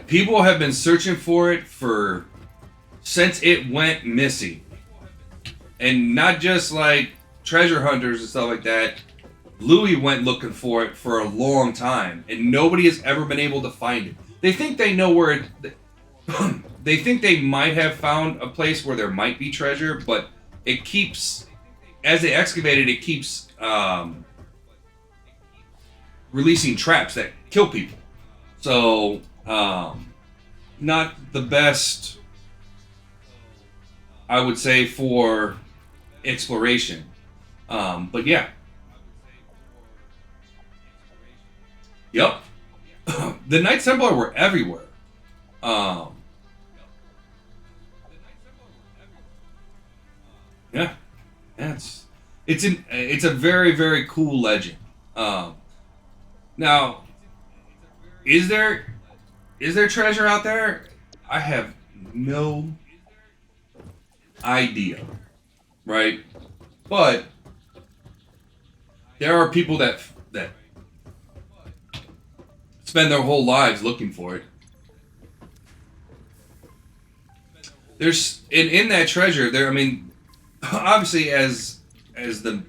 [SPEAKER 1] People have been searching for it since it went missing. And not just like treasure hunters and stuff like that. Louis went looking for it for a long time, and nobody has ever been able to find it. They think they know where they think they might have found a place where there might be treasure, but it keeps, as they excavate it, it keeps releasing traps that kill people. So, not the best, I would say, for exploration. But yeah. Yep. The Knights Templar were everywhere. Yeah. It's a very, very cool legend. Now, is there treasure out there? I have no idea, right? But there are people that spend their whole lives looking for it. There's in that treasure there. I mean, obviously, as the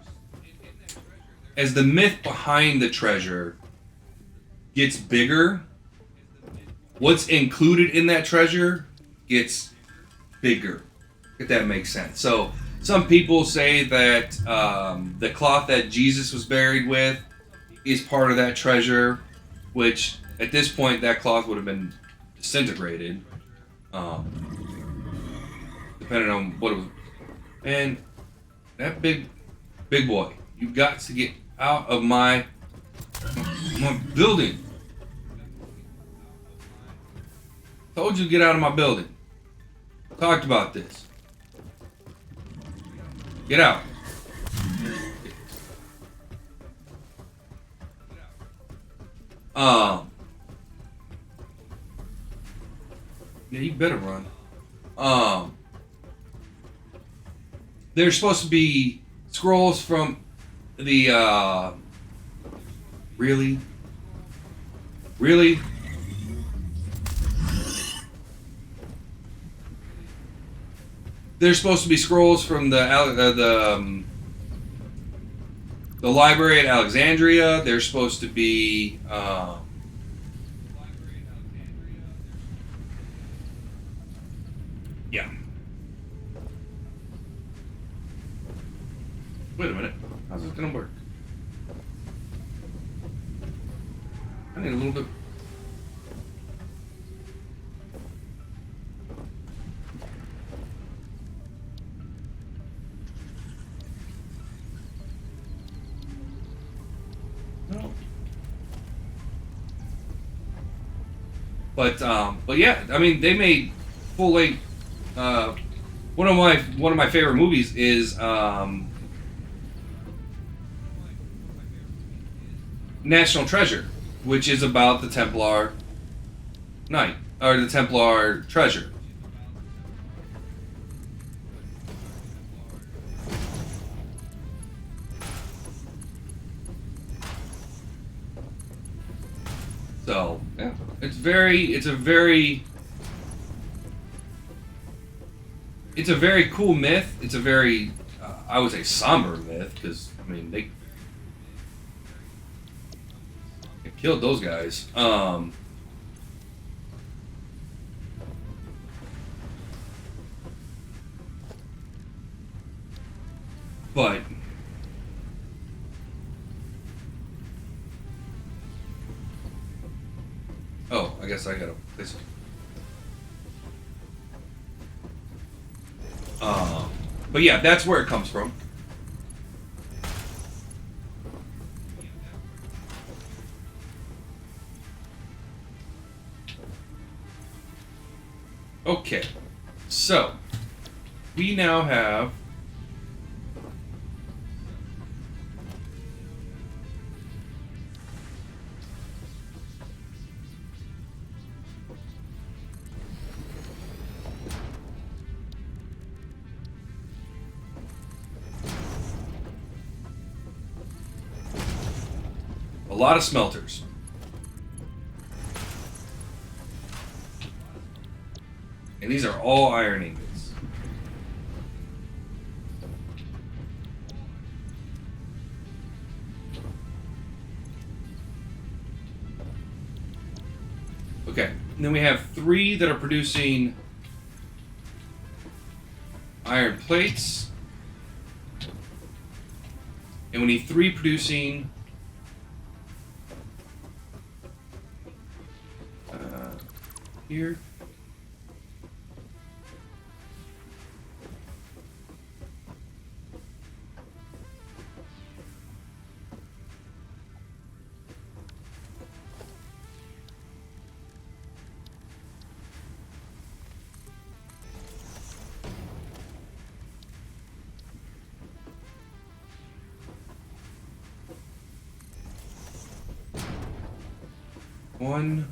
[SPEAKER 1] myth behind the treasure gets bigger, what's included in that treasure gets bigger, if that makes sense. So some people say that the cloth that Jesus was buried with is part of that treasure, which at this point that cloth would have been disintegrated, depending on what it was. And that big boy, you got to get out of my building. Told you to get out of my building. Talked about this. Get out. Yeah, you better run. There's supposed to be scrolls from the really? Really? There's supposed to be scrolls from the library at Alexandria. There's supposed to be yeah. Wait a minute. How's this gonna work? I need a little bit. No. But yeah, I mean, they made full length. One of my favorite movies is National Treasure, which is about the Templar Knight or the Templar treasure. So yeah, it's a very cool myth. It's a very I would say somber myth because I mean they killed those guys. But oh, I guess I gotta place it. But yeah, that's where it comes from. Okay, so we now have a lot of smelters. And these are all iron ingots. Okay, and then we have 3 that are producing iron plates. And we need 3 producing here. One.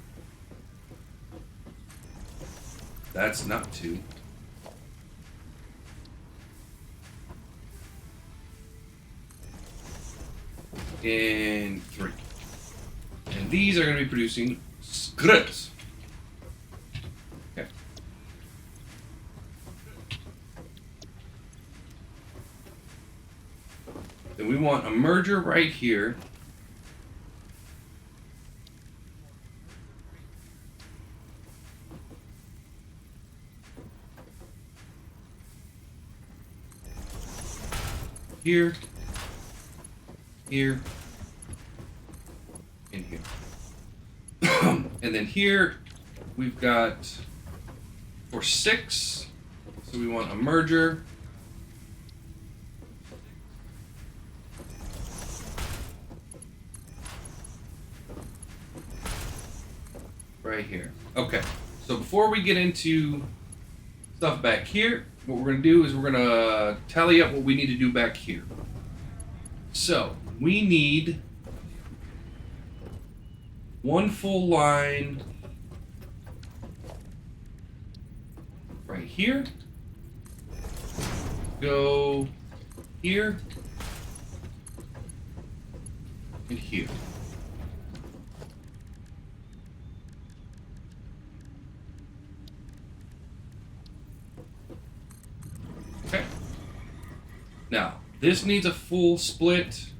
[SPEAKER 1] That's not 2. And 3. And these are going to be producing scripts. Okay. Then we want a merger right here. Here, here, and here. And then here, we've got for 6, so we want a merger. Right here. Okay, so before we get into stuff back here, what we're going to do is we're going to tally up what we need to do back here. So, we one full line right here. Go here and here. Okay. Now, this needs a full split,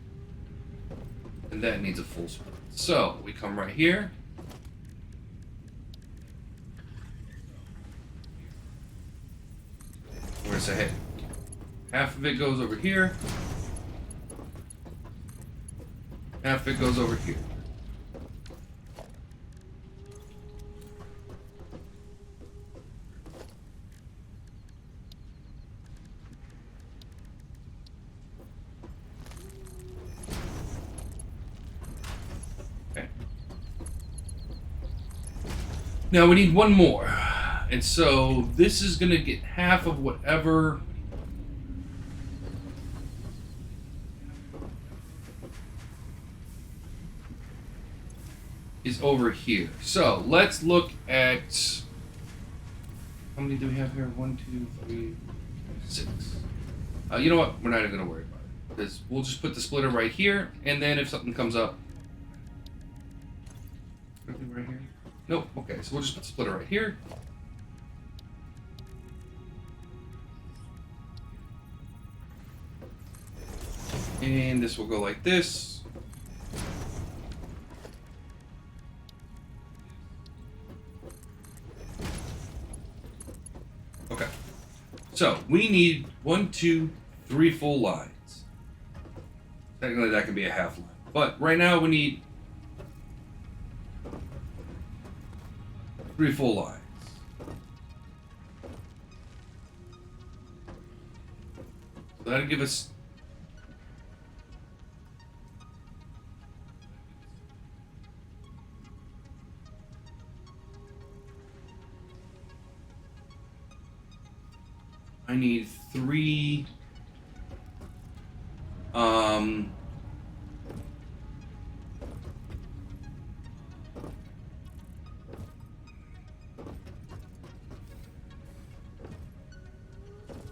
[SPEAKER 1] and that needs a full split. So, we come right here. We're going to say, hey, half of it goes over here. Half of it goes over here. Okay. Now we need one more. And so this is going to get half of whatever is over here. So let's look at, how many do we have here? 1, 2, 3, 6. You know what? We're not even going to worry about it. Because we'll just put the splitter right here, and then if something comes up, right here. Nope. Okay, so we'll just put the splitter right here. And this will go like this. Okay. So we need 1, 2, 3 full lines. Technically that can be a half line. But right now we need 3 full lines. So that'll give us I need 3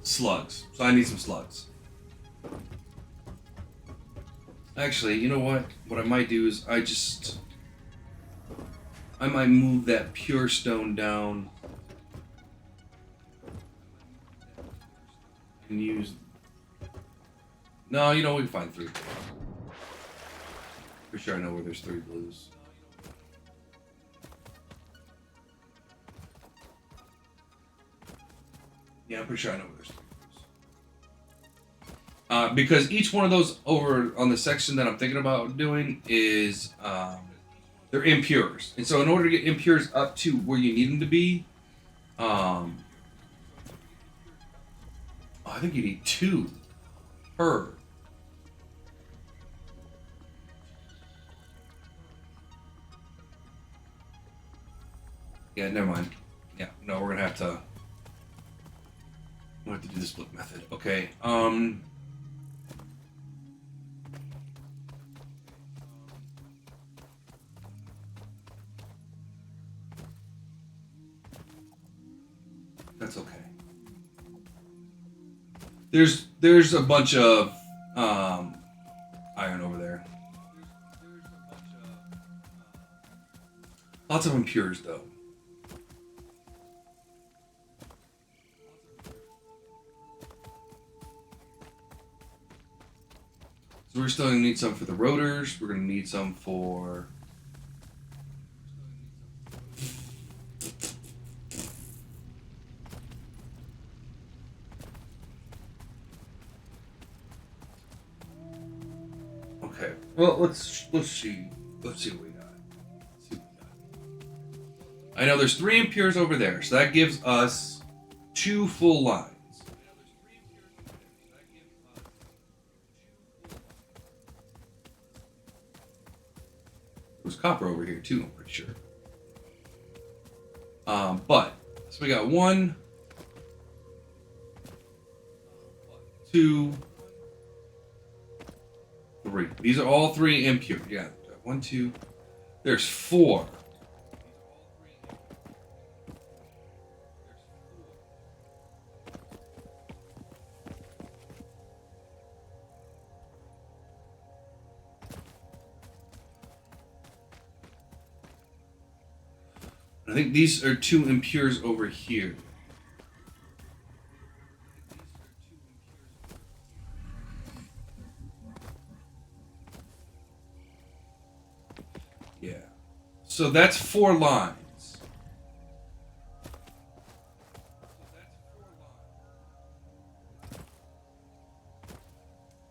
[SPEAKER 1] slugs. So I need some slugs. Actually, you know what? What I might do is I might move that pure stone down and use. No, you know, we can find 3 blues. For sure I know where there's 3 blues. Yeah, I'm pretty sure I know where there's 3 blues. Because each one of those over on the section that I'm thinking about doing is they're impures. And so in order to get impures up to where you need them to be, I think you need 2 per. Yeah, never mind. Yeah, no, we're gonna have to. We have to do the split method. Okay. That's okay. There's a bunch of iron over there. Lots of impures though. So we're still gonna need some for the rotors. We're gonna need some for okay. Well, let's see. Let's see what we got. I know there's 3 impures over there, so that gives us 2 full lines. There's copper over here too, I'm pretty sure. But so we got 1, 2, 3. These are all 3 impure. Yeah, 1, 2, There's 4. I think these are 2 impures over here. Yeah. So that's 4 lines.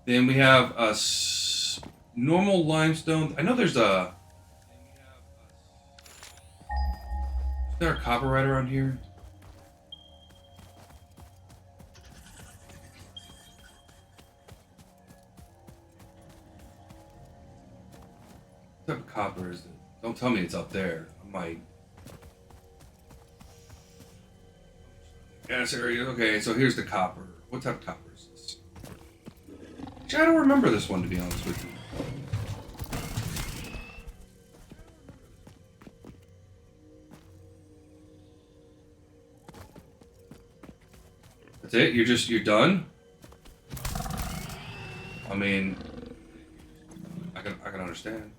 [SPEAKER 1] Then we have a normal limestone. I know there's a... Is there a copper right around here? What type of copper is it? Don't tell me it's up there. I might... Gas area. Okay, so here's the copper. What type of copper is this? Actually, I don't remember this one, to be honest with you. That's it? You're done? I mean, I can understand.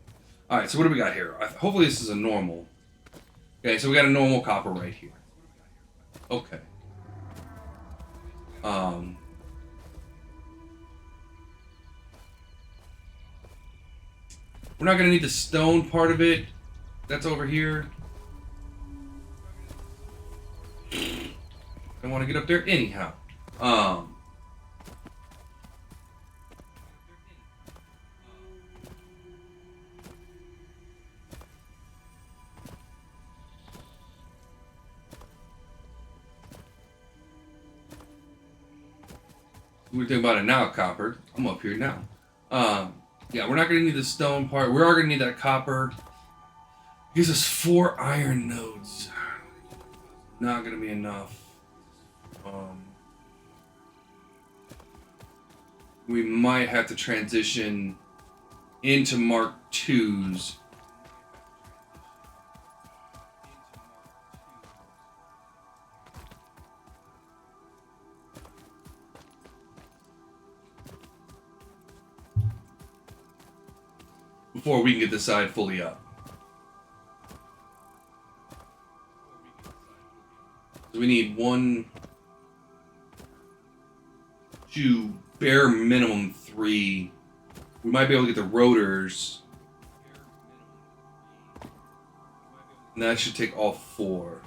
[SPEAKER 1] Alright, so what do we got here? Hopefully this is a normal. Okay, so we got a normal copper right here. Okay. We're not gonna need the stone part of it. That's over here. I want to get up there anyhow. We're thinking about it now, copper. I'm up here now. Yeah, we're not gonna need the stone part. We are gonna need that copper. Gives us 4 iron nodes. Not gonna be enough. We might have to transition into Mark IIs. Before we can get this side fully up. So we need 1, 2, bare minimum 3. We might be able to get the rotors. And that should take all 4.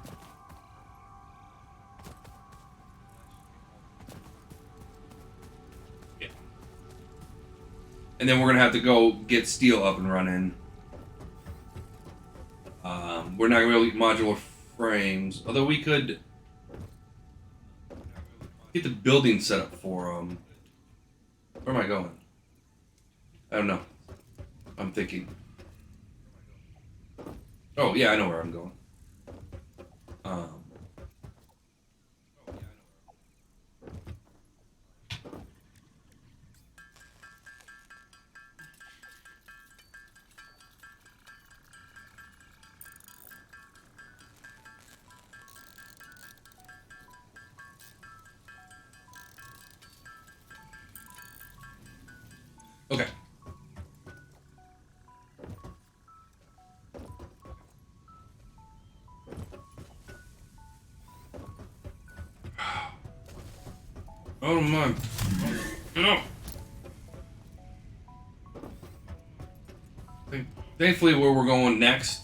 [SPEAKER 1] Yeah. And then we're gonna have to go get steel up and running. We're not gonna be able to get modular frames, although we could get the building set up for them. Where am I going? I don't know. I'm thinking. Oh, yeah, I know where I'm going. Okay. Oh my. No. Thankfully, where we're going next,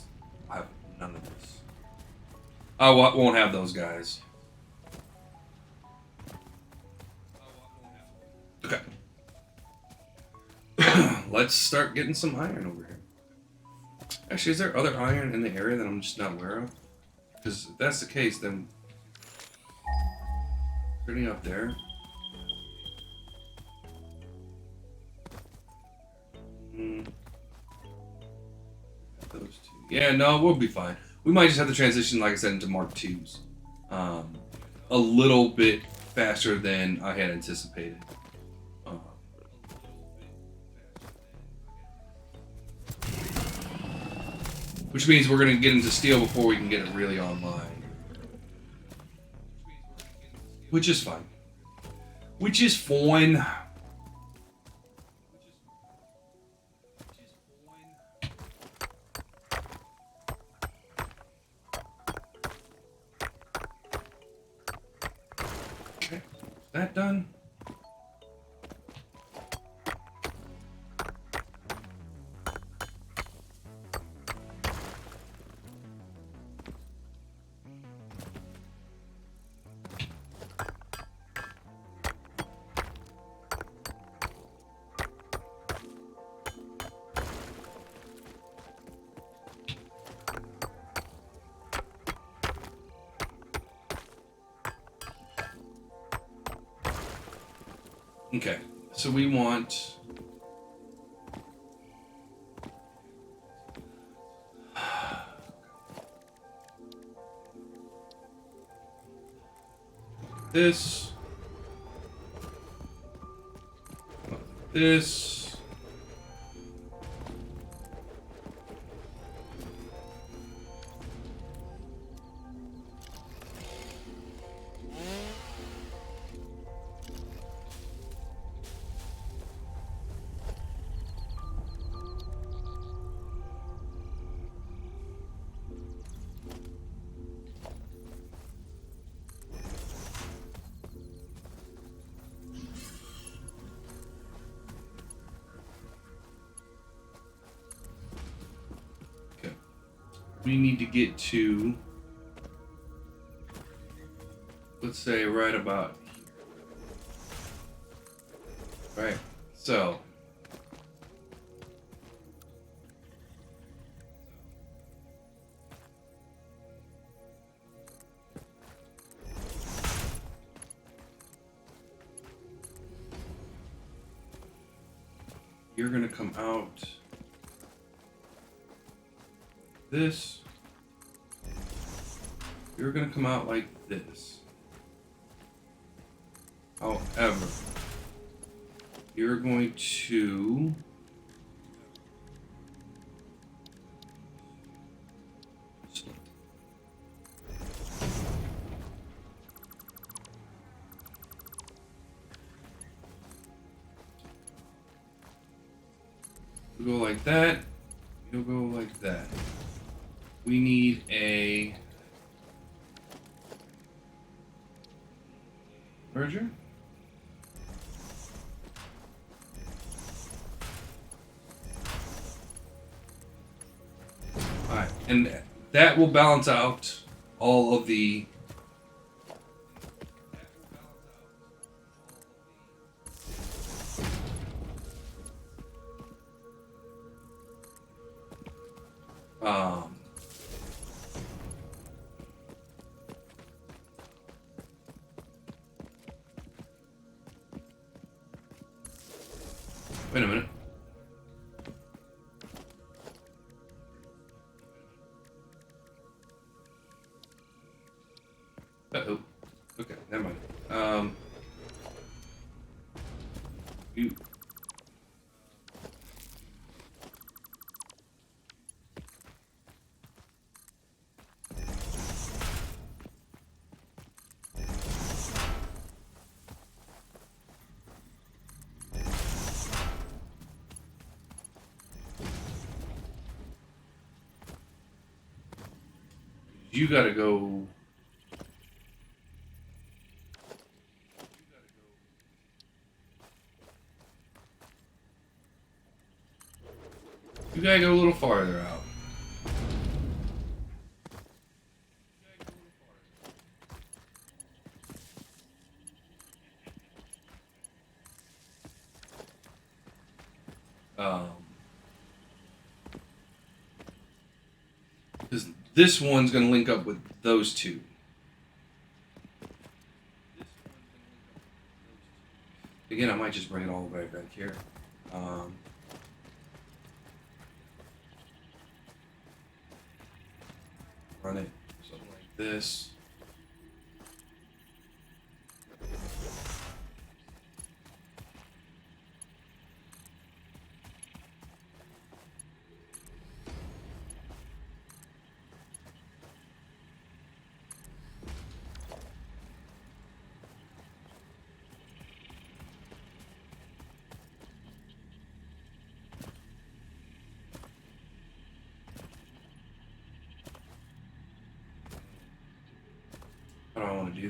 [SPEAKER 1] I have none of this. I won't have those guys. Okay. Let's start getting some iron over here. Actually, is there other iron in the area that I'm just not aware of? Because if that's the case, then turning up there. Those 2. Yeah, no, we'll be fine. We might just have to transition, like I said, into Mark IIs. A little bit faster than I had anticipated. Which means we're going to get into steel before we can get it really online. Which is fine. Which is fine. Okay, that done. Okay, so we want this, this, we need to get to, let's say, right about here. Right, so you're gonna come out this, you're gonna come out like this. However, you're going to go like that, you'll go like that. We need a merger. Alright, and that will balance out all of the wait a minute. Uh-oh. Okay, never mind. You you gotta go. You gotta go a little farther out. Because this one's gonna link up with those two. Again, I might just bring it all the way back here. Run it something like this.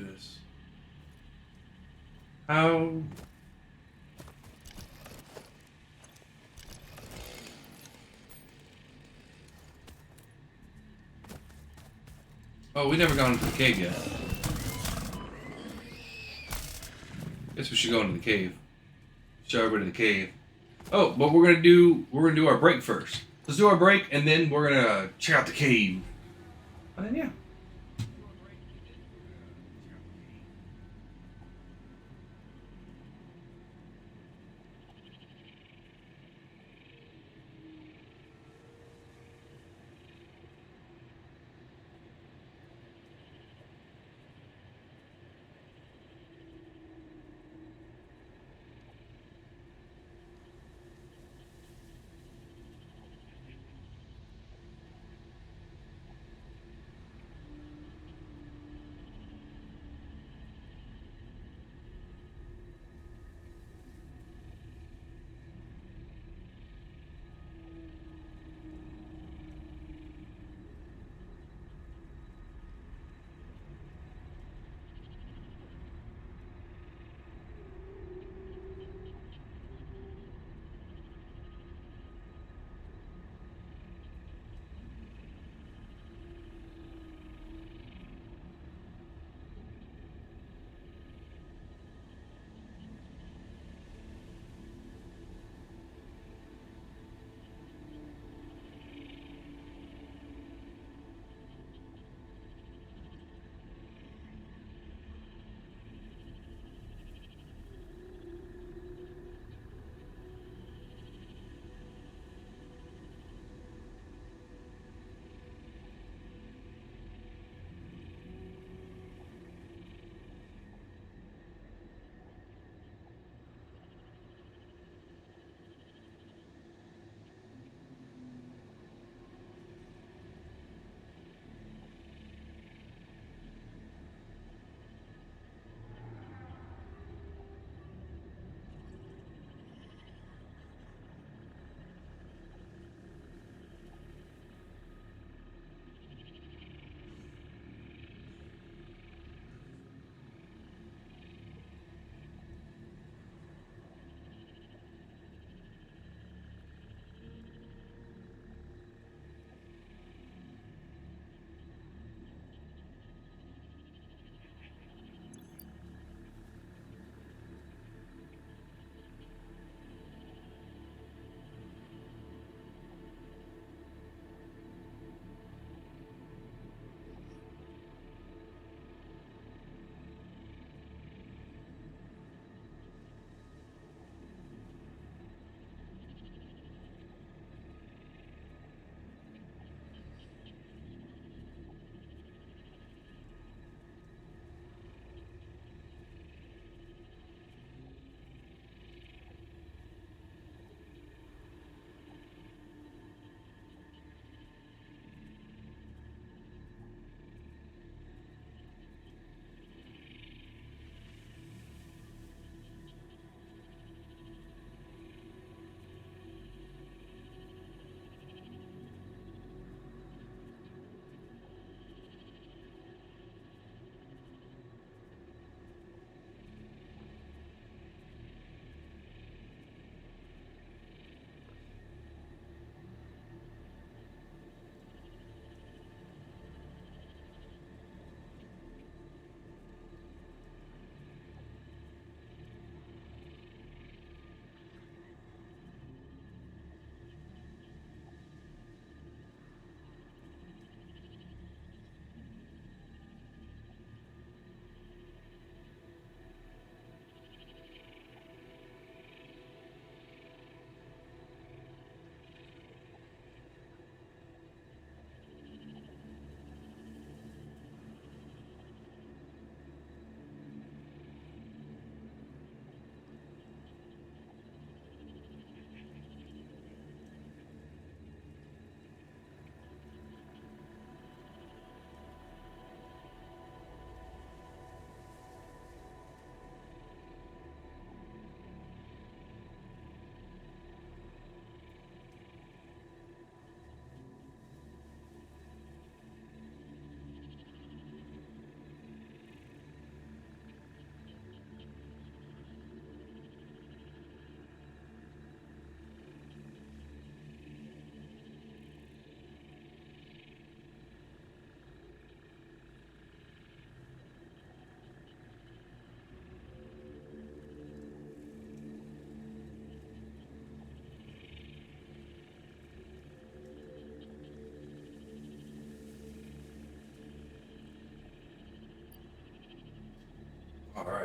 [SPEAKER 1] do this? How? Oh, we never gone into the cave yet. Guess we should go into the cave. Show everybody the cave. Oh, but we're gonna do our break first. Let's do our break and then we're gonna check out the cave. And then yeah.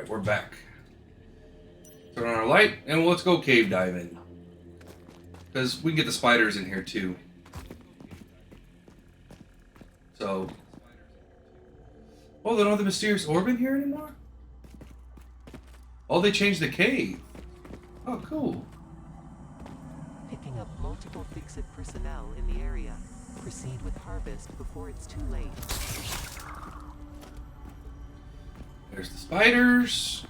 [SPEAKER 1] Alright, we're back. Turn on our light, and let's go cave diving. Because we can get the spiders in here too. So... Oh, they don't have the mysterious orb in here anymore? Oh, they changed the cave. Oh, cool.
[SPEAKER 2] Picking up multiple fix-it personnel in the area. Proceed with harvest before it's too late.
[SPEAKER 1] There's the spiders.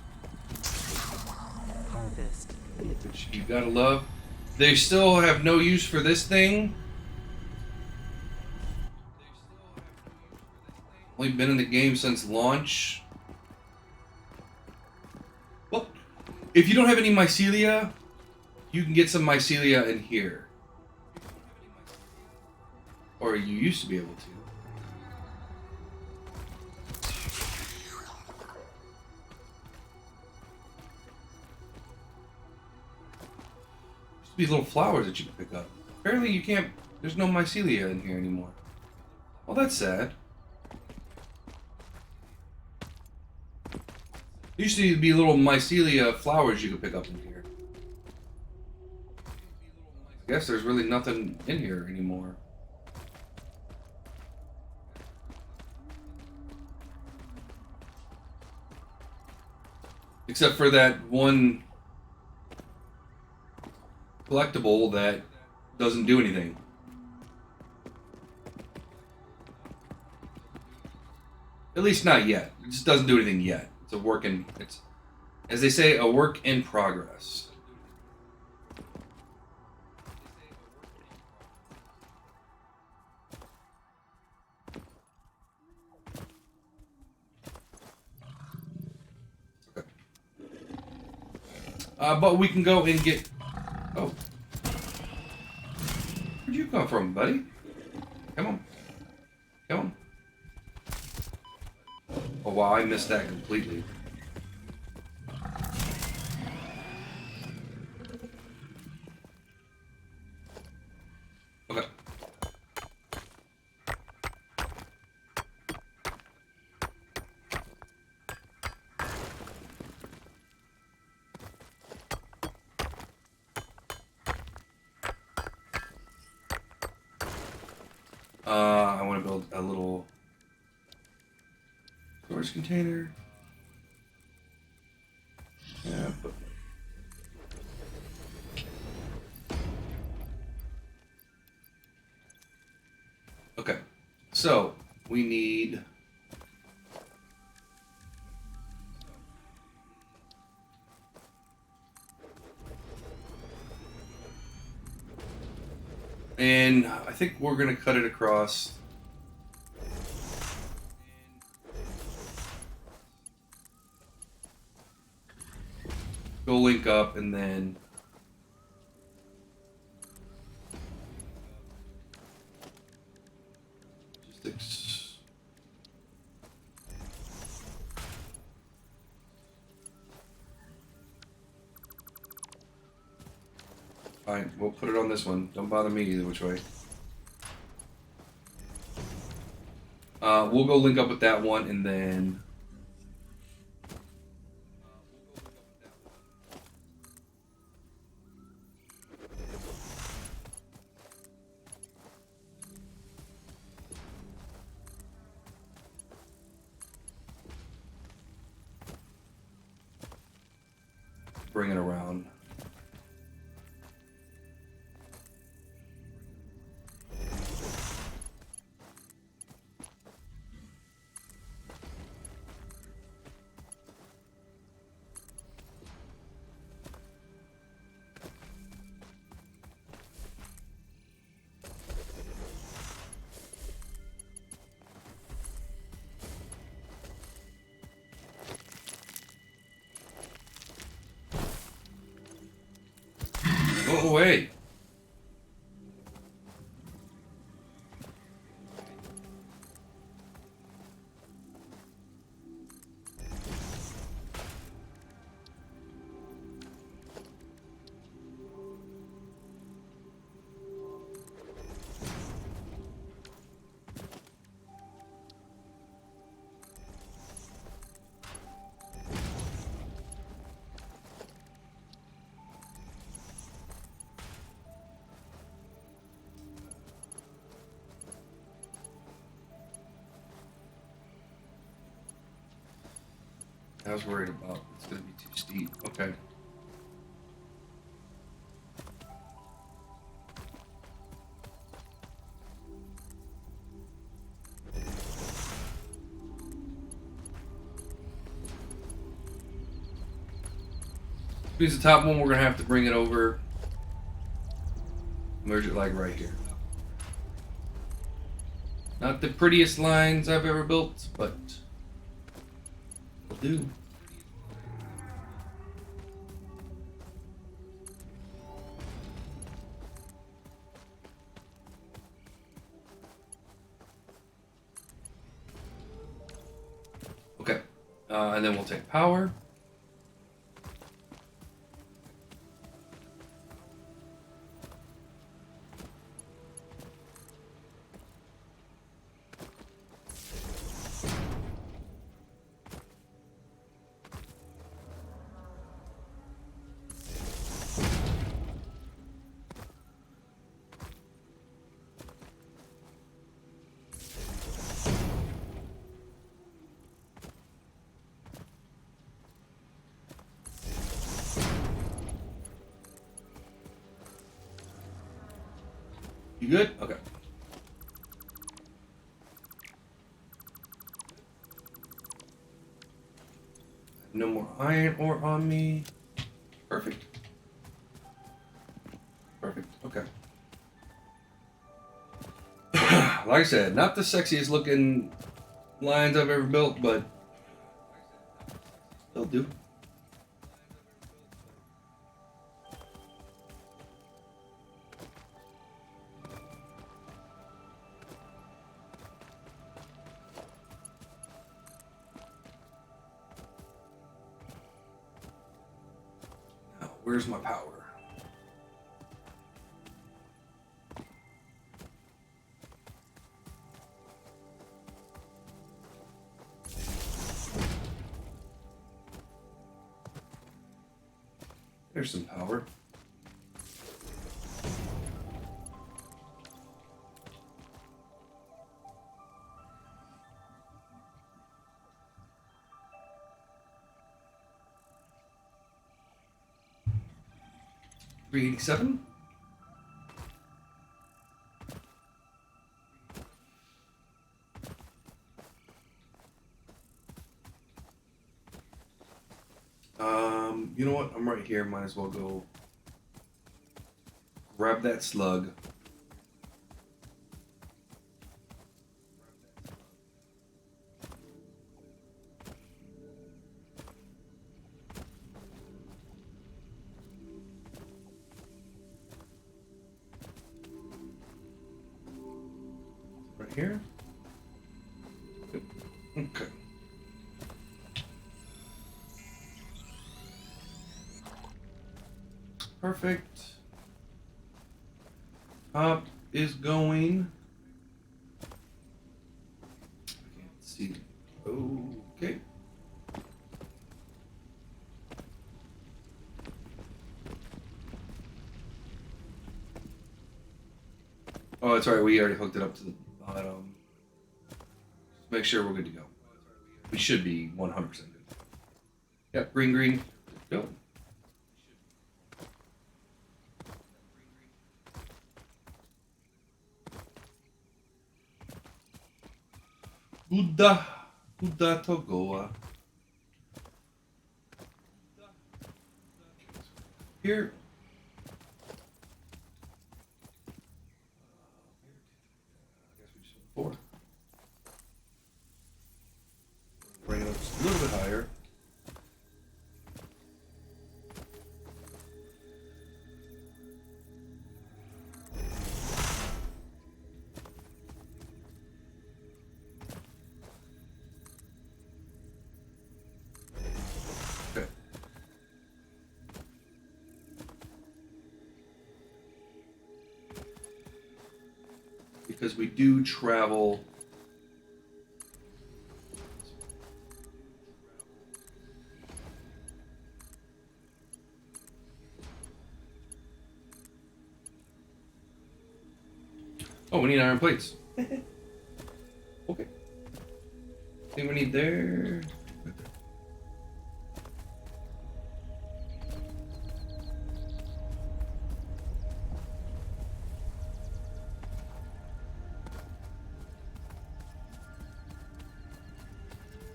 [SPEAKER 2] Harvest.
[SPEAKER 1] Which you gotta love. They still have no use for this thing. Only been in the game since launch. Well, if you don't have any mycelia, you can get some mycelia in here. Or you used to be able to. Used to be little flowers that you can pick up. Apparently you can't, there's no mycelia in here anymore. Well, that's sad. Used to be little mycelia flowers you could pick up in here. I guess there's really nothing in here anymore. Except for that one collectible that doesn't do anything. At least not yet. It just doesn't do anything yet. It's a work in, it's, as they say, a work in progress. Okay. But we can go and get, oh. Where'd you come from, buddy? Come on. Come on. Oh wow, I missed that completely. Okay. I want to build a little storage container. Yeah, but okay. So we need and I think we're gonna cut it across. Go link up and then logistics. Fine, we'll put it on this one. Don't bother me either which way. We'll go link up with that one and then bring it around. Go away. I was worried about it's gonna be too steep. Okay. Use the top one, we're gonna have to bring it over. Merge it like right here. Not the prettiest lines I've ever built, but will do. Okay, and then we'll take power. You good? Okay. No more iron ore on me. Perfect. Perfect. Okay. Like I said, not the sexiest looking lines I've ever built, but they'll do. Now, where's my power? There's some power. $387. You know what? I'm right here. Might as well go grab that slug. Right here. Yep. Okay. Perfect. Top is going. I can't see. Okay. Oh, that's right. We already hooked it up to the bottom. Just make sure we're good to go. We should be 100% good. Yep, green, green. Go. Buddha to Goa. Here. I guess we just went 4. Bring it up just a little bit higher. Okay. Because we do travel. Oh, we need iron plates. Okay. Thing we need there.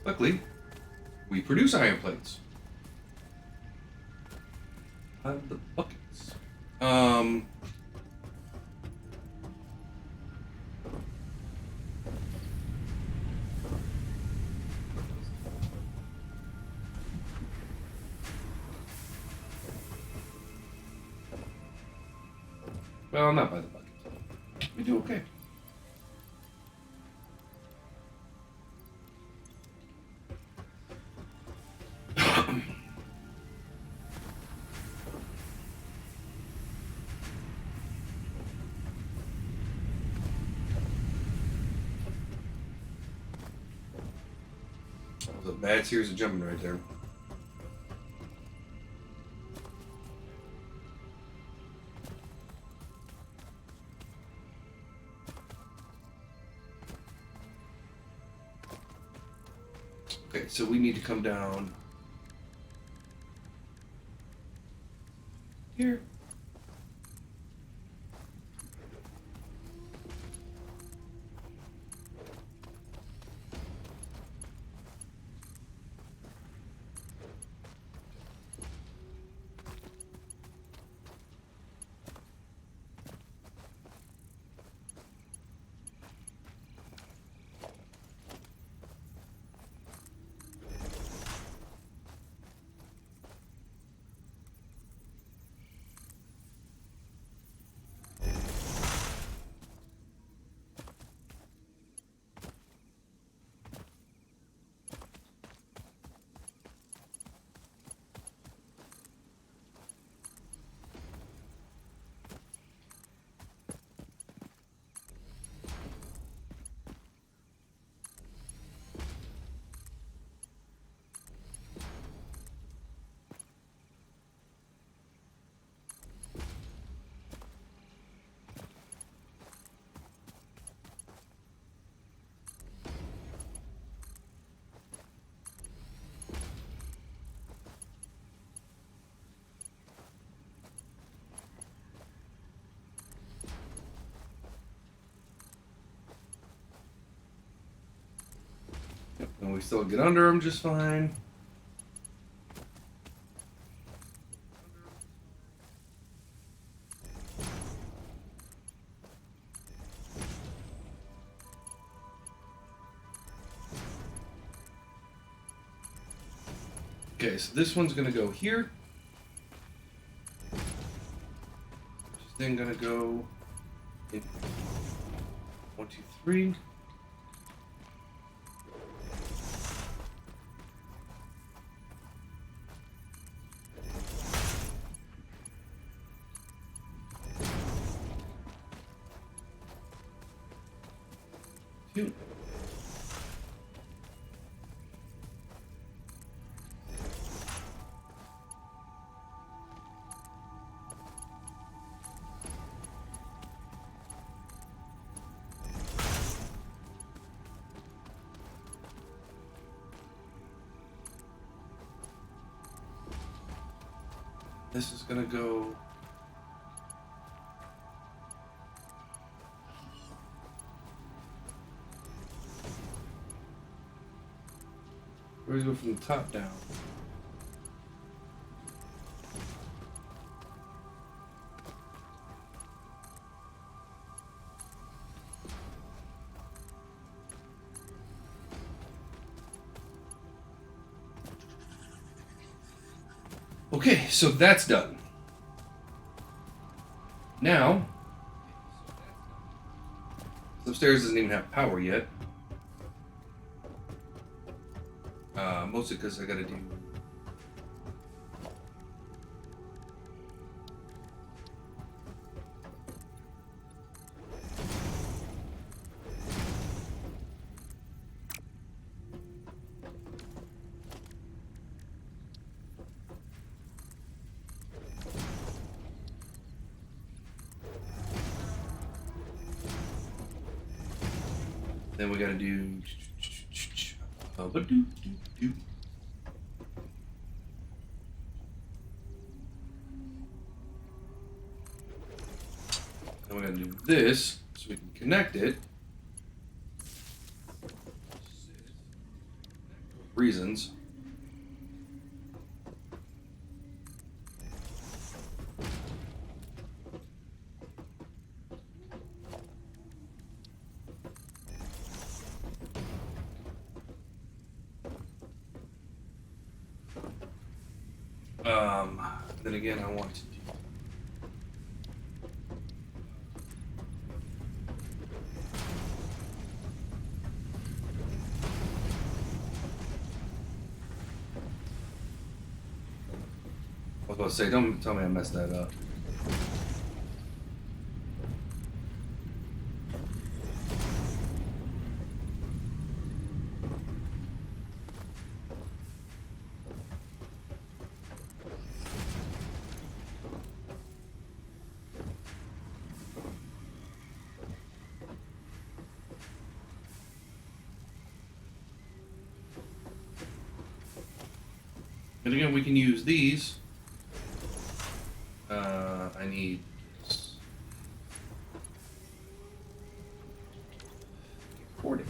[SPEAKER 1] Luckily, we produce iron plates. The buckets. Well, not by the bucket. We do okay. That was a bad series of jumping right there. Okay, so we need to come down here. Yep, and we still get under them just fine. Okay, so this one's gonna go here. Which is then gonna go in 1, 2, 3. Two. This is gonna go. Where's it go from the top down? Okay, so that's done. Now, upstairs doesn't even have power yet. Mostly because I gotta do. Then we gotta do. Then we're gonna do this so we can connect it. reasons. Then again, I want to do. I was about to say, don't tell me I messed that up. And again, we can use these. I need this. Recording.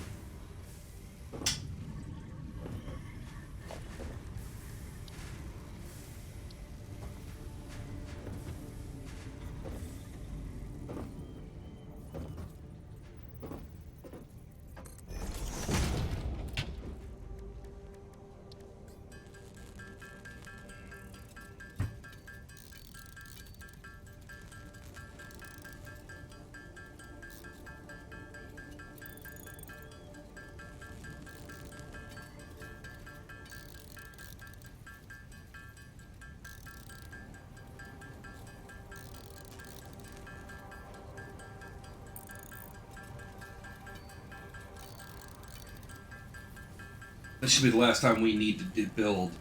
[SPEAKER 1] This should be the last time we need to build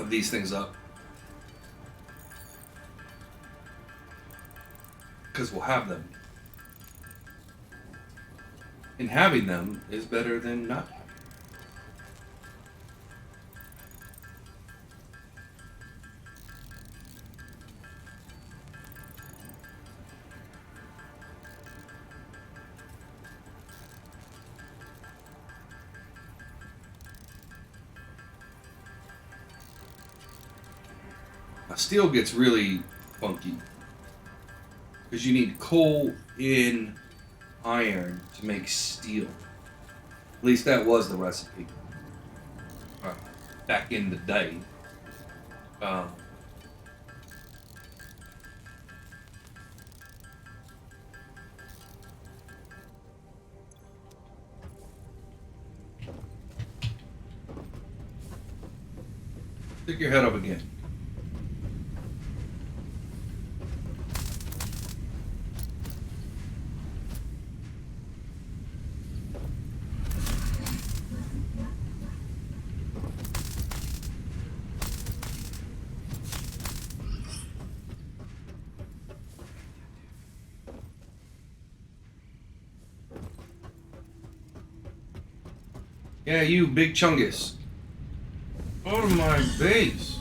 [SPEAKER 1] these things up. Because we'll have them. And having them is better than not having them. Steel gets really funky because you need coal in iron to make steel. At least that was the recipe back in the day. Stick your head up again. Yeah, you big chungus. Go to my base.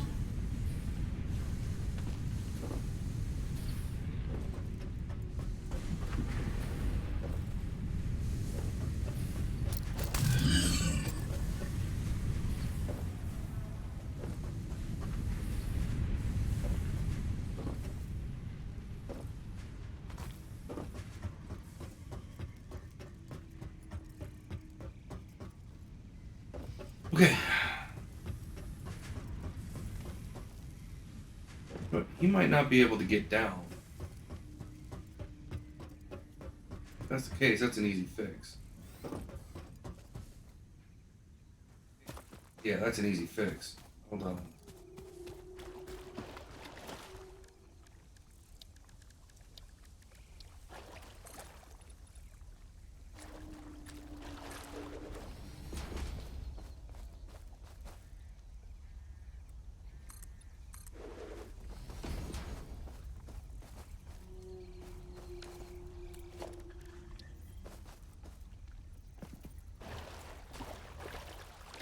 [SPEAKER 1] Okay. But he might not be able to get down. If that's the case, that's an easy fix. Yeah, that's an easy fix. Hold on.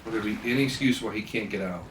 [SPEAKER 1] Will there be any excuse why he can't get out?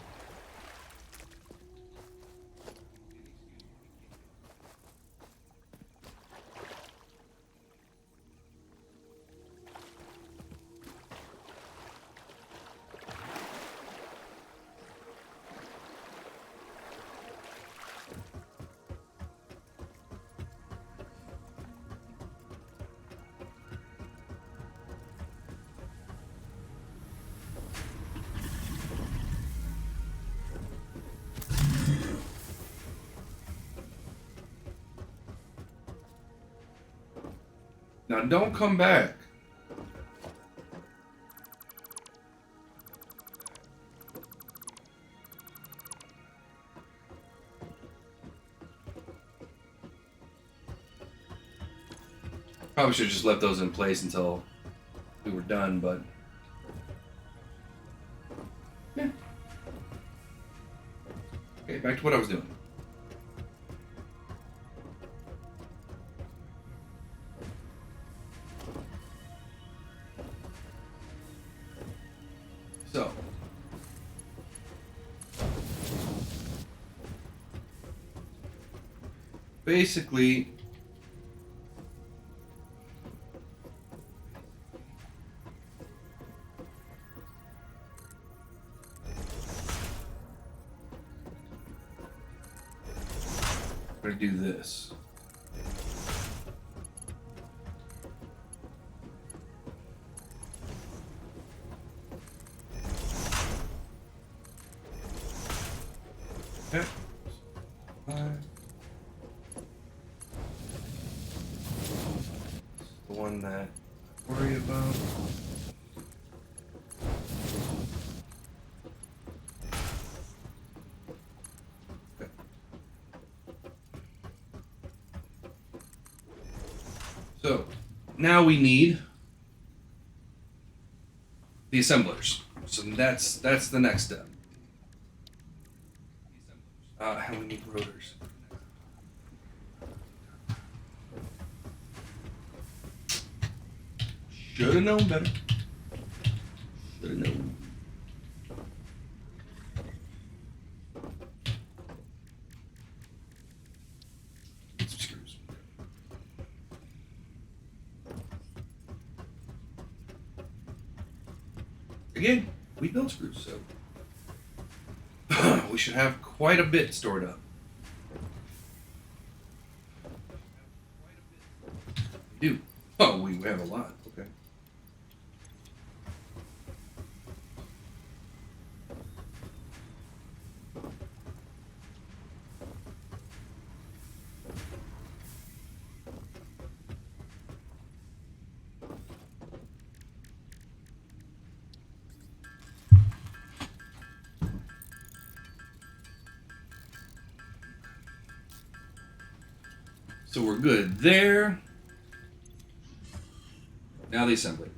[SPEAKER 1] Now don't come back. Probably should have just left those in place until we were done, but yeah. Okay, back to what I was doing. So, basically, we're going to do this. Okay. The one that I worry about. Okay. So now we need the assemblers. So that's the next step. How we need rotors. Should have known better. Should have known. Get some screws. Again, we built screws, so we should have quite a bit stored up. We do. Oh, we have a lot. Okay. So we're good there. Now the assembly.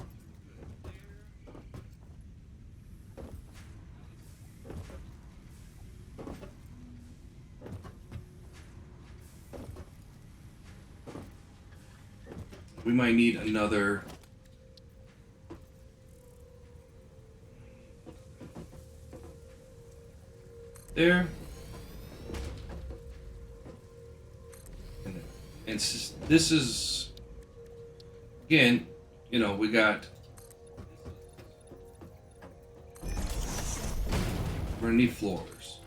[SPEAKER 1] We might need another there. And this is, again, you know, we got, we're gonna need floors.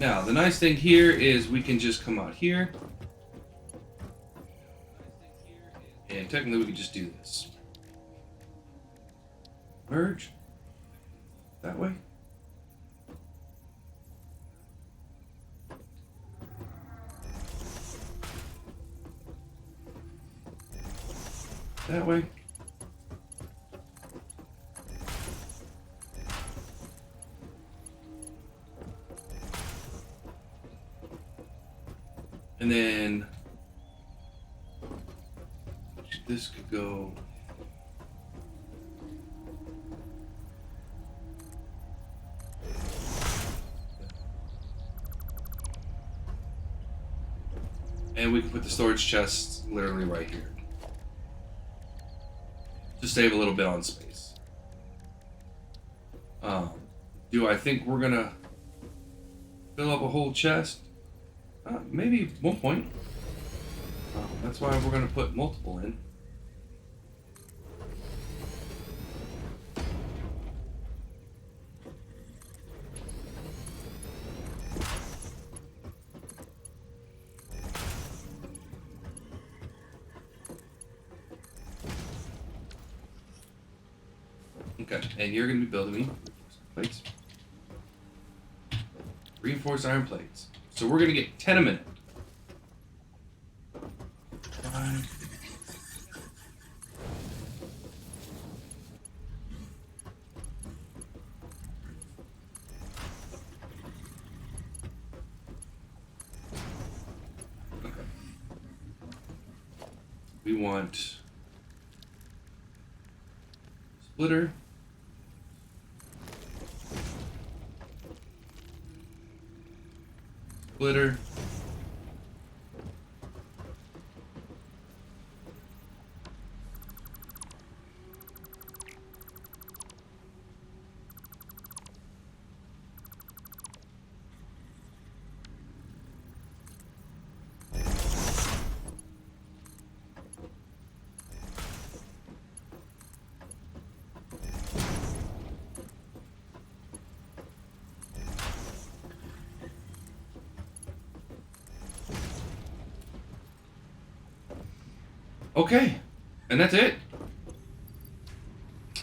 [SPEAKER 1] Now, the nice thing here is we can just come out here. And technically we can just do this. Merge. That way. That way. And then this could go and we can put the storage chests literally right here. To save a little bit on space. Do I think we're gonna fill up a whole chest? Maybe at one point. That's why we're gonna put multiple in. Okay, and you're going to be building me plates. Reinforced iron plates. So we're going to get 10 a minute. 5, We want splitter. Splitter. Okay, and that's it.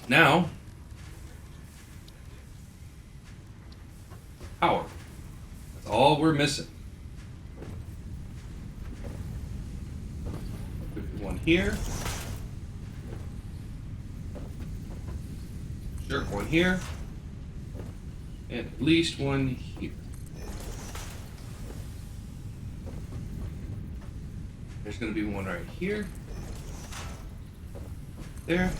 [SPEAKER 1] Now, power. That's all we're missing. Put one here. Sure, one here. And at least one here. There's going to be one right here. There.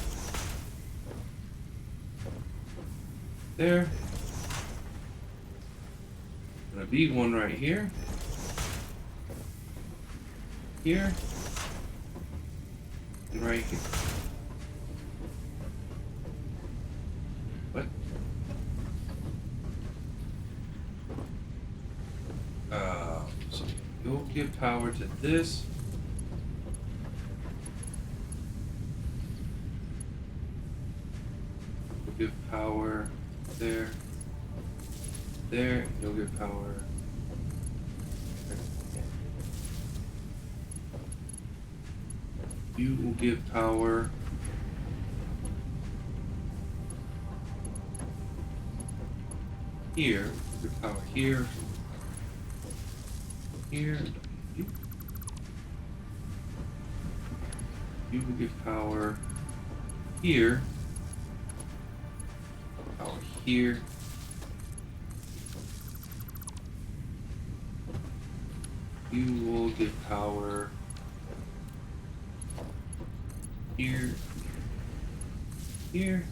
[SPEAKER 1] There. Gonna be one right here. Here. And right here. What? So you'll give power to this. Give power there, there, and you'll give power there. You will give power here, give power here, here, you will give power here, here. You will give power here, here.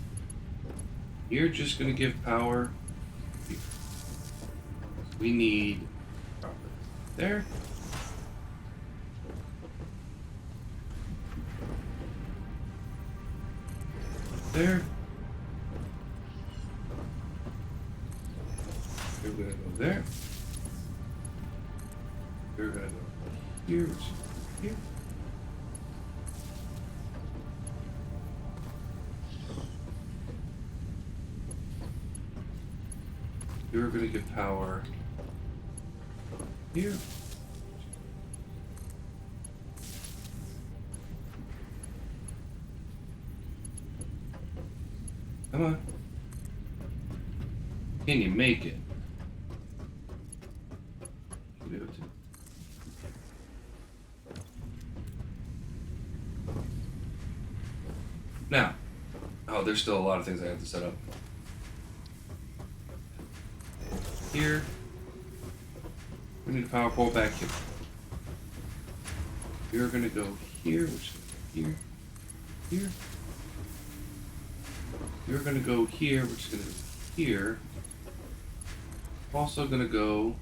[SPEAKER 1] You're just going to give power here. We need power there. There. You're going to go there. You're going to go here, which is here. You're going to give power here. Come on. Can you make it? Now, oh, there's still a lot of things I have to set up. Here. We need a power pole back here. You're going to go here, which is here, here. You're going to go here, which is going to go here. Also going to go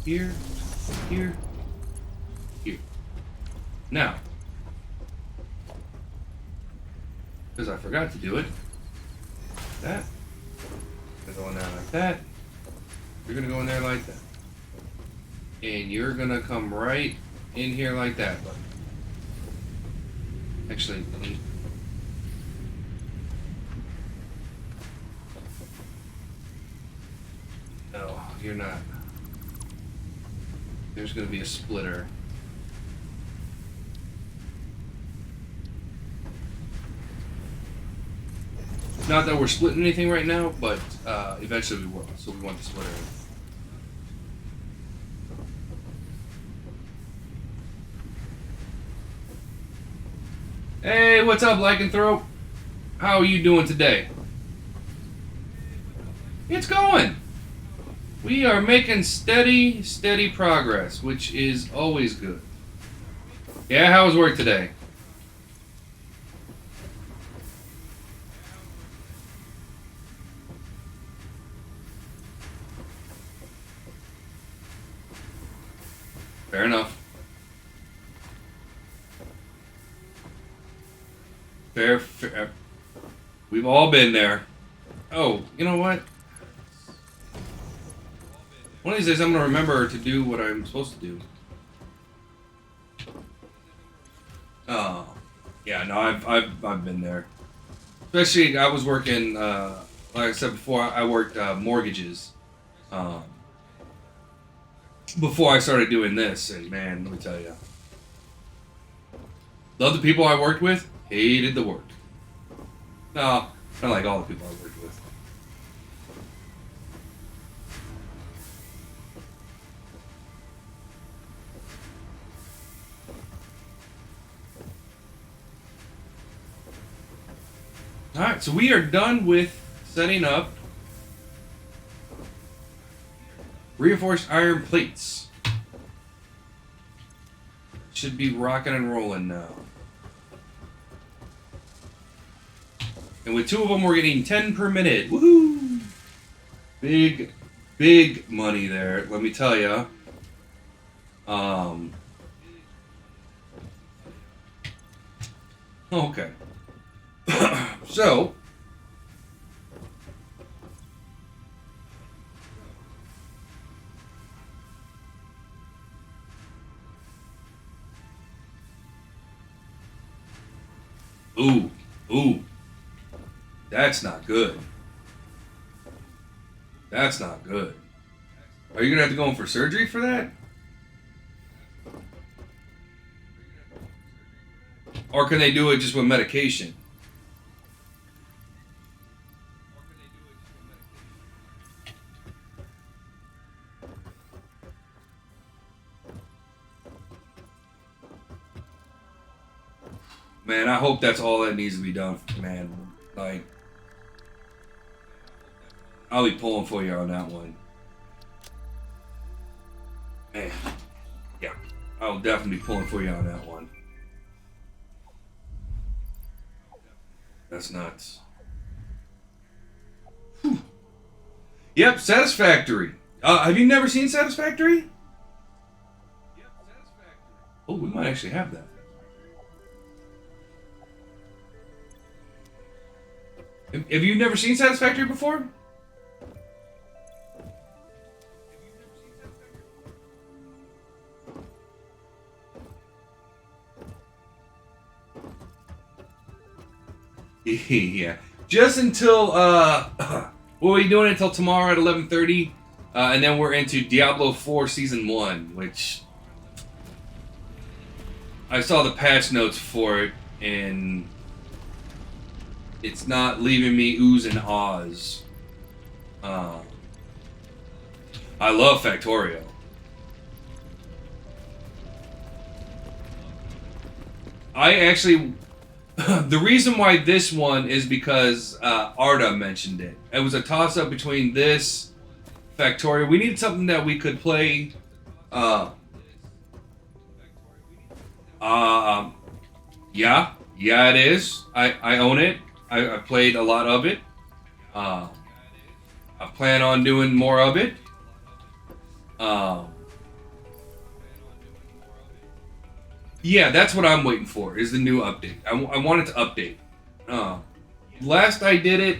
[SPEAKER 1] here, here, here. Now, because I forgot to do it, that. Gonna go in there like that. You're gonna go in there like that. And you're gonna come right in here like that, buddy. Actually, let me... No, you're not. There's gonna be a splitter. Not that we're splitting anything right now, but eventually we will. So we want the splitter in. Hey, what's up, Lycanthrope? How are you doing today? It's going. We are making steady, steady progress, which is always good. Yeah, how was work today? Fair enough. Fair. We've all been there. Oh, you know what? One of these days I'm gonna remember to do what I'm supposed to do. Oh, yeah, no, I've been there. Especially, I was working, like I said before, I worked mortgages um, before I started doing this, and man, let me tell you, love the people I worked with, hated the work. No, not like all the people I worked with. Alright, so we are done with setting up reinforced iron plates. Should be rocking and rolling now. And with 2 of them, we're getting 10 per minute. Woohoo! Big, big money there, let me tell ya. Okay. So, ooh, that's not good. That's not good. Are you gonna have to go in for surgery for that? Or can they do it just with medication? Man, I hope that's all that needs to be done, man. Like, I'll be pulling for you on that one. Man, yeah, I'll definitely be pulling for you on that one. That's nuts. Whew. Yep, Satisfactory. Have you never seen Satisfactory? Oh, we might actually have that. Have you never seen Satisfactory before? Yeah. Just until we'll be doing it until tomorrow at 11:30, and then we're into Diablo 4 Season 1, which I saw the patch notes for it, and it's not leaving me oohs and ahs. I love Factorio. I actually, the reason why this one is because Arda mentioned it. It was a toss-up between this, Factorio. We needed something that we could play. Yeah, it is. I own it. I played a lot of it. I plan on doing more of it. Yeah, that's what I'm waiting for, is the new update. I want it to update. Last I did it,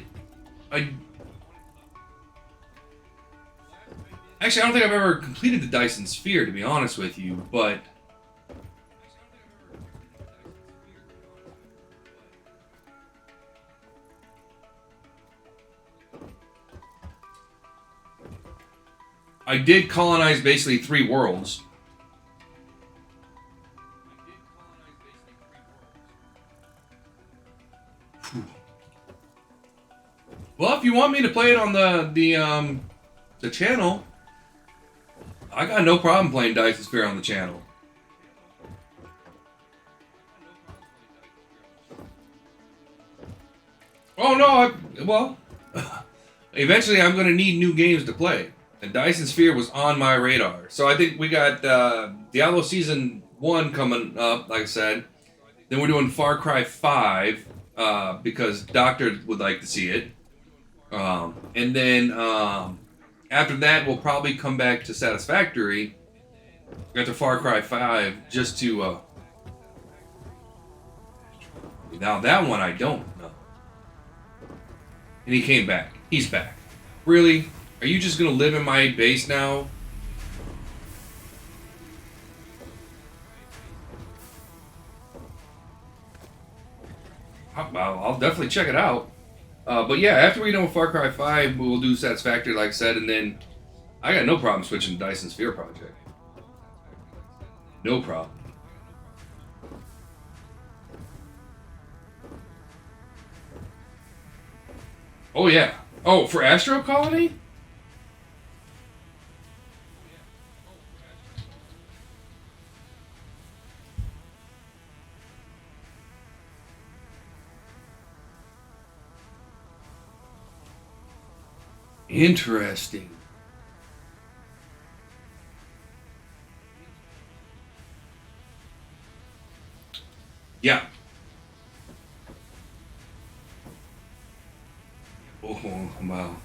[SPEAKER 1] actually, I don't think I've ever completed the Dyson Sphere, to be honest with you, but I did colonize basically 3 worlds. Well, if you want me to play it on the channel, I got no problem playing Dyson Sphere on the channel. Oh no, well, eventually I'm gonna need new games to play. And Dyson Sphere was on my radar. So I think we got Diablo Season 1 coming up, like I said. Then we're doing Far Cry 5 because Doctor would like to see it. And then after that, we'll probably come back to Satisfactory after Far Cry 5 just to. Now, that one I don't know. And he came back. He's back. Really? Are you just going to live in my base now? I'll definitely check it out. But yeah, after we know Far Cry 5, we'll do Satisfactory, like I said, and then I got no problem switching to Dyson Sphere Project. No problem. Oh, yeah. Oh, for Astro Colony? Interesting. Yeah. Oh, wow.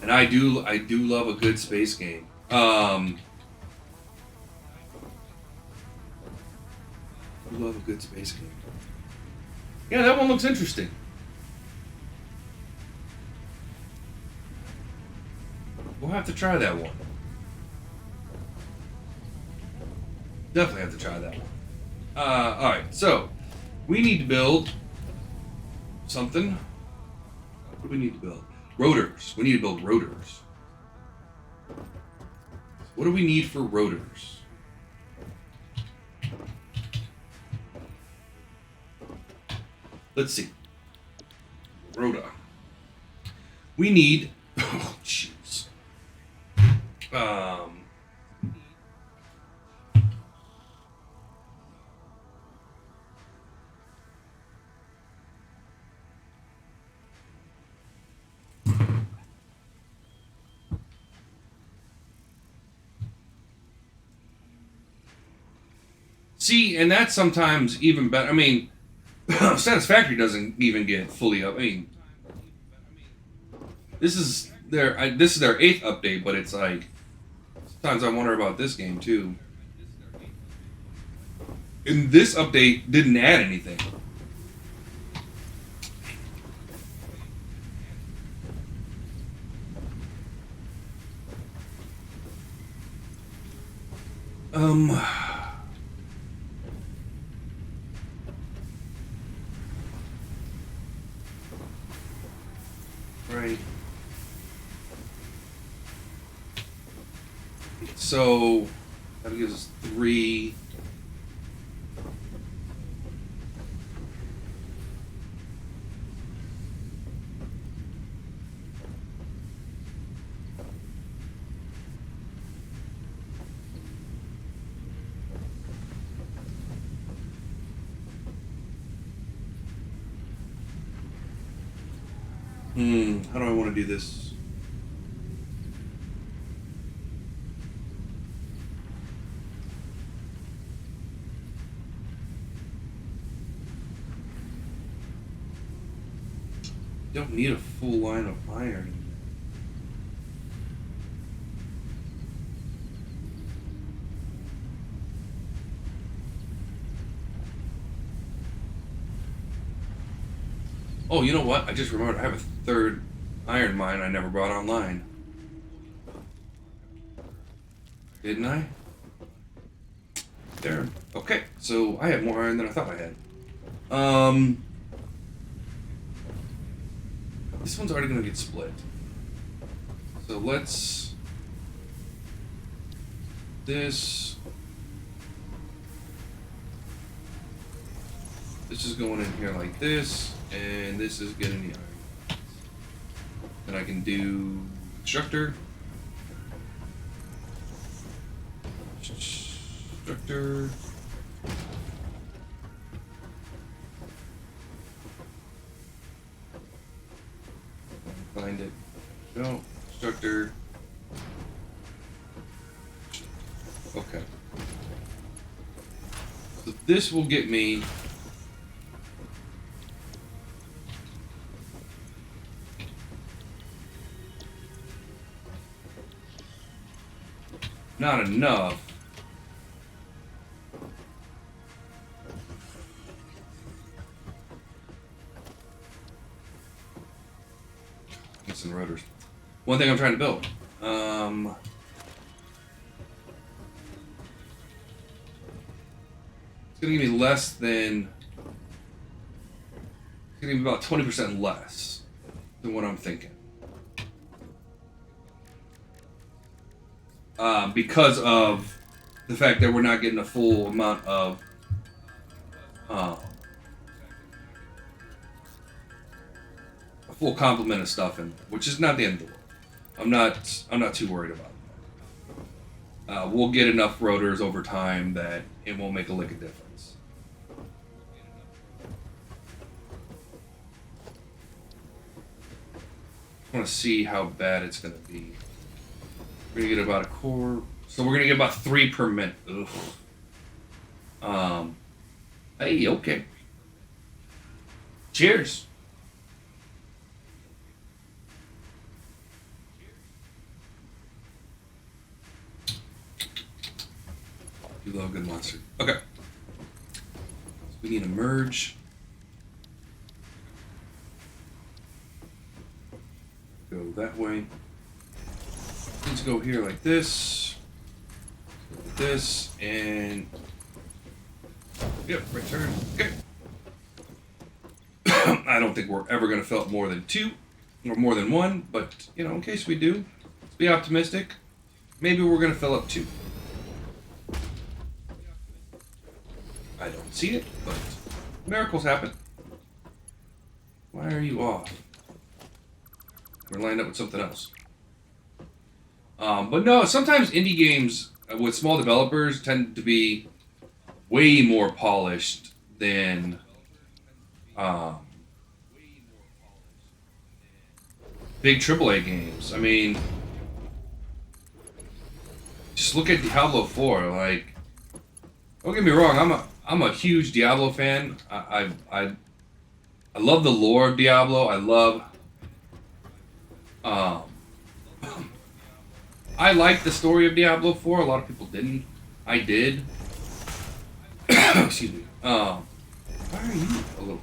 [SPEAKER 1] And I do love a good space game. I love a good space game. Yeah, that one looks interesting. We'll have to try that one. Definitely have to try that one. Alright, so we need to build something. What do we need to build? Rotors. We need to build rotors. What do we need for rotors? Let's see. Rota. We need. Oh, jeez. See, and that's sometimes even better. I mean, Satisfactory doesn't even get fully up. I mean, this is their 8th update, but it's like sometimes I wonder about this game too. And this update didn't add anything. Right. So that gives us 3. How do I want to do this? Don't need a full line of iron. Oh, you know what? I just remembered I have a 3rd iron mine I never brought online. Didn't I? There. Okay, so I have more iron than I thought I had. This one's already gonna get split. So let's this is going in here like this, and this is getting the iron. Then I can do constructor. Constructor. Find it. No. Constructor. this will get me. Not enough. And rotors. One thing I'm trying to build. It's gonna give me less than. It's gonna give me about 20% less than what I'm thinking. Because of the fact that we're not getting a full amount of a full complement of stuff in, which is not the end of the world. I'm not too worried about it. We'll get enough rotors over time that it won't make a lick of difference. I want to see how bad it's going to be. We're going to get about a core. So we're going to get about 3 per minute. Ugh. Hey, okay. Cheers. You love good monster. Okay. So we need a merge. Go that way. Let's go here like this. Like this, and yep, return. Okay. I don't think we're ever going to fill up more than 2 or more than 1, but you know, in case we do, let's be optimistic. Maybe we're going to fill up 2. I don't see it, but miracles happen. Why are you off? We're lined up with something else. But no, sometimes indie games with small developers tend to be way more polished than big AAA games. I mean, just look at Diablo 4. Like, don't get me wrong, I'm a huge Diablo fan. I love the lore of Diablo. I love. I like the story of Diablo 4. A lot of people didn't. I did. Excuse me. Why are you a little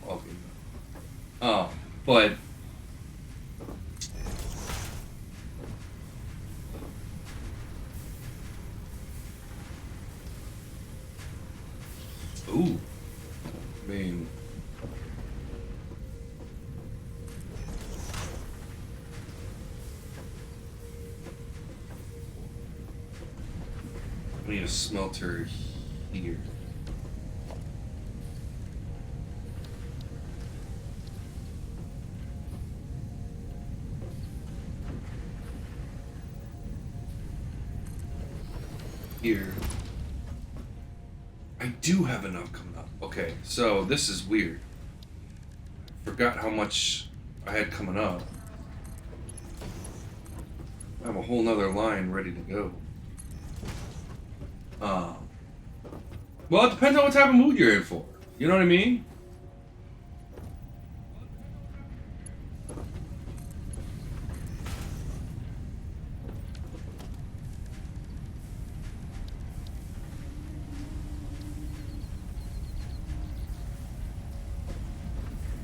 [SPEAKER 1] okay? But ooh, I mean. We need a smelter here. Here. I do have enough coming up. Okay, so this is weird. Forgot how much I had coming up. I have a whole nother line ready to go. Well, it depends on what type of mood you're in for. You know what I mean?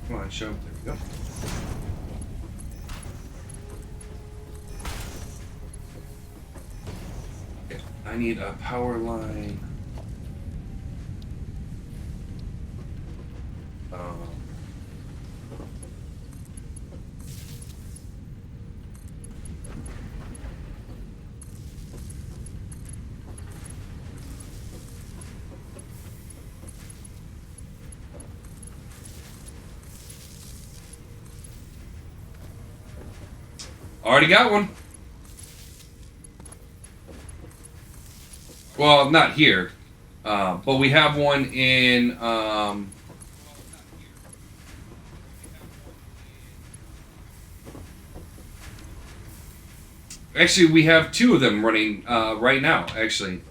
[SPEAKER 1] Come on, show. There we go. Okay, I need a power line. Already got one. Well, not here, but we have one in. Actually, we have 2 of them running right now. Actually,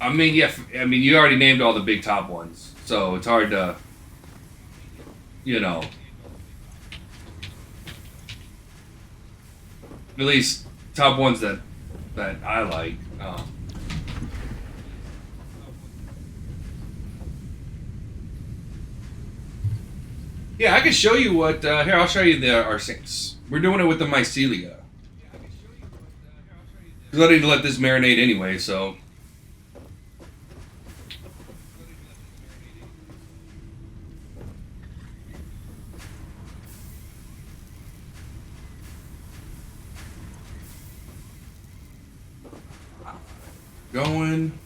[SPEAKER 1] I mean, yeah. I mean, you already named all the big top ones, so it's hard to, you know, at least top ones that I like. Yeah, I can show you what. Here, I'll show you our sinks. We're doing it with the mycelia. Because I need to let this marinate anyway, so. Going.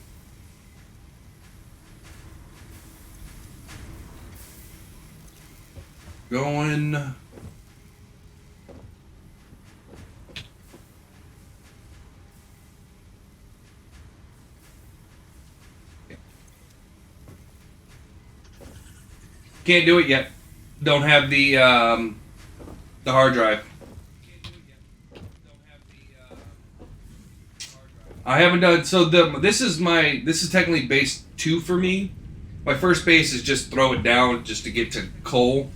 [SPEAKER 1] Going. Can't do it yet. Don't have the hard drive. I haven't done so. This is technically base 2 for me. My first base is just throw it down just to get to coal.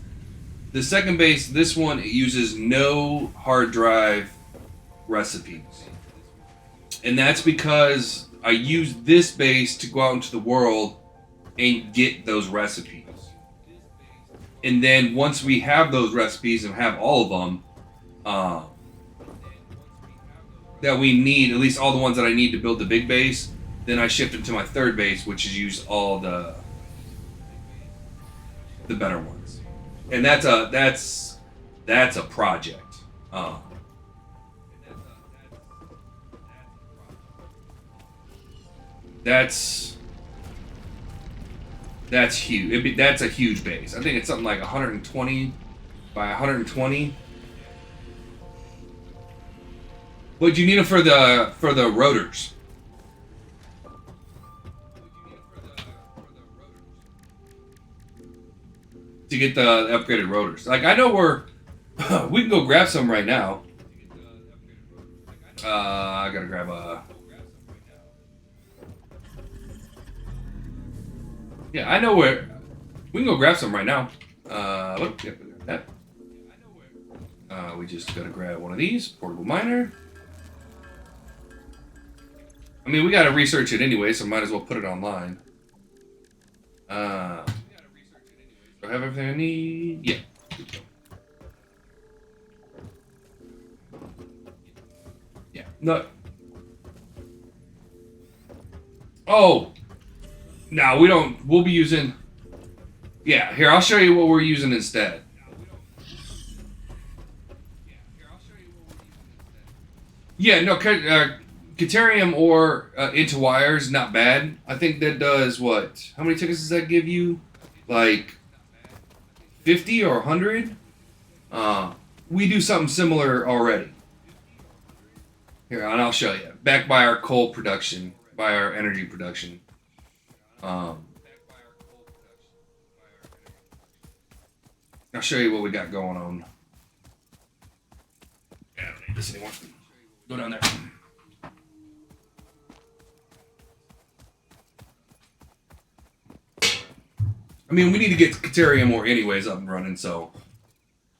[SPEAKER 1] The second base, this one, it uses no hard drive recipes, and that's because I use this base to go out into the world and get those recipes. And then once we have those recipes and have all of them, that we need, at least all the ones that I need to build the big base, then I shift into my third base, which is use all the better ones. And that's a project. That's huge. That's a huge base. I think it's something like 120 by 120. What do you need them for the rotors? To get the upgraded rotors. Like, I know we can go grab some right now. I gotta grab a. Yeah, I know where. We can go grab some right now. Look, yep, that. We just gotta grab one of these portable miner. I mean, we gotta research it anyway, so might as well put it online. Do I have everything I need? Yeah. Yeah. No. Oh. No, we don't. We'll be using. Yeah. Here, I'll show you what we're using instead. Yeah. No. Caterium or into wires, not bad. I think that does what? How many tickets does that give you? Like 50 or 100? We do something similar already. Here, and I'll show you. Backed by our coal production, by our energy production. I'll show you what we got going on. Yeah, I don't need this anymore. Go down there. I mean, we need to get Caterium more anyways up and running, so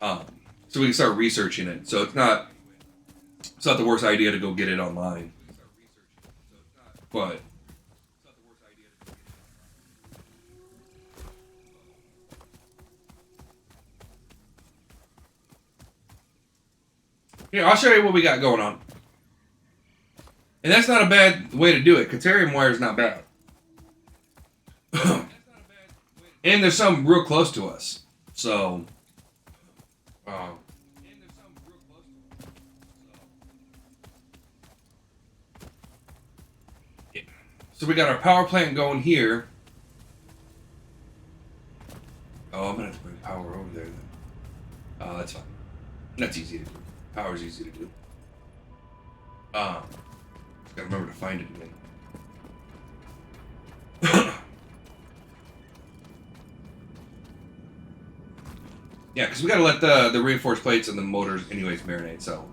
[SPEAKER 1] we can start researching it. So it's not the worst idea to go get it online. But here, I'll show you what we got going on. And that's not a bad way to do it. Caterium wire is not bad. And there's some real close to us. So, yeah. So we got our power plant going here. Oh, I'm going to have to bring power over there then. That's fine. That's easy to do. Power's easy to do. Gotta remember to find it again. Yeah, because we gotta let the reinforced plates and the motors anyways marinate, so.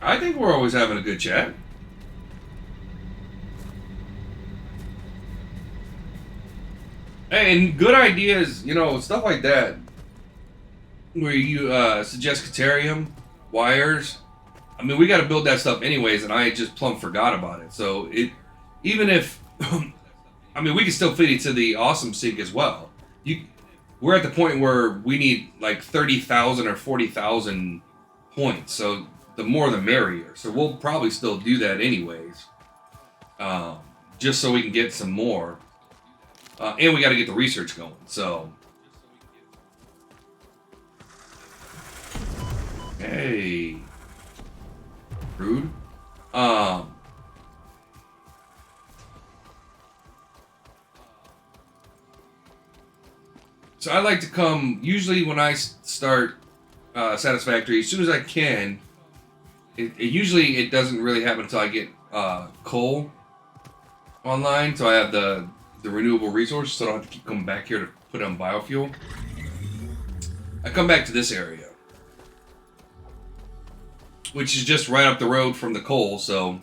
[SPEAKER 1] I think we're always having a good chat. And good ideas, stuff like that, where you suggest Caterium, wires. I mean, we got to build that stuff anyways, and I just plumb forgot about it. So even if, I mean, we can still fit it to the awesome sink as well. We're at the point where we need like 30,000 or 40,000 points. So the more the merrier. So we'll probably still do that anyways, um, just so we can get some more. And we got to get the research going. So, hey, rude. Um, so I like to come usually when I start Satisfactory as soon as I can. Usually it doesn't really happen until I get coal online, so I have the renewable resource, so I don't have to keep coming back here to put on biofuel. I come back to this area, which is just right up the road from the coal, so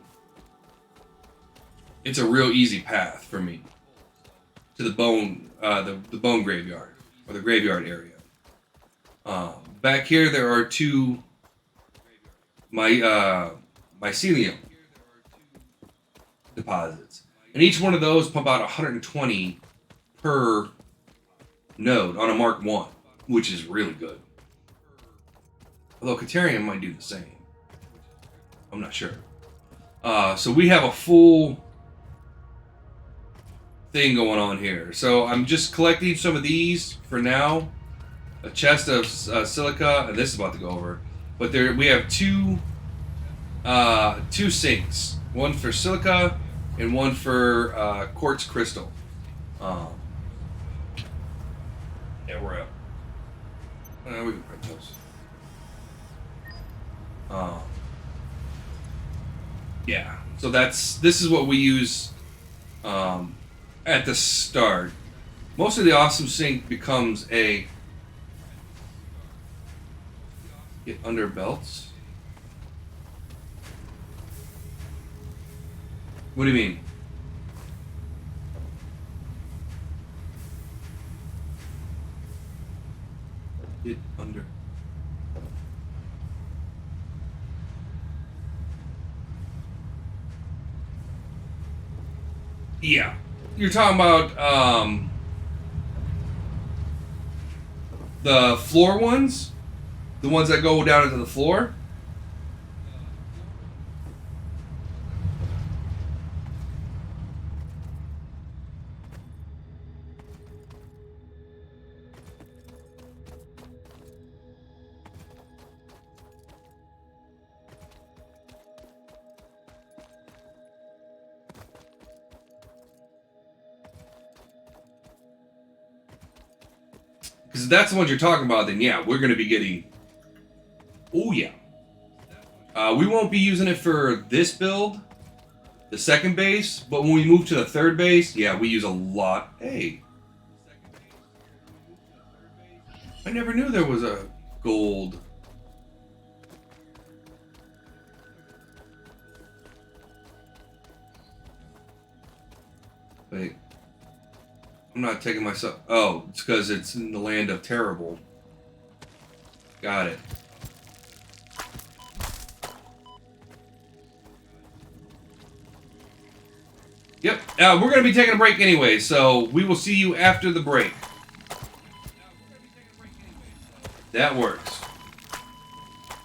[SPEAKER 1] it's a real easy path for me to the bone graveyard, or the graveyard area. Back here there are two mycelium deposits, and each one of those pump out 120 per node on a Mark 1, which is really good. Although Caterium might do the same. I'm not sure. So we have a full thing going on here. So I'm just collecting some of these for now. A chest of silica, and this is about to go over. But we have two sinks. One for silica and one for quartz crystal. Yeah, we're up. We can print those. Yeah. So this is what we use at the start. Most of the awesome sink becomes a get under belts. What do you mean? Get under. Yeah. You're talking about the floor ones? The ones that go down into the floor? Because if that's the ones you're talking about, then yeah, we're going to be getting... Oh, yeah. We won't be using it for this build, the second base, but when we move to the third base, yeah, we use a lot. Hey. I never knew there was a gold. Wait. I'm not taking myself... Oh, it's because it's in the land of terrible. Got it. Yep. We're going to be taking a break anyway, so we will see you after the break. That works.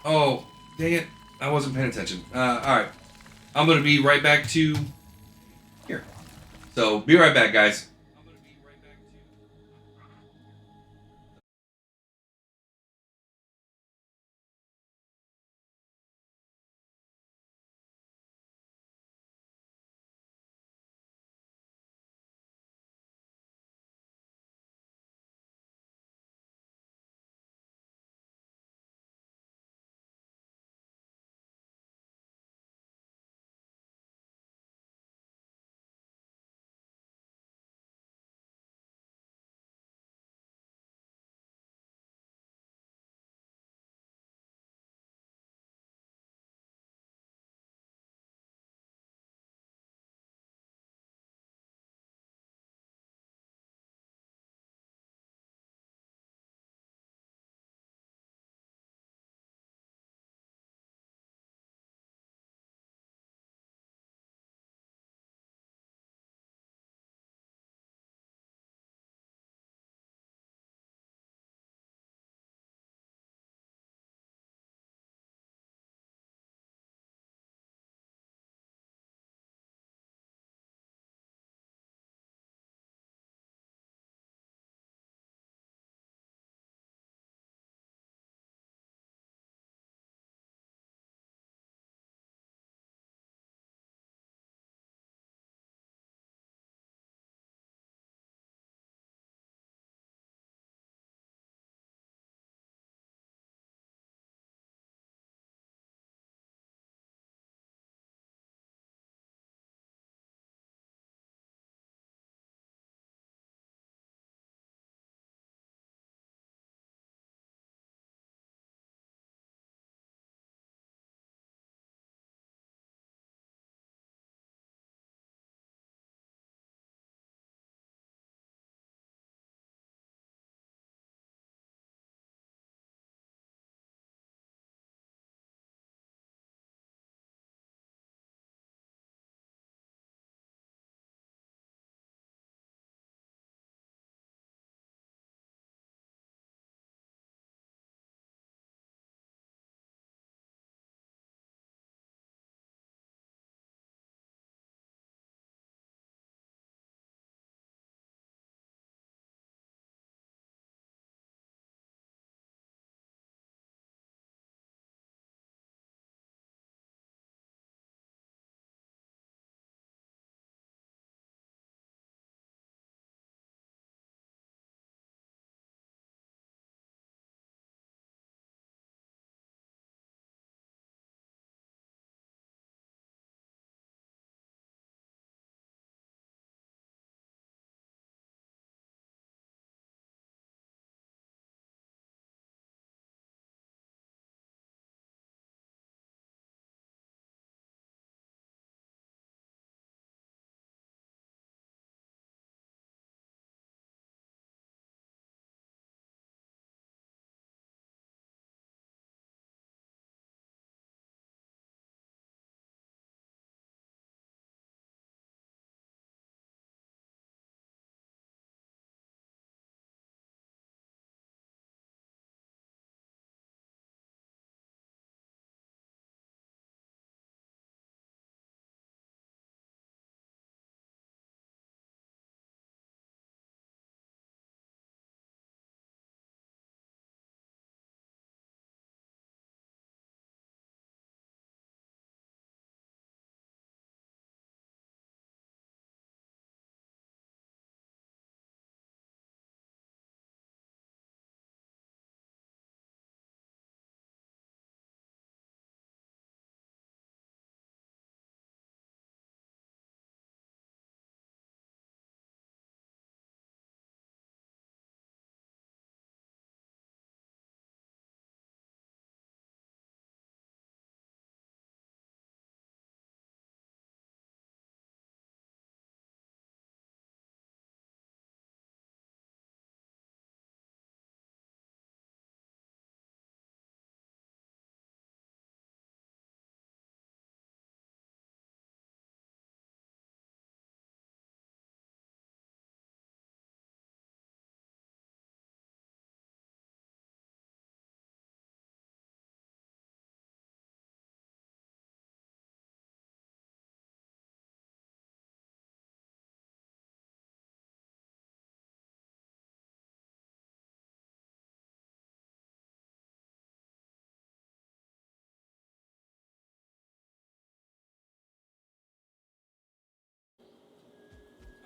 [SPEAKER 1] Oh, dang it. I wasn't paying attention. Alright. I'm going to be right back to here. So, be right back, guys.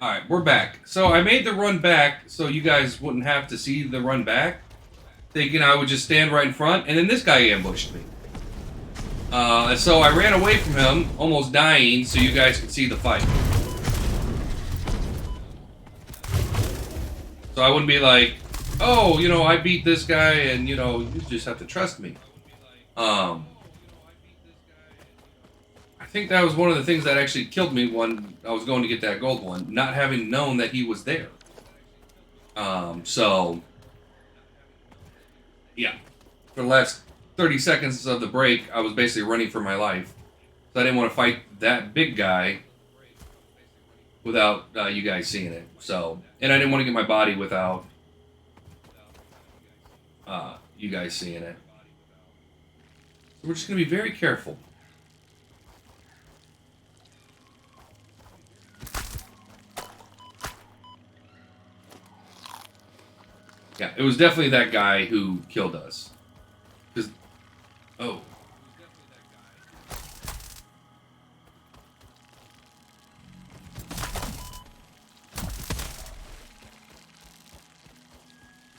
[SPEAKER 1] All right, we're back. So I made the run back so you guys wouldn't have to see the run back, thinking I would just stand right in front, and then this guy ambushed me. So I ran away from him, almost dying, so you guys could see the fight. So I wouldn't be like, oh, you know, I beat this guy, and, you know, you just have to trust me. I think that was one of the things that actually killed me when I was going to get that gold one, not having known that he was there. So, yeah. For the last 30 seconds of the break, I was basically running for my life. So I didn't want to fight that big guy without you guys seeing it. So, and I didn't want to get my body without you guys seeing it. So we're just going to be very careful. Yeah, it was definitely that guy who killed us. Because, oh.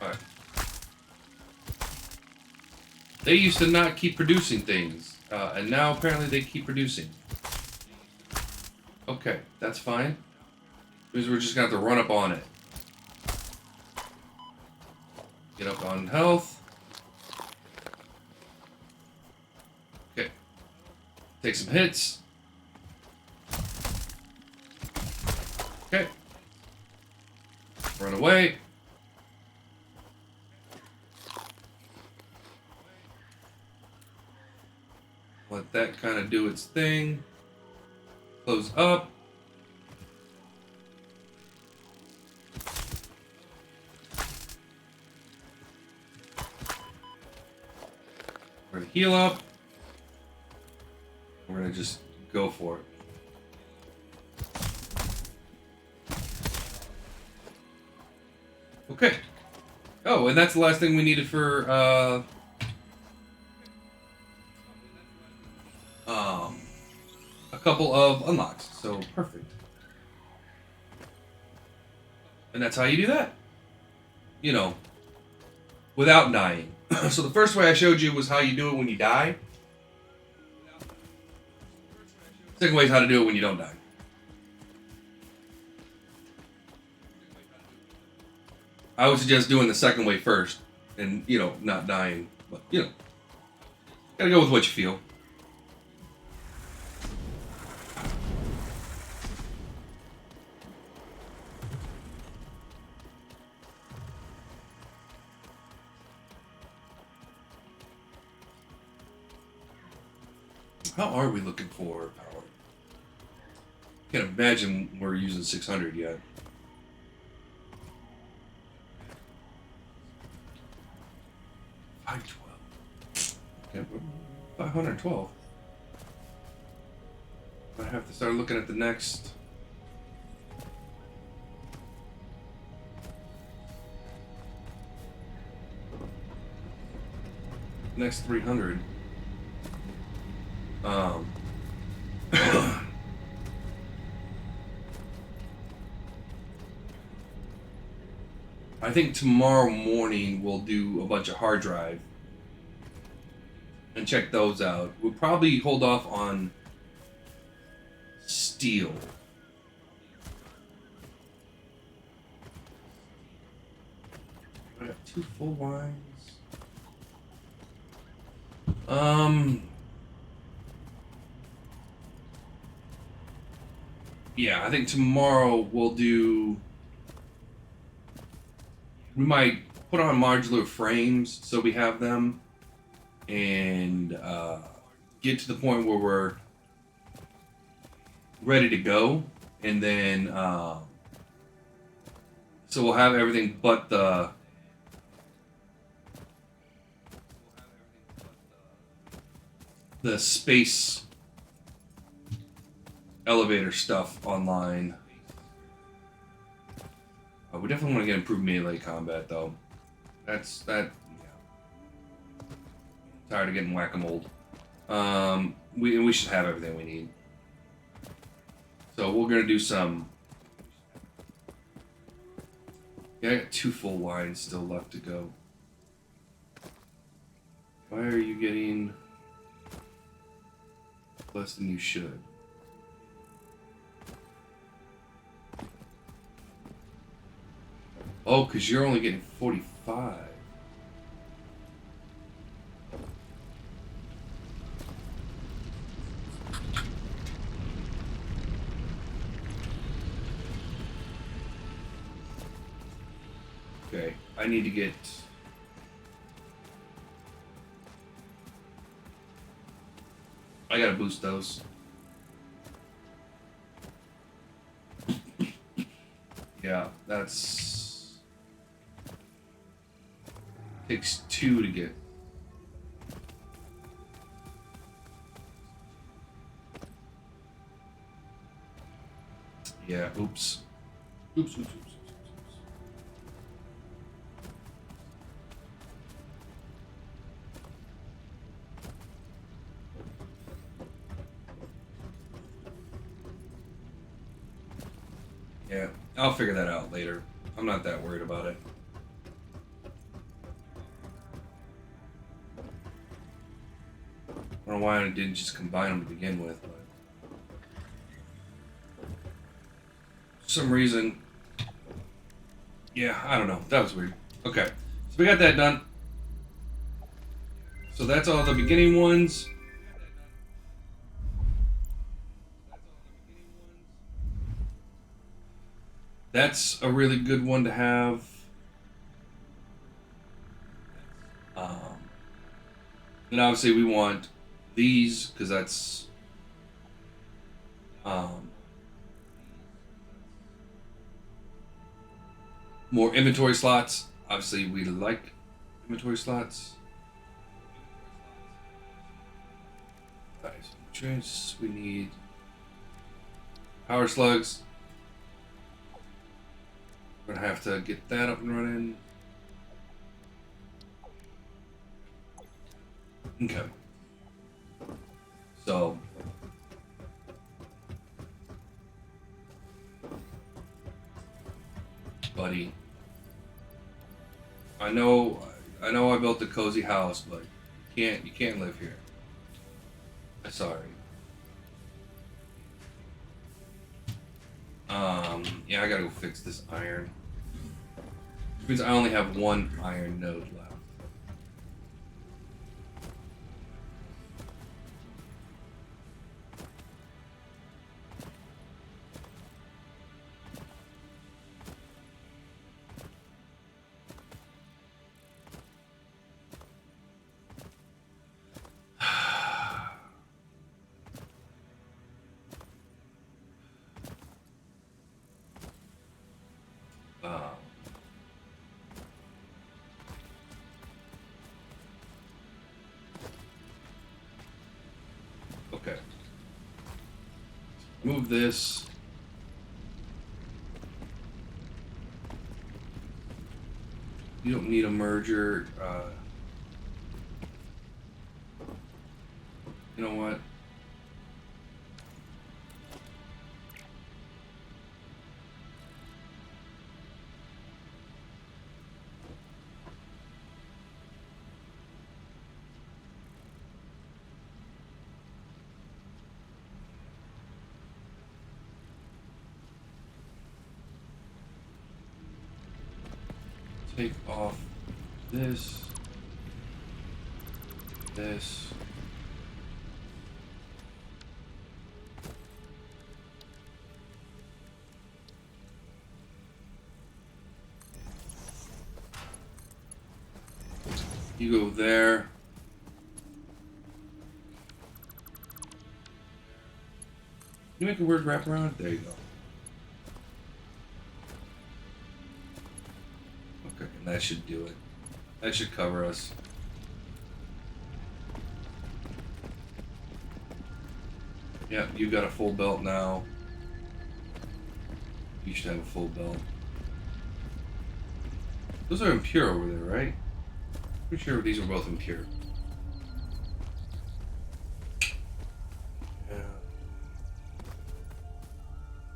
[SPEAKER 1] Alright. They used to not keep producing things, and now apparently they keep producing. Okay, that's fine. Because we're just going to have to run up on it. Get up on health. Okay. Take some hits. Okay. Run away. Let that kind of do its thing. Close up. We're going to heal up. We're going to just go for it. Okay. Oh, and that's the last thing we needed for a couple of unlocks. So perfect. And that's how you do that. You know, without dying. So the first way I showed you was how you do it when you die. Second way is how to do it when you don't die. I would suggest doing the second way first, and, you know, not dying. But, you know, gotta go with what you feel. How are we looking for power? Can't imagine we're using 600 yet. Okay, 512. I have to start looking at the next. Next 300. I think tomorrow morning we'll do a bunch of hard drive and check those out. We'll probably hold off on steel. I got 2 full wines. Yeah, I think tomorrow we'll do. We might put on modular frames so we have them, and get to the point where we're ready to go, and then so we'll have everything but the space elevator stuff online. We definitely want to get improved melee combat, though. That. Yeah. Tired of getting whack-a-mole. We should have everything we need. So we're gonna do some Yeah, I got 2 full wines still left to go. Why are you getting less than you should? Oh, because you're only getting 45. Okay, I need to get... I gotta boost those. Yeah, that's... Takes 2 to get. Yeah, oops. Oops, oops, oops, oops, oops. Yeah, I'll figure that out later. I'm not that worried about it. I don't know why I didn't just combine them to begin with, but for some reason, yeah, I don't know. That was weird. Okay, so we got that done. So that's all the beginning ones. That's a really good one to have. Um, and obviously we want these because that's um, more inventory slots. Obviously we like inventory slots. Right, so nutrients, we need power slugs. We're gonna have to get that up and running. Okay. So buddy, I know I built a cozy house, but you can't live here. I'm sorry. Yeah, I gotta go fix this iron. Which means I only have 1 iron node left. Um, okay. Move this. You don't need a merger. You know what? Take off this. This. You go there. You make a word wrap around? There you go. Okay, and that should do it. That should cover us. Yeah, you got a full belt now. You should have a full belt. Those are impure over there, right? Pretty sure these are both impure. Yeah.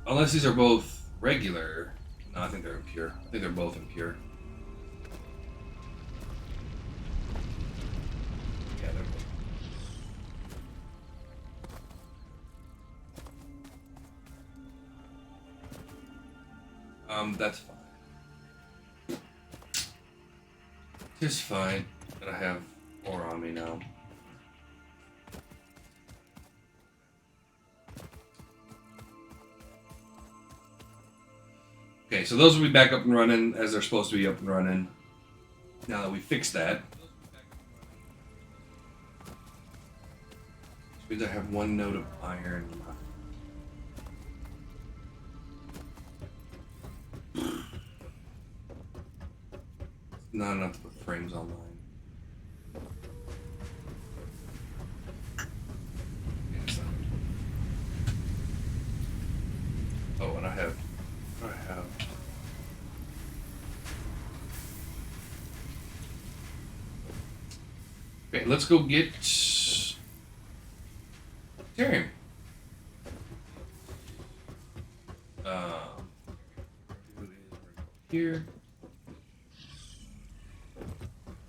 [SPEAKER 1] Unless these are both regular, No, I think they're impure. I think they're both impure. Yeah, they're both. That's fine. Just fine that I have ore on me now. Okay, so those will be back up and running as they're supposed to be up and running. Now that we fixed that. Which means I have one node of iron left. Not enough to put frames online. Yes. Oh, and I have. Okay, let's go get Tyrion. Here.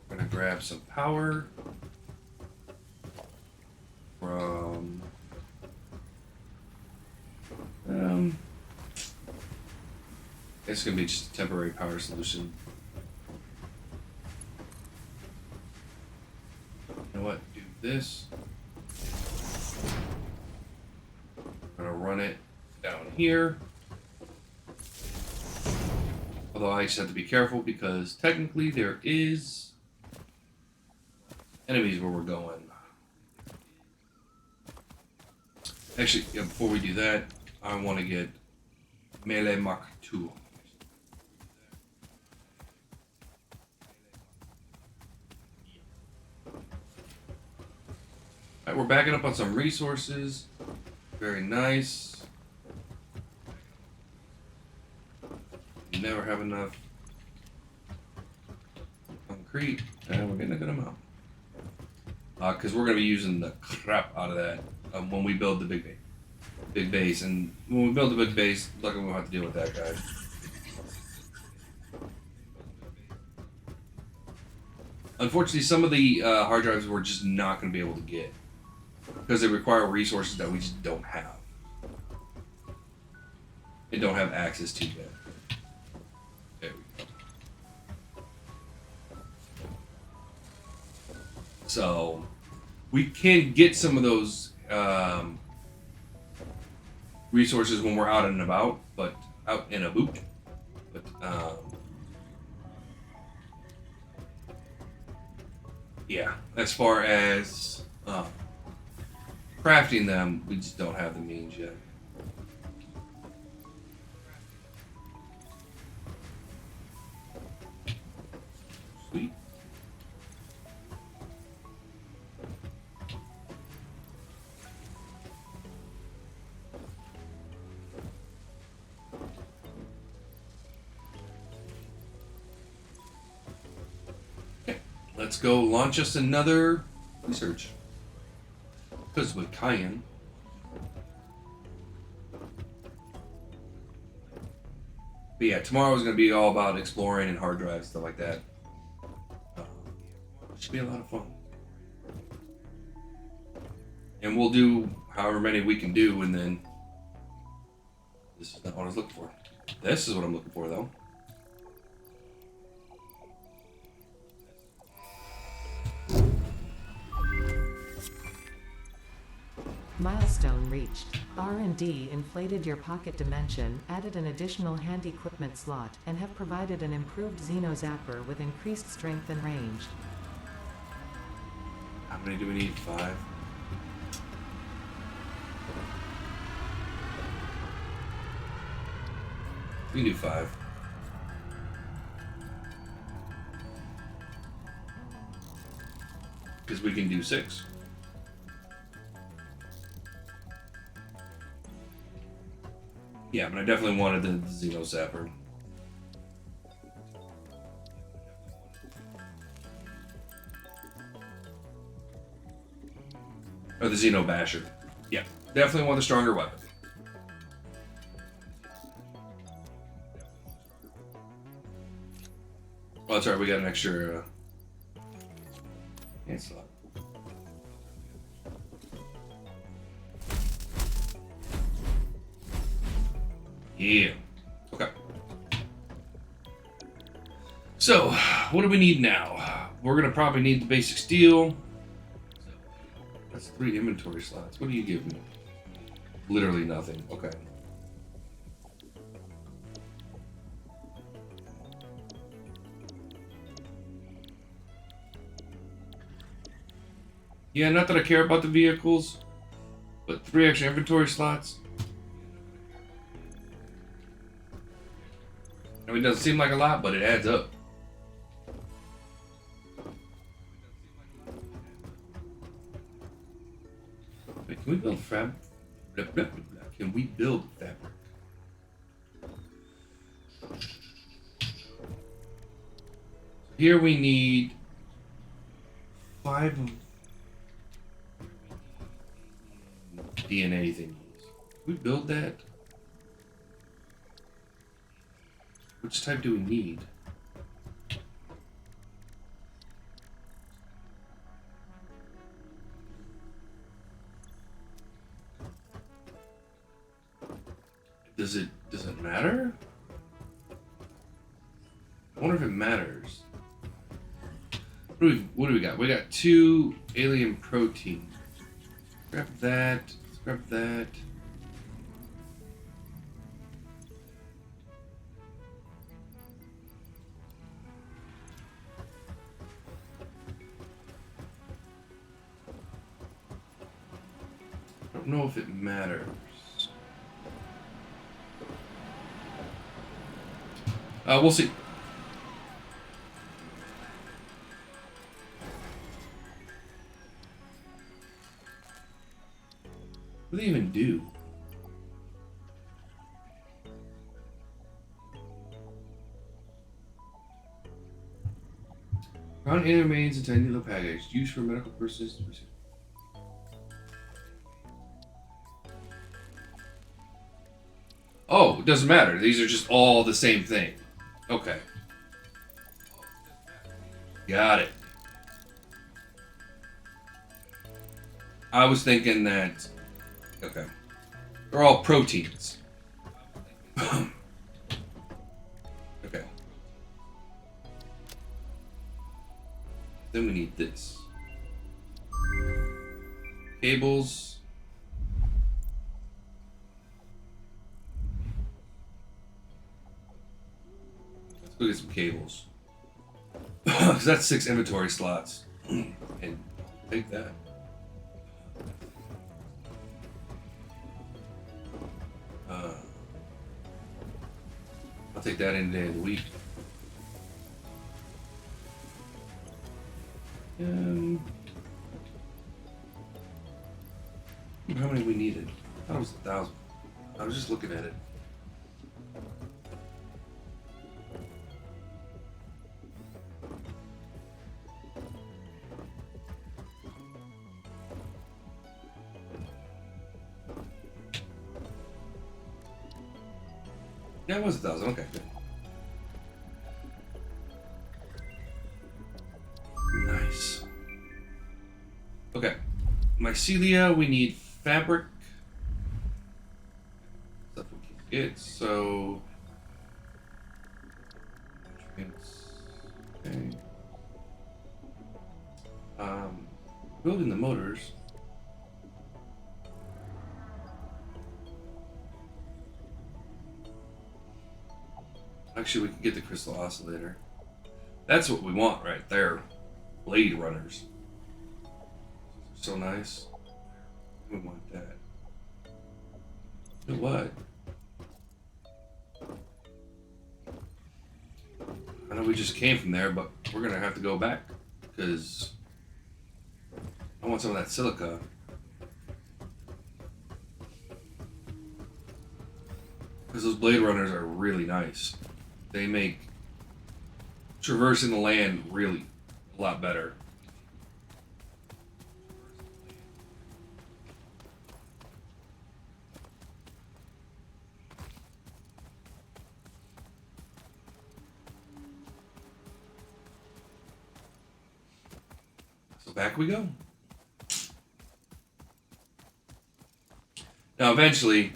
[SPEAKER 1] We're gonna grab some power from it's gonna be just a temporary power solution. You know what? Do this. I'm gonna run it down here. Although I just have to be careful because technically there is enemies where we're going. Actually, yeah, before we do that, I want to get Melee Mach 2. Alright, we're backing up on some resources. Very nice. Never have enough concrete, and we're getting a good amount. Because we're going to be using the crap out of that when we build the big base. And when we build the big base, luckily we won't have to deal with that guy. Unfortunately, some of the hard drives we're just not going to be able to get because they require resources that we just don't have and don't have access to yet. There we go. So we can get some of those resources when we're out and about, but out and about. But yeah, as far as crafting them, we just don't have the means yet. Sweet. Okay, let's go launch us another research. Because with Cayenne. But yeah, tomorrow is going to be all about exploring and hard drives, stuff like that. Should be a lot of fun. And we'll do however many we can do, and then this is not what I was looking for. This is what I'm looking for, though.
[SPEAKER 2] Milestone reached. R&D inflated your pocket dimension, added an additional hand equipment slot, and have provided an improved Xeno Zapper with increased strength and range.
[SPEAKER 1] How many do we need? 5? We can do 5. Because we can do 6. Yeah, but I definitely wanted the Xeno Zapper. Or the Xeno Basher. Yeah, definitely want the stronger weapon. Oh, that's right. We got an extra hand slot. Yeah. Okay. So, what do we need now? We're gonna probably need the basic steel. That's 3 inventory slots. What do you give me? Literally nothing. Okay. Yeah, not that I care about the vehicles, but 3 extra inventory slots. I mean, it doesn't seem like a lot, but it adds up. Wait, can we build fabric? Can we build fabric? Here we need 5 of DNA thingies. Can we build that? Which type do we need? Does it matter? I wonder if it matters. What do we got? We got 2 alien protein. Grab that. Let's grab that. I don't know if it matters. We'll see. What do they even do? Ground alien remains in tiny little package used for medical purposes. Oh, it doesn't matter. These are just all the same thing. Okay. Got it. I was thinking that. Okay. They're all proteins. Okay. Then we need this. Cables. Let's go get some cables. Because that's 6 inventory slots. And take that. I'll take that any day of the week. How many we needed? I thought it was 1,000. I was just looking at it. Yeah, it was 1,000. Okay, good. Nice. Okay. Mycelia, we need fabric. Stuff we can get, so. Okay. Building the motors. Actually, we can get the crystal oscillator. That's what we want right there. Blade runners. So nice. We want that. You know what? I know we just came from there, but we're gonna have to go back because I want some of that silica. Because those blade runners are really nice. They make traversing the land really a lot better. back we go. Now, eventually,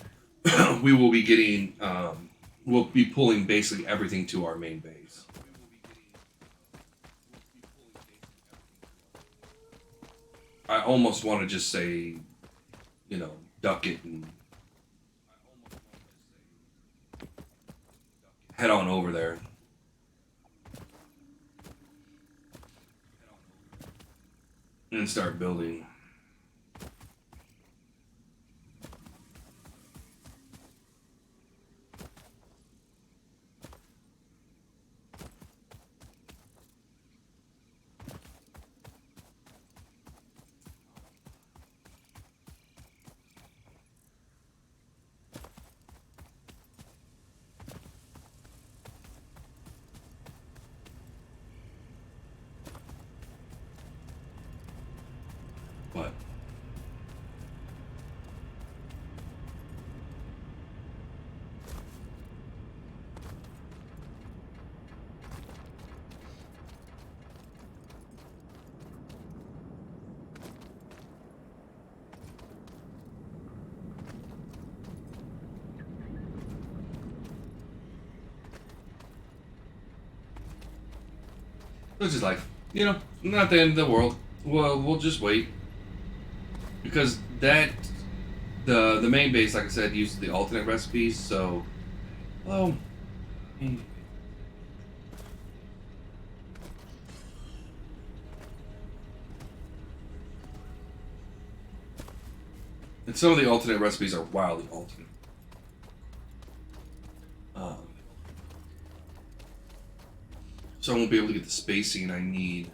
[SPEAKER 1] we will be getting, we'll be pulling basically everything to our main base. I almost want to just say, duck it and head on over there. And start building. But it's just life. Not the end of the world. Well, we'll just wait. Because the main base, like I said, uses the alternate recipes, so well, and some of the alternate recipes are wildly alternate. So I won't be able to get the spacing I need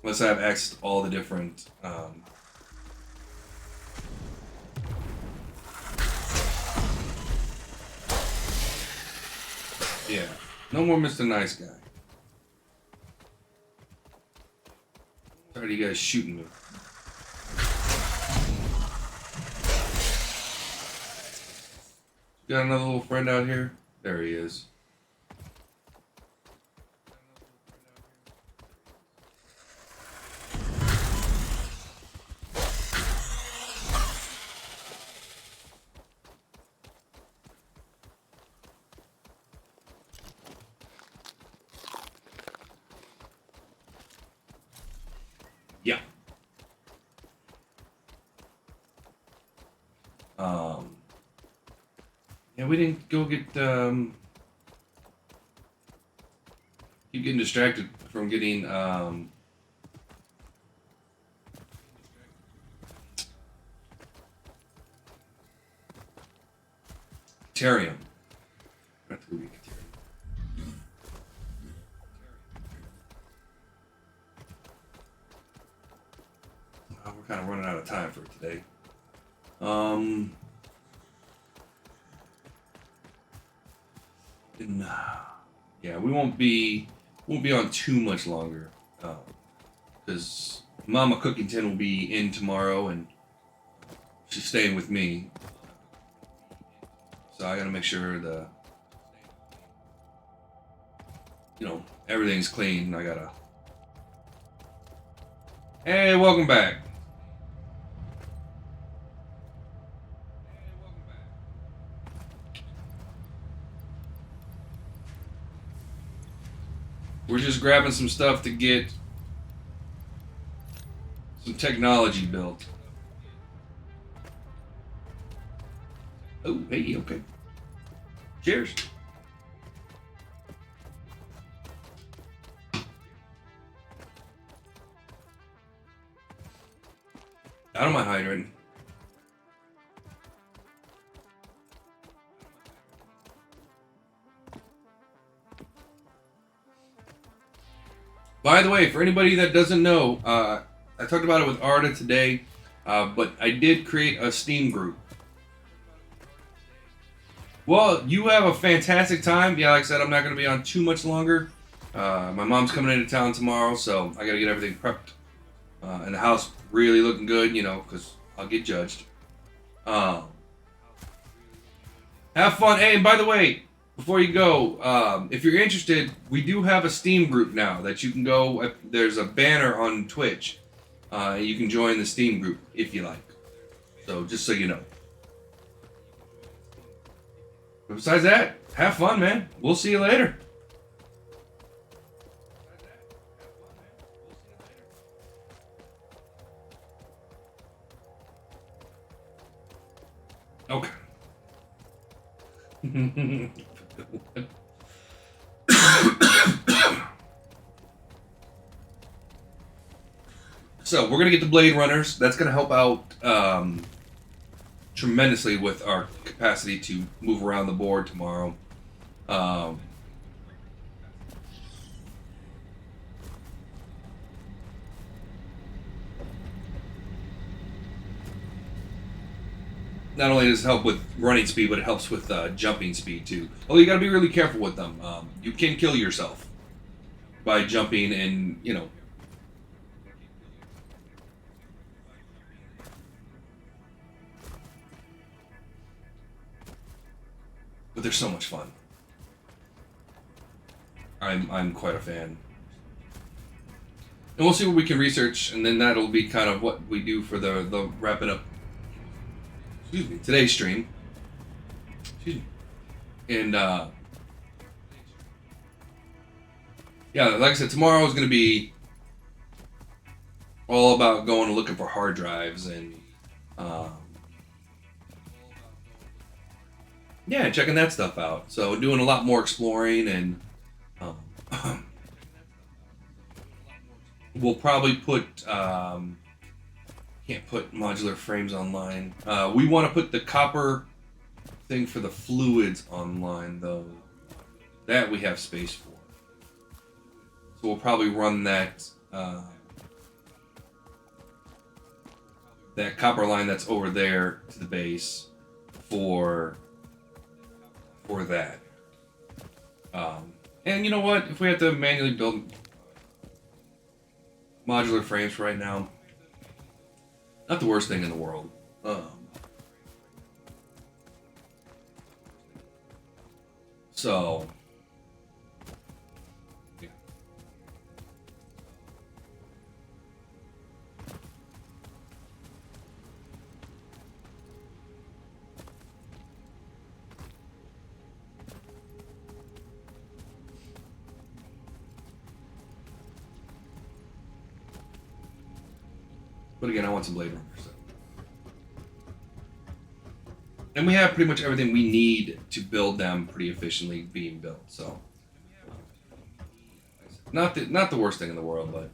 [SPEAKER 1] unless I have access to all the different yeah, no more Mr. Nice Guy. Tired of you guys shooting me. Got another little friend out here? There he is. Yeah. Yeah, we didn't go get, keep getting distracted from getting, Terrium. We're kind of running out of time for today. Yeah, we won't be on too much longer, because Mama Cookington will be in tomorrow and she's staying with me, so I gotta make sure everything's clean. I gotta. Hey, welcome back. We're just grabbing some stuff to get some technology built. Oh, hey, okay. Cheers. I don't mind hydrating. By the way, for anybody that doesn't know, I talked about it with Arda today, but I did create a Steam group. Well, you have a fantastic time. Yeah, like I said, I'm not going to be on too much longer. My mom's coming into town tomorrow, so I got to get everything prepped. And the house really looking good, because I'll get judged. Have fun. Hey, and by the way, before you go, if you're interested, we do have a Steam group now that you can go. There's a banner on Twitch. You can join the Steam group if you like. So just so you know. But besides that, have fun, man. We'll see you later. Okay. So we're gonna get the Blade Runners. That's gonna help out tremendously with our capacity to move around the board tomorrow. Um, Not only does it help with running speed, but it helps with jumping speed too. Although you got to be really careful with them. You can kill yourself by jumping, and but they're so much fun. I'm quite a fan. And we'll see what we can research, and then that'll be kind of what we do for the wrapping up. Excuse me, today's stream. Excuse me. And yeah, like I said, tomorrow is going to be all about going and looking for hard drives and yeah, checking that stuff out. So doing a lot more exploring, and we'll probably put can't put modular frames online. We want to put the copper thing for the fluids online though. That we have space for. So we'll probably run that that copper line that's over there to the base for that. And you know what? If we have to manually build modular frames for right now, not the worst thing in the world. So, yeah. But again, I want some Blade Runners. And we have pretty much everything we need to build them pretty efficiently being built. So, not the worst thing in the world, but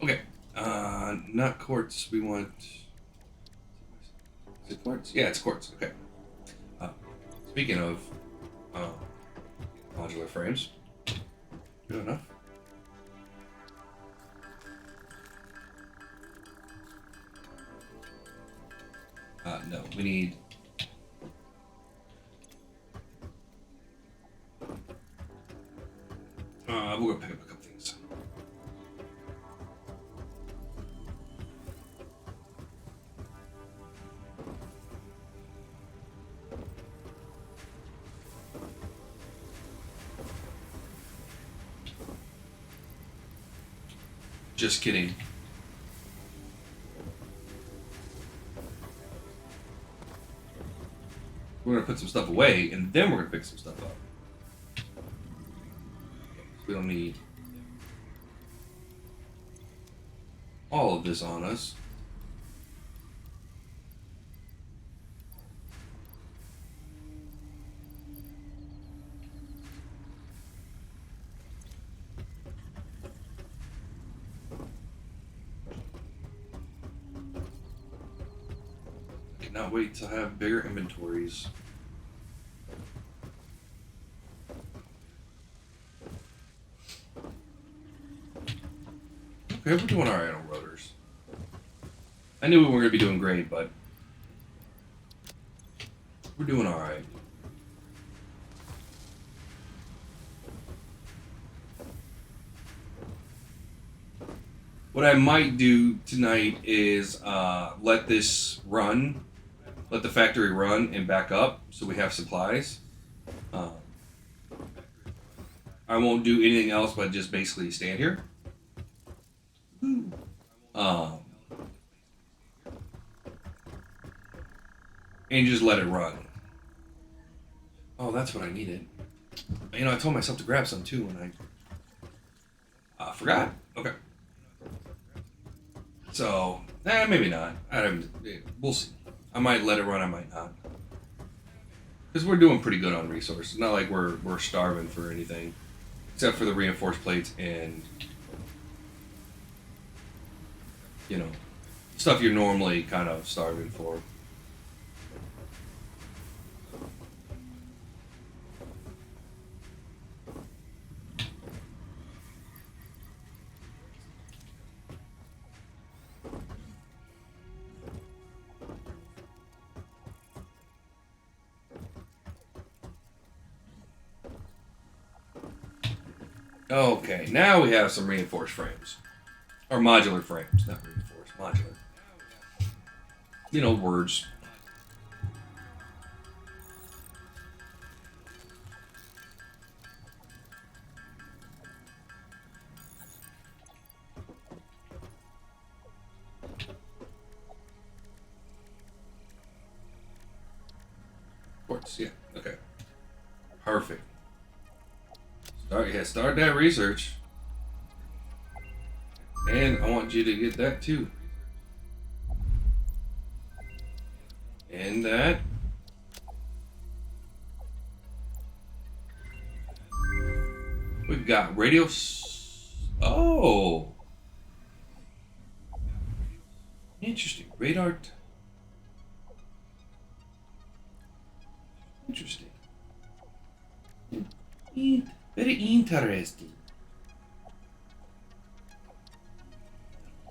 [SPEAKER 1] okay. Not quartz. We want. Is it quartz? Yeah, it's quartz. Okay. Speaking of modular frames, good enough. No, we need. We're gonna pick up a couple things. Just kidding. We're gonna put some stuff away, and then we're gonna pick some stuff up. We don't need all of this on us. Cannot wait to have bigger inventories. Okay, we're doing alright on rotors. I knew we weren't going to be doing great, but we're doing alright. What I might do tonight is let this run let the factory run and back up so we have supplies. Um, I won't do anything else but just basically stand here. Um, and just let it run. Oh, that's what I needed. You know, I told myself to grab some too when I forgot. Okay. So, maybe not. We'll see. I might let it run, I might not. Because we're doing pretty good on resources. Not like we're starving for anything. Except for the reinforced plates and, you know, stuff you're normally kind of starving for. Okay, now we have some reinforced frames. Or modular frames, not reinforced, modular. You know, words. Quartz, yeah, okay. Perfect. Start that research. And I want you to get that too. And that. We've got radio. Oh. Interesting. Radar. Interesting. Very interesting.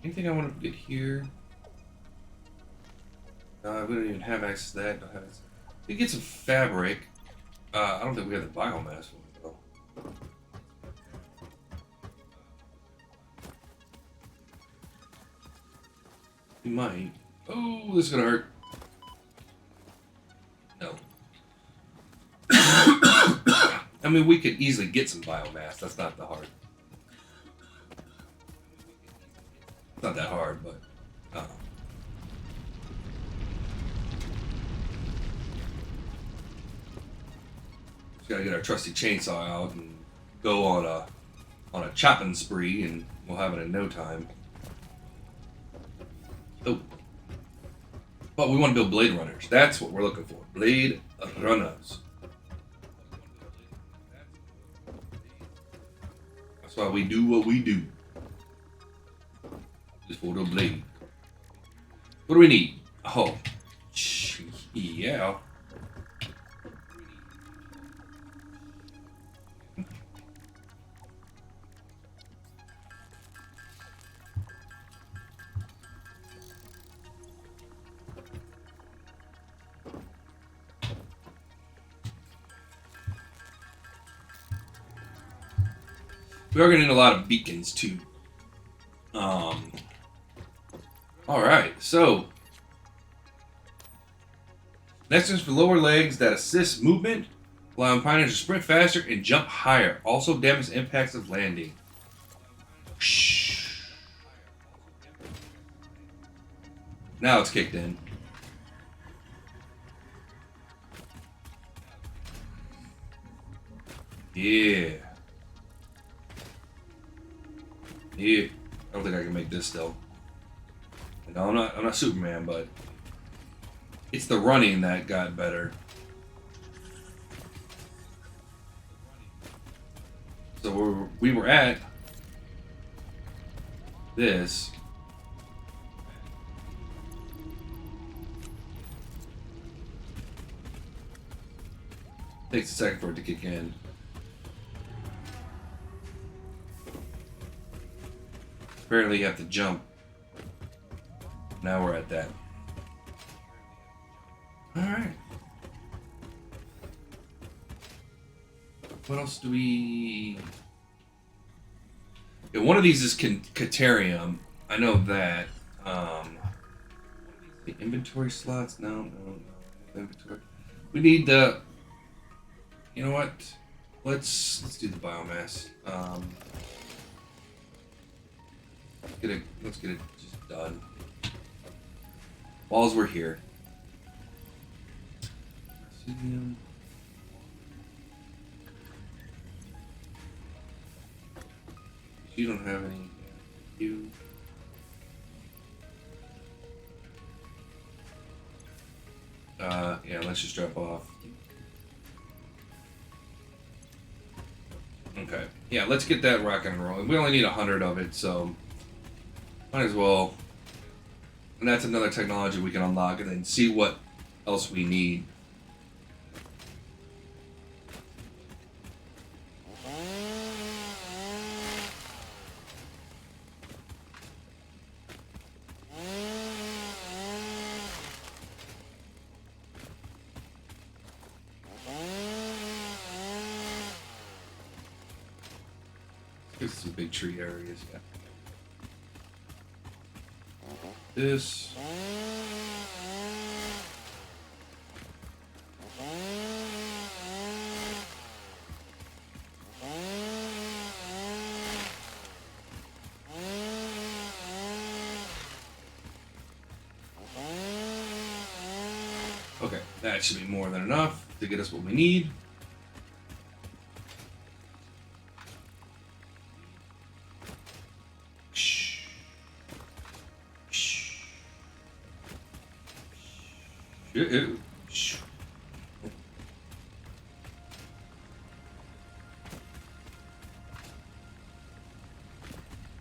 [SPEAKER 1] Anything I want to get here? No, we don't even have access to that. Don't have access. We get some fabric. I don't think we have the biomass for it though. We might. Oh, this is gonna hurt. No. I mean, we could easily get some biomass. That's not the hard. It's not that hard, but. Just gotta get our trusty chainsaw out and go on a chopping spree, and we'll have it in no time. Oh. But we want to build blade runners. That's what we're looking for. Blade runners. That's why we do what we do. Just for the blade. What do we need? Oh. Yeah. We are going to need a lot of beacons too. Alright, so next is for lower legs that assist movement, allowing pilots to sprint faster and jump higher. Also damage the impacts of landing. Now it's kicked in. Yeah. Yeah. I don't think I can make this still. No, I'm not Superman, but it's the running that got better. So we were at this. Takes a second for it to kick in. Apparently you have to jump. Now we're at that. Alright. What else do we... Yeah, one of these is Caterium. I know that. The inventory slots? No. Inventory. We need the. You know what? Let's do the biomass. Let's get it just done. While we're here. You don't have any. You. Yeah, let's just drop off. Okay. Yeah, let's get that rocking and rolling. We only need 100 of it, so might as well. And that's another technology we can unlock and then see what else we need. There's some big tree areas, yeah. This. Okay, that should be more than enough to get us what we need.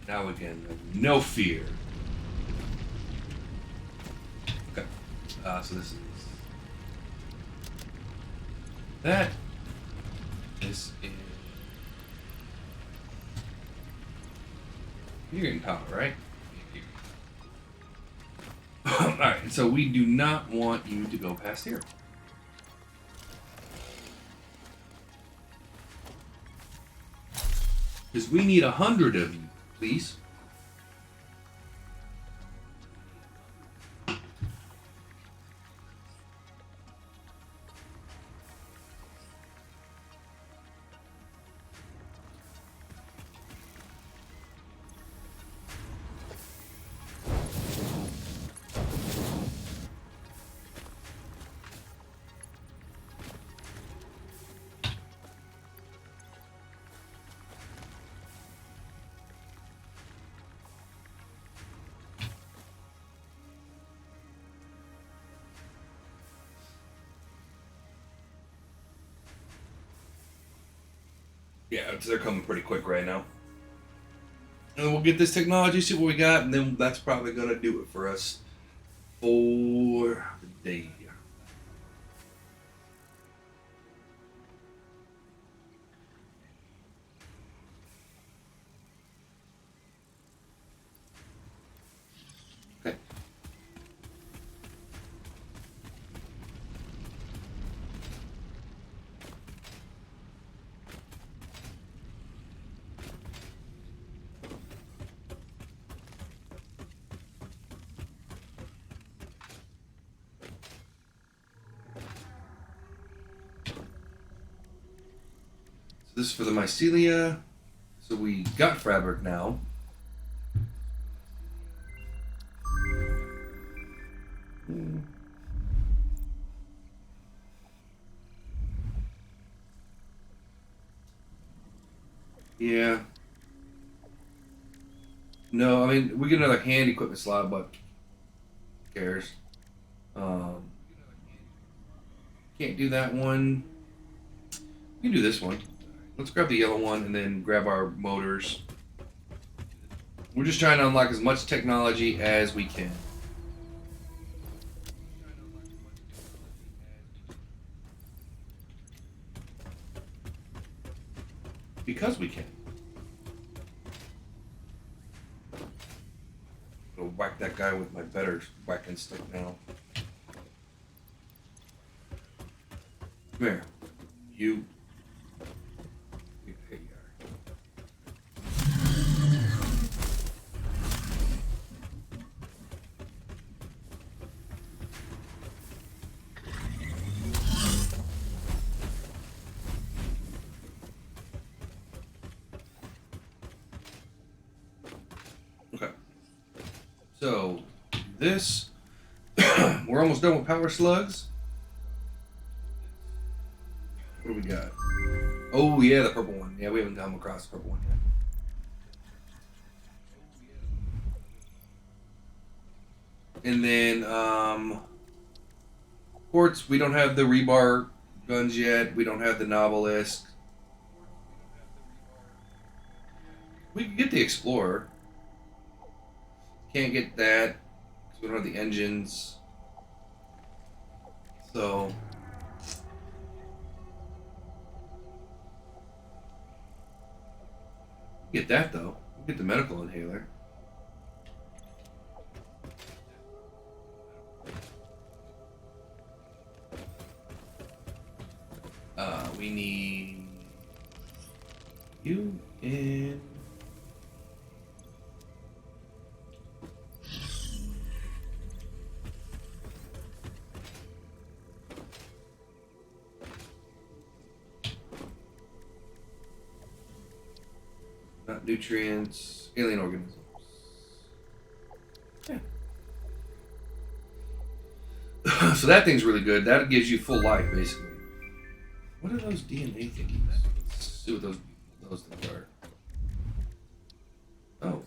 [SPEAKER 1] Now again, no fear. Okay, so this is that. This is you're getting power, right? Alright, so we do not want you to go past here. Because we need 100 of you, please. Yeah, they're coming pretty quick right now. And we'll get this technology, see what we got, and then that's probably going to do it for us for the day. Okay. This is for the mycelia. So we got fabric now. Yeah. No, I mean, we get another hand equipment slot, but who cares? Can't do that one. We can do this one. Let's grab the yellow one and then grab our motors. We're just trying to unlock as much technology as we can. Because we can. I'll whack that guy with my better whacking stick now. Come here. You. Here you are. So, this, we're almost done with power slugs. What do we got? Oh yeah, the purple one. Yeah, we haven't come across the purple one yet. And then quartz, we don't have the rebar guns yet. We don't have the novelist. We can get the explorer. Can't get that because we don't have the engines. So get that though. We'll get the medical inhaler. We need you and not nutrients, alien organisms. Yeah. So that thing's really good. That gives you full life, basically. What are those DNA thingies? Let's see what those things are. Oh.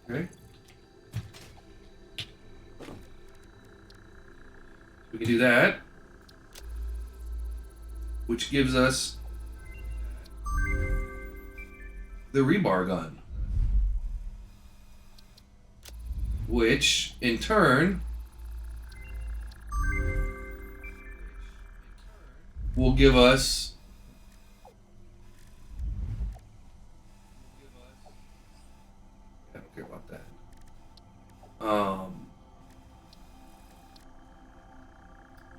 [SPEAKER 1] Okay. We can do that, which gives us the rebar gun, which in turn will give us I don't care about that.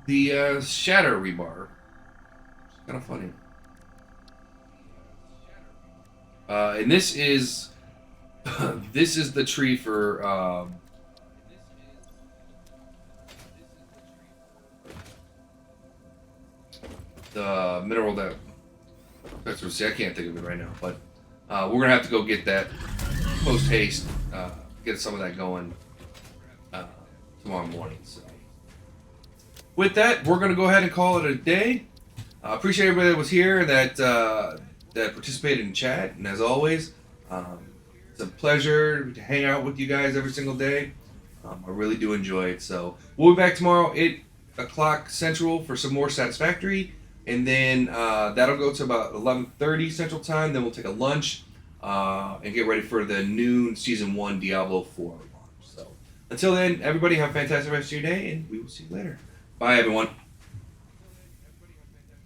[SPEAKER 1] The shatter rebar. It's kind of funny. And this is this is the tree for the mineral that see, I can't think of it right now, but we're gonna have to go get that post haste, get some of that going tomorrow morning. So with that, we're gonna go ahead and call it a day. Appreciate everybody that was here that that participated in chat, and as always, it's a pleasure to hang out with you guys every single day. I really do enjoy it. So we'll be back tomorrow, 8 o'clock Central, for some more Satisfactory. And then that'll go to about 11:30 Central Time. Then we'll take a lunch and get ready for the noon Season 1 Diablo 4 launch. So until then, everybody have a fantastic rest of your day, and we will see you later. Bye, everyone.